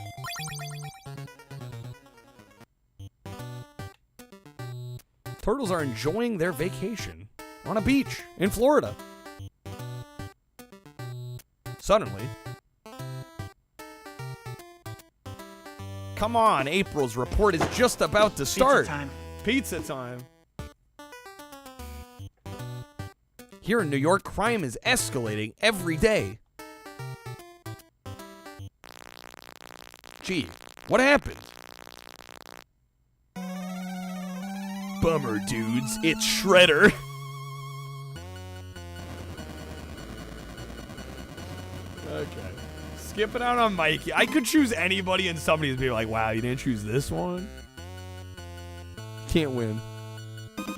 Turtles are enjoying their vacation on a beach in Florida. Suddenly... Come on, April's report is just about to start. Pizza time. Here in New York, crime is escalating every day. Gee, what happened? Bummer, dudes. It's Shredder. Okay. Skipping out on Mikey. I could choose anybody and somebody would be like, wow, you didn't choose this one? Can't win.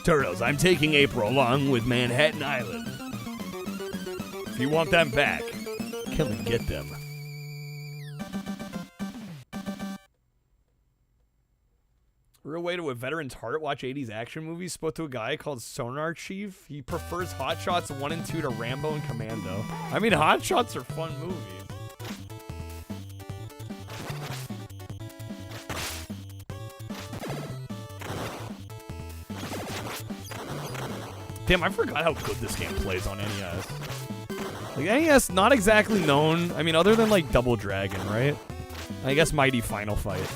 Turtles, I'm taking April along with Manhattan Island. If you want them back, come and get them. Real way to a veteran's heart, watch 80s action movies. Spoke to a guy called Sonar Chief. He prefers Hot Shots 1 and 2 to Rambo and Commando. I mean, Hot Shots are fun movies. Damn, I forgot how good this game plays on NES. Like, NES, not exactly known. I mean, other than, like, Double Dragon, right? I guess Mighty Final Fight.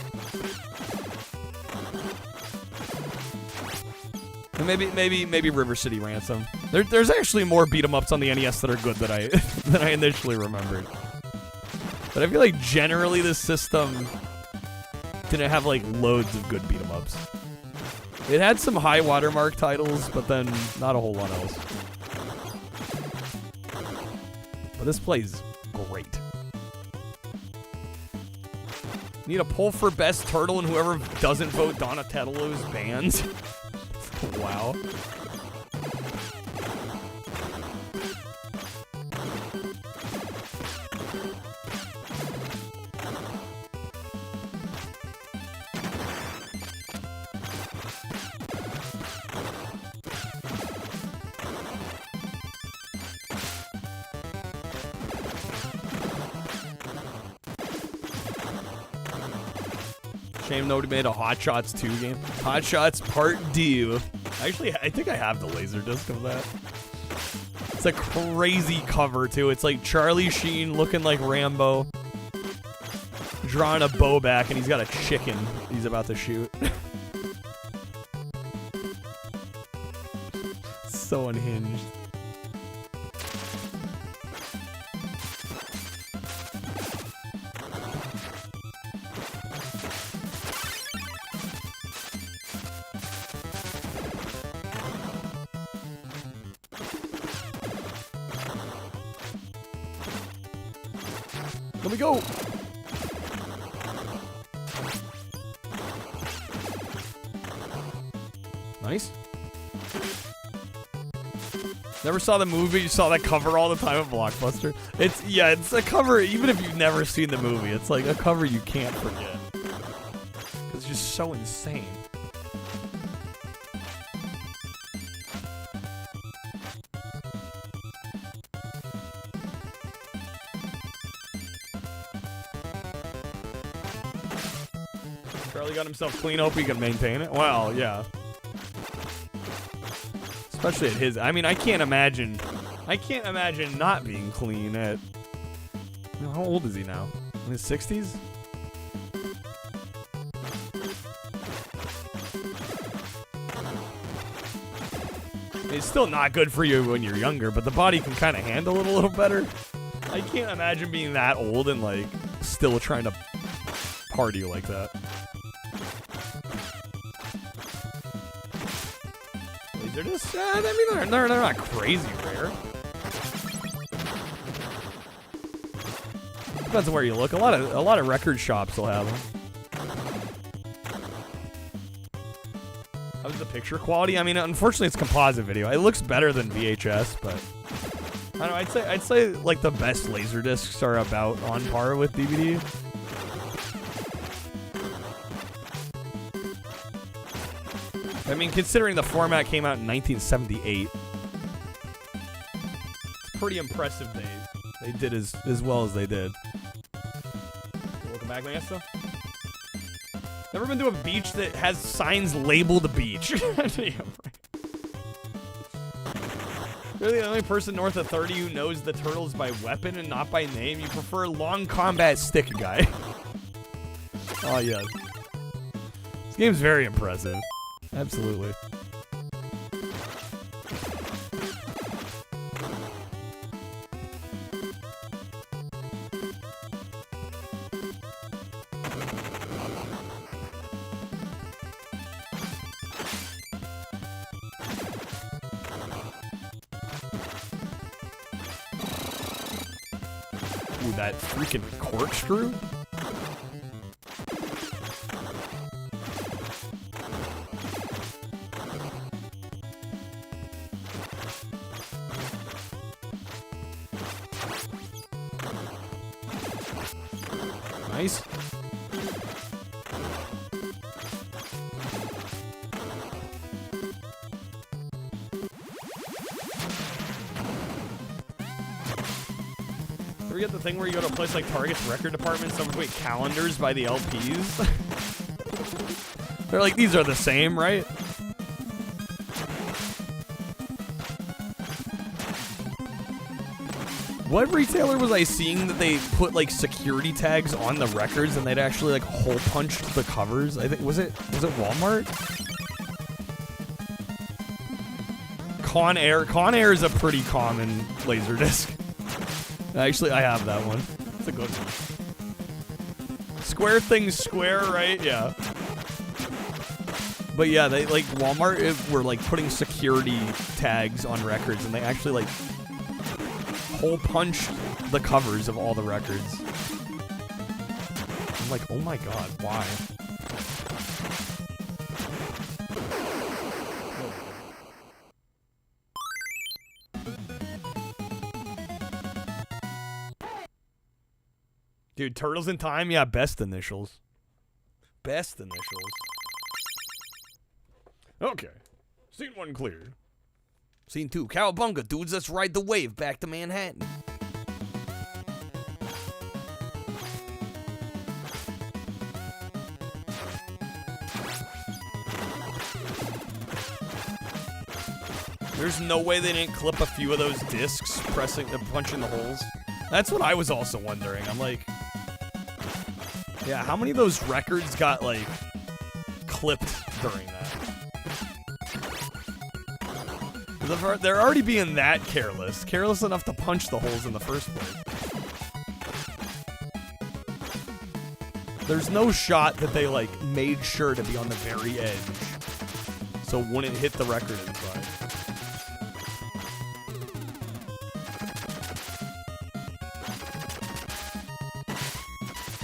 And maybe River City Ransom. There's actually more beat-em-ups on the NES that are good than I initially remembered. But I feel like generally this system didn't have, like, loads of good beat-em-ups. It had some high watermark titles, but then not a whole lot else. But this plays great. Need a poll for best turtle, and whoever doesn't vote Donatello's bans. Wow. Shame nobody made a Hot Shots 2 game. Hot Shots Part 2. Actually, I think I have the Laserdisc of that. It's a crazy cover, too. It's like Charlie Sheen looking like Rambo, drawing a bow back, and he's got a chicken he's about to shoot. So unhinged. Let me go. Nice. Never saw the movie, you saw that cover all the time at Blockbuster. It's a cover, even if you've never seen the movie, it's like a cover you can't forget. It's just so insane. Charlie got himself clean, hope he can maintain it. Well, yeah. Especially at his... I mean, I can't imagine not being clean at... How old is he now? In his 60s? It's still not good for you when you're younger, but the body can kind of handle it a little better. I can't imagine being that old and, like, still trying to party like that. They're just, I mean, they're not crazy rare. Depends on where you look. A lot of record shops will have them. How's the picture quality? I mean, unfortunately, it's composite video. It looks better than VHS, but I don't know. I'd say like the best Laserdiscs are about on par with DVD. I mean, considering the format came out in 1978, it's pretty impressive they did as well as they did. Welcome back, Master. Never been to a beach that has signs labeled beach. You're the only person north of 30 who knows the turtles by weapon and not by name. You prefer long combat stick guy. Oh, yeah. This game's very impressive. Absolutely. Ooh, that freaking corkscrew? Nice. Ever get the thing where you go to a place like Target's record department, someone put calendars by the LPs? They're like, these are the same, right? What retailer was I seeing that they put like security tags on the records and they'd actually like hole punched the covers? I think was it Walmart? Con Air is a pretty common Laserdisc. Actually, I have that one. It's a good one. Square things square, right? Yeah. But yeah, they like Walmart were like putting security tags on records, and they actually like hole punched the covers of all the records. I'm like, oh my god, why? Dude, Turtles in Time? Yeah, best initials. Best initials. Okay. Scene 1 cleared. Scene 2. Cowabunga, dudes, let's ride the wave back to Manhattan. There's no way they didn't clip a few of those discs punching the holes. That's what I was also wondering. I'm like, yeah, how many of those records got, like, clipped during that? They're already being that careless. Careless enough to punch the holes in the first place. There's no shot that they, like, made sure to be on the very edge so it wouldn't hit the record inside.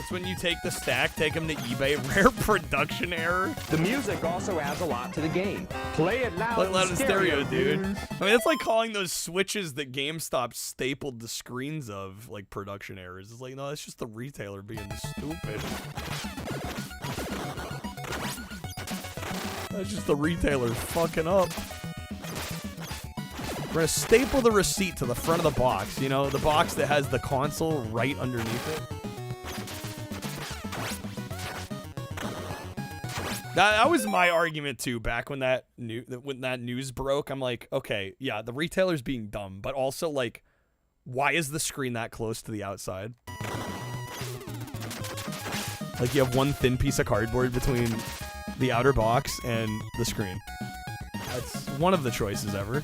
When you take the stack, take them to eBay, rare production error. The music also adds a lot to the game. Play it loud, Play it loud in stereo, dude. I mean, it's like calling those switches that GameStop stapled the screens of, like, production errors. It's like, no, that's just the retailer being stupid. That's just the retailer fucking up. We're gonna staple the receipt to the front of the box, you know, the box that has the console right underneath it. That was my argument too. Back when that news broke, I'm like, okay, yeah, the retailer's being dumb, but also like, why is the screen that close to the outside? Like you have one thin piece of cardboard between the outer box and the screen. That's one of the choices ever.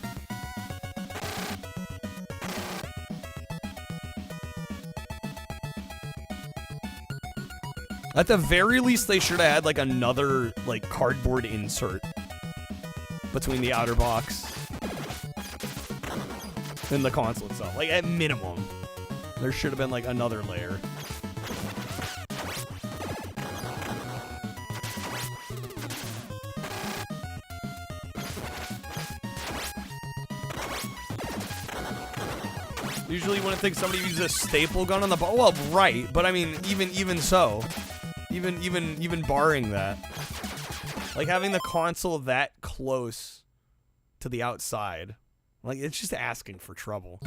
At the very least, they should have had, like, another, like, cardboard insert between the outer box and the console itself. Like, at minimum, there should have been, like, another layer. Usually you wouldn't think somebody uses a staple gun on the ball. Well, right, but I mean, even so, even barring that, like having the console that close to the outside, like it's just asking for trouble.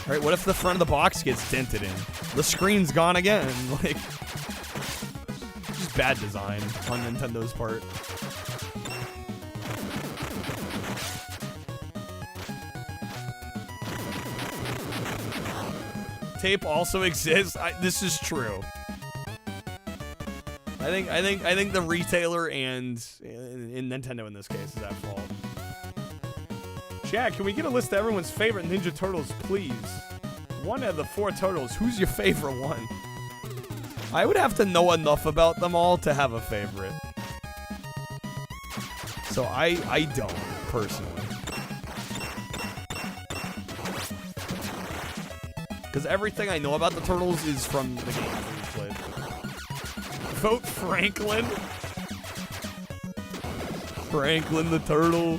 All right, what if the front of the box gets dented in? The screen's gone again. Like, just bad design on Nintendo's part. Tape also exists. This is true. I think the retailer and Nintendo in this case is at fault. Jack, can we get a list of everyone's favorite Ninja Turtles, please? One of the 4 Turtles. Who's your favorite one? I would have to know enough about them all to have a favorite. So I don't, personally. Because everything I know about the Turtles is from the games that we played. Vote Franklin. Franklin the Turtle.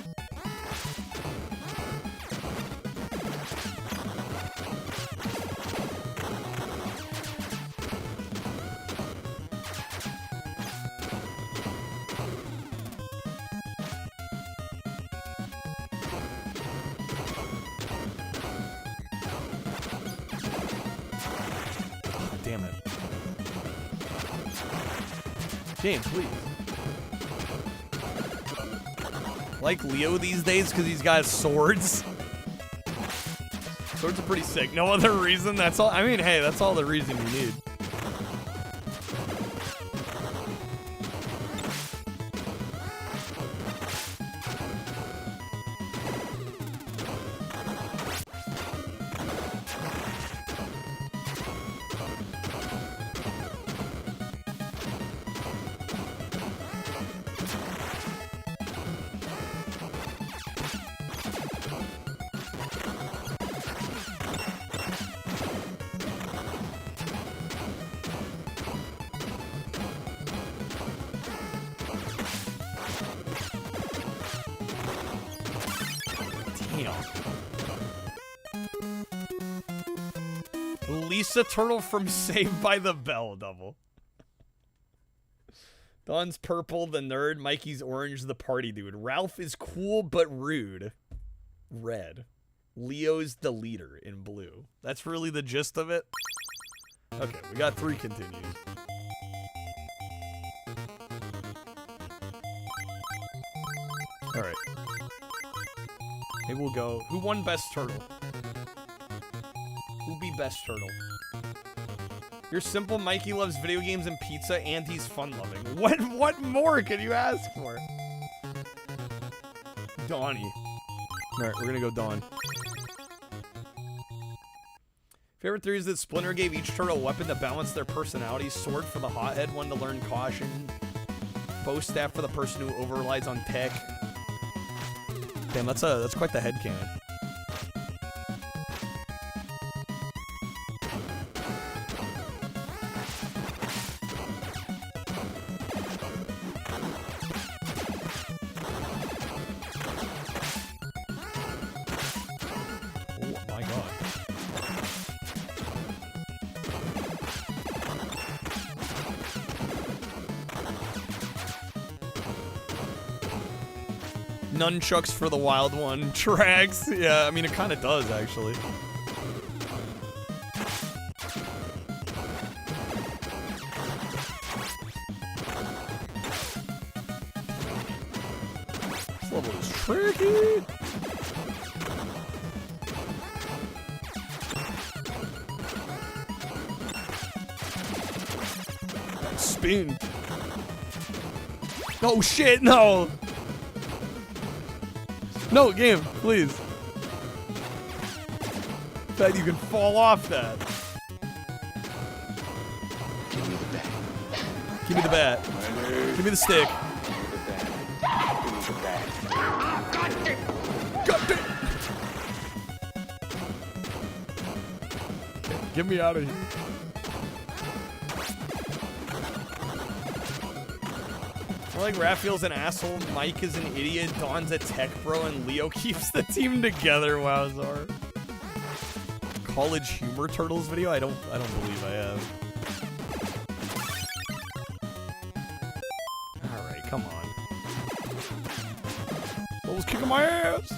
Damn it. James, please. Like Leo these days because he's got swords. Swords are pretty sick. No other reason. That's all. I mean, hey, that's all the reason you need. Lisa Turtle from Saved by the Bell double. Don's purple, the nerd. Mikey's orange, the party dude. Ralph is cool but rude. Red. Leo's the leader in blue. That's really the gist of it. Okay, we got 3 continues. Alright. Maybe we'll go. Who won Best Turtle? Who'll be Best Turtle? You're simple. Mikey loves video games and pizza, and he's fun-loving. What more can you ask for? Donnie. Alright, we're gonna go Dawn. Favorite theory is that Splinter gave each turtle a weapon to balance their personalities. Sword for the hothead, one to learn caution. Bow staff for the person who over-relies on tech. Damn, that's quite the headcanon. Nunchucks for the wild one. Tracks. Yeah, I mean, it kind of does, actually. This level is tricky. Spin. Oh, shit, no. No, game, please. In fact, you can fall off that. Give me the bat. Give me the bat. Give me the stick. Give me the bat. God damn. Get me out of here. Like Raphael's an asshole, Mike is an idiot, Dawn's a tech bro, and Leo keeps the team together. Wowzar. College Humor Turtles video? I don't believe I have. Alright, come on. Soul's kicking my ass!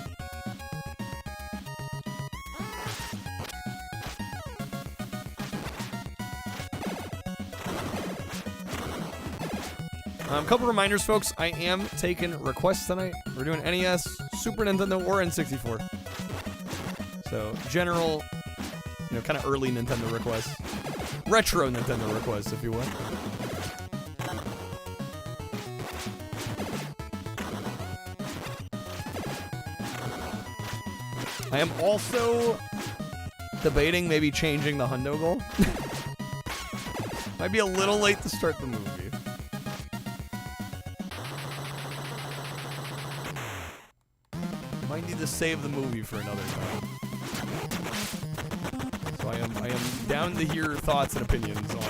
Couple reminders, folks. I am taking requests tonight. We're doing NES, Super Nintendo, or N64. So, general, you know, kind of early Nintendo requests. Retro Nintendo requests, if you will. I am also debating maybe changing the hundo goal. Might be a little late to start the movie. Might need to save the movie for another time. So I am down to hear thoughts and opinions on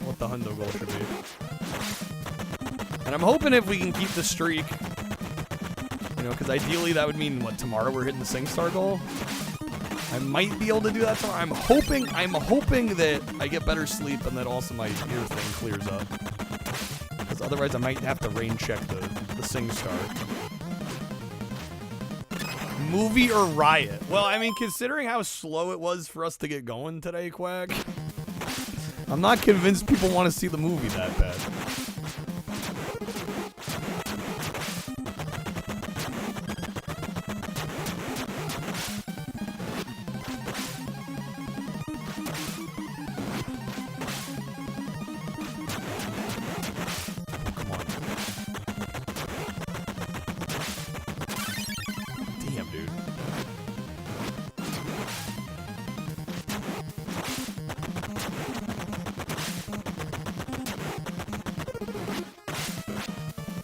what the hundo goal should be. And I'm hoping if we can keep the streak, you know, because ideally that would mean, what, tomorrow we're hitting the SingStar goal? I might be able to do that tomorrow. I'm hoping that I get better sleep and that also my ear thing clears up. Because otherwise I might have to rain check the SingStar. Movie or Riot? Well, I mean, considering how slow it was for us to get going today, Quack, I'm not convinced people want to see the movie that bad.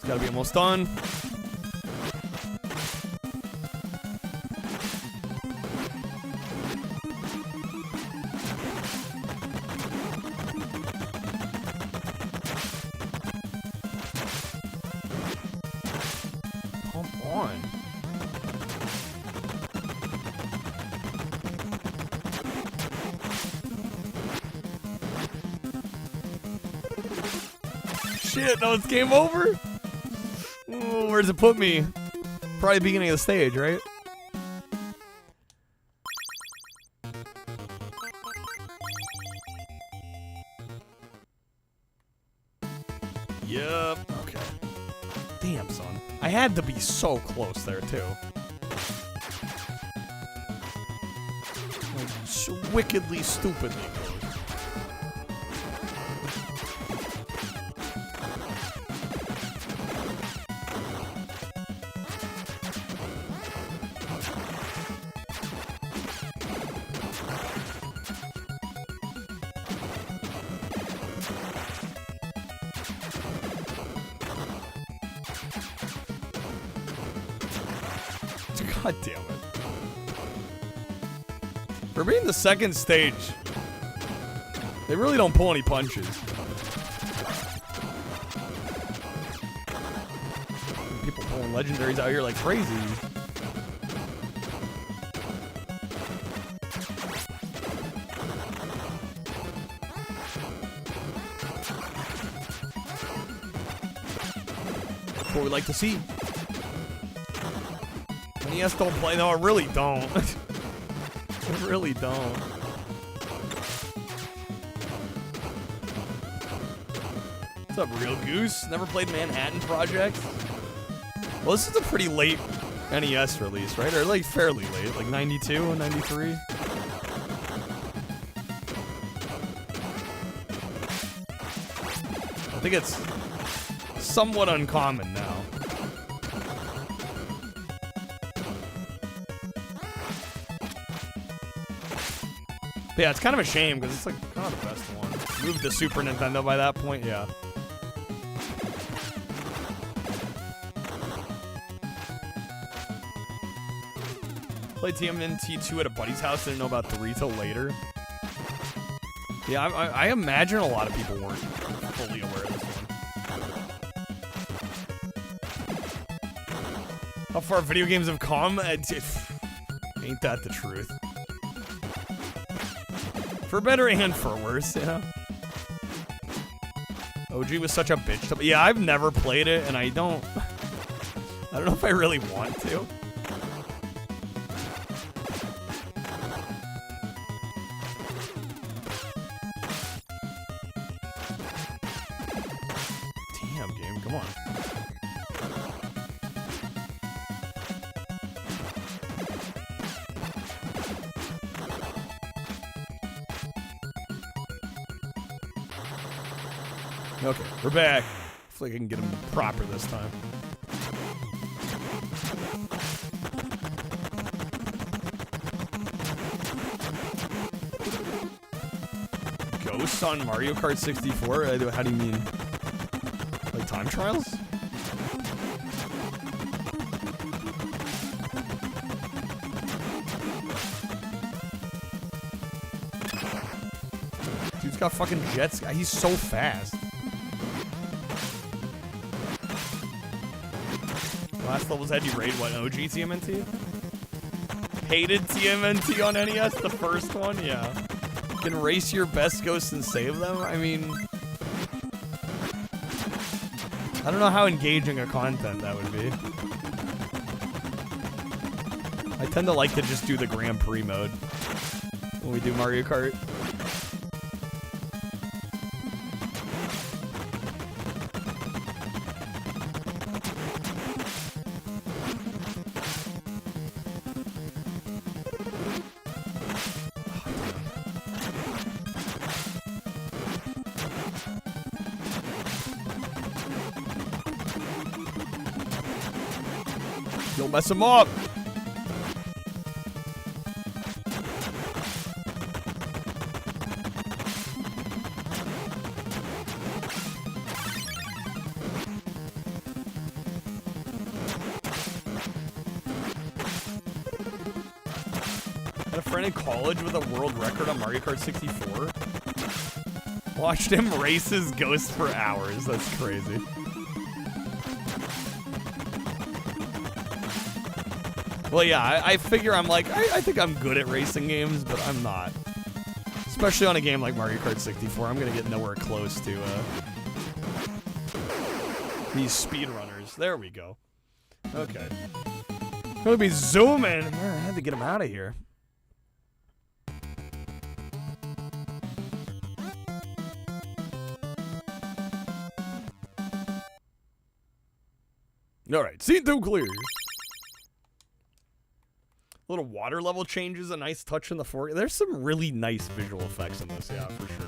Gotta be almost done. Come on. Shit, no, it's game over? Where does it put me? Probably beginning of the stage, right? Yup. Okay. Damn, son. I had to be so close there, too. Like, so wickedly, stupidly close. God damn it. For being the second stage, they really don't pull any punches. People pulling legendaries out here like crazy. That's what we like to see. NES don't play. No, I really don't. I really don't. What's up, Real Goose? Never played Manhattan Project? Well, this is a pretty late NES release, right? Or like fairly late, like 92 or 93. I think it's somewhat uncommon now. But yeah, it's kind of a shame because it's like kind of the best one. Moved to Super Nintendo by that point, yeah. Played TMNT 2 at a buddy's house, didn't know about 3 till later. Yeah, I imagine a lot of people weren't fully aware of this one. How far video games have come? Ain't that the truth? For better and for worse, you know? OG was such a bitch. Yeah, I've never played it, and I don't know if I really want to. Damn, game, come on. Okay, we're back. Hopefully I can get him proper this time. Ghosts on Mario Kart 64? How do you mean? Like time trials? Dude's got fucking jets. He's so fast. Last levels had you raid what, OG TMNT? Hated TMNT on NES, the first one? Yeah. You can race your best ghosts and save them? I mean... I don't know how engaging a content that would be. I tend to like to just do the Grand Prix mode when we do Mario Kart. Don't mess him up. Had a friend in college with a world record on Mario Kart 64. Watched him race his ghost for hours. That's crazy. Well, yeah, I figure I'm like, I think I'm good at racing games, but I'm not. Especially on a game like Mario Kart 64, I'm going to get nowhere close to these speedrunners. There we go. Okay. I'm going to be zooming. Man, I had to get him out of here. All right, scene 2 clear. Little water level changes, a nice touch in the fork. There's some really nice visual effects in this, yeah, for sure.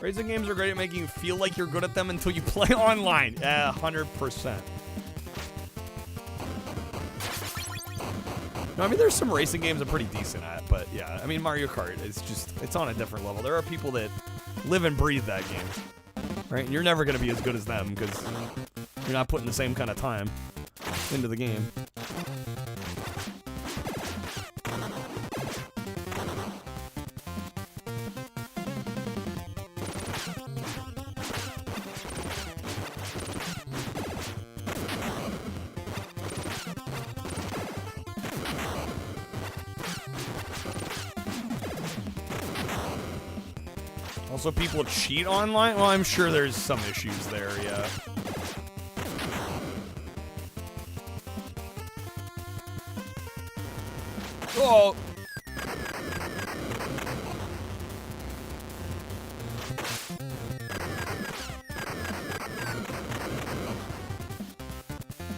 Racing games are great at making you feel like you're good at them until you play online. 100%. No, I mean, there's some racing games I'm pretty decent at, but yeah, I mean, Mario Kart, it's on a different level. There are people that live and breathe that game, right? And you're never going to be as good as them because you're not putting the same kind of time into the game. Also, people cheat online? Well, I'm sure there's some issues there, yeah. Oh!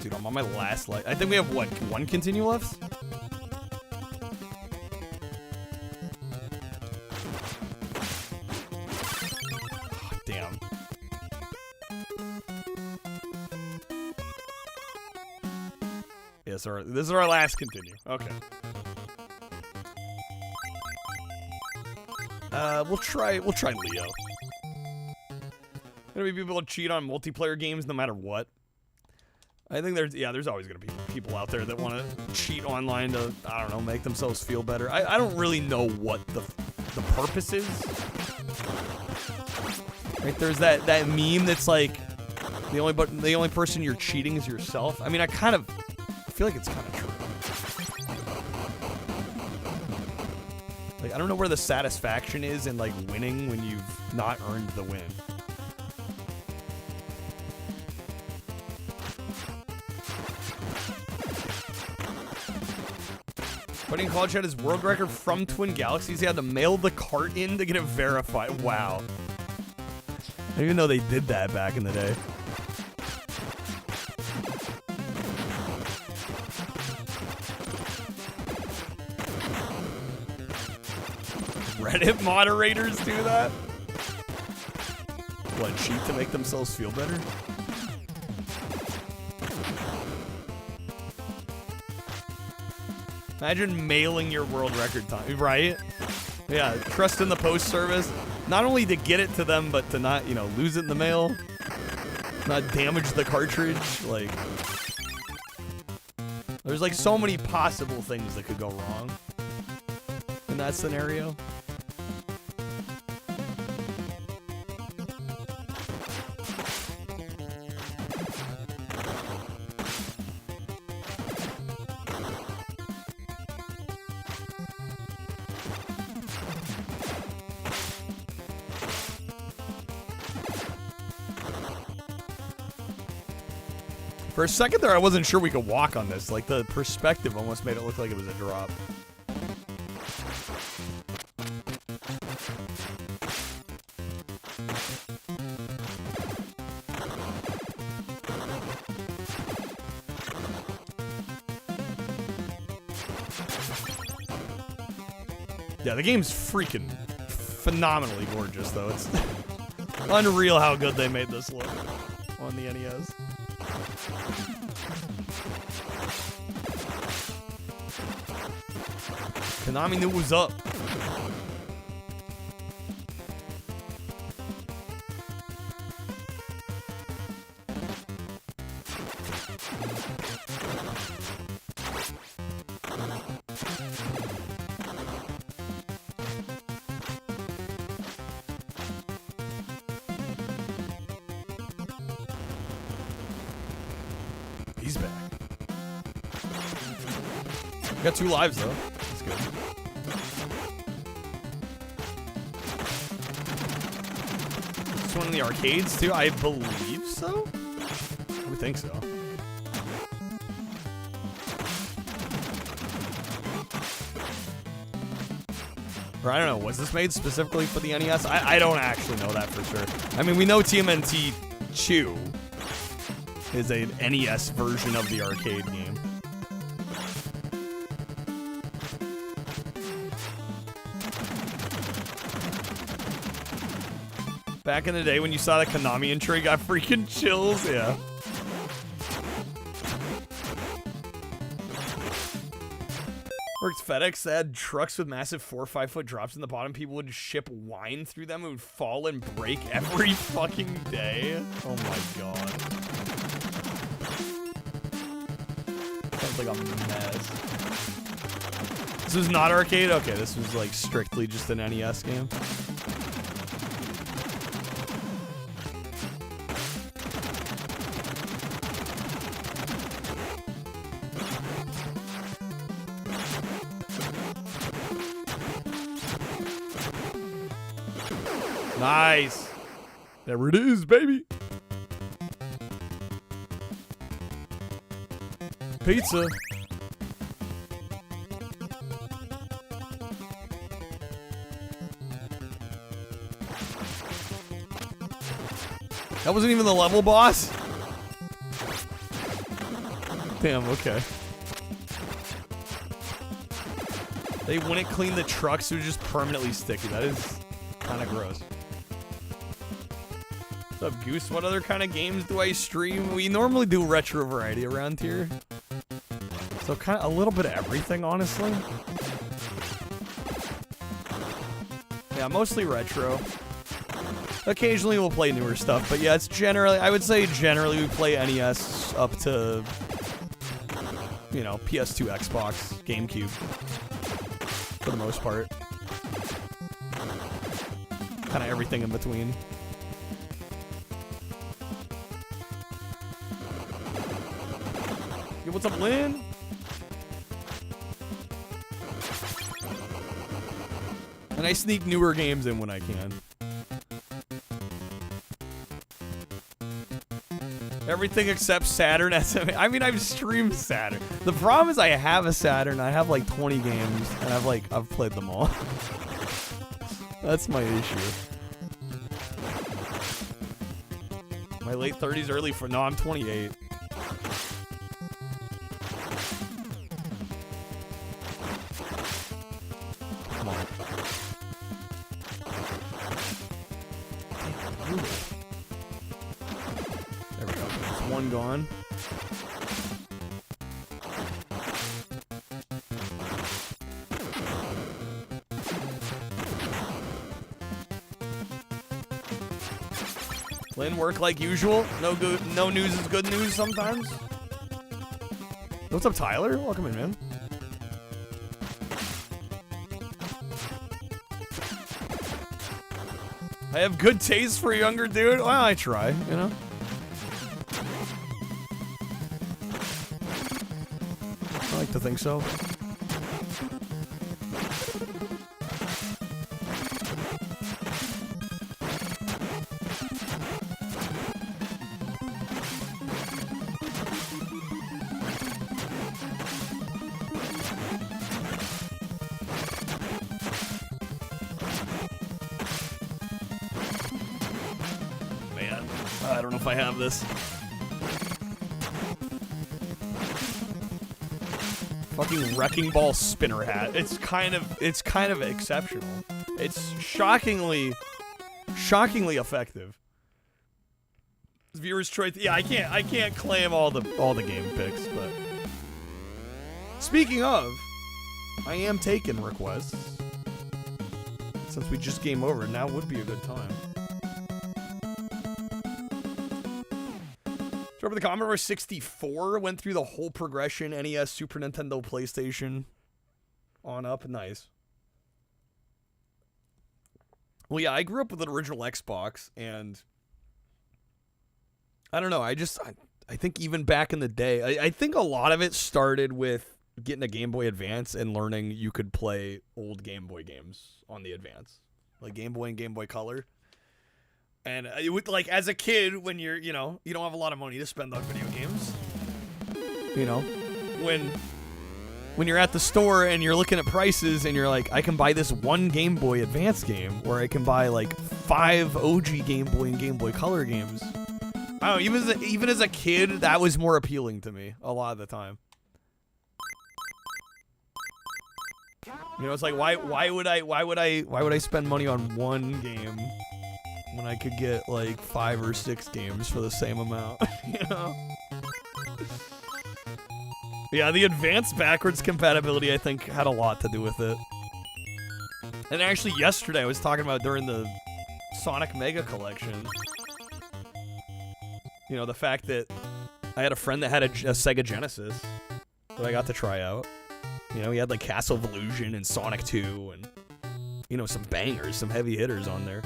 Dude, I'm on my last life. I think we have, what, one continue left? This is our last continue. Okay. We'll try Leo. Gonna be people to cheat on multiplayer games no matter what. I think there's always gonna be people out there that want to cheat online to, I don't know, make themselves feel better. I don't really know what the purpose is. Right? There's that meme that's like the only person you're cheating is yourself. I mean, I feel like it's kind of true. Like, I don't know where the satisfaction is in like winning when you've not earned the win. Putting in college had his world record from Twin Galaxies. He had to mail the cart in to get it verified. Wow. I didn't even know they did that back in the day. Reddit moderators do that? What, cheat to make themselves feel better? Imagine mailing your world record time, right? Yeah, trust in the post service. Not only to get it to them, but to not, lose it in the mail. Not damage the cartridge. Like, there's like so many possible things that could go wrong in that scenario. For a second there, I wasn't sure we could walk on this. Like, the perspective almost made it look like it was a drop. Yeah, the game's freaking phenomenally gorgeous, though. It's unreal how good they made this look on the NES. Konami knew what was up. He's back. We got 2 lives, though. That's good. This one in the arcades, too? I believe so? I would think so. Or I don't know, was this made specifically for the NES? I don't actually know that for sure. I mean, we know TMNT 2 is a NES version of the arcade game. Back in the day when you saw the Konami intro, you got freaking chills, yeah. Worked FedEx, they had trucks with massive 4 or 5 foot drops in the bottom. People would ship wine through them. It would fall and break every fucking day. Oh my god. Sounds like a mess. This was not arcade? Okay, this was like strictly just an NES game. Nice. There it is, baby. Pizza. That wasn't even the level boss? Damn, okay. They wouldn't clean the trucks, so it was just permanently sticky. That is kind of gross. What's up, Goose? What other kind of games do I stream? We normally do retro variety around here. So kind of a little bit of everything, honestly. Yeah, mostly retro. Occasionally we'll play newer stuff, but yeah, it's generally, I would say generally we play NES up to, you know, PS2, Xbox, GameCube, for the most part. Kind of everything in between. Yo, what's up, Lynn? And I sneak newer games in when I can. Everything except Saturn SMA. I mean, I've streamed Saturn. The problem is I have a Saturn. I have like 20 games, and I've played them all. That's my issue. My late 30s, early for no, I'm 28. Come on. There we go. There's one gone. Lynn, work like usual. No news is good news sometimes. What's up, Tyler? Welcome in, man. I have good taste for a younger dude. Well, I try, you know. I like to think so. I don't know if I have this. Fucking wrecking ball spinner hat. It's kind of exceptional. It's shockingly effective. Viewers' choice. Yeah, I can't claim all the game picks, but speaking of, I am taking requests. Since we just game over, now would be a good time. Remember the Commodore 64 went through the whole progression, NES, Super Nintendo, PlayStation, on up. Nice. Well, yeah, I grew up with an original Xbox, and I don't know, I think even back in the day, I think a lot of it started with getting a Game Boy Advance and learning you could play old Game Boy games on the Advance, like Game Boy and Game Boy Color. And it would, like, as a kid, when you're, you know, you don't have a lot of money to spend on video games. You know, when you're at the store and you're looking at prices and you're like, I can buy this one Game Boy Advance game, or I can buy like 5 OG Game Boy and Game Boy Color games. I don't know, even as a kid, that was more appealing to me a lot of the time. You know, it's like, why would I spend money on one game when I could get like 5 or 6 games for the same amount? You know? Yeah, the advanced backwards compatibility, I think, had a lot to do with it. And actually, yesterday I was talking about during the Sonic Mega Collection, you know, the fact that I had a friend that had a Sega Genesis that I got to try out. You know, he had like Castle of Illusion and Sonic 2 and, you know, some bangers, some heavy hitters on there.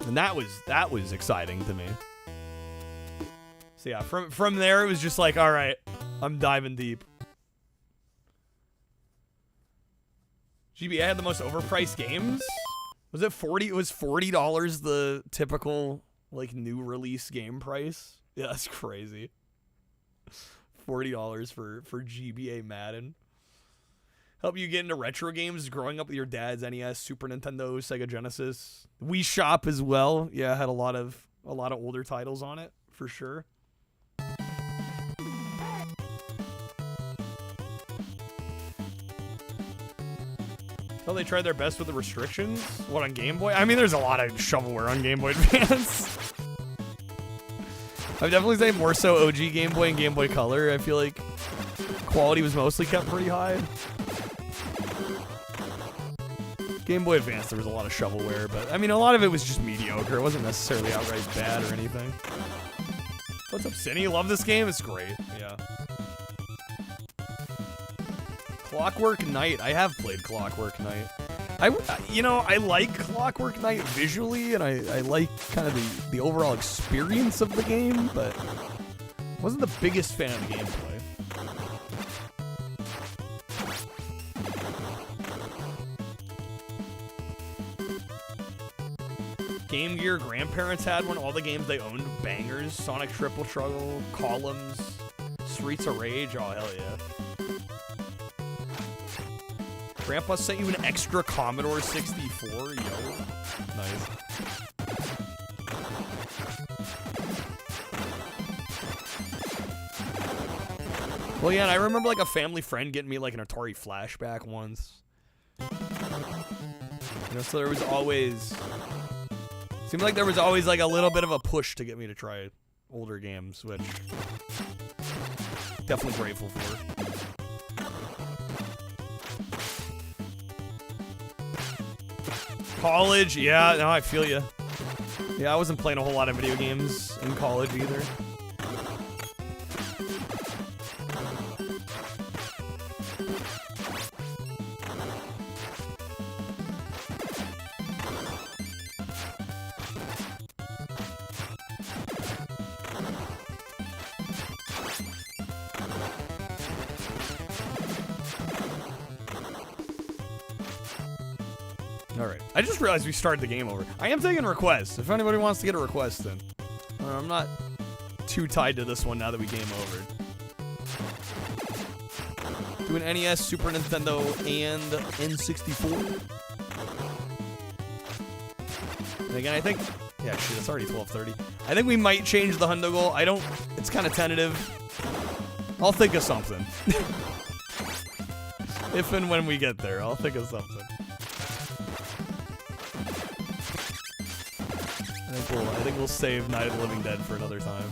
And that was exciting to me. So yeah, from there it was just like, all right, I'm diving deep. GBA had the most overpriced games. Was it 40? It was $40 the typical like new release game price. Yeah, that's crazy. $40 for GBA Madden. Help you get into retro games growing up with your dad's NES, Super Nintendo, Sega Genesis. Wii Shop as well. Yeah, had a lot of older titles on it, for sure. Oh, they tried their best with the restrictions? What, on Game Boy? I mean, there's a lot of shovelware on Game Boy Advance. I'd definitely say more so OG Game Boy and Game Boy Color. I feel like quality was mostly kept pretty high. Game Boy Advance, there was a lot of shovelware, but I mean, a lot of it was just mediocre. It wasn't necessarily outright bad or anything. What's up, Cindy? Love this game? It's great. Yeah. Clockwork Knight. I have played Clockwork Knight. You know, I like Clockwork Knight visually, and I like kind of the overall experience of the game, but wasn't the biggest fan of the gameplay. Game Gear grandparents had one. All the games they owned, bangers. Sonic Triple Trouble, Columns, Streets of Rage. Oh, hell yeah. Grandpa sent you an extra Commodore 64, yo. Nice. Well, yeah, and I remember like a family friend getting me like an Atari Flashback once. You know, so there was always... Seemed like there was always like a little bit of a push to get me to try older games, which definitely grateful for. College, yeah, no, I feel you. Yeah, I wasn't playing a whole lot of video games in college either. Alright, I just realized we started the game over. I am taking requests. If anybody wants to get a request in. I'm not too tied to this one now that we game over. Doing NES, Super Nintendo, and N64. And again, I think... Yeah, shit, it's already 12:30. I think we might change the hundo goal. I don't... It's kind of tentative. I'll think of something. If and when we get there, I'll think of something. I think we'll save Night of the Living Dead for another time.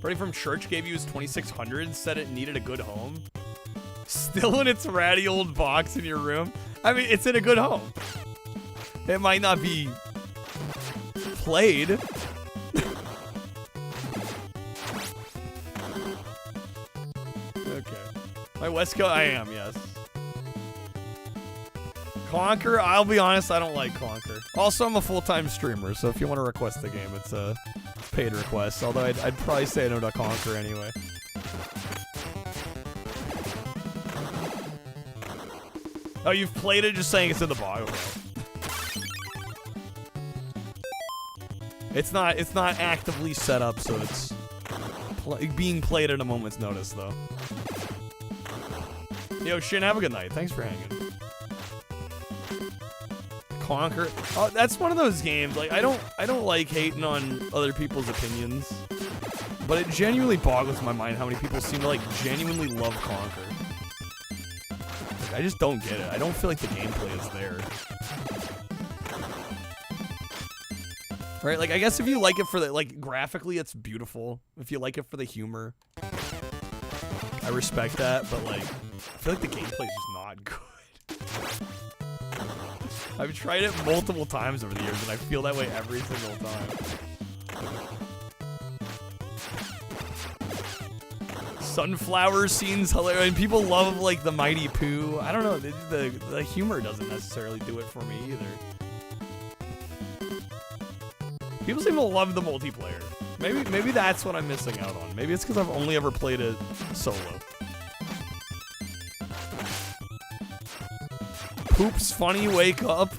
Buddy from church gave you his 2600, said it needed a good home. Still in its ratty old box in your room? I mean, it's in a good home. It might not be played. Okay. My West Coast, I am, yes. Conquer, I'll be honest, I don't like Conquer. Also, I'm a full-time streamer, so if you want to request the game, it's a paid request. Although I'd probably say no to Conquer anyway. Oh, you've played it just saying it's in the box. Okay. It's not actively set up, so it's being played at a moment's notice, though. Yo, Shin, have a good night. Thanks for hanging. Conquer. Oh, that's one of those games. Like, I don't like hating on other people's opinions, but it genuinely boggles my mind how many people seem to like genuinely love Conquer. Like, I just don't get it. I don't feel like the gameplay is there. Right? Like, I guess if you like it for the like graphically, it's beautiful. If you like it for the humor, I respect that. But like, I feel like the gameplay is just not good. I've tried it multiple times over the years, and I feel that way every single time. Sunflower scenes hilarious, and people love like the Mighty Pooh. I don't know, the humor doesn't necessarily do it for me either. People seem to love the multiplayer. Maybe that's what I'm missing out on. Maybe it's because I've only ever played it solo. Poops funny, wake up.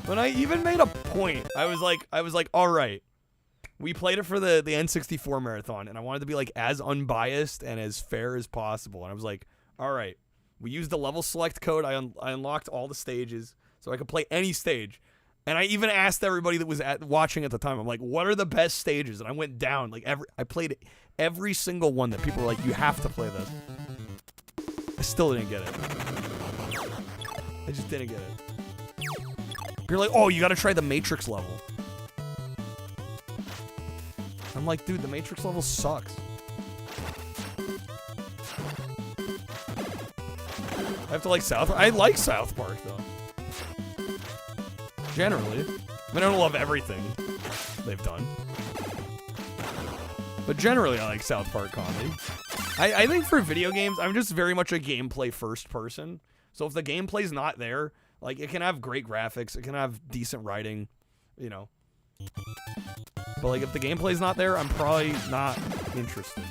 When I even made a point, I was like, all right, we played it for the N64 marathon, and I wanted to be like as unbiased and as fair as possible. And I was like, all right, we used the level select code. I unlocked all the stages so I could play any stage. And I even asked everybody that was watching at the time, I'm like, what are the best stages? And I went down like I played every single one that people were like, you have to play this. I still didn't get it. I just didn't get it. You're like, oh, you gotta try the Matrix level. I'm like, dude, the Matrix level sucks. have to like South. I like South Park though. Generally, I mean, I don't love everything they've done, but generally I like South Park comedy. I think for video games, I'm just very much a gameplay first person. So if the gameplay's not there, like it can have great graphics, it can have decent writing, you know. But like if the gameplay's not there, I'm probably not interested.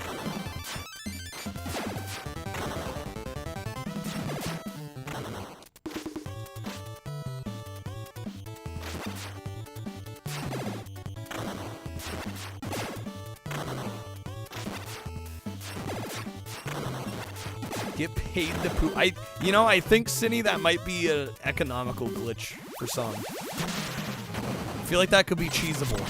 Get paid to poop. I think, Cindy, that might be an economical glitch for some. I feel like that could be cheesable.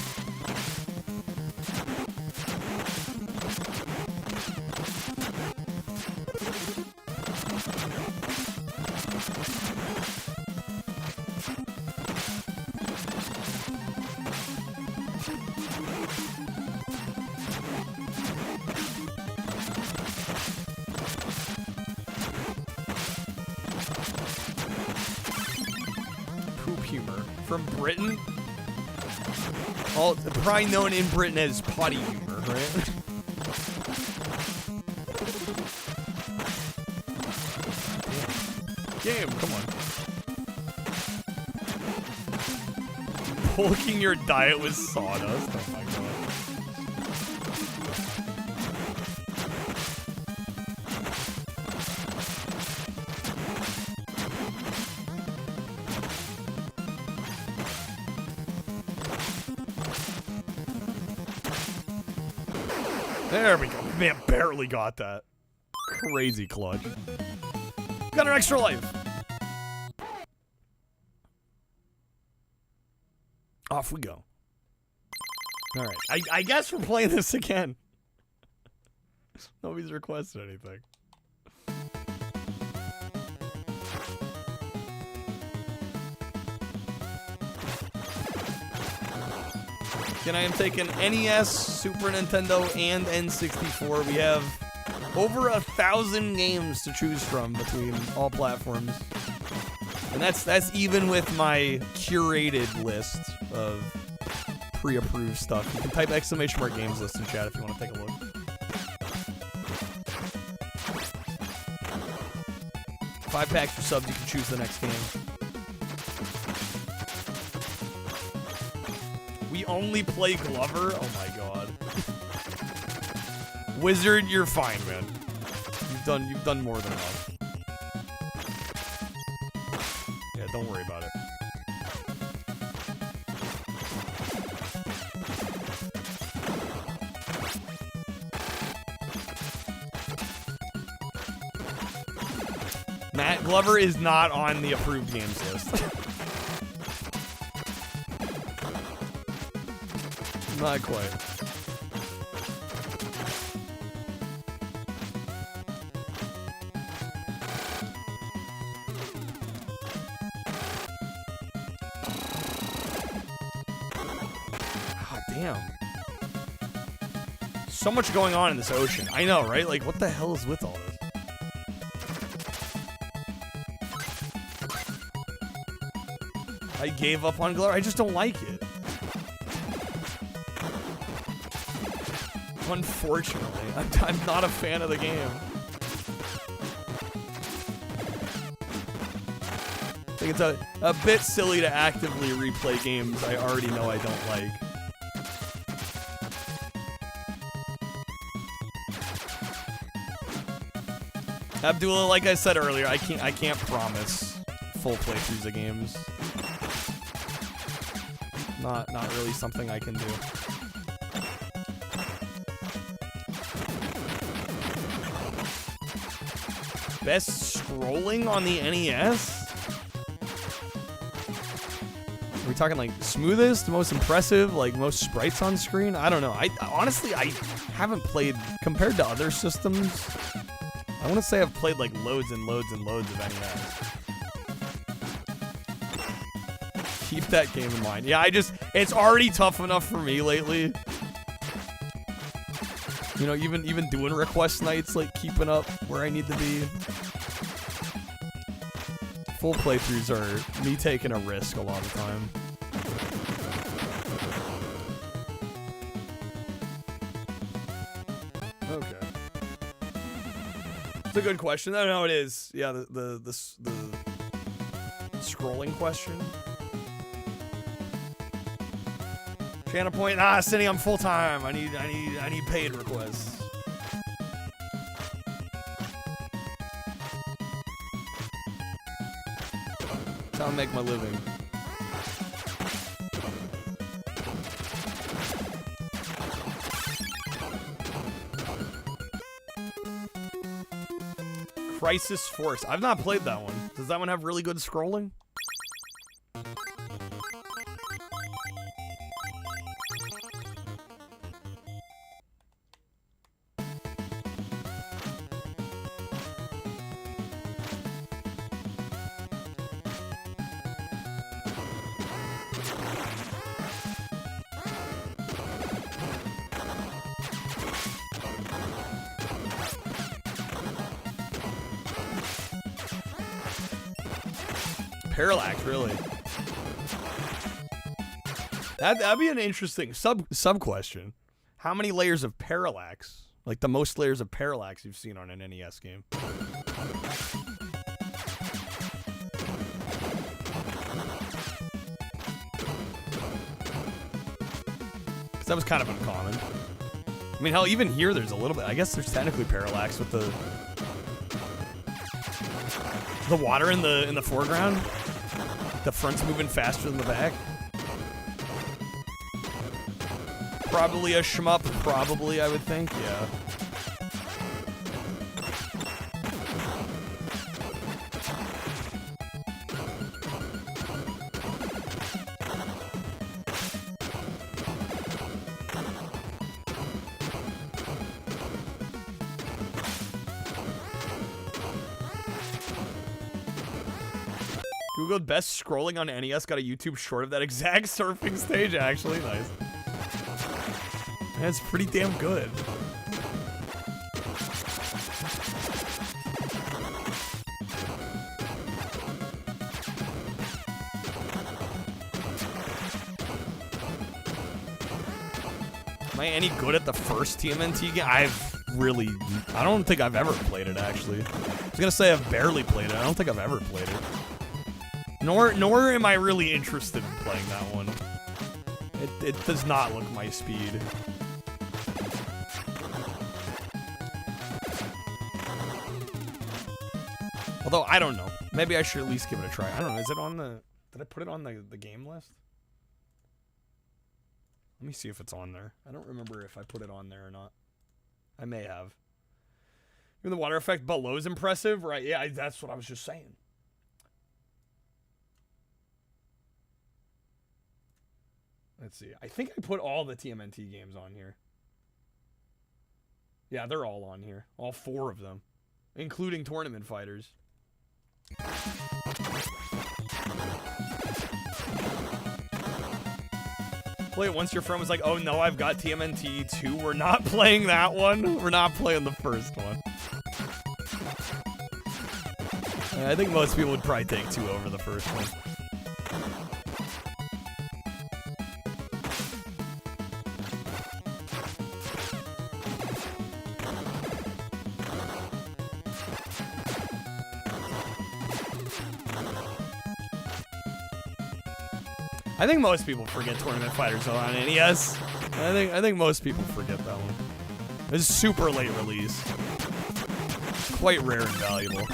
From Britain? Oh, probably known in Britain as potty humor, right? Game, come on. Bulking your diet with sawdust. Oh my god. There we go. Man, barely got that. Crazy clutch. Got an extra life. Off we go. Alright. I guess we're playing this again. Nobody's requested anything. Again, I am taking NES, Super Nintendo, and N64. We have over 1,000 games to choose from between all platforms. And that's even with my curated list of pre-approved stuff. You can type ! games list in chat if you want to take a look. $5 packs for subs, you can choose the next game. We only play Glover? Oh my god. Wizard, you're fine, man. You've done more than enough. Yeah, don't worry about it. Matt Glover is not on the approved games list. Not quite. God damn. So much going on in this ocean. I know, right? Like, what the hell is with all this? I gave up on Glover. I just don't like it. Unfortunately, I'm not a fan of the game. I think it's a bit silly to actively replay games I already know I don't like. Abdullah, like I said earlier, I can't promise full playthroughs of games. Not really something I can do. Best scrolling on the NES? Are we talking like smoothest, most impressive, like most sprites on screen? I don't know. Honestly, I haven't played, compared to other systems, I want to say I've played like loads and loads and loads of NES. Keep that game in mind. Yeah, it's already tough enough for me lately. You know, even doing request nights, like keeping up where I need to be. Full playthroughs are me taking a risk a lot of the time. Okay. It's a good question. No, it is. Yeah, the scrolling question. Shanna Point, Cindy, I'm full time. I need paid requests. That's how I make my living. Crisis Force. I've not played that one. Does that one have really good scrolling? Parallax, really. That'd be an interesting sub question. How many layers of parallax? Like the most layers of parallax you've seen on an NES game. That was kind of uncommon. I mean, hell, even here there's a little bit. I guess there's technically parallax with the water in the foreground. The front's moving faster than the back. Probably a shmup, probably, I would think, yeah. Googled best scrolling on NES, got a YouTube short of that exact surfing stage, actually. Nice. That's pretty damn good. Am I any good at the first TMNT game? I don't think I've ever played it, actually. I was gonna say I've barely played it. I don't think I've ever played it. Nor am I really interested in playing that one. It does not look my speed. Although, I don't know. Maybe I should at least give it a try. I don't know. Is it on the... Did I put it on the game list? Let me see if it's on there. I don't remember if I put it on there or not. I may have. Even the water effect below is impressive, right? Yeah, that's what I was just saying. Let's see. I think I put all the TMNT games on here. Yeah, they're all on here. All 4 of them. Including Tournament Fighters. Play it once your friend was like, oh no, I've got TMNT 2. We're not playing that one. We're not playing the first one. I think most people would probably take 2 over the first one. I think most people forget Tournament Fighters though on NES. I think most people forget that one. It's a super late release. Quite rare and valuable.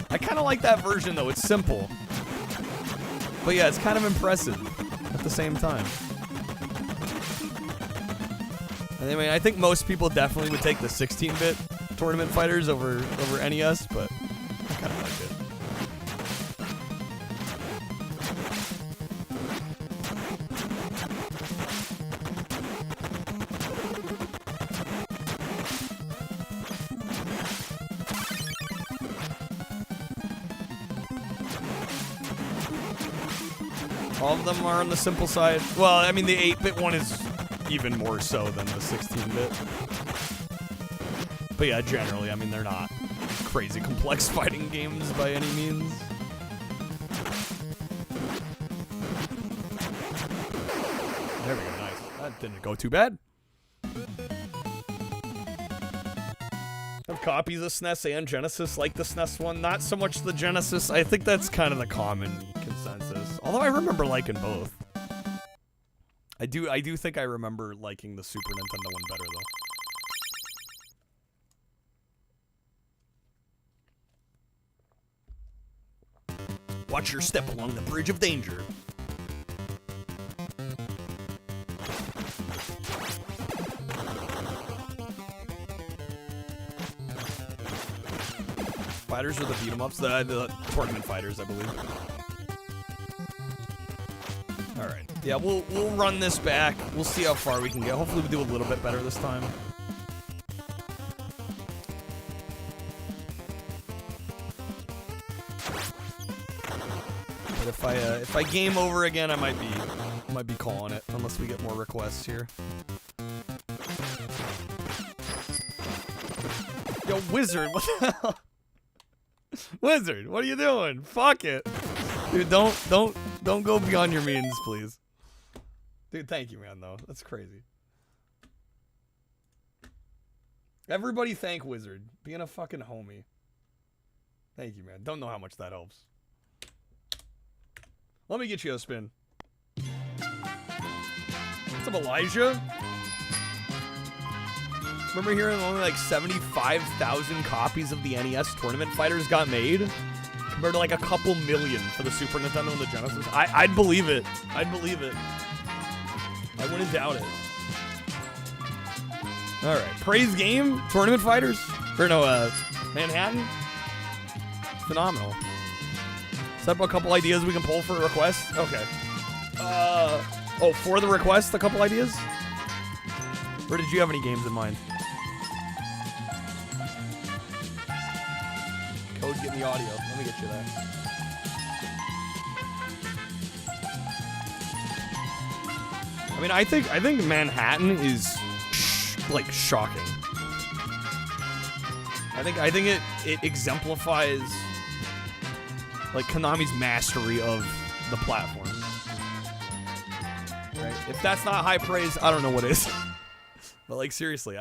I kind of like that version though. It's simple. But yeah, it's kind of impressive at the same time. I mean, I think most people definitely would take the 16-bit Tournament Fighters over NES, but I kind of like it. All of them are on the simple side. Well, I mean, the 8-bit one is even more so than the 16-bit. But yeah, generally, I mean, they're not crazy complex fighting games by any means. There we go, nice. That didn't go too bad. Have copies of SNES and Genesis, like the SNES one. Not so much the Genesis. I think that's kind of the common consensus. Although I remember liking both. I do think I remember liking the Super Nintendo one better though. Watch your step along the bridge of danger. Fighters or the beat-em-ups? The tournament fighters, I believe. Alright. Yeah, we'll run this back. We'll see how far we can get. Hopefully we do a little bit better this time. But if I game over again, I might be calling it, unless we get more requests here. Yo, Wizard, what the hell? Wizard, what are you doing? Fuck it. Dude, don't go beyond your means, please. Dude, thank you, man, though. That's crazy. Everybody thank Wizard. Being a fucking homie. Thank you, man. Don't know how much that helps. Let me get you a spin. What's up, Elijah? Remember hearing only like 75,000 copies of the NES Tournament Fighters got made? Compared to like a couple million for the Super Nintendo and the Genesis? I'd believe it. I'd believe it. I wouldn't doubt it. Alright. Praise Game? Tournament Fighters? Or no, Manhattan? Phenomenal. Set up a couple ideas we can pull for a request? Okay. Oh, for the request, a couple ideas? Or did you have any games in mind? Code, get me audio. Let me get you that. I mean, I think Manhattan is like shocking. I think it exemplifies like Konami's mastery of the platform. Right? If that's not high praise, I don't know what is. But like seriously,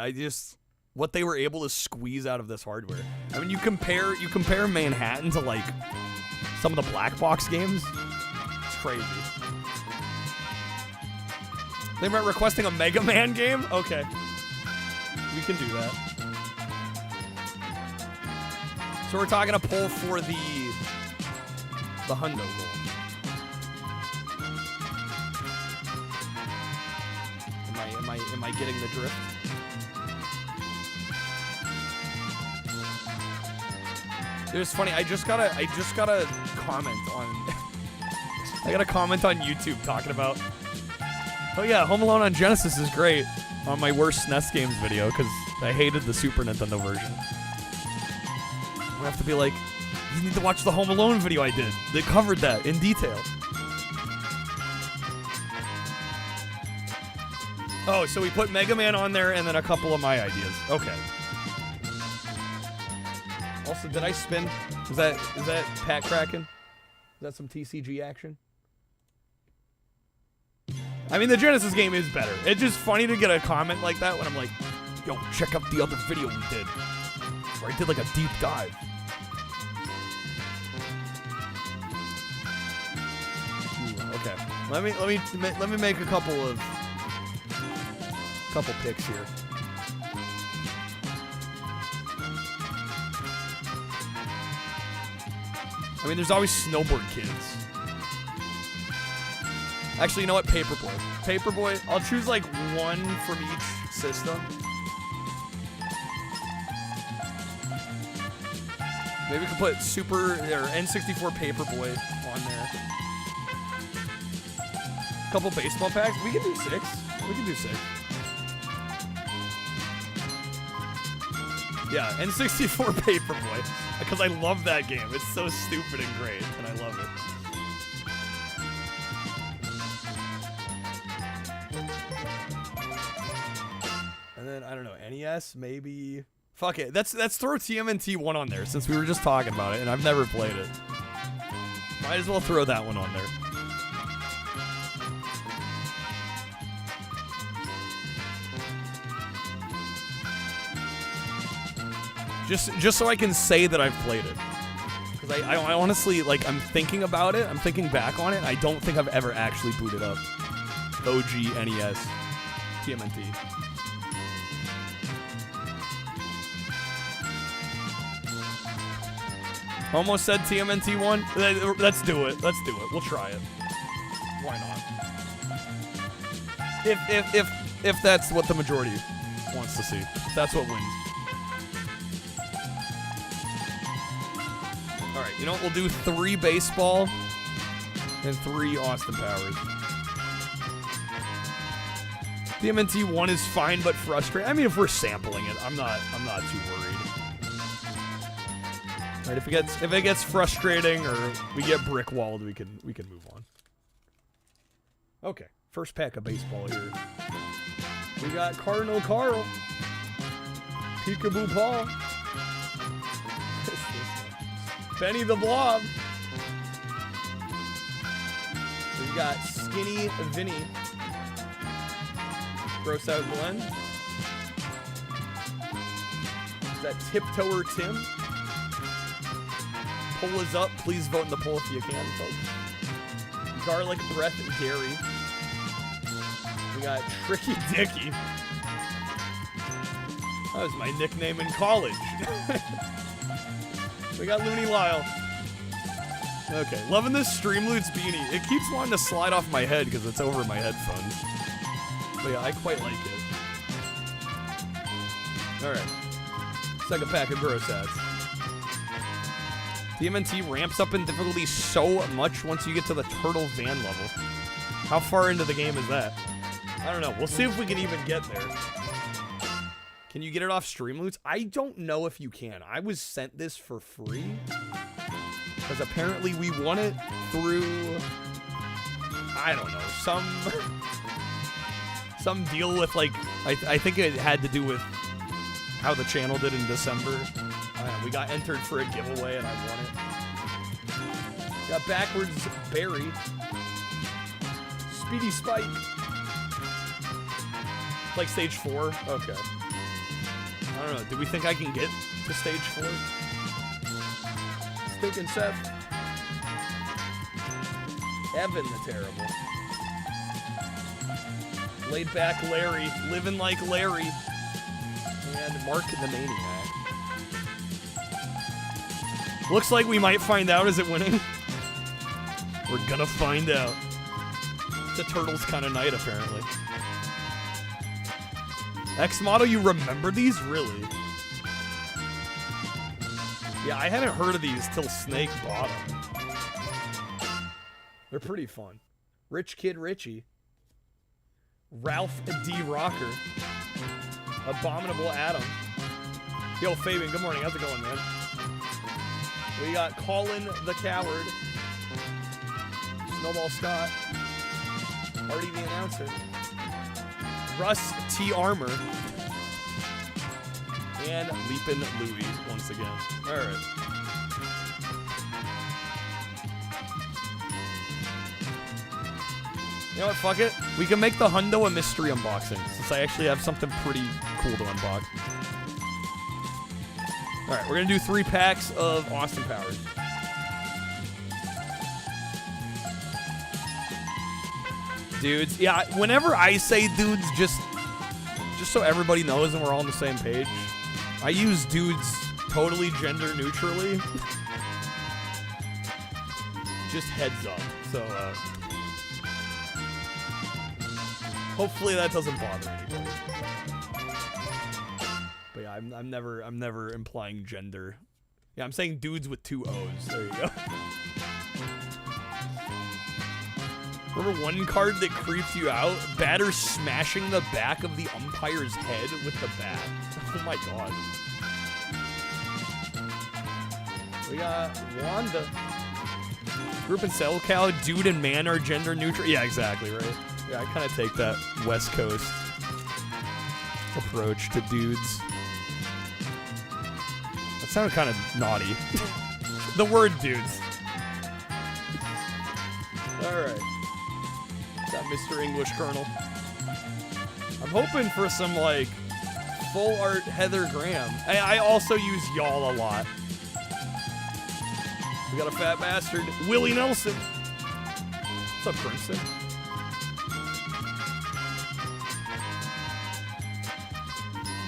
what they were able to squeeze out of this hardware. I mean, you compare Manhattan to like some of the black box games. It's crazy. They were requesting a Mega Man game? Okay. We can do that. So we're talking a poll for the Hundo goal. Am I getting the drift? It was funny. I just got a comment on. I got a comment on YouTube talking about. Oh yeah, Home Alone on Genesis is great. On my worst SNES games video because I hated the Super Nintendo version. I'm gonna have to be like, you need to watch the Home Alone video I did. They covered that in detail. Oh, so we put Mega Man on there and then a couple of my ideas. Okay. Also, did I spin? Is that Pat Kraken? Is that some TCG action? I mean, the Genesis game is better. It's just funny to get a comment like that when I'm like, yo, check out the other video we did. Where I did like a deep dive. Ooh, okay. Let me make a couple picks here. I mean, there's always Snowboard Kids. Actually, you know what? Paperboy. Paperboy, I'll choose like one from each system. Maybe we could put Super or N64 Paperboy on there. A couple baseball packs. We can do 6. We can do 6. Yeah, N64 Paperboy. Because I love that game. It's so stupid and great, and I love it. NES, maybe. Fuck it. Let's throw TMNT 1 on there since we were just talking about it and I've never played it. Might as well throw that one on there. Just so I can say that I've played it. Because I honestly, like, I'm thinking about it. I'm thinking back on it. And I don't think I've ever actually booted up OG NES TMNT. Almost said TMNT 1. Let's do it. Let's do it. We'll try it. Why not? If that's what the majority wants to see. If that's what wins. Alright, you know what? We'll do 3 baseball and 3 Austin Powers. TMNT 1 is fine but frustrating. I mean, if we're sampling it, I'm not too worried. Right, if it gets frustrating or we get brick walled, we can move on. Okay, first pack of baseball here. We got Cardinal Carl, Peekaboo Paul, Benny the Blob. We got Skinny Vinny, Gross Out Glenn. Is that Tiptoer Tim? Poll is up. Please vote in the poll if you can, folks. Garlic Breath Gary. We got Tricky Dicky. That was my nickname in college. We got Looney Lyle. Okay, loving this Streamloots beanie. It keeps wanting to slide off my head because it's over my headphones. But yeah, I quite like it. Alright. Second pack of gross ads. TMNT ramps up in difficulty so much once you get to the turtle van level. How far into the game is that? I don't know. We'll see if we can even get there. Can you get it off Streamloots? I don't know if you can. I was sent this for free. Because apparently we won it through... I don't know. Some deal with, like... I think it had to do with how the channel did in December. We got entered for a giveaway and I won it. Got Backwards Barry. Speedy Spike. Like stage 4? Okay. I don't know. Do we think I can get to stage 4? Stinking Seth. Evan the Terrible. Laid Back Larry. Living Like Larry. And Mark the Maniac. Looks like we might find out. Is it winning? We're gonna find out. It's a Turtles kind of night, apparently. X-Model, you remember these? Really? Yeah, I hadn't heard of these till Snake bought them. They're pretty fun. Rich Kid Richie. Ralph D. Rocker. Abominable Adam. Yo, Fabian, good morning. How's it going, man? We got Colin the Coward. Snowball Scott. Artie the Announcer. Russ T. Armor. And Leapin' Louie once again. Alright. You know what, fuck it. We can make the Hundo a mystery unboxing, since I actually have something pretty cool to unbox. Alright, we're gonna do 3 packs of Austin Powers. Dudes, yeah, whenever I say dudes, just so everybody knows and we're all on the same page, I use dudes totally gender neutrally. Just heads up. So, hopefully that doesn't bother anybody. But yeah, I'm never implying gender. Yeah, I'm saying dudes with 2 O's. There you go. Remember one card that creeped you out? Batter smashing the back of the umpire's head with the bat. Oh my god. We got Wanda. Group and Cell Cow, dude and man are gender neutral. Yeah, exactly, right? Yeah, I kind of take that West Coast approach to dudes. That sounded kind of naughty. The word dudes. Alright. Got Mr. English Colonel. I'm hoping for some, like, full art Heather Graham. I also use y'all a lot. We got a fat bastard, Willie Nelson. What's up, Crimson?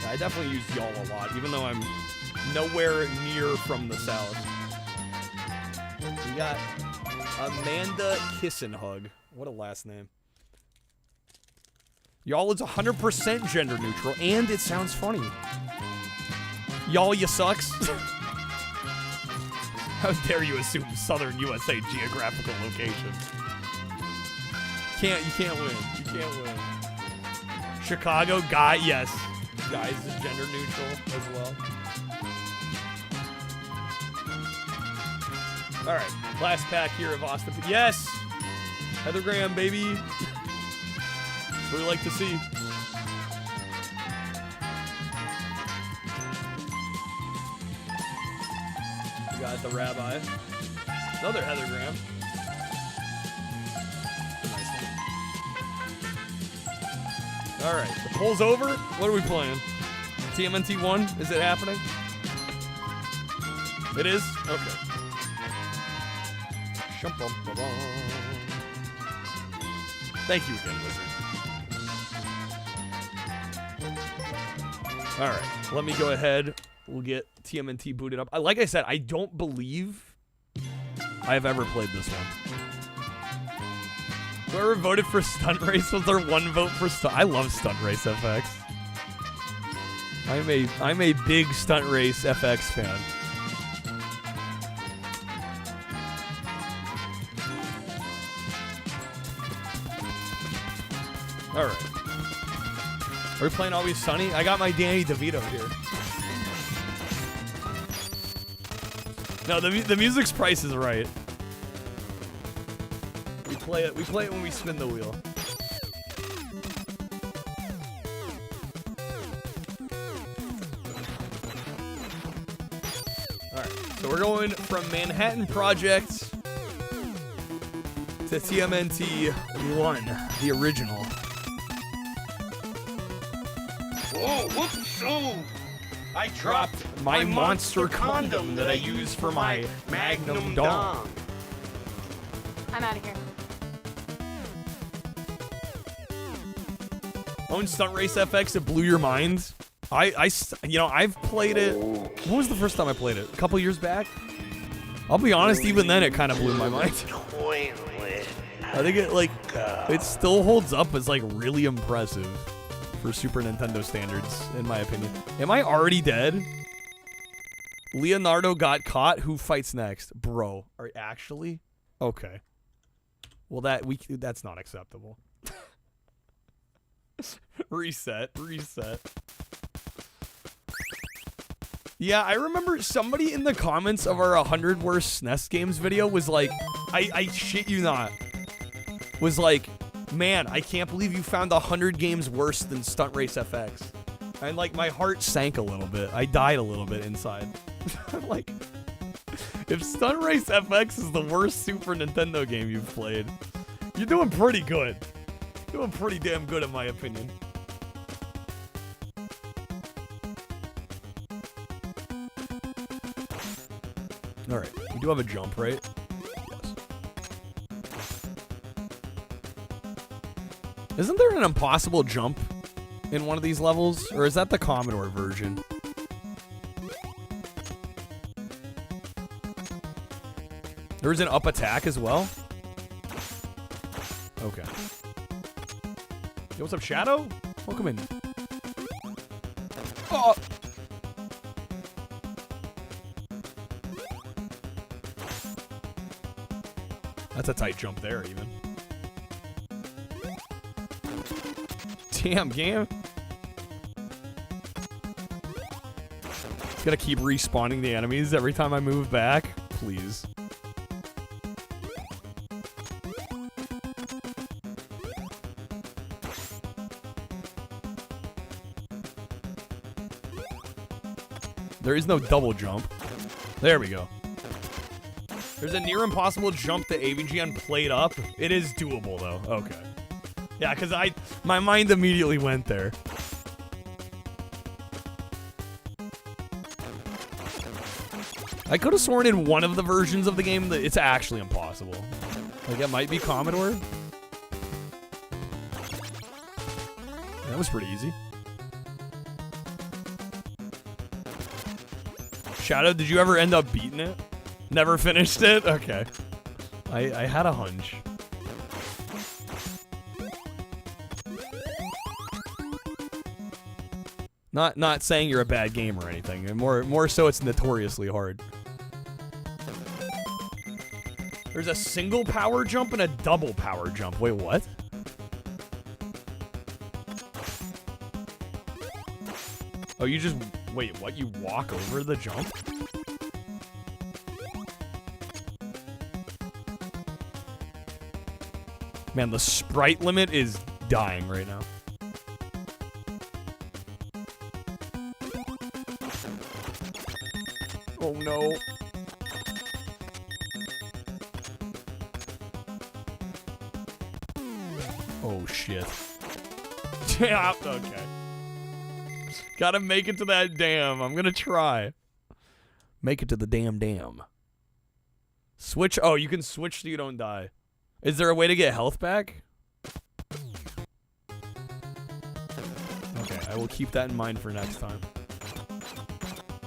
Yeah, I definitely use y'all a lot, even though I'm nowhere near from the South. We got Amanda Kissenhug. What a last name. Y'all is 100% gender neutral, and it sounds funny. Y'all, you sucks. How dare you assume Southern USA geographical location? You can't win. You can't win. Chicago, guy, yes. Guys is gender neutral as well. All right, last pack here of Austin. Yes, Heather Graham, baby. That's what we like to see. We got the Rabbi. Another Heather Graham. Nice one. All right, the poll's over. What are we playing? TMNT 1? Is it happening? It is? Okay. Thank you again, Wizard. All right, let me go ahead. We'll get TMNT booted up. Like I said, I don't believe I have ever played this one. Whoever voted for Stunt Race was their one vote for Stunt. I love Stunt Race FX. I'm a big Stunt Race FX fan. All right. Are we playing Always Sunny? I got my Danny DeVito here. No, the music's price is right. We play it when we spin the wheel. All right. So we're going from Manhattan Project to TMNT 1, the original. Whoa, whoops, oh! I dropped my monster condom that I use for my Magnum dong. I'm out of here. Own Stunt Race FX, it blew your mind. I've played it. When was the first time I played it? A couple years back? I'll be honest, even then it kind of blew my mind. I think it still holds up as like really impressive for Super Nintendo standards, in my opinion. Am I already dead? Leonardo got caught. Who fights next? Bro, are actually? Okay. Well, that's not acceptable. Reset. Yeah, I remember somebody in the comments of our 100 worst SNES games video was like, I shit you not, was like, man, I can't believe you found 100 games worse than Stunt Race FX. And like my heart sank a little bit. I died a little bit inside. Like, if Stunt Race FX is the worst Super Nintendo game you've played, you're doing pretty good. Doing pretty damn good in my opinion. All right, we do have a jump, right? Yes. Isn't there an impossible jump in one of these levels? Or is that the Commodore version? There's an up attack as well? Okay. Yo, what's up, Shadow? Welcome in. Oh! That's a tight jump there, even. Damn, game. Gotta keep respawning the enemies every time I move back. Please. There is no double jump. There we go. There's a near impossible jump that AVGN played up. It is doable though. Okay. Yeah, because my mind immediately went there. I could have sworn in one of the versions of the game that it's actually impossible. Like, it might be Commodore. That was pretty easy. Shadow, did you ever end up beating it? Never finished it? Okay. I had a hunch. Not saying you're a bad game or anything. More so it's notoriously hard. There's a single power jump and a double power jump. Wait, what? Oh, you just... Wait, what? You walk over the jump? Man, the sprite limit is dying right now. Oh, no. Oh, shit. Yeah, okay. Gotta make it to that dam. I'm gonna try. Make it to the dam. Switch. Oh, you can switch so you don't die. Is there a way to get health back? Okay, I will keep that in mind for next time.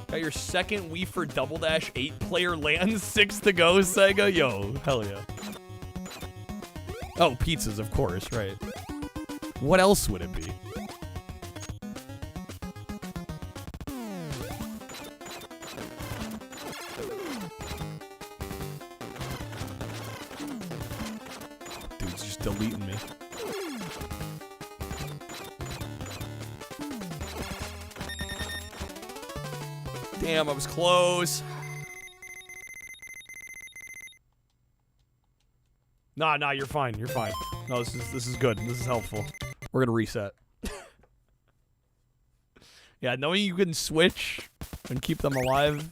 Got your second Wii for Double Dash 8-player LAN, 6 to go, Sega? Yo, hell yeah. Oh, pizzas, of course, right. What else would it be? Dude's just deleting me. Damn, I was close. Nah, you're fine. You're fine. No, this is good. This is helpful. We're gonna reset. Yeah, knowing you can switch and keep them alive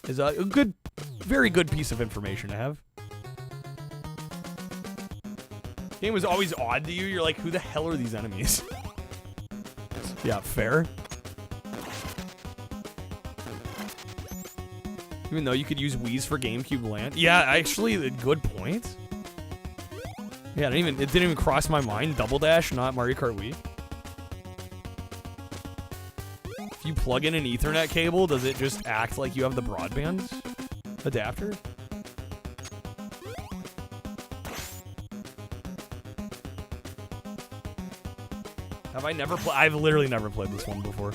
is a good, very good piece of information to have. Game was always odd to you. You're like, who the hell are these enemies? Yeah, fair. Even though you could use Wii's for GameCube LAN. Yeah, actually, a good point. Yeah, it didn't even cross my mind. Double Dash, not Mario Kart Wii. If you plug in an Ethernet cable, does it just act like you have the broadband adapter? Have I never played? I've literally never played this one before.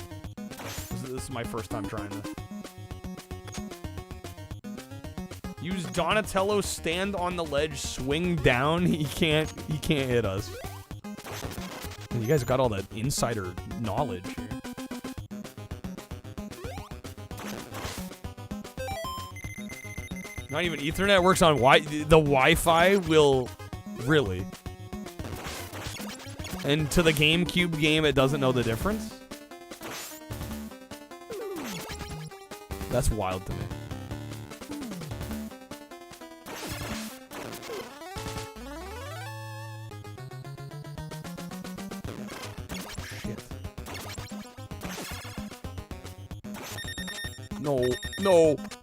This is my first time trying this. Use Donatello, stand on the ledge, swing down. He can't hit us. You guys got all that insider knowledge here. Not even Ethernet works on the Wi-Fi will really. And to the GameCube game, it doesn't know the difference. That's wild to me.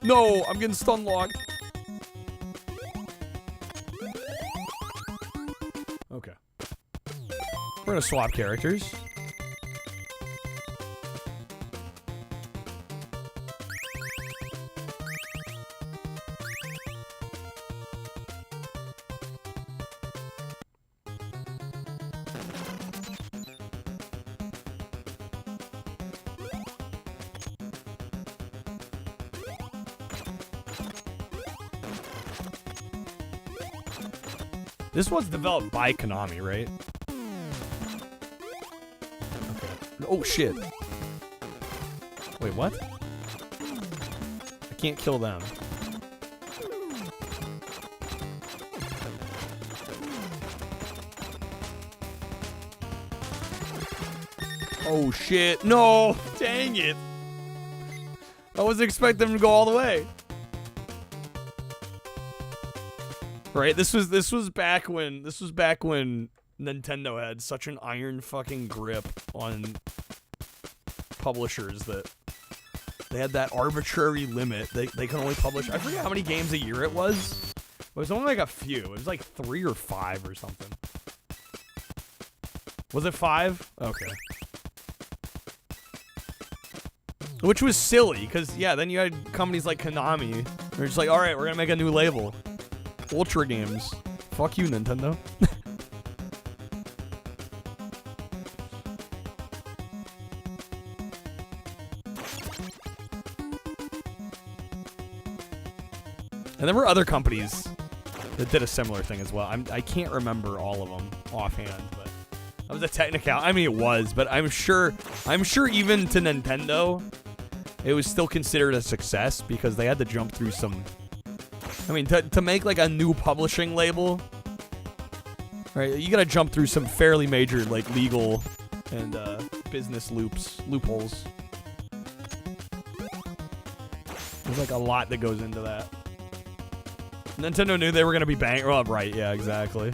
No, I'm getting stun locked. Okay. We're gonna swap characters. This was developed by Konami, right? Okay. Oh, shit. Wait, what? I can't kill them. Oh, shit. No! Dang it! I wasn't expecting them to go all the way. Right? This was back when Nintendo had such an iron fucking grip on publishers that they had that arbitrary limit. They can only publish, I forget how many games a year it was. It was only like a few. It was like 3 or 5 or something. Was it 5? Okay. Which was silly, because, yeah, then you had companies like Konami. They're just like, alright, we're gonna make a new label. Ultra Games. Fuck you, Nintendo. And there were other companies that did a similar thing as well. I can't remember all of them offhand, but that was a technical. I mean, it was, but I'm sure even to Nintendo, it was still considered a success because they had to jump through some. I mean, to make like a new publishing label, right? You gotta jump through some fairly major like legal and business loopholes. There's like a lot that goes into that. Nintendo knew they were gonna be bankrupt, right? Yeah, exactly.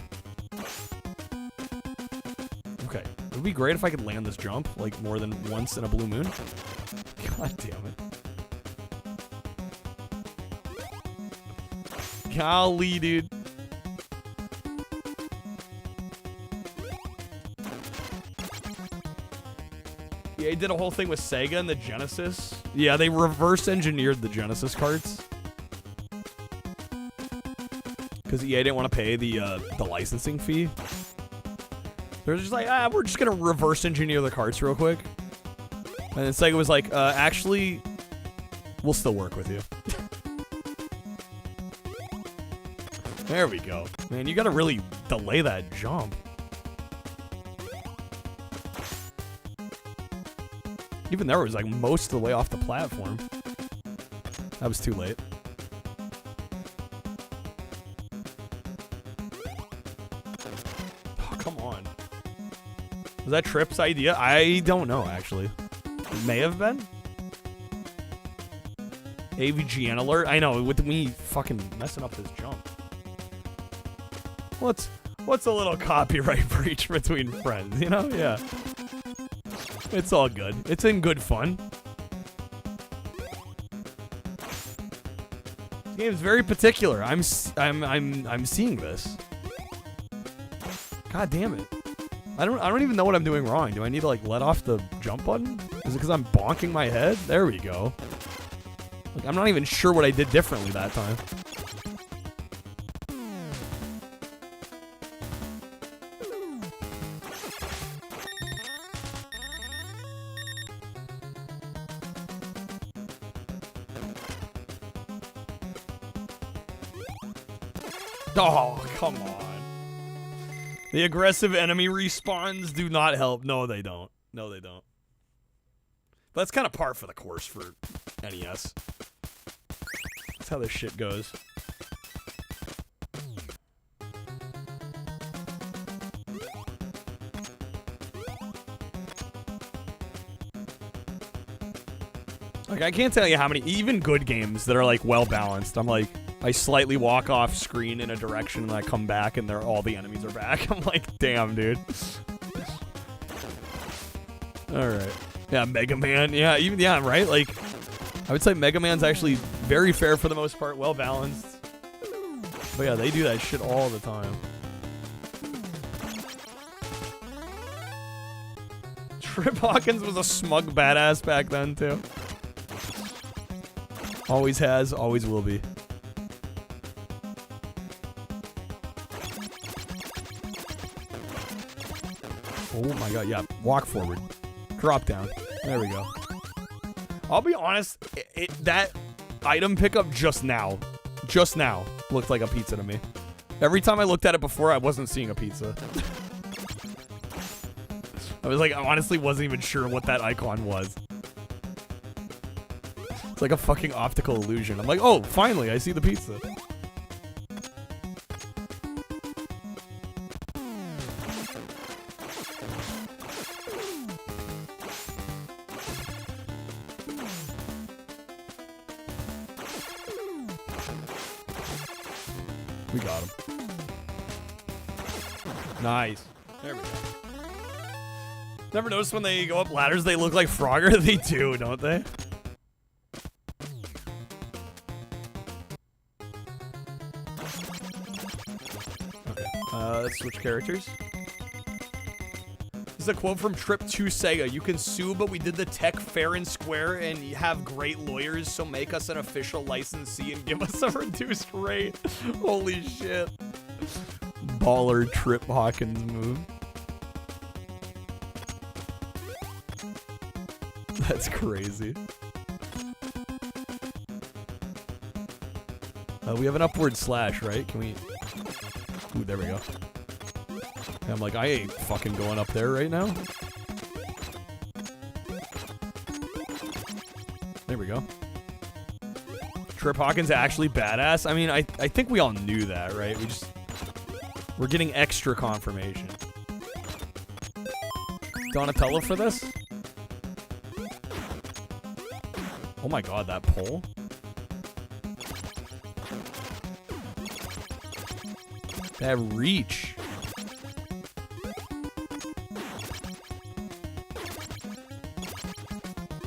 Okay, it would be great if I could land this jump like more than once in a blue moon. God damn it. Golly, dude. Yeah, he did a whole thing with Sega and the Genesis. Yeah, they reverse engineered the Genesis carts. Because EA didn't want to pay the licensing fee. They're just like, we're just going to reverse engineer the carts real quick. And then Sega was like, actually, we'll still work with you. There we go. Man, you got to really delay that jump. Even there was like most of the way off the platform. That was too late. Was that Tripp's idea? I don't know, actually. It may have been. AVGN alert? I know, with me fucking messing up this jump. What's a little copyright breach between friends, you know? Yeah. It's all good. It's in good fun. This game's very particular. I'm seeing this. God damn it. I don't even know what I'm doing wrong. Do I need to like let off the jump button? Is it because I'm bonking my head? There we go. Like, I'm not even sure what I did differently that time. Oh, come on. The aggressive enemy respawns do not help. No, they don't. No, they don't. But that's kind of par for the course for NES. That's how this shit goes. Like, I can't tell you how many, even good games that are, like, well-balanced, I'm like, I slightly walk off screen in a direction and I come back and all the enemies are back. I'm like, damn, dude. Alright. Yeah, Mega Man. Yeah, even, yeah, right? Like, I would say Mega Man's actually very fair for the most part, well-balanced. But yeah, they do that shit all the time. Trip Hawkins was a smug badass back then, too. Always has, always will be. Oh my god, yeah. Walk forward. Drop down. There we go. I'll be honest, that item pickup just now looked like a pizza to me. Every time I looked at it before, I wasn't seeing a pizza. I was like, I honestly wasn't even sure what that icon was. It's like a fucking optical illusion. I'm like, oh, finally, I see the pizza. We got him. Nice. There we go. Never noticed when they go up ladders they look like Frogger? They do, don't they? Okay. Let's switch characters. This is a quote from Trip to Sega. You can sue, but we did the tech fair and square and have great lawyers, so make us an official licensee and give us a reduced rate. Holy shit. Baller Trip Hawkins move. That's crazy. We have an upward slash, right? Can we... Ooh, there we go. And I'm like, I ain't fucking going up there right now. There we go. Trip Hawkins actually badass. I mean, I think we all knew that, right? We're getting extra confirmation. Donatello for this? Oh my god, that pole. That reach.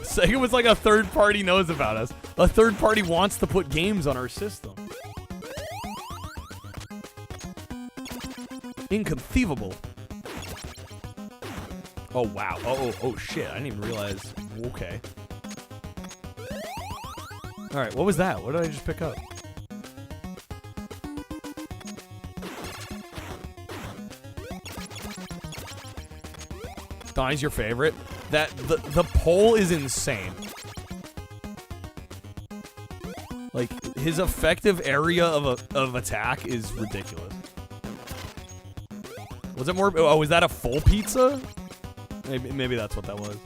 Sega was like a third party knows about us. A third party wants to put games on our system. Inconceivable. Oh wow. Oh shit. I didn't even realize. Okay. Alright, what was that? What did I just pick up? Donnie's your favorite? The pole is insane. Like, his effective area of attack is ridiculous. Was it more... Oh, was that a full pizza? Maybe that's what that was.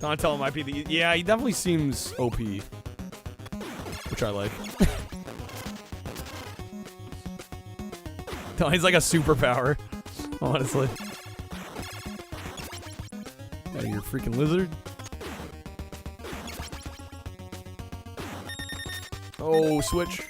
Donatello might be the... Yeah, he definitely seems OP. Which I like. He's like a superpower, honestly. Yeah, you're a freaking lizard. Oh, switch.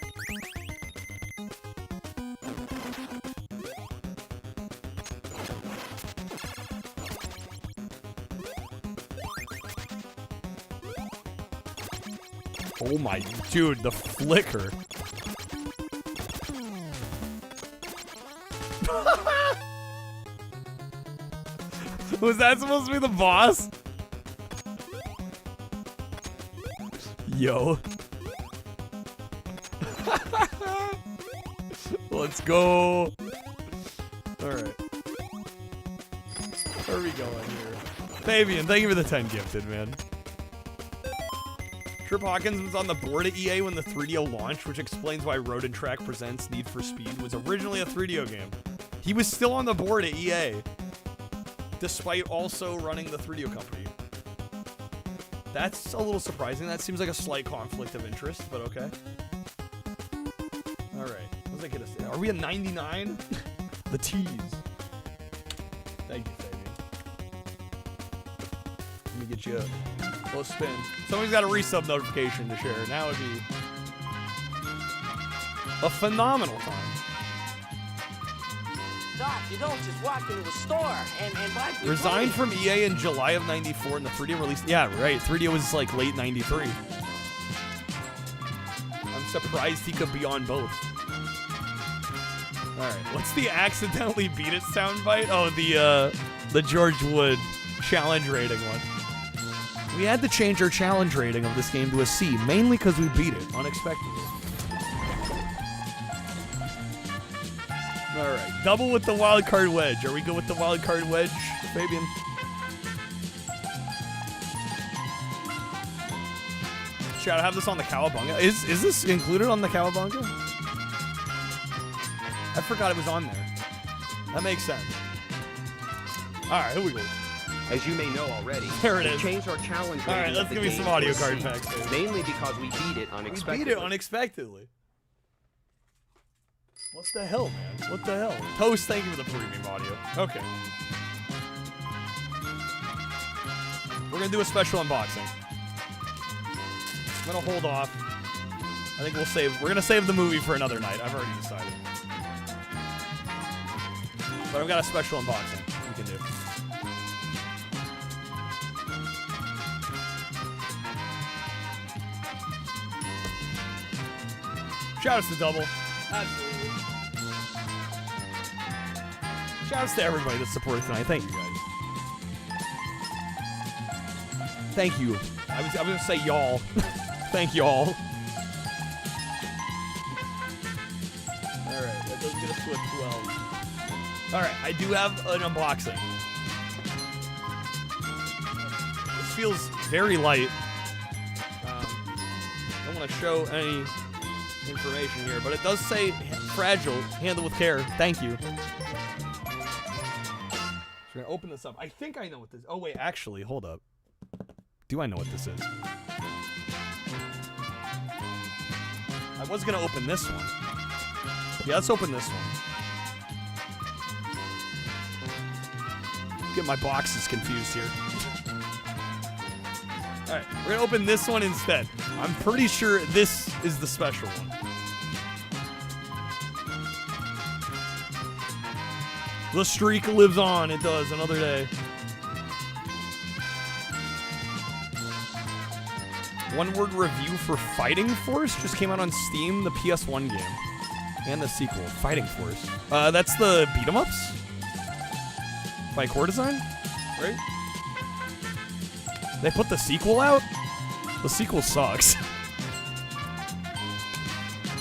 Oh my, dude, the flicker. Was that supposed to be the boss? Yo. Let's go. Alright. Where are we going here? Fabian, thank you for the 10 gifted, man. Trip Hawkins was on the board at EA when the 3DO launched, which explains why Road and Track Presents Need for Speed was originally a 3DO game. He was still on the board at EA, despite also running the 3DO company. That's a little surprising. That seems like a slight conflict of interest, but okay. Alright, what was I gonna say? Are we at 99? The tease. Thank you, Fabian. Let me get you a little spin. Somebody's got a resub notification to share. Now would be a phenomenal time. Doc, you don't just walk into a store and buy... Resigned from EA in July of '94 and the 3DO released... Yeah, right. 3DO was like late '93. I'm surprised he could be on both. Alright, what's the accidentally beat it soundbite? Oh, the George Wood challenge rating one. We had to change our challenge rating of this game to a C, mainly because we beat it unexpectedly. Alright, double with the wild card wedge. Are we good with the wild card wedge, Fabian? Should I have this on the Cowabunga? Is this included on the Cowabunga? I forgot it was on there. That makes sense. Alright, here we go. As you may know already, there it we is. changed our challenge. All right, let's give me some audio card packs. Mainly because we beat it unexpectedly. We beat it unexpectedly. What the hell, man? What the hell? Toast, thank you for the premium audio. Okay. We're gonna do a special unboxing. I'm gonna hold off. I think we're gonna save the movie for another night. I've already decided. But I've got a special unboxing we can do. Shout outs to Double. Absolutely. Shout outs to everybody that supported tonight. Thank you, guys. Thank you. I was gonna say y'all. Thank y'all. Alright, that does get us to a 12. Alright, I do have an unboxing. This feels very light. Don't want to show any information here, but it does say fragile, handle with care. Thank you. So we're gonna open this up. I think I know what this. Oh wait, actually, hold up. Do I know what this is? I was gonna open this one. Yeah, let's open this one. Get my boxes confused here. Alright, we're gonna open this one instead. I'm pretty sure this is the special one. The streak lives on. It does. Another day. One word review for Fighting Force just came out on Steam, the PS1 game. And the sequel, Fighting Force. That's the beat-em-ups? By Core Design? Right? They put the sequel out? The sequel sucks.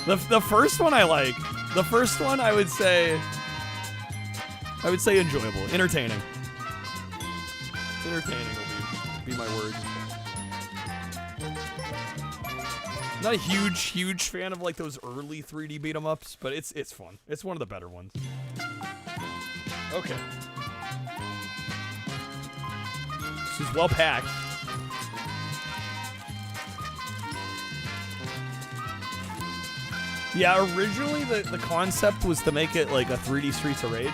The first one I like. The first one I would say enjoyable. Entertaining. Entertaining will be my word. Not a huge fan of like those early 3D beat 'em ups, but it's fun. It's one of the better ones. Okay. This is well packed. Yeah, originally the concept was to make it like a 3D Streets of Rage.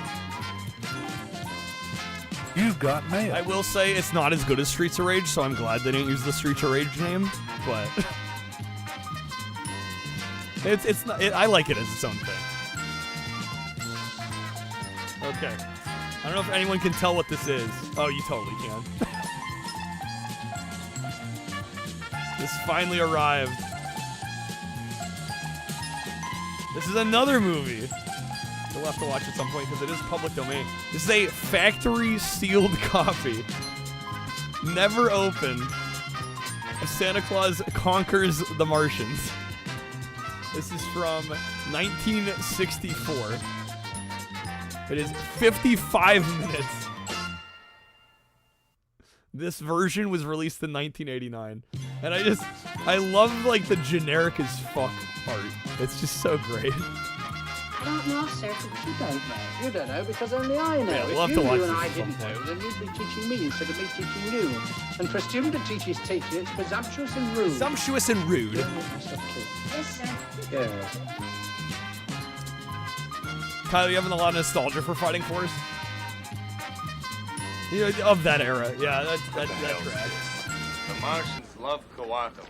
You've got mail. I will say it's not as good as Streets of Rage, so I'm glad they didn't use the Streets of Rage name, but it's not, I like it as its own thing. Okay. I don't know if anyone can tell what this is. Oh, you totally can. This finally arrived. This is another movie we'll have to watch at some point because it is public domain. This is a factory sealed copy, never opened, of Santa Claus Conquers the Martians. This is from 1964. It is 55 minutes. This version was released in 1989. And I love like the generic as fuck art. It's just so great. I don't know, sir. You don't know. You don't know because only I know. Yeah, we'll have if to you watch knew and this I at some didn't know, point. then you'd be teaching me instead of me teaching you. And for a student to teach his teacher, it's presumptuous and rude. Presumptuous and rude. Yes, sir. Yeah. Tyler, you having a lot of nostalgia for Fighting Force? Yeah, of that era. Yeah, that track. The Martians love Kawato.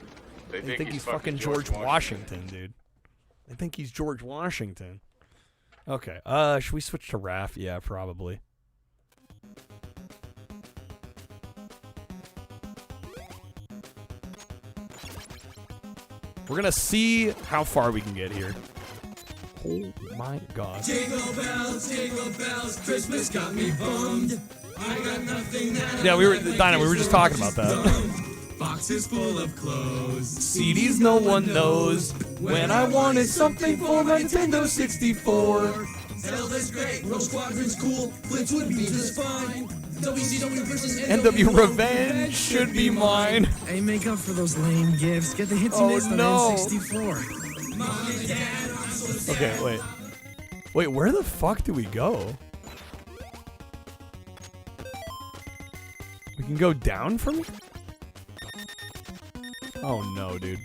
They think he's fucking George Washington, dude. They think he's George Washington. Okay, should we switch to Raph? Yeah, probably. We're gonna see how far we can get here. Oh my god. Jingle bells, Christmas got me bummed. I got nothing that Yeah, Dinah, we were just talking about that. Boxes full of clothes. CDs no one knows. When I wanted something for my Nintendo 64. Zelda's great, Rogue Squadron's cool, Blitz would be just fine. WCW versus NW Revenge should be mine. Hey, make up for those lame gifts. Get the hits you missed on N64. Mom and Dad, I'm so sad. Okay, wait. Wait, where the fuck do we go? We can go down from here? Oh no, dude.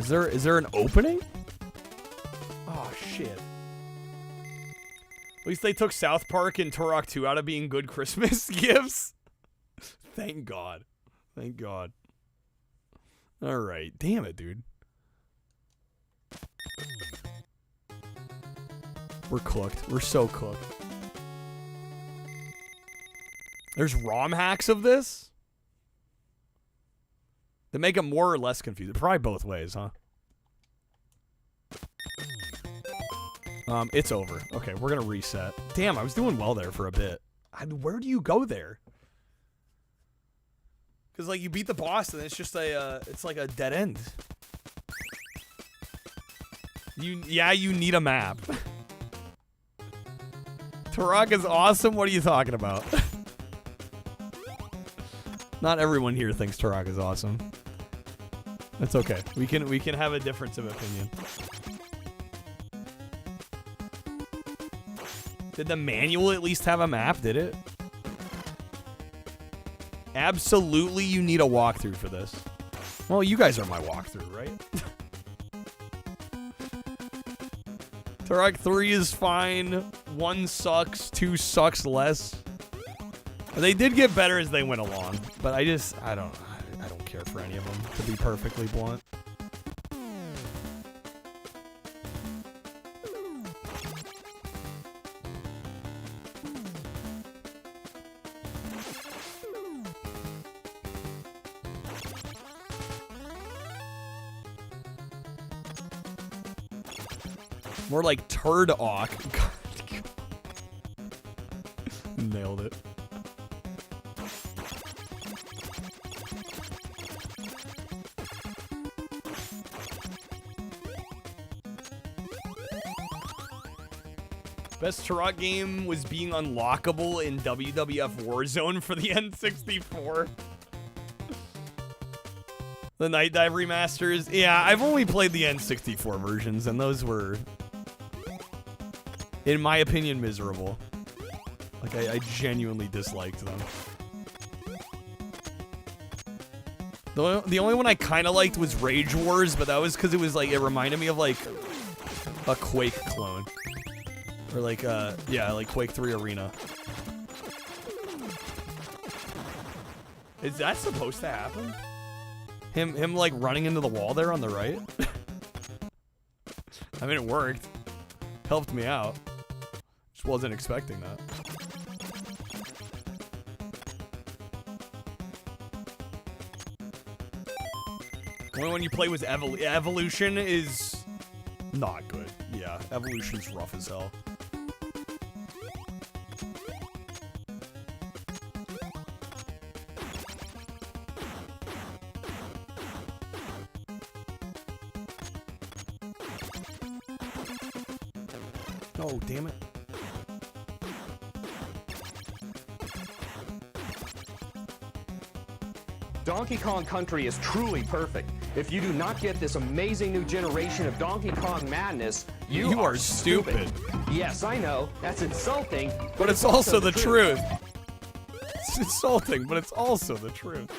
Is there an opening? Oh shit. At least they took South Park and Turok 2 out of being good Christmas gifts. Thank God. Thank God. Alright. Damn it, dude. We're cooked. We're so cooked. There's ROM hacks of this? They make it more or less confusing. Probably both ways, huh? It's over. Okay, we're gonna reset. Damn, I was doing well there for a bit. Where do you go there? Because, like, you beat the boss and it's just it's like a dead end. You need a map. Turok is awesome. What are you talking about? Not everyone here thinks Turok is awesome. That's okay. We can have a difference of opinion. Did the manual at least have a map? Did it? Absolutely, you need a walkthrough for this. Well, you guys are my walkthrough, right? Turok 3 is fine. 1 sucks. 2 sucks less. They did get better as they went along, but I don't care for any of them, to be perfectly blunt. More like Turd-Awk. Nailed it. Best Turok game was being unlockable in WWF Warzone for the N64. The Night Dive remasters. Yeah, I've only played the N64 versions, and those were, in my opinion, miserable. Like, I genuinely disliked them. The only one I kind of liked was Rage Wars, but that was because it was like, it reminded me of like a Quake clone. Or like, yeah, like Quake 3 Arena. Is that supposed to happen? Him like running into the wall there on the right? I mean, it worked. Helped me out. Just wasn't expecting that. The only one you play was Evolution is not good. Yeah, Evolution's rough as hell. Oh, damn it. Donkey Kong Country is truly perfect. If you do not get this amazing new generation of Donkey Kong madness, you are stupid. Yes, I know. That's insulting. But it's also the truth. It's insulting, but it's also the truth.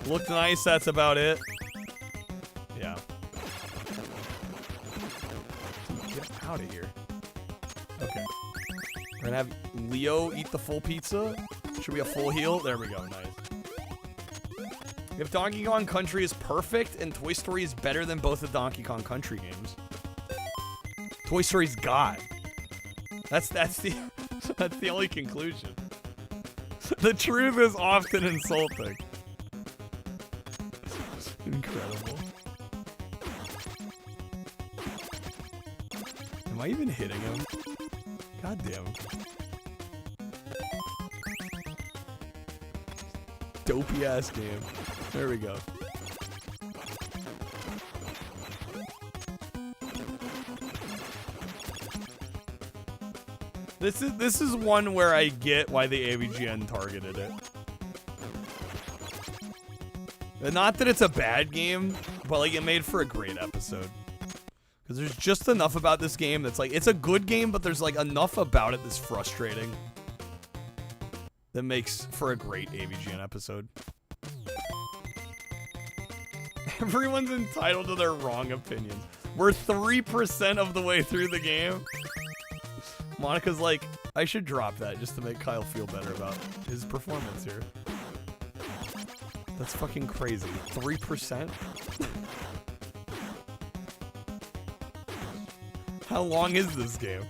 Looked nice, that's about it. Yeah. Get out of here. Okay. We're gonna have Leo eat the full pizza. Should be a full heal. There we go. Nice. If Donkey Kong Country is perfect and Toy Story is better than both the Donkey Kong Country games, Toy Story's God. That's the only conclusion. The truth is often insulting. Incredible. Am I even hitting him? God damn. Dopey ass game. There we go. This is one where I get why the AVGN targeted it. And not that it's a bad game, but like it made for a great episode. Because there's just enough about this game that's like, it's a good game, but there's like enough about it that's frustrating. That makes for a great AVGN episode. Everyone's entitled to their wrong opinions. We're 3% of the way through the game. Monica's like, I should drop that just to make Kyle feel better about his performance here. That's fucking crazy. 3%? How long is this game?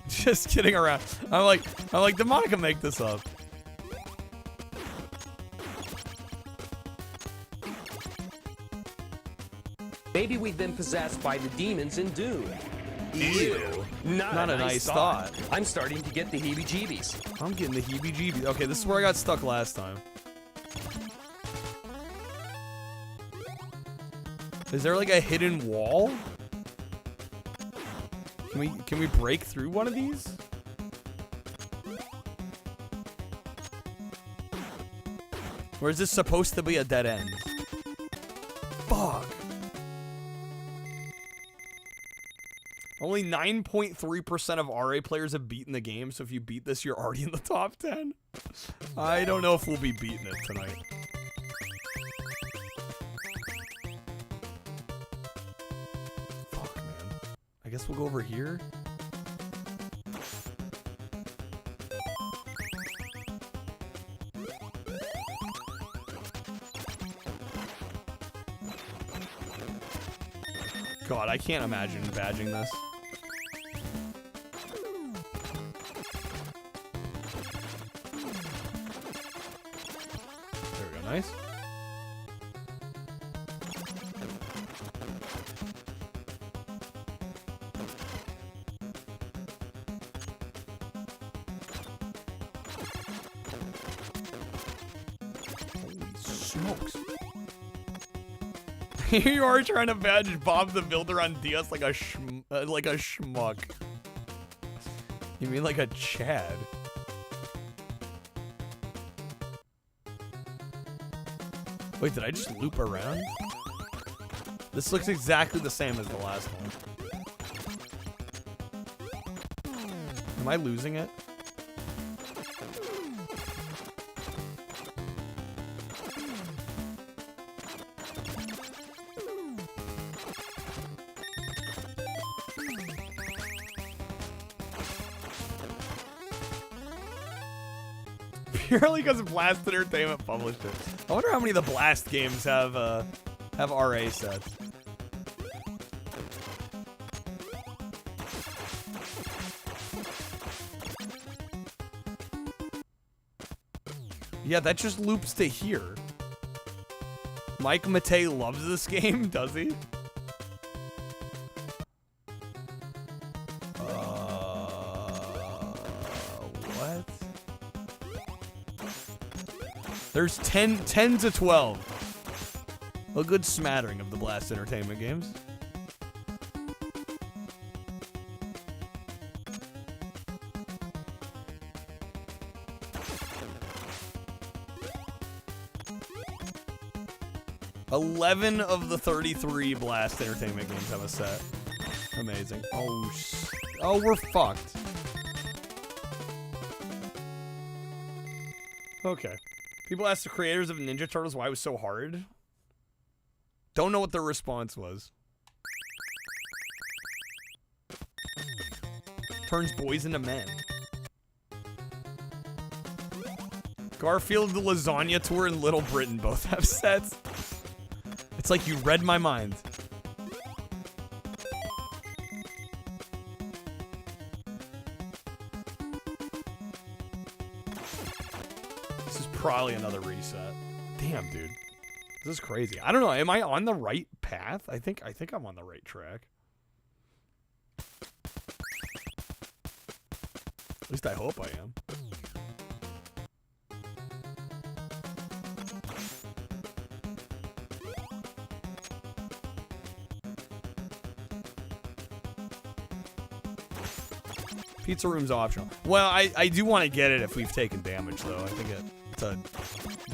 Just kidding around. I'm like, did Monica make this up? Maybe we've been possessed by the demons in Dune. Ew. Not a nice thought. I'm starting to get the heebie-jeebies. I'm getting the heebie-jeebies. Okay, this is where I got stuck last time. Is there like a hidden wall? Can we break through one of these? Or is this supposed to be a dead end? Fuck. Only 9.3% of RA players have beaten the game, so if you beat this, you're already in the top 10. I don't know if we'll be beating it tonight. Fuck, man. I guess we'll go over here. God, I can't imagine badging this. There we go, nice. Holy smokes. You are trying to badge Bob the Builder on DS like a schmuck. You mean like a Chad? Wait, did I just loop around? This looks exactly the same as the last one. Am I losing it? Purely because Blast Entertainment published it. I wonder how many of the Blast games have RA sets. Yeah, that just loops to here. Mike Matei loves this game, does he? What? There's 10 to 12. A good smattering of the Blast Entertainment games. $11 of the 33 Blast Entertainment games have a set. Amazing. Oh, we're fucked. Okay. People asked the creators of Ninja Turtles why it was so hard. Don't know what their response was. Turns boys into men. Garfield, the Lasagna Tour, and Little Britain both have sets. It's like you read my mind. This is probably another reset. Damn, dude. This is crazy. I don't know. Am I on the right path? I think I'm on the right track. At least I hope I am. Pizza room's optional. Well, I do want to get it if we've taken damage, though. I think it's a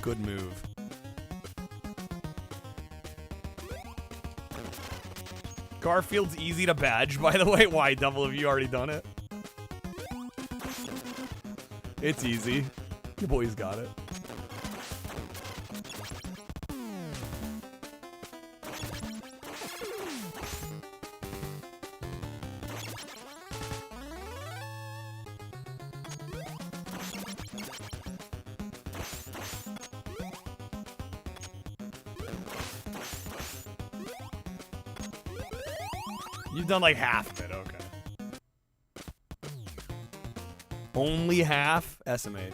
good move. Garfield's easy to badge, by the way. Why, Double, have you already done it? It's easy. The boys got it. You've done like half of it, okay. Only half? SMH.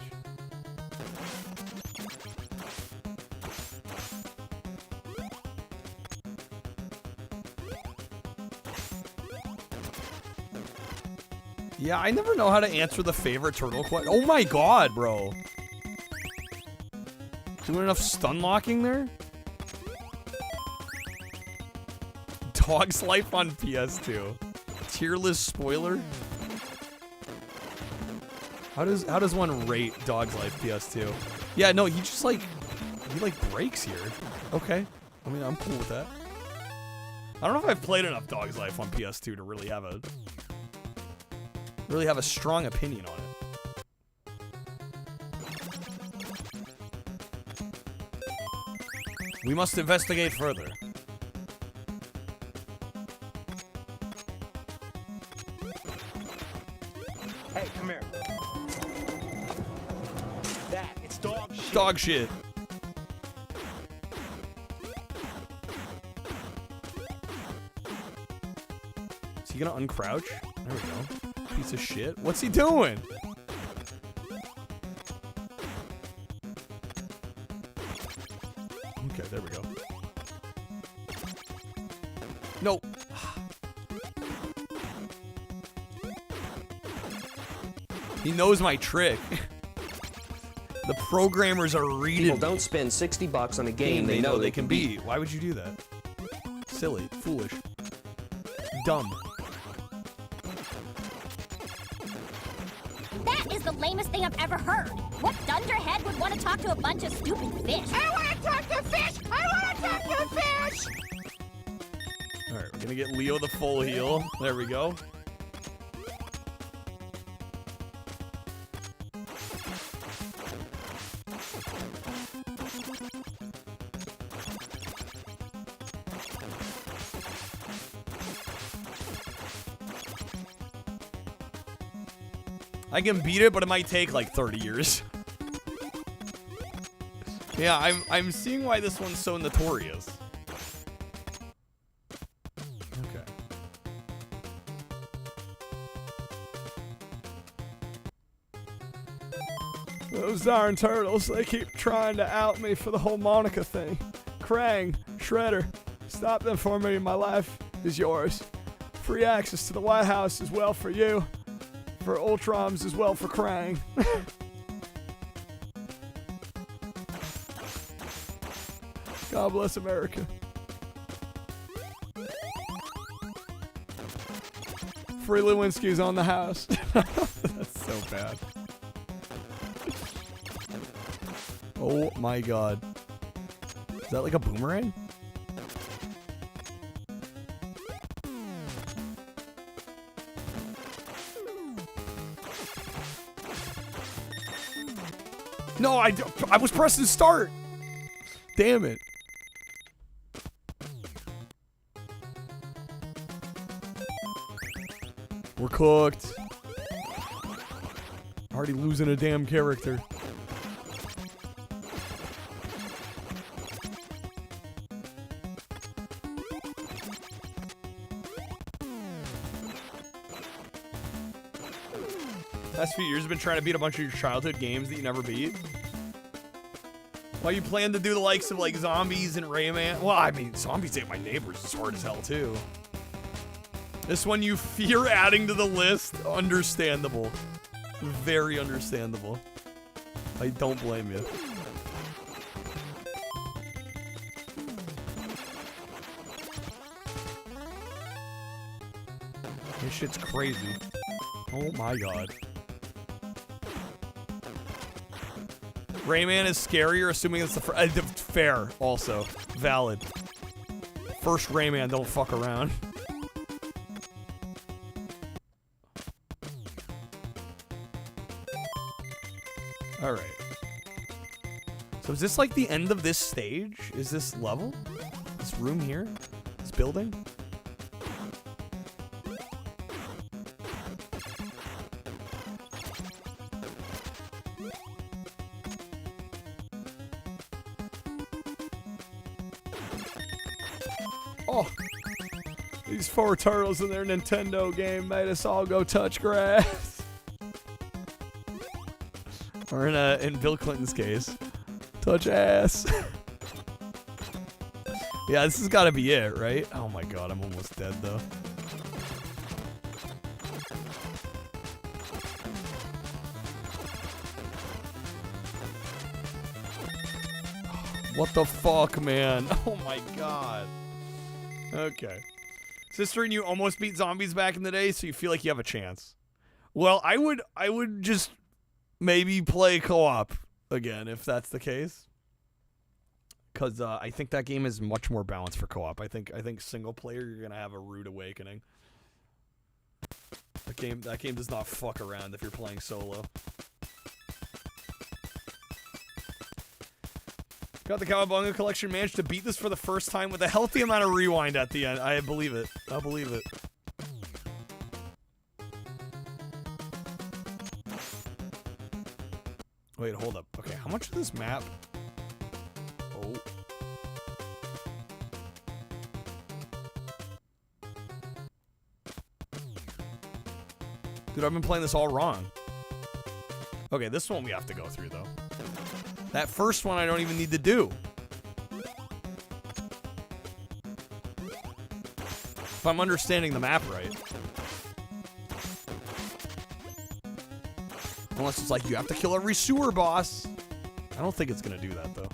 Yeah, I never know how to answer the favorite turtle question. Oh my god, bro. Doing enough stun locking there? Dog's Life on PS2. Tier list spoiler? How does one rate Dog's Life PS2? Yeah, no, he just like breaks here. Okay. I mean, I'm cool with that. I don't know if I've played enough Dog's Life on PS2 to really have a strong opinion on it. We must investigate further. Hey, come here. It's dog shit. Dog shit. Is he gonna uncrouch? There we go. Piece of shit. What's he doing? Okay, there we go. Nope. He knows my trick. The programmers are reading. People don't spend $60 on a game they know they can beat. Why would you do that? Silly. Foolish. Dumb. That is the lamest thing I've ever heard. What dunderhead would want to talk to a bunch of stupid fish? I want to talk to fish! I want to talk to fish! Alright, we're gonna get Leo the full heal. There we go. I can beat it, but it might take like 30 years. Yeah, I'm seeing why this one's so notorious. Okay. Those darn turtles, they keep trying to out me for the whole Monica thing. Krang, Shredder, stop them for me. My life is yours. Free access to the White House as well for you. For Ultrons as well for Krang. God bless America. Free Lewinsky's on the house. That's so bad. Oh my god. Is that like a boomerang? No, I was pressing start. Damn it. We're cooked. Already losing a damn character. Last few years, I've been trying to beat a bunch of your childhood games that you never beat. Well, you plan to do the likes of like Zombies and Rayman. Well, I mean, Zombies Ate My Neighbors is hard as hell too. This one you fear adding to the list. Understandable. Very understandable. I don't blame you. This shit's crazy. Oh my god. Rayman is scarier, assuming it's the fair, also. Valid. First Rayman, don't fuck around. Alright. So is this like the end of this stage? Is this level? This room here? This building? These 4 turtles in their Nintendo game made us all go touch grass. Or in Bill Clinton's case, touch ass. Yeah, this has got to be it, right? Oh my god, I'm almost dead though. What the fuck, man? Oh my god. Okay. Sister and you almost beat zombies back in the day, so you feel like you have a chance. Well, I would just maybe play co-op again if that's the case. Cause I think that game is much more balanced for co-op. I think single player you're gonna have a rude awakening. That game does not fuck around if you're playing solo. Got the Cowabunga collection, managed to beat this for the first time with a healthy amount of rewind at the end. I believe it. I believe it. Wait, hold up. Okay, how much of this map? Oh. Dude, I've been playing this all wrong. Okay, this one we have to go through, though. That first one I don't even need to do. If I'm understanding the map right. Unless it's like you have to kill every sewer boss. I don't think it's gonna do that though.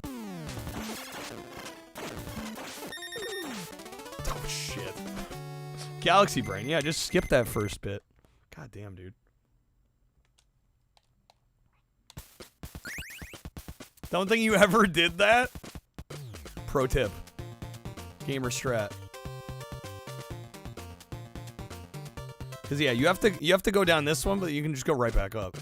Oh shit. Galaxy Brain, yeah, just skip that first bit. God damn, dude. Don't think you ever did that? Pro tip. Gamer strat. Cause yeah, you have to go down this one, but you can just go right back up.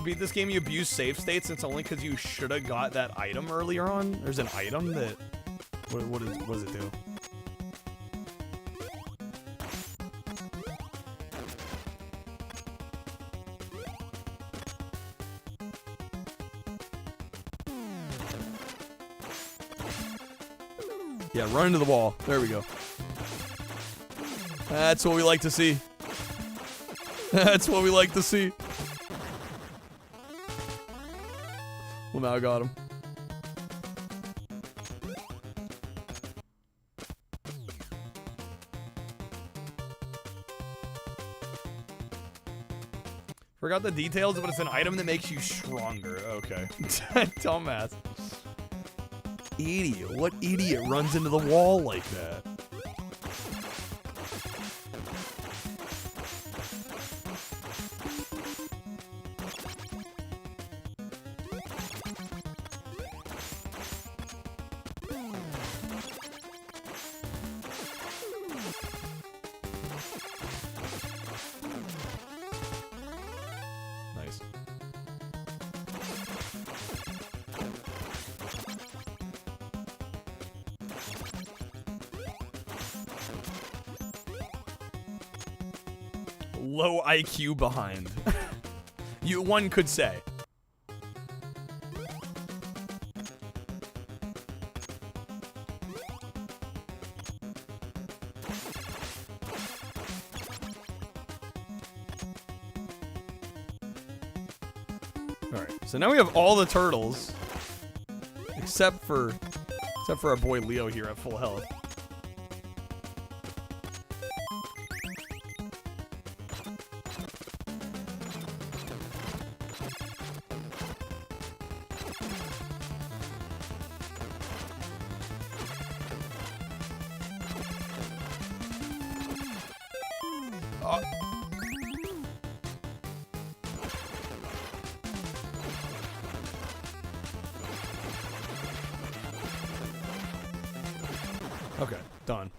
Beat this game, you abuse save states. It's only because you should have got that item earlier on. There's an item that what does it do? Yeah, run into the wall. There we go. That's what we like to see. That's what we like to see. Well, now I got him. Forgot the details, but it's an item that makes you stronger. Okay. Dumbass. Idiot. What idiot runs into the wall like that? Nice. Low IQ behind. One could say. Alright, so now we have all the turtles. Except for our boy Leo here at full health. Okay, done.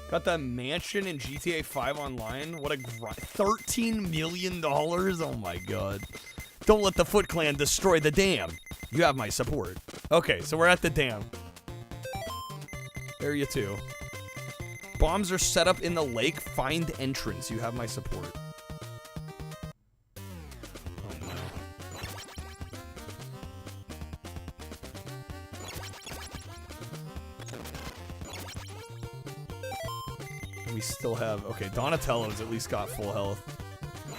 Got that mansion in GTA 5 Online. What a $13 million. Oh my god. Don't let the Foot Clan destroy the dam. You have my support. Okay, so we're at the dam. Area 2. Bombs are set up in the lake. Find entrance. You have my support. Oh no. We still have... Okay, Donatello's at least got full health.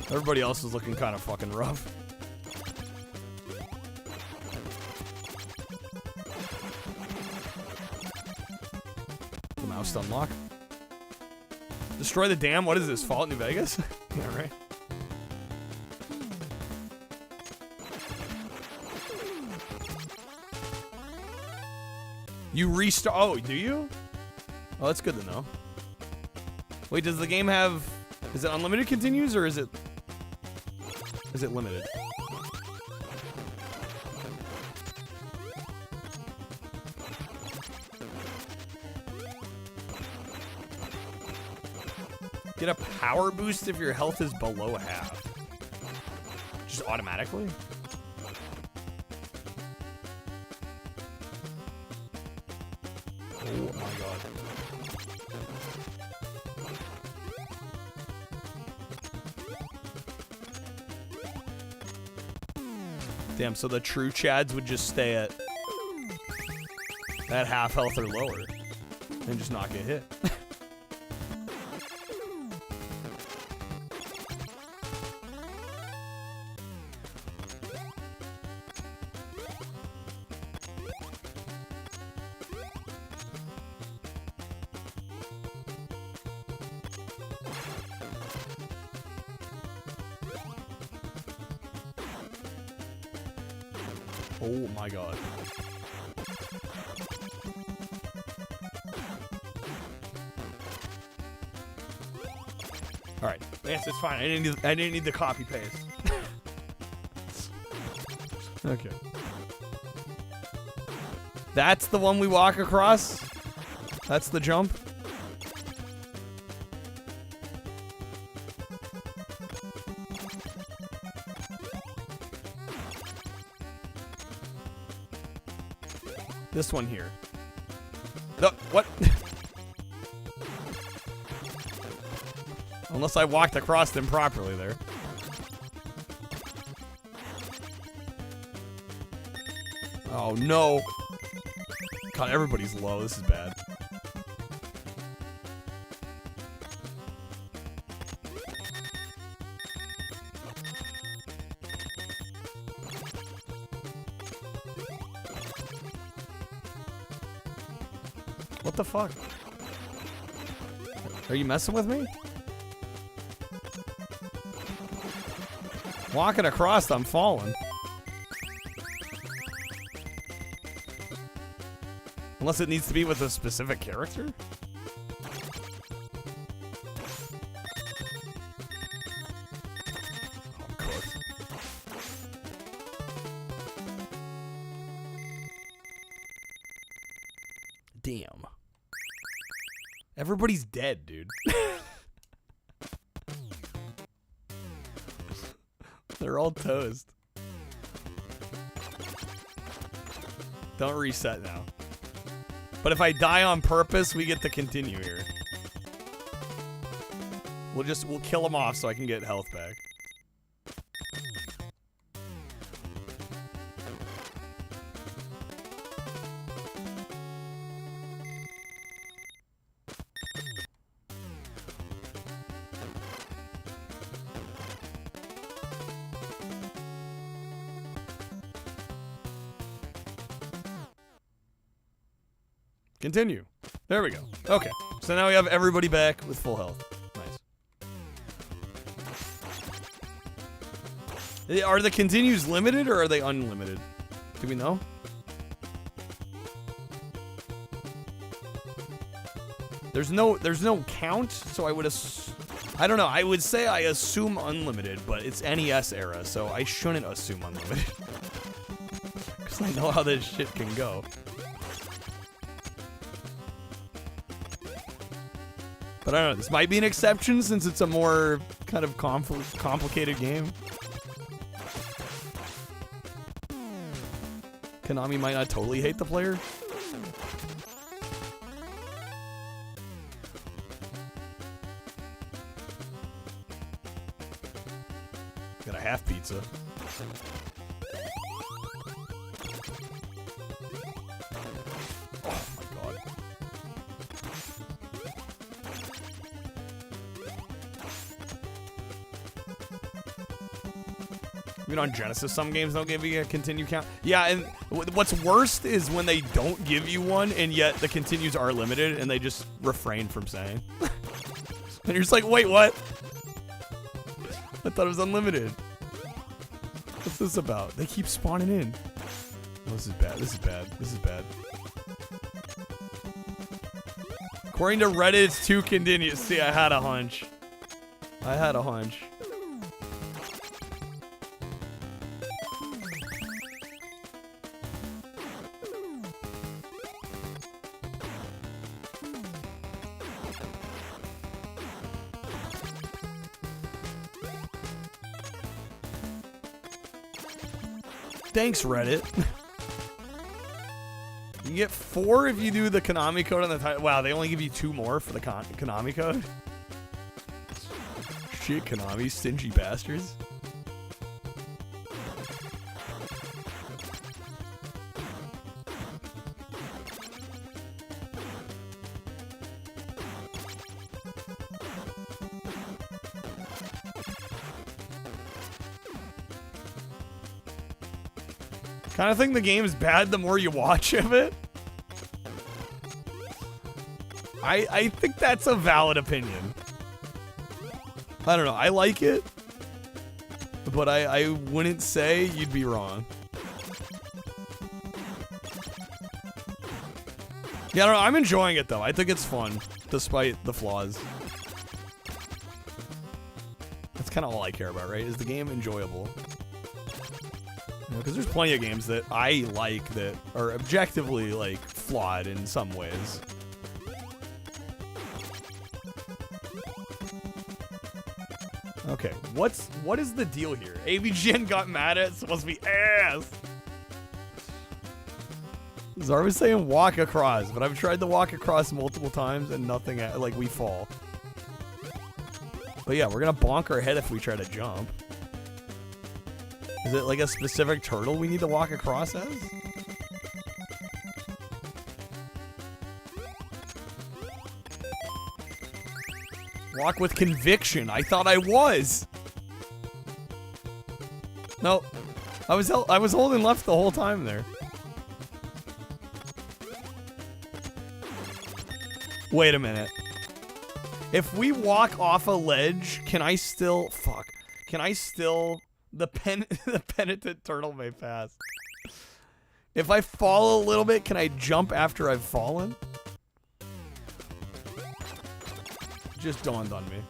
Everybody else is looking kind of fucking rough. The mouse to unlock. Destroy the dam? What is this? Fallout New Vegas? Yeah, right. You restart... Oh, do you? Oh, that's good to know. Wait, does the game have... Is it unlimited continues, or is it limited? Get a power boost if your health is below half. Just automatically? Oh my god. Damn, so the true Chads would just stay at half health or lower and just not get hit. Oh my god. All right, Lance, it's fine. I didn't need the copy paste. Okay. That's the one we walk across? That's the jump? This one here. What? Unless I walked across them properly there. Oh no. God, everybody's low. This is bad. What the fuck? Are you messing with me? Walking across, I'm falling. Unless it needs to be with a specific character? Oh, God. Damn. Everybody's dead, dude. They're all toast. Don't reset now. But if I die on purpose, we get to continue here. We'll kill them off so I can get health back. Continue. There we go. Okay. So now we have everybody back with full health. Nice. Are the continues limited or are they unlimited? Do we know? There's no count, so I would I don't know. I would say I assume unlimited, but it's NES era, so I shouldn't assume unlimited. Because I know how this shit can go. But I don't know, this might be an exception since it's a more kind of complicated game. Konami might not totally hate the player. pizza. Oh my god. Even on Genesis, some games don't give you a continue count. Yeah, and what's worst is when they don't give you one, and yet the continues are limited, and they just refrain from saying. And you're just like, wait, what? I thought it was unlimited. What's this about? They keep spawning in. Oh, this is bad. This is bad. This is bad. According to Reddit, it's 2 continues. See, I had a hunch. I had a hunch. Thanks, Reddit. You get 4 if you do the Konami code on the title. Wow, they only give you 2 more for the Konami code? Shit, Konami, stingy bastards. Kind of think the game is bad the more you watch of it. I think that's a valid opinion. I don't know. I like it, but I wouldn't say you'd be wrong. Yeah, I don't know. I'm enjoying it, though. I think it's fun, despite the flaws. That's kind of all I care about, right? Is the game enjoyable? Because there's plenty of games that I like that are objectively, like, flawed in some ways. Okay, what is the deal here? AVGN got mad at it, it's supposed to be ass. Zara was saying walk across, but I've tried to walk across multiple times and nothing, like, we fall. But yeah, we're gonna bonk our head if we try to jump. Is it like a specific turtle we need to walk across as? Walk with conviction. I thought I was. No, I was holding left the whole time there. Wait a minute. If we walk off a ledge, can I still... Fuck. Can I still... The penitent turtle may pass. If I fall a little bit, can I jump after I've fallen? Just dawned on me.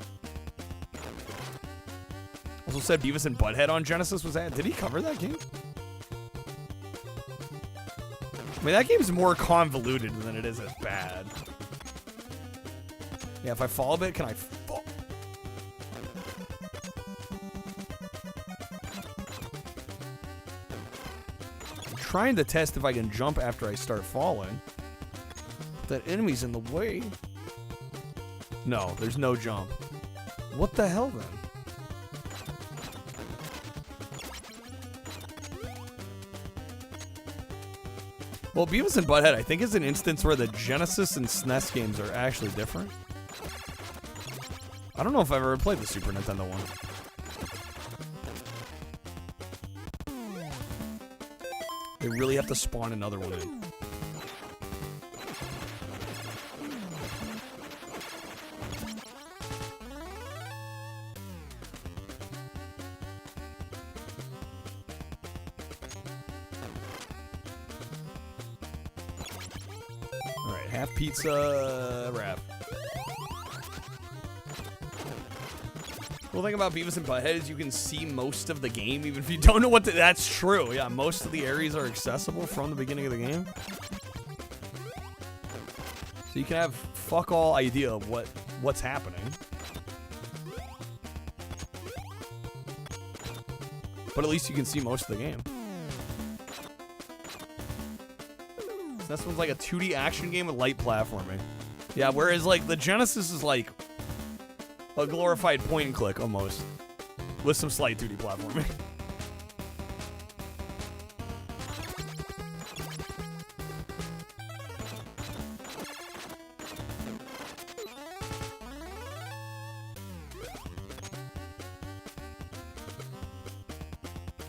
Also said Beavis and Butthead on Genesis was that. Did he cover that game? I mean, that game's more convoluted than it is as bad. Yeah, if I fall a bit, can I fall? I'm trying to test if I can jump after I start falling. That enemy's in the way. No, there's no jump. What the hell then? Well, Beavis and Butthead, I think, is an instance where the Genesis and SNES games are actually different. I don't know if I've ever played the Super Nintendo one. They really have to spawn another one in. Alright, half pizza wrap. Cool thing about Beavis and Butthead is you can see most of the game, even if you don't know what that's true. Yeah, most of the areas are accessible from the beginning of the game. So you can have fuck all idea of what's happening. But at least you can see most of the game. So this one's like a 2D action game with light platforming. Yeah, whereas like the Genesis is like a glorified point and click almost, with some slight 2D platforming.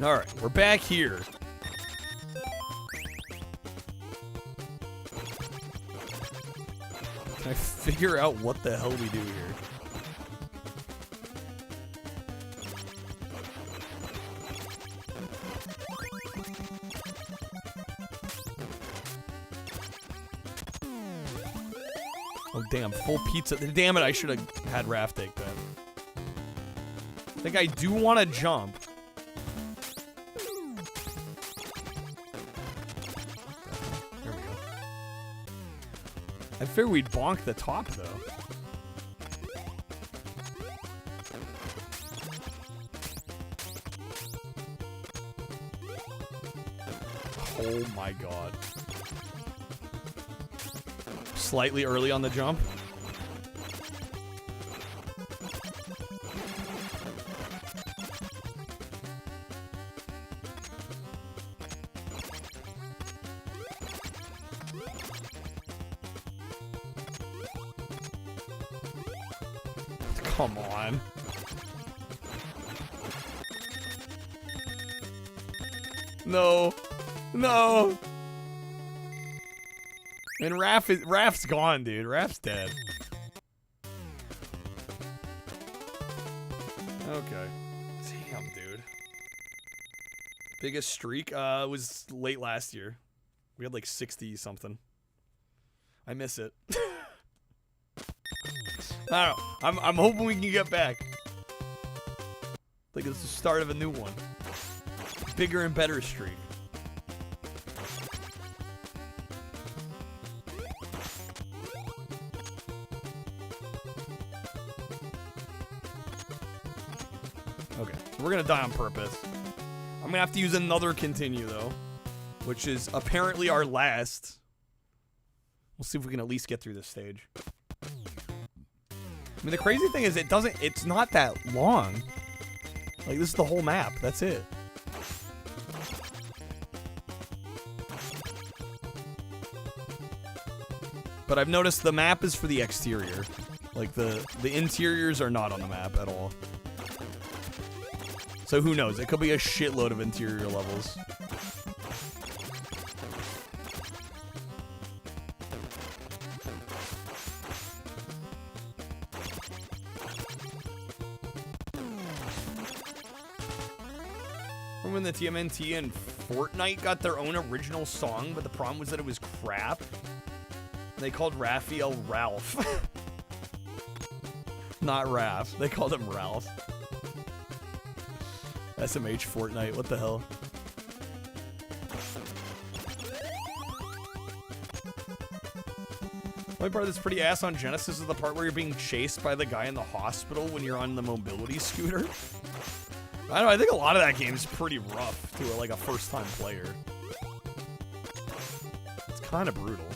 Alright, we're back here. Can I figure out what the hell we do here? Oh, damn, full pizza. Damn it, I should have had Raph take that. I think I do want to jump. There we go. I figured we'd bonk the top, though. Oh my god. Slightly early on the jump. Come on. No. No. And Raph's gone, dude. Raph's dead. Okay. Damn, dude. Biggest streak was late last year. We had like 60 something. I miss it. I don't know. I'm hoping we can get back. Like it's the start of a new one. Bigger and better streak. Okay, we're gonna die on purpose. I'm gonna have to use another continue though, which is apparently our last. We'll see if we can at least get through this stage. I mean, the crazy thing is it's not that long. Like, this is the whole map. That's it. But I've noticed the map is for the exterior. Like, the interiors are not on the map at all. So who knows? It could be a shitload of interior levels. When the TMNT and Fortnite got their own original song, but the problem was that it was crap. They called Raphael Ralph. Not Raph. They called him Ralph. SMH Fortnite. What the hell? The only part that's pretty ass on Genesis is the part where you're being chased by the guy in the hospital when you're on the mobility scooter. I don't know, I think a lot of that game is pretty rough to like a first-time player. It's kind of brutal.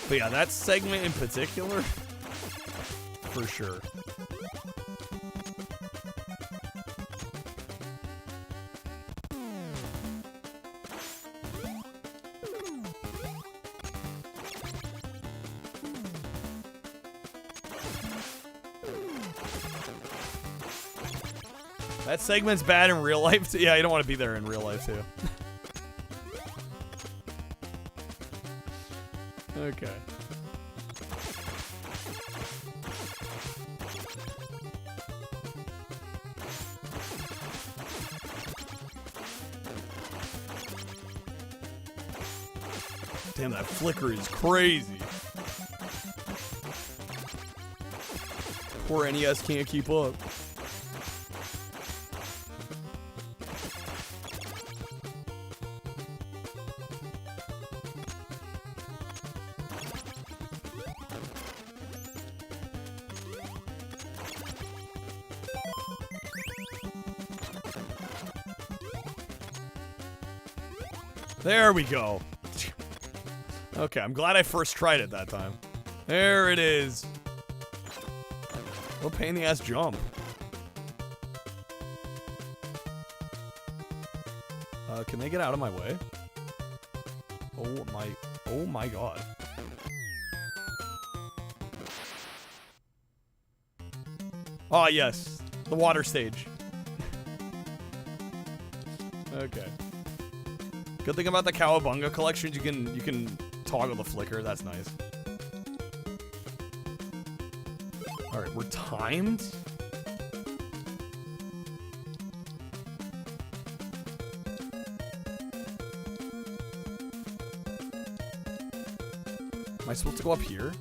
But yeah, that segment in particular, for sure. That segment's bad in real life too. Yeah, you don't want to be there in real life too. Okay. Damn, that flicker is crazy. Poor NES can't keep up. There we go. Okay, I'm glad I first tried it that time. There it is. What pain in the ass jump. Can they get out of my way? Oh my god. Oh yes, the water stage. Okay. Good thing about the Cowabunga collections, you can toggle the flicker. That's nice. All right, we're timed. Am I supposed to go up here?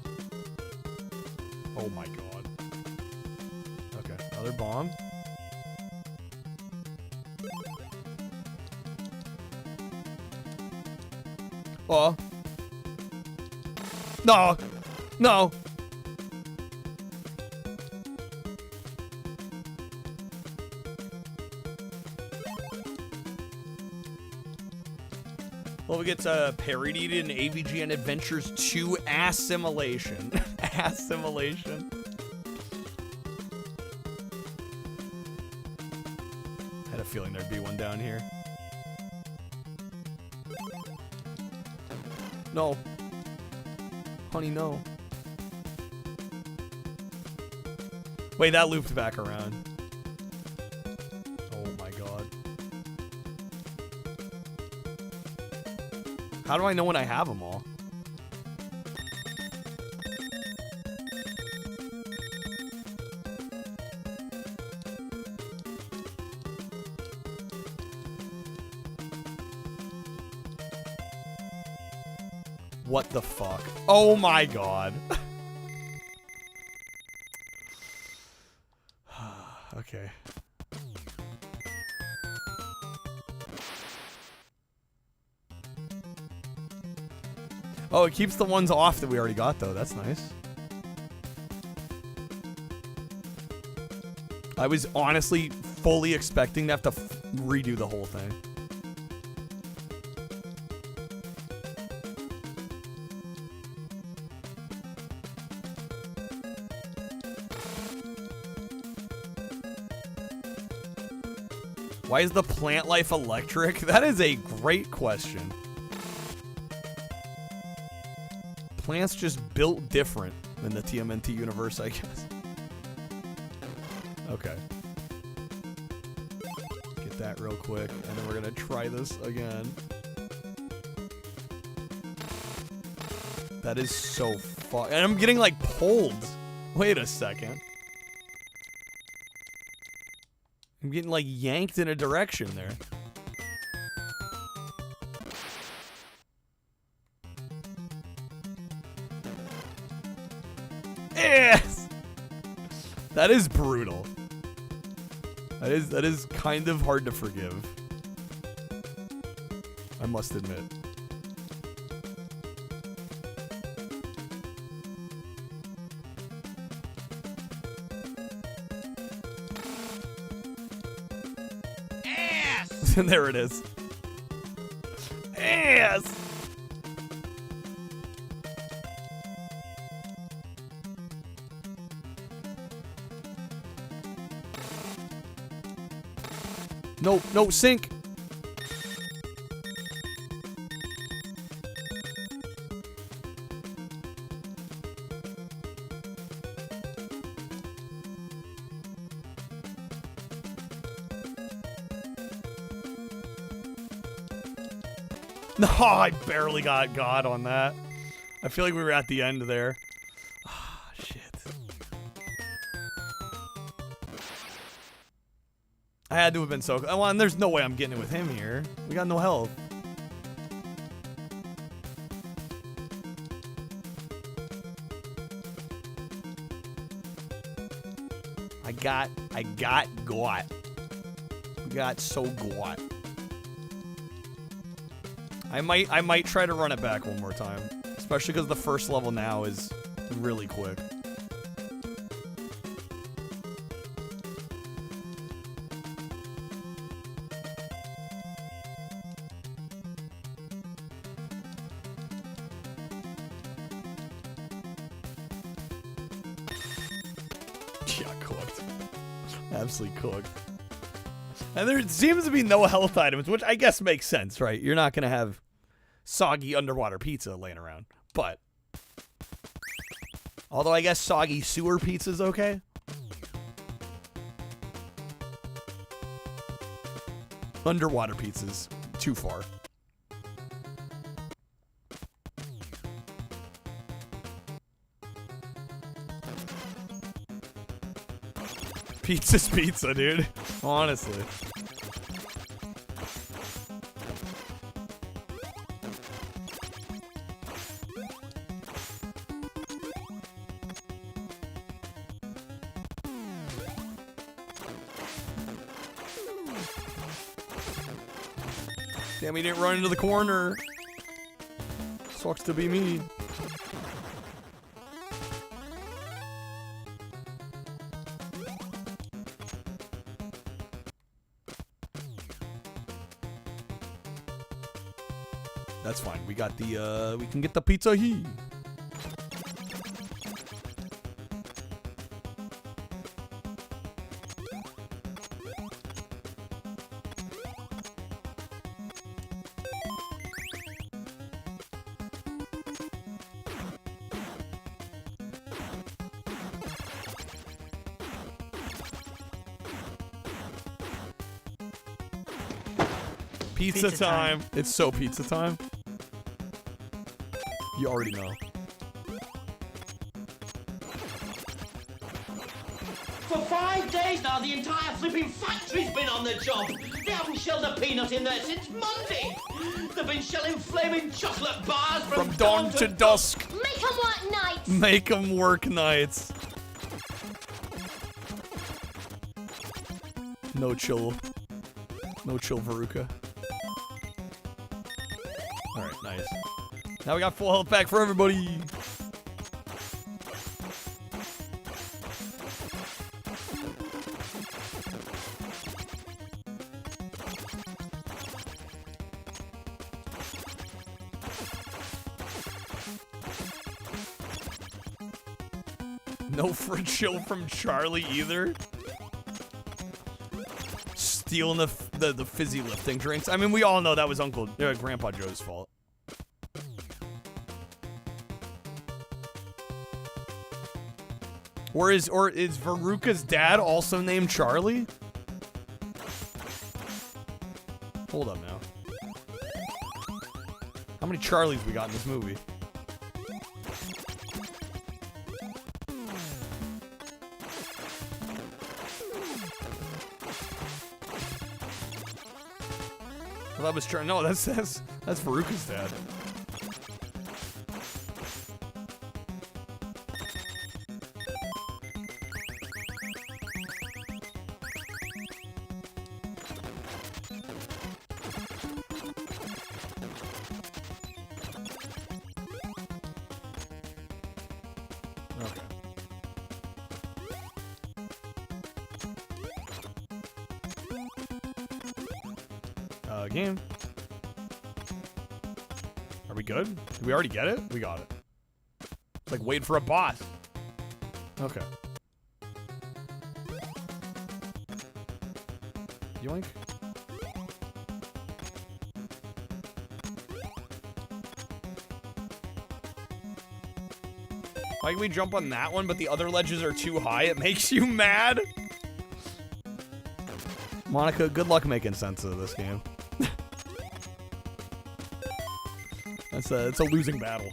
Oh my god. Okay, another bomb. Oh. No. No. Well, we get parodied in AVGN Adventures 2 Assimilation. Assimilation. I had a feeling there'd be one down here. No. Honey, no. Wait, that looped back around. Oh my god. How do I know when I have them all? What the fuck? Oh my god. Okay. Oh, it keeps the ones off that we already got, though. That's nice. I was honestly fully expecting to have to redo the whole thing. Why is the plant life electric? That is a great question. Plants just built different than the TMNT universe, I guess. Okay. Get that real quick, and then we're gonna try this again. That is so fuck. And I'm getting like pulled. Wait a second. I'm getting like yanked in a direction there. Yes! That is brutal. That is kind of hard to forgive. I must admit. Ass! There it is. Ass! No, no, sink. No, I barely got God on that. I feel like we were at the end there. Ah, shit. I had to have been so... Well, and there's no way I'm getting it with him here. We got no health. I got got. We got so got. I might try to run it back one more time. Especially because the first level now is really quick. Yeah, cooked. Absolutely cooked. And there seems to be no health items, which I guess makes sense, right? You're not going to have soggy underwater pizza laying around. But, although I guess soggy sewer pizza's okay. Underwater pizzas. Too far. Pizza's pizza, dude. Honestly. Damn, he didn't run into the corner. Sucks to be me. That's fine. We got the, we can get the pizza here. Pizza time. It's so pizza time. You already know. For 5 days now, the entire flipping factory's been on the job. They haven't shelled a peanut in there since Monday. They've been shelling flaming chocolate bars from dawn to dusk. Make 'em work nights. Make 'em work nights. No chill. No chill, Veruca. Alright, nice. Now we got full health back for everybody. No for chill from Charlie either. Stealing the fizzy lifting drinks. I mean, we all know that was Grandpa Joe's fault. Or is Veruca's dad also named Charlie? Hold up now. How many Charlies we got in this movie? Well, that was Charlie. No, that's Veruca's dad. Game. Are we good? Did we already get it? We got it. It's like wait for a boss. Okay. Yoink. Why can we jump on that one, but the other ledges are too high? It makes you mad? Monica, good luck making sense of this game. It's a losing battle.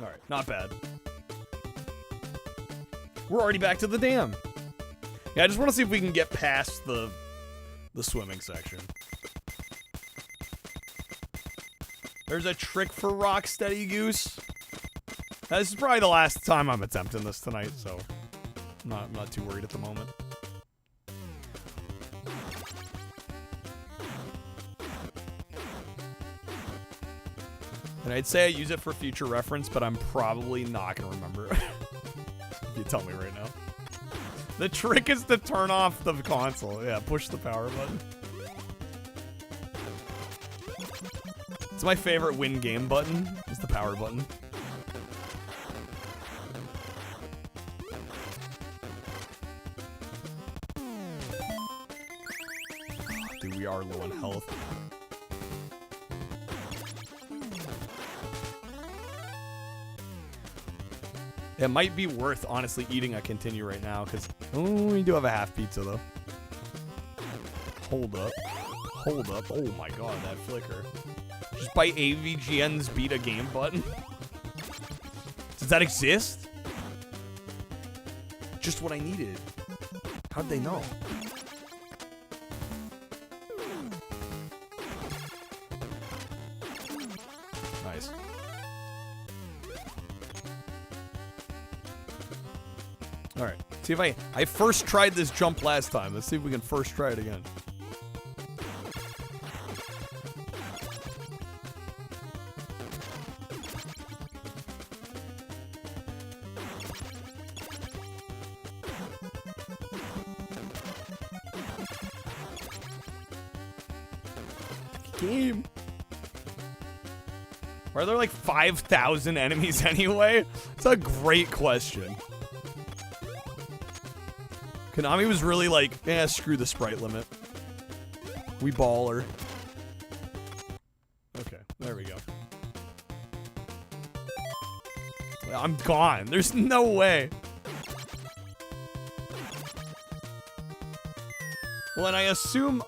All right, not bad. We're already back to the dam. Yeah, I just want to see if we can get past the swimming section. There's a trick for Rocksteady Goose. This is probably the last time I'm attempting this tonight, so I'm not too worried at the moment. And I'd say I use it for future reference, but I'm probably not going to remember it. You tell me right now. The trick is to turn off the console. Yeah, push the power button. It's my favorite win game button. It's the power button. Dude, we are low on health. It might be worth, honestly, eating a continue right now, because we do have a half pizza, though. Hold up. Hold up. Oh my god, that flicker. Just by AVGN's beat a game button? Does that exist? Just what I needed. How'd they know? Nice. Alright. See if I first tried this jump last time. Let's see if we can first try it again. Game. Why are there like 5,000 enemies anyway? It's a great question. Konami was really like, screw the sprite limit. We baller. Okay, there we go. I'm gone. There's no way. Well, and I assume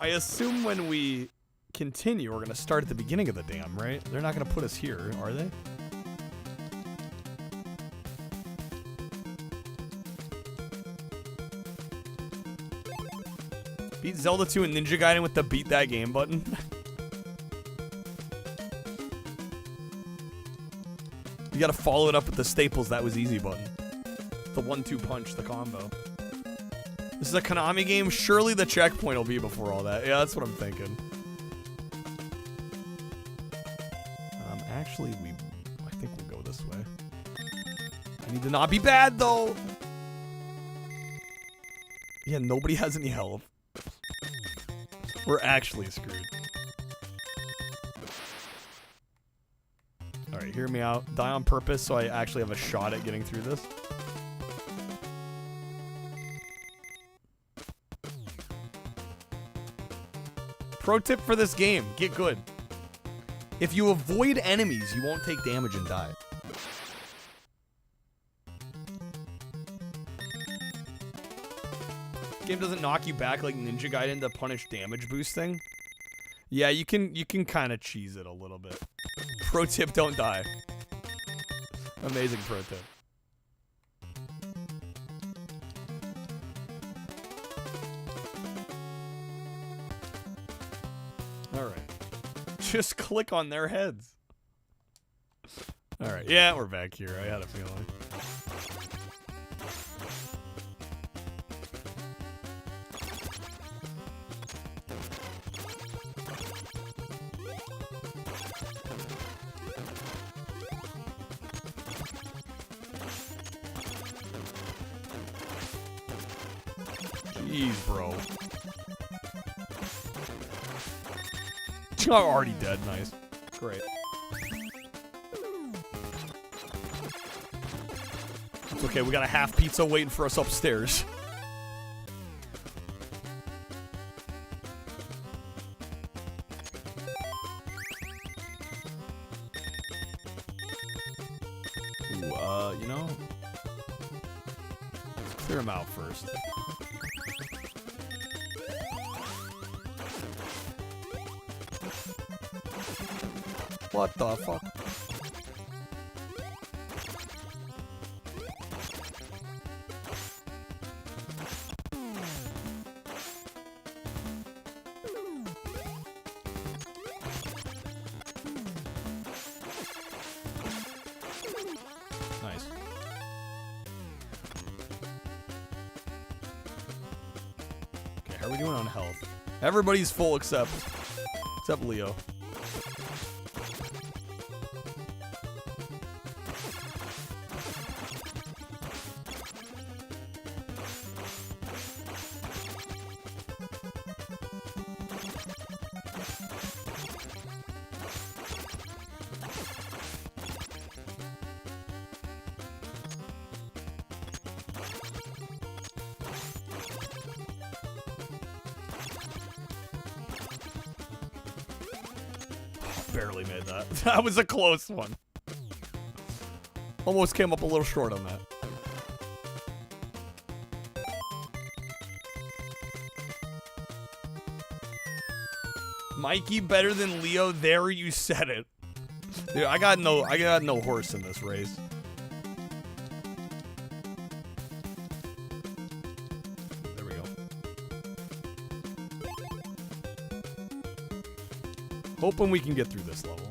when we continue, we're gonna start at the beginning of the dam, right? They're not gonna put us here, are they? Beat Zelda 2 and Ninja Gaiden with the beat that game button. You gotta follow it up with the staples that was easy button. The 1-2 punch, the combo. This is a Konami game. Surely the checkpoint will be before all that. Yeah, that's what I'm thinking. Actually, I think we'll go this way. I need to not be bad, though. Yeah, nobody has any health. We're actually screwed. Alright, hear me out. Die on purpose so I actually have a shot at getting through this. Pro tip for this game, get good. If you avoid enemies, you won't take damage and die. Game doesn't knock you back like Ninja Gaiden to punish damage boosting. Yeah, you can kind of cheese it a little bit. Pro tip, don't die. Amazing pro tip. Alright. Just click on their heads. Alright, yeah, we're back here. I had a feeling. Jeez, bro. I'm already dead. Nice. Great. It's okay. We got a half pizza waiting for us upstairs. Ooh, you know, let's clear them out first. What the fuck? Nice. Okay, how are we doing on health? Everybody's full except Leo. barely made that. That was a close one. Almost came up a little short on that. Mikey better than Leo. There, you said it. Dude, I got no horse in this race. There we go. Hoping we can get through this level.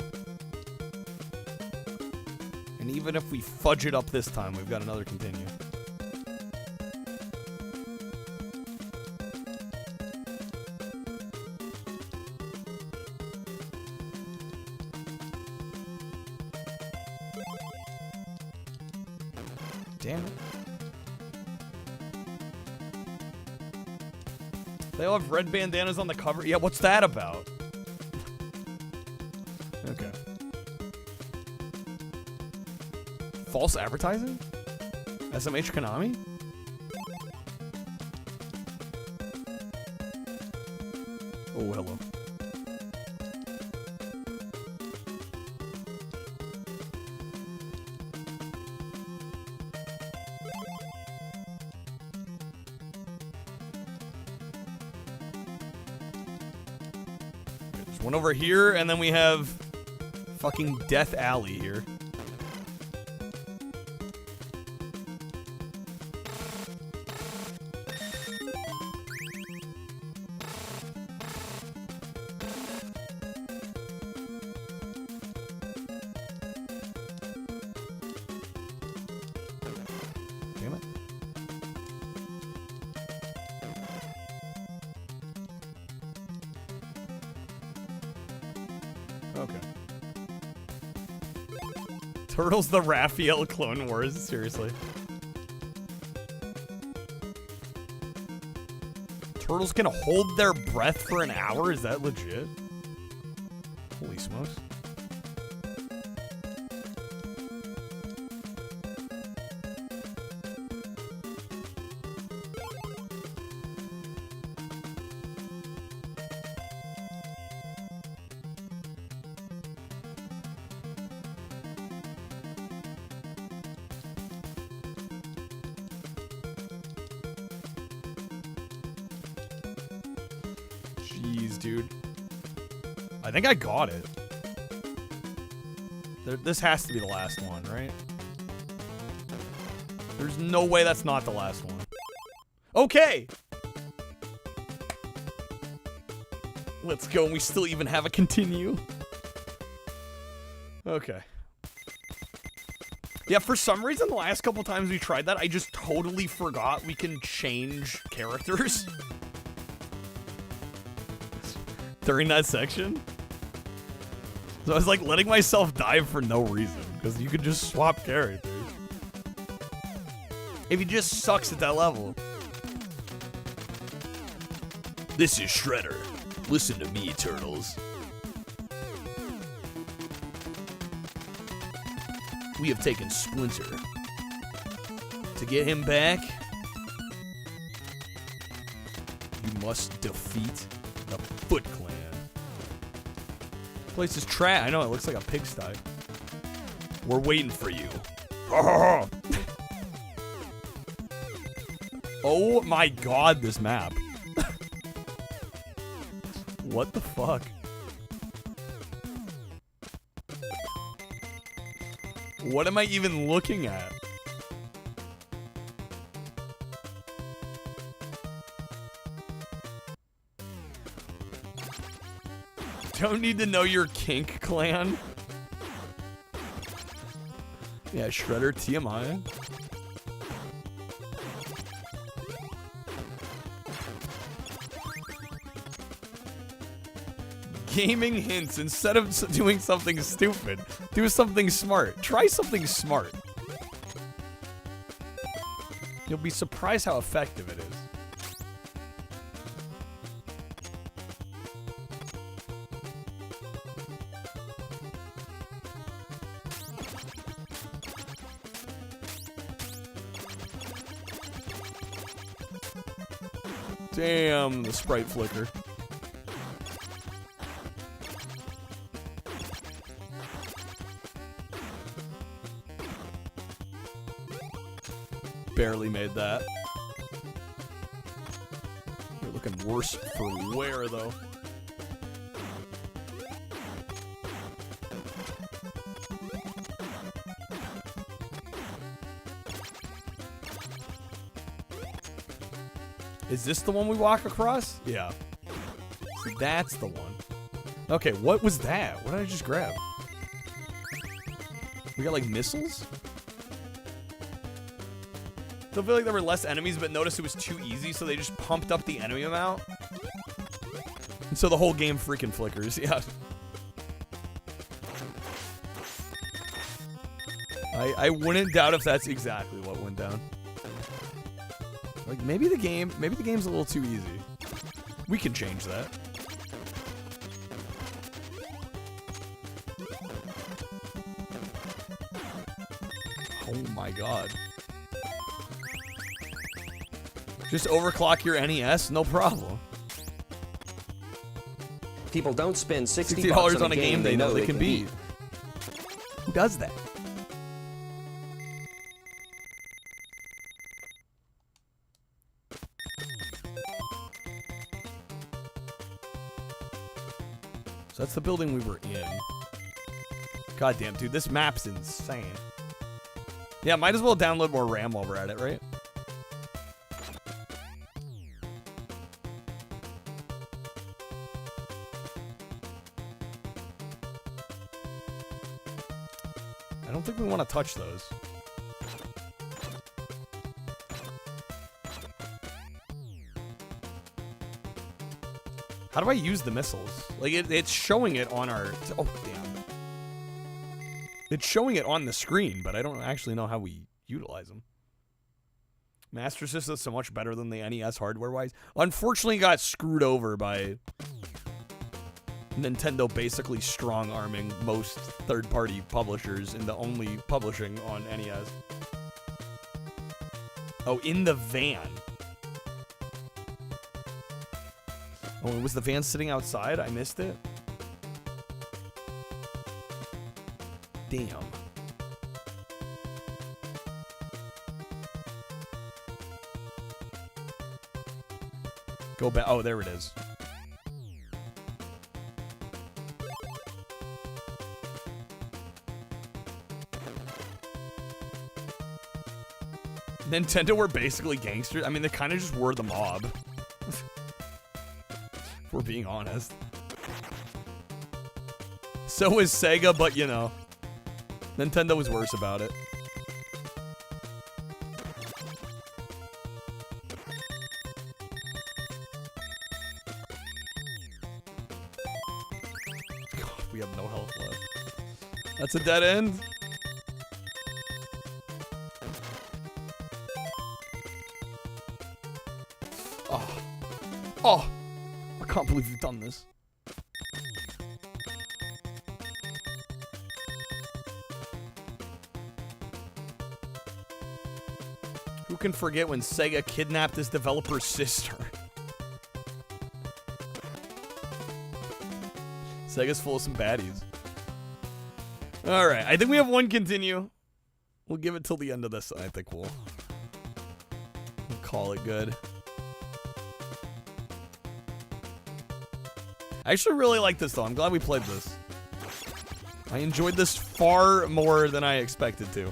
And even if we fudge it up this time, we've got another continue. Damn it. They all have red bandanas on the cover. Yeah, what's that about? Okay. False advertising? SMH Konami? Oh, hello. There's one over here, and then we have fucking Death Alley here. Damn it. Okay. Turtles the Raphael Clone Wars, seriously. Turtles can hold their breath for an hour? Is that legit? Holy smokes. Jeez, dude. I think I got it. This has to be the last one, right? There's no way that's not the last one. Okay! Let's go, and we still even have a continue. Okay. Yeah, for some reason, the last couple times we tried that, I just totally forgot we can change characters during that section. So I was like letting myself die for no reason, because you could just swap characters. If he just sucks at that level. This is Shredder. Listen to me, Turtles. We have taken Splinter. To get him back, you must defeat the Foot Clan. Place is trash. I know, it looks like a pigsty. We're waiting for you. Oh my god, this map. What the fuck? What am I even looking at? Don't need to know your kink, clan. Yeah, Shredder TMI. Gaming hints. Instead of doing something stupid, do something smart. Try something smart. You'll be surprised how effective it is. Damn, the sprite flicker. barely made that. You're looking worse for wear, though. Is this the one we walk across? Yeah. So that's the one. Okay, what was that? What did I just grab? We got, like, missiles? So I feel like there were less enemies, but notice it was too easy, so they just pumped up the enemy amount. And so the whole game freaking flickers, yeah. I wouldn't doubt if that's exactly what went down. Like, maybe the game's a little too easy. We can change that. Oh my god. Just overclock your NES, no problem. People don't spend $60 on a game they know they can beat. Who does that? So that's the building we were in. God damn, dude, this map's insane. Yeah, might as well download more RAM while we're at it, right? I don't think we want to touch those. How do I use the missiles? Like, it's showing it on our... Oh, damn. It's showing it on the screen, but I don't actually know how we utilize them. Master System's so much better than the NES hardware-wise. Unfortunately, got screwed over by Nintendo basically strong-arming most third-party publishers into only publishing on NES. Oh, in the van. Oh, was the van sitting outside? I missed it? Damn. Go back. Oh, there it is. Nintendo were basically gangsters. I mean, they kind of just were the mob. We're being honest. So was Sega, but you know, Nintendo was worse about it. God, we have no health left. That's a dead end. Oh. Oh. I can't believe you've done this. Who can forget when Sega kidnapped his developer's sister? Sega's full of some baddies. Alright, I think we have one continue. We'll give it till the end of this, I think we'll call it good. I actually really like this, though. I'm glad we played this. I enjoyed this far more than I expected to.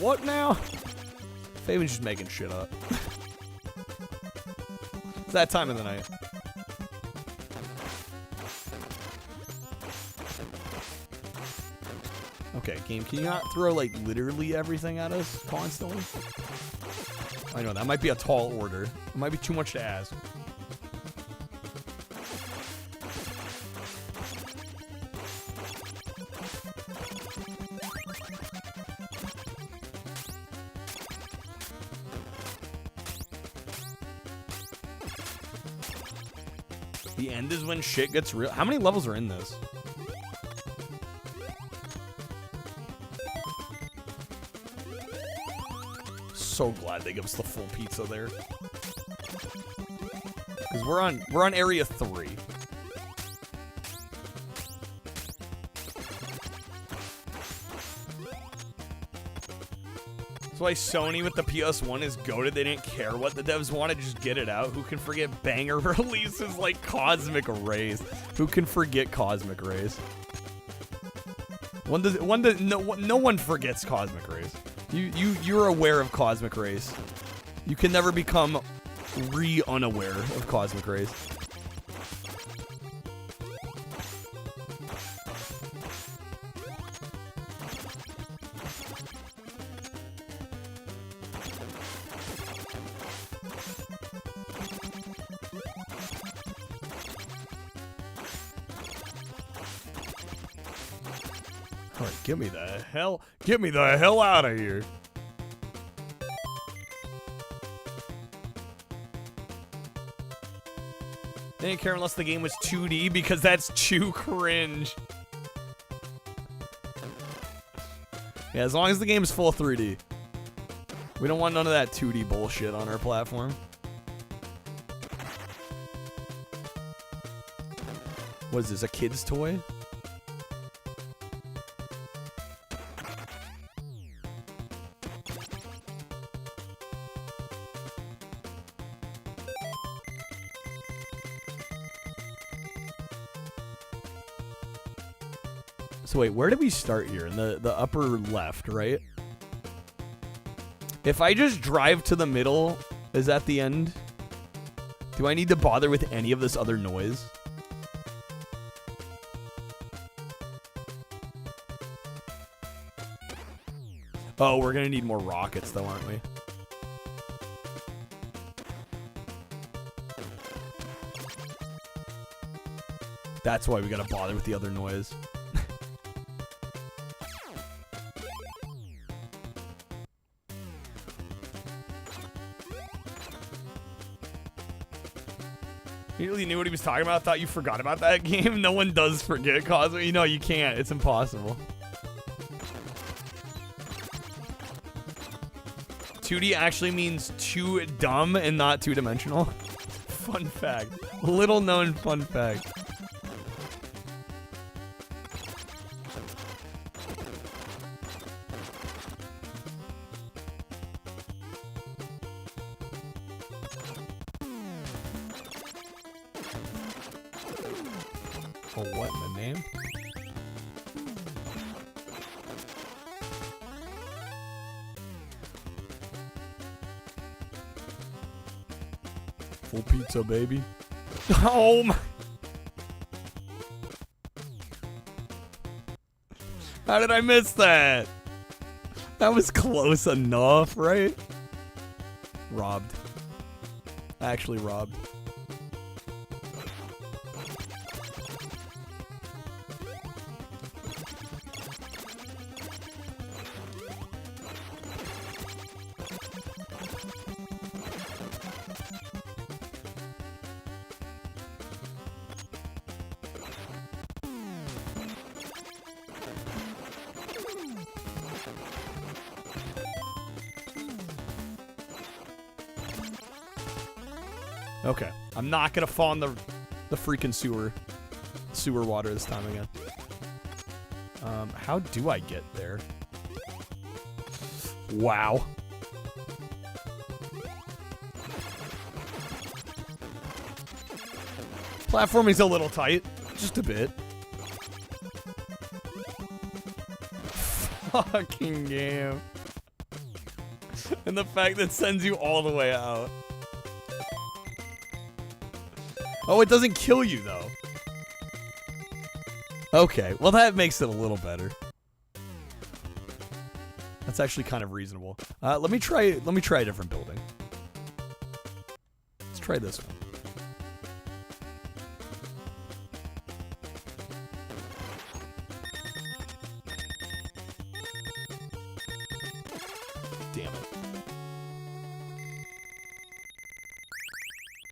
What now? Fabian's just making shit up. It's that time of the night. Okay, game, can you not throw, like, literally everything at us constantly? I know, that might be a tall order. It might be too much to ask. The end is when shit gets real. How many levels are in this? So glad they give us the full pizza there. Because we're on area 3. That's why Sony with the PS1 is goated. They didn't care what the devs wanted, just get it out. Who can forget banger releases like Cosmic Rays? Who can forget Cosmic Rays? No one forgets Cosmic Rays. You're aware of Cosmic Rays. You can never become unaware of Cosmic Rays. Alright, get me the hell out of here. They didn't care unless the game was 2D because that's too cringe. Yeah, as long as the game is full 3D. We don't want none of that 2D bullshit on our platform. What is this, a kid's toy? So wait, where did we start here? In the upper left, right? If I just drive to the middle, is that the end? Do I need to bother with any of this other noise? Oh, we're gonna need more rockets though, aren't we? That's why we gotta bother with the other noise. He really knew what he was talking about. I thought you forgot about that game. No one does forget Cosmic. You know, you can't. It's impossible. 2D actually means too dumb and not two-dimensional. Fun fact. Little known fun fact. Oh, what in the name? Full pizza, baby. Oh my. How did I miss that? That was close enough, right? Robbed. Actually robbed. Okay, I'm not gonna fall in the freaking sewer water this time again. How do I get there? Wow. Platforming's a little tight, just a bit. Fucking game. And the fact that it sends you all the way out. Oh, it doesn't kill you, though. Okay, well that makes it a little better. That's actually kind of reasonable. Let me try a different building. Let's try this one. Damn it.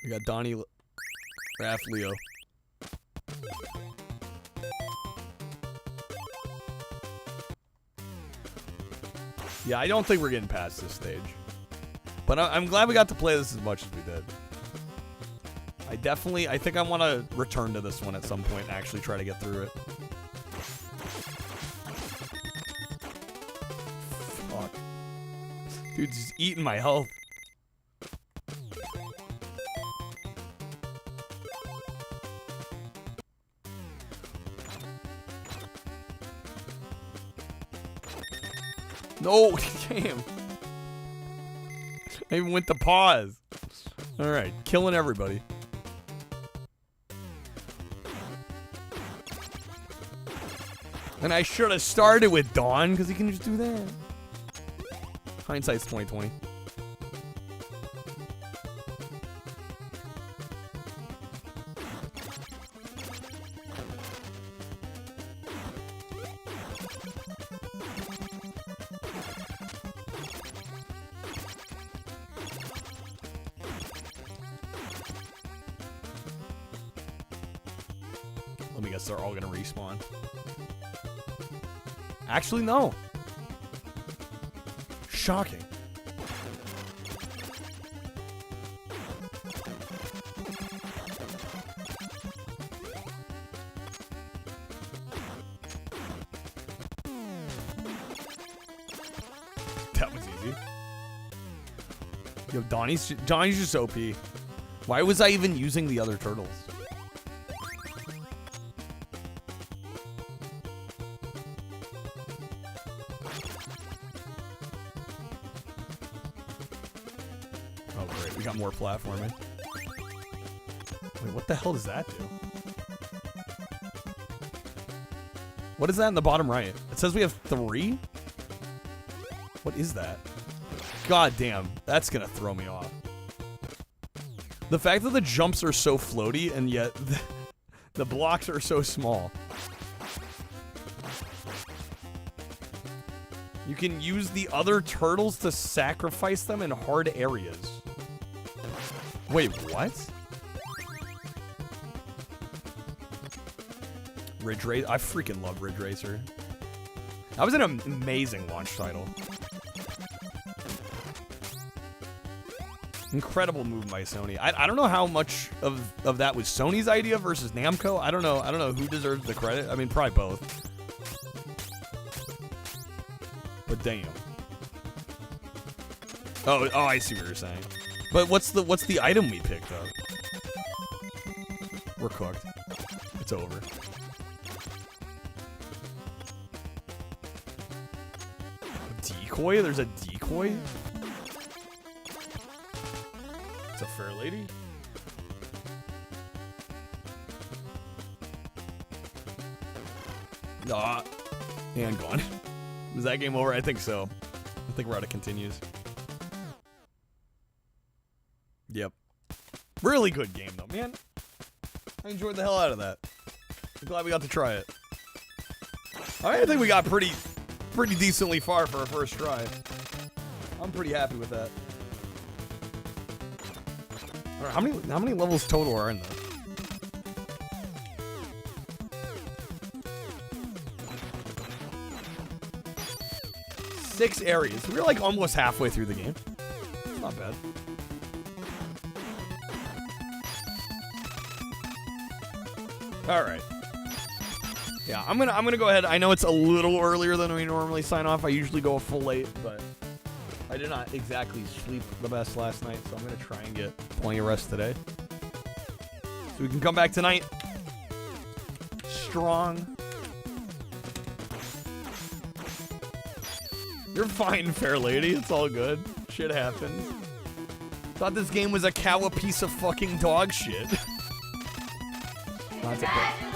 We got Donnie, Raph, Leo. Yeah, I don't think we're getting past this stage. But I'm glad we got to play this as much as we did. I think I want to return to this one at some point and actually try to get through it. Fuck. Dude's just eating my health. No, damn. I even went to pause. Alright, killing everybody. And I should have started with Dawn, because he can just do that. Hindsight's 20/20. Let me guess, they're all gonna respawn. Actually, no. Shocking. That was easy. Yo, Donnie's just OP. Why was I even using the other turtles? Oh, great. We got more platforming. Wait, what the hell does that do? What is that in the bottom right? It says we have 3? What is that? God damn, that's gonna throw me off. The fact that the jumps are so floaty and yet the blocks are so small. You can use the other turtles to sacrifice them in hard areas. Wait, what? Ridge Racer. I freaking love Ridge Racer. That was an amazing launch title. Incredible move by Sony. I don't know how much of that was Sony's idea versus Namco. I don't know who deserves the credit. I mean, probably both. But damn. Oh, I see what you're saying. But what's the item we picked up? We're cooked. It's over. Decoy? There's a decoy? It's a fair lady? Nah. And gone. Was that game over? I think so. I think we're out of continues. Yep. Really good game, though, man. I enjoyed the hell out of that. I'm glad we got to try it. I think we got pretty decently far for our first try. I'm pretty happy with that. All right, how many levels total are in this? Six areas. We're like almost halfway through the game. Not bad. All right. Yeah, I'm gonna go ahead. I know it's a little earlier than we normally sign off. I usually go a full late, but I did not exactly sleep the best last night, so I'm gonna try and get plenty of rest today, so we can come back tonight strong. You're fine, fair lady. It's all good. Shit happens. Thought this game was a cow, a piece of fucking dog shit. No, it's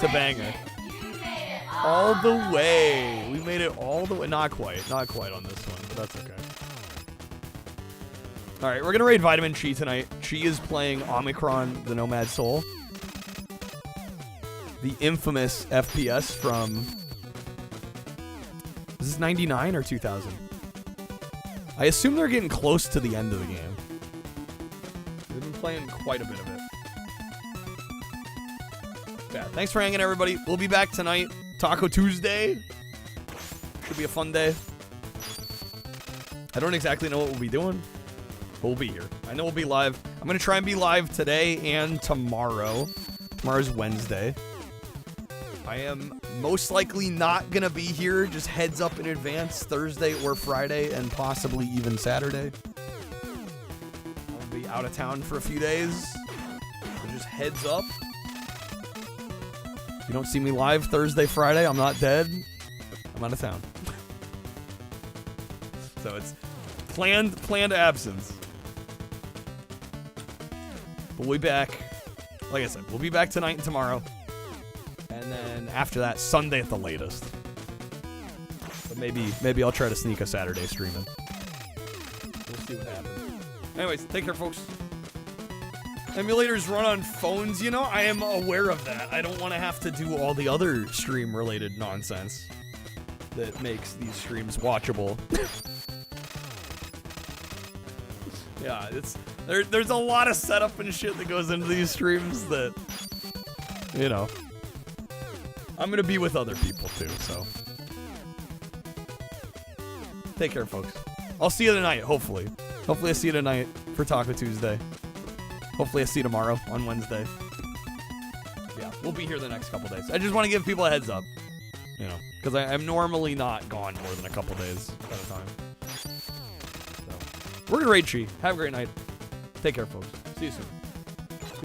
a banger. All the way. We made it all the way. Not quite. Not quite on this one, but that's okay. All right, we're going to raid Vitamin Chi tonight. Chi is playing Omicron, the Nomad Soul. The infamous FPS from... Is this 99 or 2000? I assume they're getting close to the end of the game. They've been playing quite a bit of it. Yeah, thanks for hanging, everybody. We'll be back tonight. Taco Tuesday. Should be a fun day. I don't exactly know what we'll be doing, but we'll be here. I know we'll be live. I'm going to try and be live today and tomorrow. Tomorrow's Wednesday. I am most likely not going to be here. Just heads up in advance. Thursday or Friday and possibly even Saturday. I'll be out of town for a few days. So just heads up. If you don't see me live Thursday, Friday, I'm not dead. I'm out of town. So it's planned absence. But we'll be back. Like I said, we'll be back tonight and tomorrow. And then after that, Sunday at the latest. But maybe I'll try to sneak a Saturday stream in. We'll see what happens. Anyways, take care, folks. Emulators run on phones, you know? I am aware of that. I don't want to have to do all the other stream-related nonsense that makes these streams watchable. Yeah, there's a lot of setup and shit that goes into these streams that, you know, I'm gonna be with other people too, so. Take care, folks. I'll see you tonight, hopefully. Hopefully I see you tonight for Taco Tuesday. Hopefully I see you tomorrow on Wednesday. Yeah, we'll be here the next couple days. I just want to give people a heads up, you know, because I'm normally not gone more than a couple days at a time. So, we're gonna raid Chi. Have a great night. Take care, folks. See you soon.